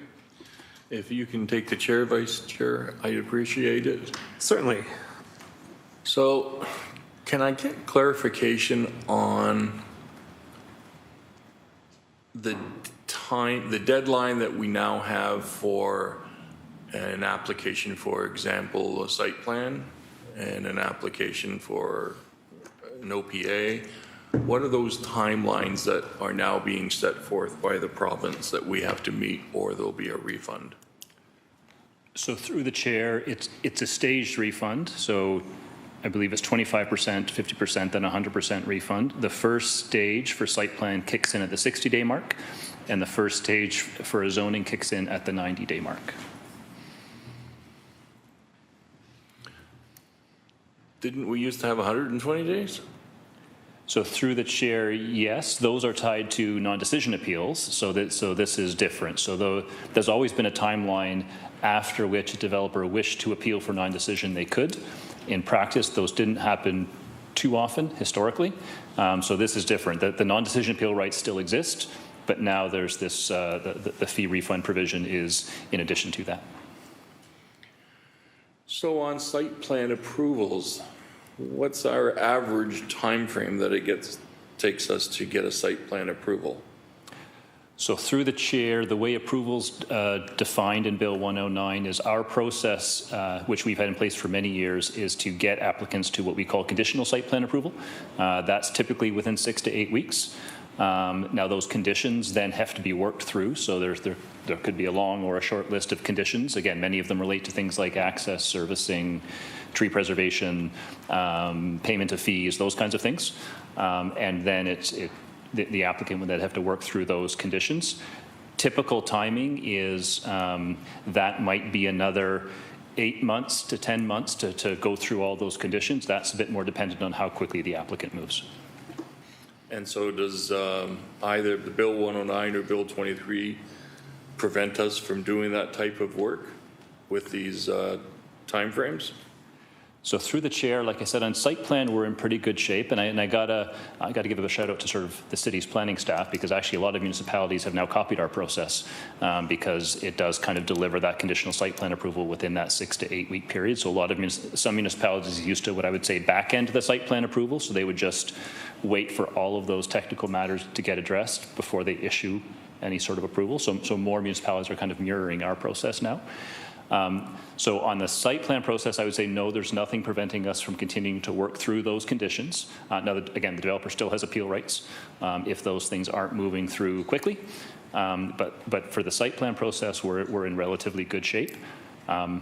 If you can take the chair, Vice Chair, I'd appreciate it. Certainly. So, can I get clarification on the deadline that we now have for an application, for example, a site plan and an application for an OPA? What are those timelines that are now being set forth by the province that we have to meet, or there'll be a refund? So through the chair, it's a staged refund. So I believe it's 25%, 50%, then 100% refund. The first stage for site plan kicks in at the 60-day mark, and the first stage for a zoning kicks in at the 90-day mark. Didn't we used to have 120 days? So through the chair, yes, those are tied to non-decision appeals. So this is different. So there's always been a timeline after which a developer wished to appeal for non-decision, they could. In practice, those didn't happen too often historically. So this is different. The non-decision appeal rights still exist, but now there's this the fee refund provision is in addition to that. So on site plan approvals, what's our average time frame that it takes us to get a site plan approval? So through the chair, the way approvals defined in Bill 109 is our process, which we've had in place for many years, is to get applicants to what we call conditional site plan approval. That's typically within 6 to 8 weeks. Now those conditions then have to be worked through. So there could be a long or a short list of conditions. Again, many of them relate to things like access, servicing, tree preservation, payment of fees, those kinds of things. And then the applicant would then have to work through those conditions. Typical timing is that might be another 8 months to 10 months to go through all those conditions. That's a bit more dependent on how quickly the applicant moves. And so does either the Bill 109 or Bill 23 prevent us from doing that type of work with these timeframes? So through the chair, like I said, on site plan, we're in pretty good shape. And I gotta give a shout out to sort of the city's planning staff, because actually a lot of municipalities have now copied our process because it does kind of deliver that conditional site plan approval within that 6 to 8 week period. So a lot of some municipalities are used to what I would say back end the site plan approval. So they would just wait for all of those technical matters to get addressed before they issue any sort of approval. So more municipalities are kind of mirroring our process now. So on the site plan process, I would say no, there's nothing preventing us from continuing to work through those conditions. Now, again, the developer still has appeal rights if those things aren't moving through quickly. But for the site plan process, we're in relatively good shape. On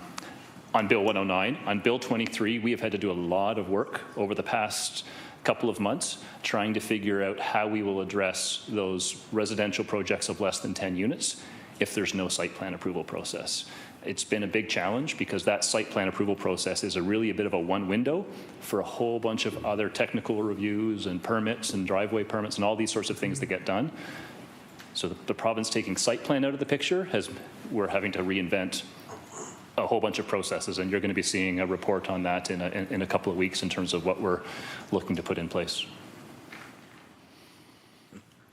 Bill 109, on Bill 23, we have had to do a lot of work over the past couple of months trying to figure out how we will address those residential projects of less than 10 units if there's no site plan approval process. It's been a big challenge because that site plan approval process is really a bit of a one window for a whole bunch of other technical reviews and permits and driveway permits and all these sorts of things that get done. So the province taking site plan out of the picture, we're having to reinvent a whole bunch of processes, and you're going to be seeing a report on that in a couple of weeks in terms of what we're looking to put in place.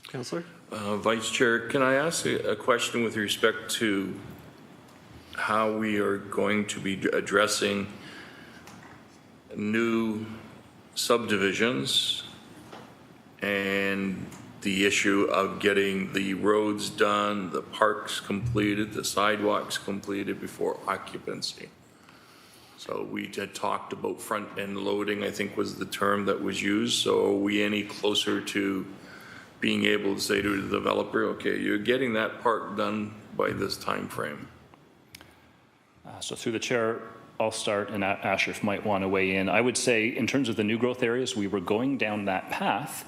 Councillor? Vice Chair, can I ask a question with respect to how we are going to be addressing new subdivisions and the issue of getting the roads done, the parks completed, the sidewalks completed before occupancy? So we had talked about front-end loading, I think was the term that was used. So are we any closer to being able to say to the developer, okay, you're getting that part done by this time frame? So through the chair, I'll start, and Ashraf might want to weigh in. I would say, in terms of the new growth areas, we were going down that path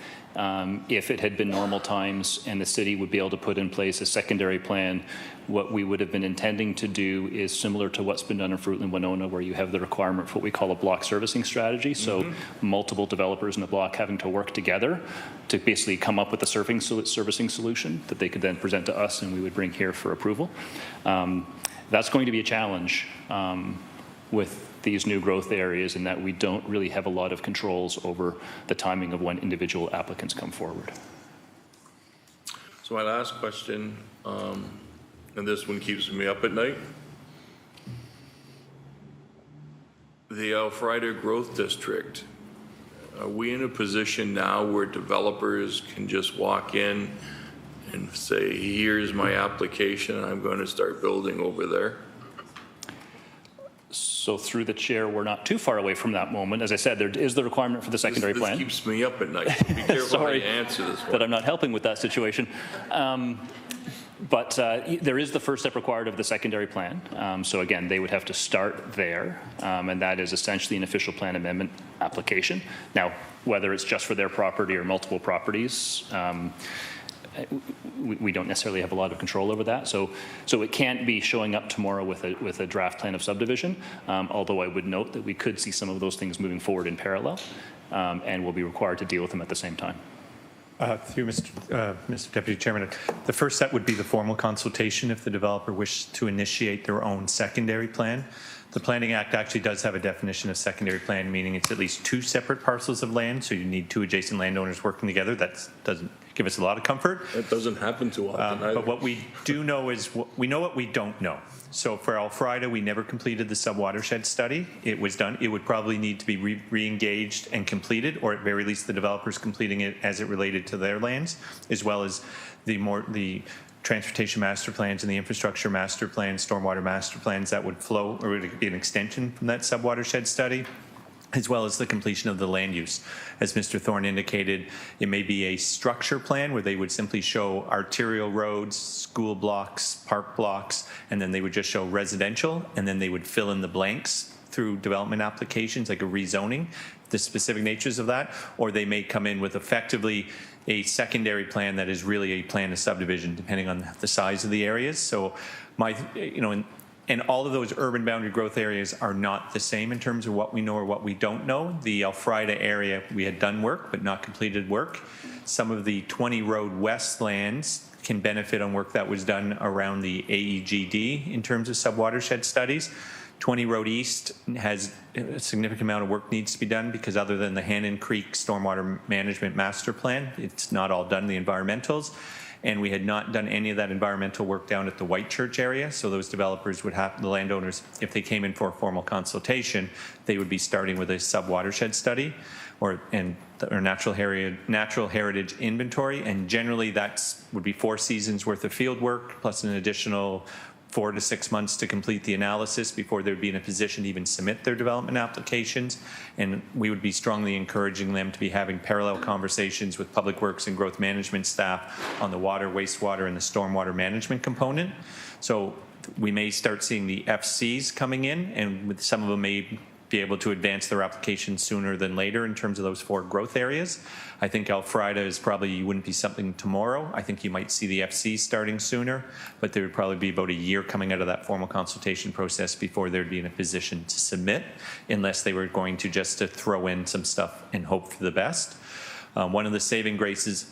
if it had been normal times and the city would be able to put in place a secondary plan. What we would have been intending to do is similar to what's been done in Fruitland Winona, where you have the requirement for what we call a block servicing strategy. So multiple developers in the block having to work together to basically come up with a servicing solution that they could then present to us and we would bring here for approval. That's going to be a challenge with these new growth areas, in that we don't really have a lot of controls over the timing of when individual applicants come forward. So my last question, and this one keeps me up at night. The Elfrida Growth District, are we in a position now where developers can just walk in and say, here's my application, I'm going to start building over there? So through the chair, we're not too far away from that moment. As I said, there is the requirement for the secondary plan. This keeps me up at night. Be careful how you answer this one. That I'm not helping with that situation. But there is the first step required of the secondary plan. So again, they would have to start there, and that is essentially an official plan amendment application. Now, whether it's just for their property or multiple properties, we don't necessarily have a lot of control over that. So it can't be showing up tomorrow with a draft plan of subdivision, although I would note that we could see some of those things moving forward in parallel, and we'll be required to deal with them at the same time. Through Mr. Deputy Chairman, the first step would be the formal consultation if the developer wished to initiate their own secondary plan. The Planning Act actually does have a definition of secondary plan, meaning it's at least 2 separate parcels of land, so you need 2 adjacent landowners working together. That doesn't give us a lot of comfort. That doesn't happen too often either. But what we do know is, we know what we don't know. So for Elfrida, we never completed the sub-watershed study. It was done. It would probably need to be re-engaged and completed, or at very least the developers completing it as it related to their lands, as well as the transportation master plans and the infrastructure master plans, stormwater master plans that would flow, or would be an extension from that sub-watershed study, as well as the completion of the land use. As Mr. Thorne indicated, it may be a structure plan where they would simply show arterial roads, school blocks, park blocks, and then they would just show residential, and then they would fill in the blanks through development applications, like a rezoning, the specific natures of that, or they may come in with effectively a secondary plan that is really a plan of subdivision, depending on the size of the areas. So and all of those urban boundary growth areas are not the same in terms of what we know or what we don't know. The Elfrida area, we had done work, but not completed work. Some of the 20 Road West lands can benefit on work that was done around the AEGD in terms of sub-watershed studies. 20 Road East has a significant amount of work needs to be done, because other than the Hannon Creek Stormwater Management Master Plan, it's not all done, the environmentals. And we had not done any of that environmental work down at the Whitechurch area. So those developers would have, the landowners, if they came in for a formal consultation, they would be starting with a sub-watershed study or natural heritage inventory. And generally would be 4 seasons worth of field work plus an additional 4 to 6 months to complete the analysis before they would be in a position to even submit their development applications. And we would be strongly encouraging them to be having parallel conversations with Public Works and Growth Management staff on the water, wastewater, and the stormwater management component. So we may start seeing the FCs coming in, and some of them may be able to advance their application sooner than later in terms of those 4 growth areas. I think Elfrida is probably wouldn't be something tomorrow. I think you might see the FC starting sooner, but there would probably be about a year coming out of that formal consultation process before they'd be in a position to submit, unless they were going to just to throw in some stuff and hope for the best. One of the saving graces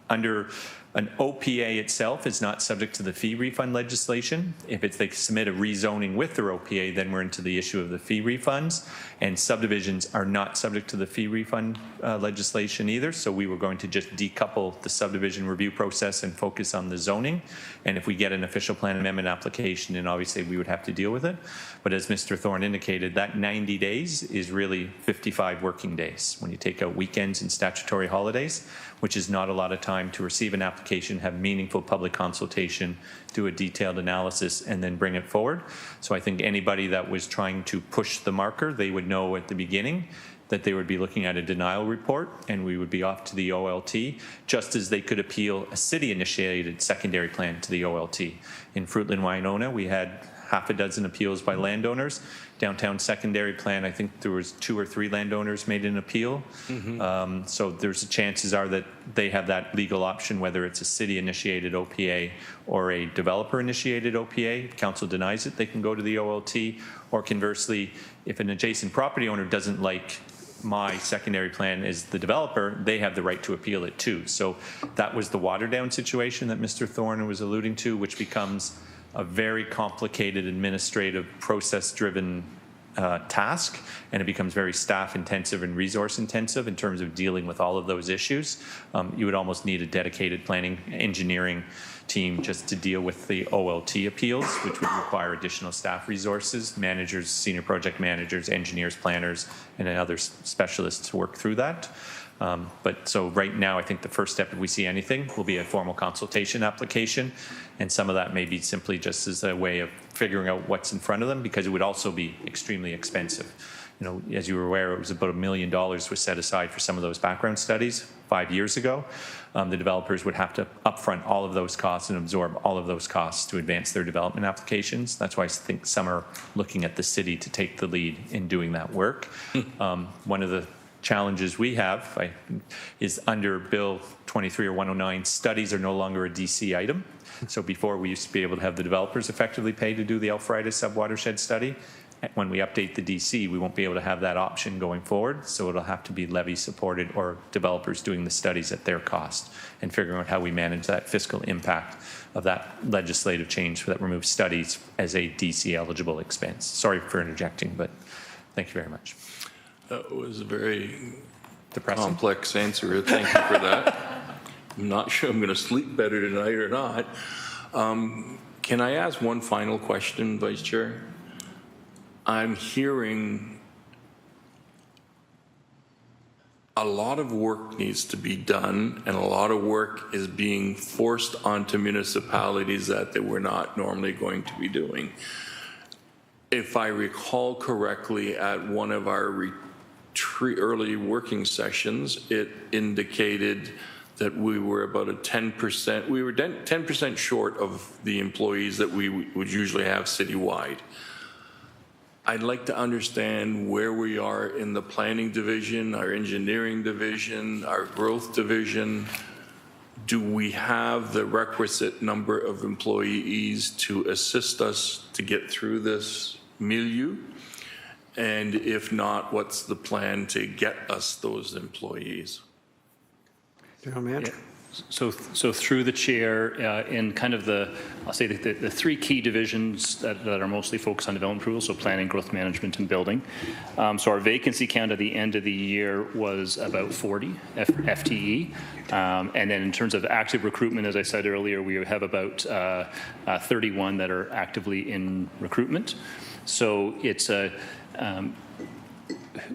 under an OPA itself is not subject to the fee refund legislation. If they submit a rezoning with their OPA, then we're into the issue of the fee refunds. And subdivisions are not subject to the fee refund legislation either. So we were going to just decouple the subdivision review process and focus on the zoning. And if we get an official plan amendment application, then obviously we would have to deal with it. But as Mr. Thorne indicated, that 90 days is really 55 working days when you take out weekends and statutory holidays, which is not a lot of time to receive an application, have meaningful public consultation, do a detailed analysis, and then bring it forward. So I think anybody that was trying to push the marker, they would know at the beginning that they would be looking at a denial report, and we would be off to the OLT, just as they could appeal a city-initiated secondary plan to the OLT. In Fruitland, Winona, we had half a dozen appeals by landowners. Downtown secondary plan, I think there was 2 or 3 landowners made an appeal. So there's chances are that they have that legal option, whether it's a city-initiated OPA or a developer-initiated OPA. If council denies it, they can go to the OLT. Or conversely, if an adjacent property owner doesn't like my secondary plan as the developer, they have the right to appeal it too. So that was the watered down situation that Mr. Thorne was alluding to, which becomes a very complicated administrative process driven task, and it becomes very staff intensive and resource intensive in terms of dealing with all of those issues. You would almost need a dedicated planning engineering team just to deal with the OLT appeals, which would require additional staff resources, managers, senior project managers, engineers, planners, and other specialists to work through that. But so right now, I think the first step, if we see anything, will be a formal consultation application. And some of that may be simply just as a way of figuring out what's in front of them, because it would also be extremely expensive. You know, as you were aware, it was about $1 million was set aside for some of those background studies 5 years ago. The developers would have to upfront all of those costs and absorb all of those costs to advance their development applications. That's why I think some are looking at the city to take the lead in doing that work. One of the challenges we have is under Bill 23 or 109, studies are no longer a DC item. So before, we used to be able to have the developers effectively pay to do the Alpharetta subwatershed study. When we update the DC, we won't be able to have that option going forward. So it'll have to be levy supported or developers doing the studies at their cost and figuring out how we manage that fiscal impact of that legislative change that removes studies as a DC eligible expense. Sorry for interjecting, but thank you very much. That was a very depressing, complex answer. Thank you for that. I'm not sure I'm going to sleep better tonight or not. Can I ask one final question, Vice Chair? I'm hearing a lot of work needs to be done, and a lot of work is being forced onto municipalities that they were not normally going to be doing. If I recall correctly, at one of our early working sessions, it indicated that we were about 10%, we were 10% short of the employees that we would usually have citywide. I'd like to understand where we are in the planning division, our engineering division, our growth division. Do we have the requisite number of employees to assist us to get through this milieu? And if not, what's the plan to get us those employees? General Manager. So through the chair, in kind of I'll say the 3 key divisions that are mostly focused on development approval, so planning, growth management, and building. So our vacancy count at the end of the year was about 40 FTE. And then in terms of active recruitment, as I said earlier, we have about 31 that are actively in recruitment. So it's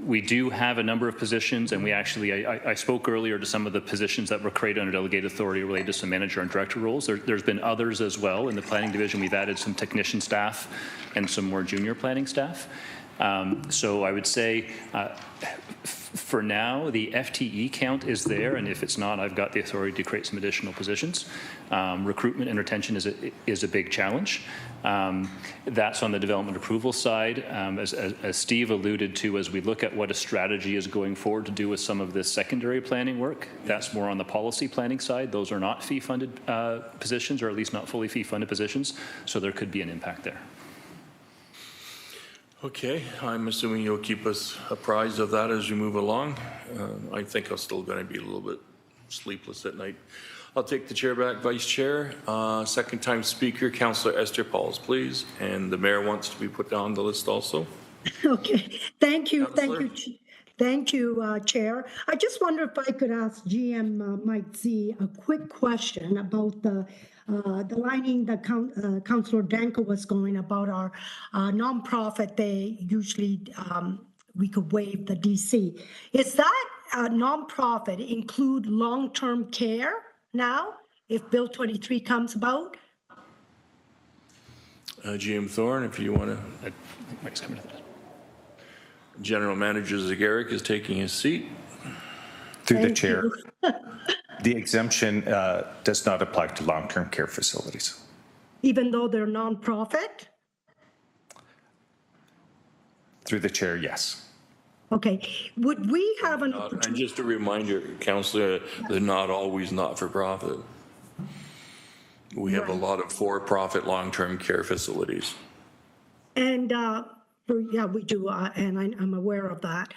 we do have a number of positions, and we actually, I spoke earlier to some of the positions that were created under delegated authority related to some manager and director roles. There's been others as well. In the planning division, we've added some technician staff and some more junior planning staff. So I would say for now, the FTE count is there, and if it's not, I've got the authority to create some additional positions. Recruitment and retention is a big challenge. That's on the development approval side. As Steve alluded to, as we look at what a strategy is going forward to do with some of this secondary planning work, that's more on the policy planning side. Those are not fee-funded positions, or at least not fully fee-funded positions, so there could be an impact there. Okay, I'm assuming you'll keep us apprised of that as we move along. I think I'm still going to be a little bit sleepless at night. I'll take the chair back, Vice Chair. Second time speaker, Councillor Esther Pauls, please. And the mayor wants to be put on the list also. Okay, thank you, thank you, Chair. I just wonder if I could ask GM Mike Z a quick question about the lining that Councillor Danko was going about our nonprofit. They usually, we could waive the DC. Is that nonprofit include long-term care now, if Bill 23 comes about? GM Thorne, if you want to. General Manager Zegeric is taking his seat. Through the chair. The exemption does not apply to long-term care facilities. Even though they're nonprofit? Through the chair, yes. Okay, would we have an And opportunity? just a reminder, Councillor, they're not always not-for-profit. We have a lot of for-profit long-term care facilities. And, yeah, we do, and I'm aware of that.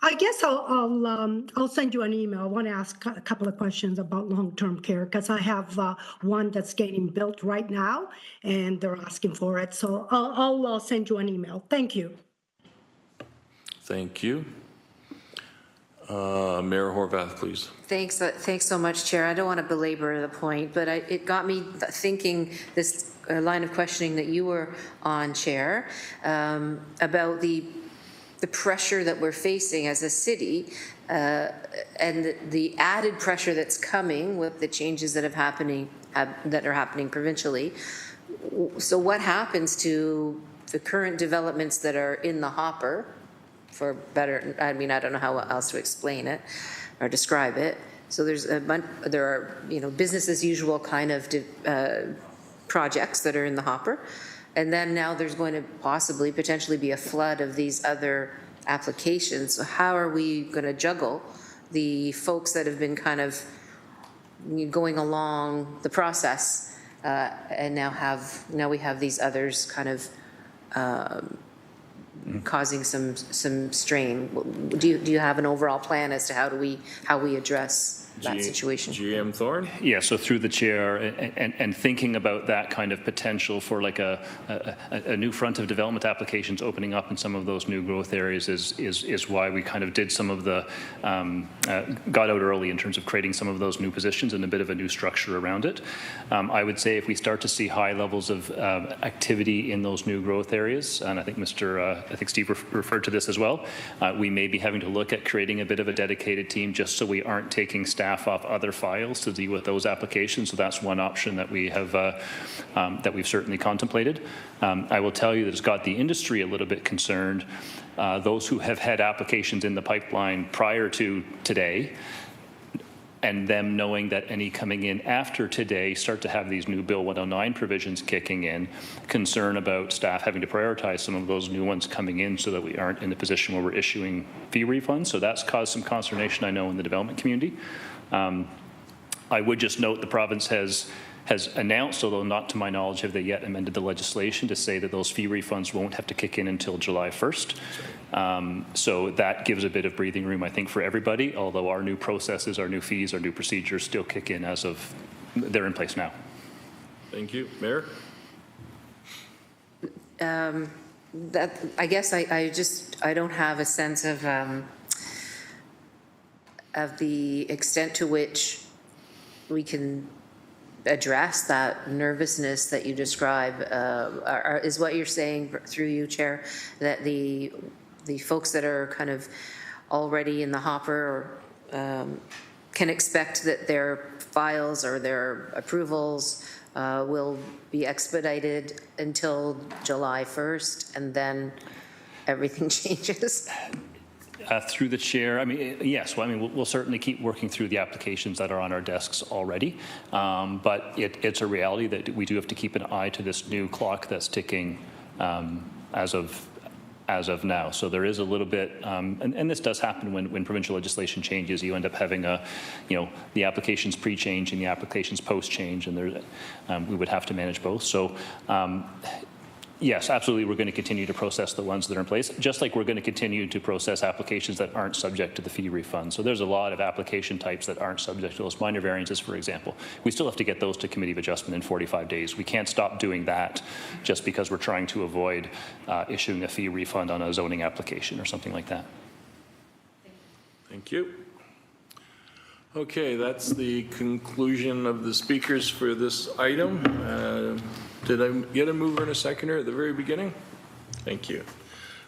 I guess I'll send you an email. I want to ask a couple of questions about long-term care because I have one that's getting built right now and they're asking for it. So I'll send you an email. Thank you. Thank you. Mayor Horvath, please. Thanks so much, Chair. I don't want to belabor the point, but it got me thinking this line of questioning that you were on, Chair, about the pressure that we're facing as a city and the added pressure that's coming with the changes that are happening provincially. So what happens to the current developments that are in the hopper? For better, I mean, I don't know how else to explain it or describe it. So there are business as usual kind of projects that are in the hopper, and then now there's going to potentially be a flood of these other applications. So how are we going to juggle the folks that have been kind of going along the process, and now we have these others kind of causing some strain? Do you have an overall plan as to how we address that situation? GM Thorne? Yeah, so through the chair and thinking about that kind of potential for like a new front of development applications opening up in some of those new growth areas is why we kind of did some of the, got out early in terms of creating some of those new positions and a bit of a new structure around it. I would say if we start to see high levels of activity in those new growth areas, and I think I think Steve referred to this as well, we may be having to look at creating a bit of a dedicated team just so we aren't taking staff off other files to deal with those applications. So that's one option that we have that we've certainly contemplated. I will tell you that it's got the industry a little bit concerned. Those who have had applications in the pipeline prior to today, and them knowing that any coming in after today start to have these new Bill 109 provisions kicking in, concern about staff having to prioritize some of those new ones coming in so that we aren't in the position where we're issuing fee refunds. So that's caused some consternation, I know, in the development community. I would just note the province has announced, although not to my knowledge have they yet amended the legislation to say that those fee refunds won't have to kick in until July 1st. So that gives a bit of breathing room, I think, for everybody, although our new processes, our new fees, our new procedures still kick in as of, they're in place now. Thank you. Mayor? I guess I don't have a sense of the extent to which we can address that nervousness that you describe. Is what you're saying, through you, Chair, that the folks that are kind of already in the hopper can expect that their files or their approvals will be expedited until July 1st, and then everything changes? Through the chair, I mean, yes, well, I mean, we'll certainly keep working through the applications that are on our desks already, but it's a reality that we do have to keep an eye to this new clock that's ticking as of now. So there is a little bit, and this does happen when provincial legislation changes. You end up having the applications pre-change and the applications post-change, and we would have to manage both. So. Yes, absolutely. We're going to continue to process the ones that are in place, just like we're going to continue to process applications that aren't subject to the fee refund. So there's a lot of application types that aren't subject to those minor variances, for example. We still have to get those to committee of adjustment in 45 days. We can't stop doing that just because we're trying to avoid issuing a fee refund on a zoning application or something like that. Thank you. Okay, that's the conclusion of the speakers for this item. Did I get a mover and a seconder at the very beginning? Thank you.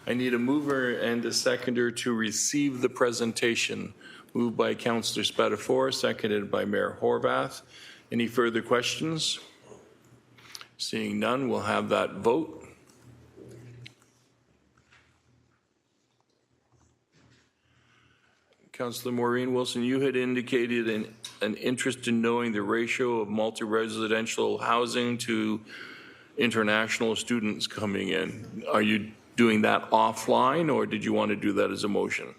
I need a mover and a seconder to receive the presentation. Moved by Councillor Spatafor, seconded by Mayor Horvath. Any further questions? Seeing none, we'll have that vote. Councillor Maureen Wilson, you had indicated an interest in knowing the ratio of multi-residential housing to international students coming in. Are you doing that offline, or did you want to do that as a motion?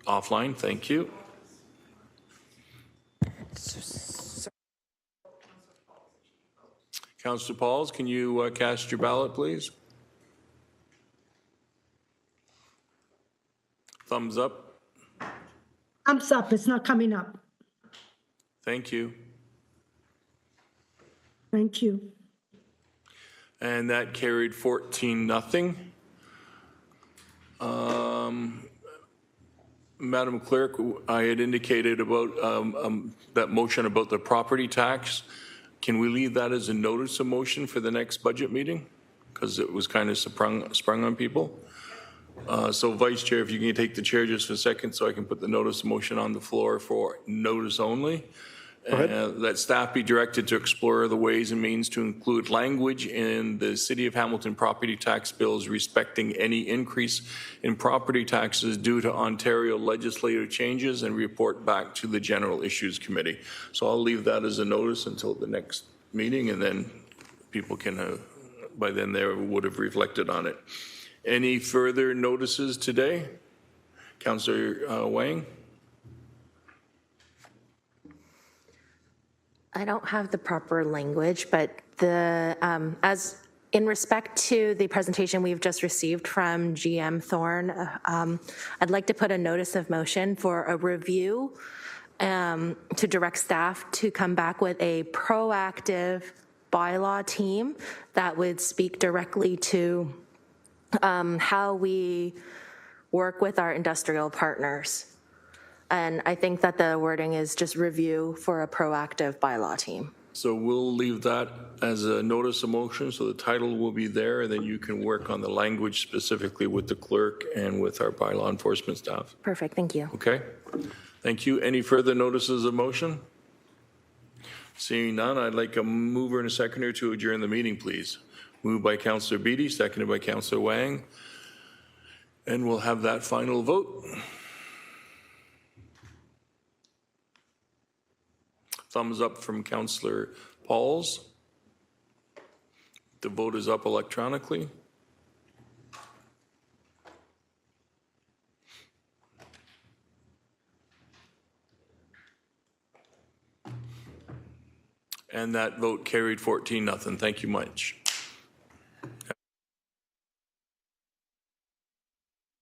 Offline, thank you. Councillor Pauls, can you cast your ballot, please? Thumbs up. Thumbs up, it's not coming up. Thank you. Thank you. And that carried 14-0. Madam Clerk, I had indicated about that motion about the property tax. Can we leave that as a notice of motion for the next budget meeting? Because it was kind of sprung on people. So Vice Chair, if you can take the chair just for a second so I can put the notice of motion on the floor for notice only. That staff be directed to explore the ways and means to include language in the City of Hamilton property tax bills respecting any increase in property taxes due to Ontario legislative changes and report back to the General Issues Committee. So I'll leave that as a notice until the next meeting, and then people can, by then they would have reflected on it. Any further notices today? Councillor Wang? I don't have the proper language, but as in respect to the presentation we've just received from GM Thorne, I'd like to put a notice of motion for a review to direct staff to come back with a proactive bylaw team that would speak directly to how we work with our industrial partners. And I think that the wording is just review for a proactive bylaw team. So we'll leave that as a notice of motion, so the title will be there, and then you can work on the language specifically with the clerk and with our bylaw enforcement staff. Perfect, thank you. Okay, thank you. Any further notices of motion? Seeing none, I'd like a mover and a seconder to adjourn the meeting, please. Moved by Councillor Beattie, seconded by Councillor Wang. And we'll have that final vote. Thumbs up from Councillor Pauls. The vote is up electronically. And that vote carried 14-0. Thank you much.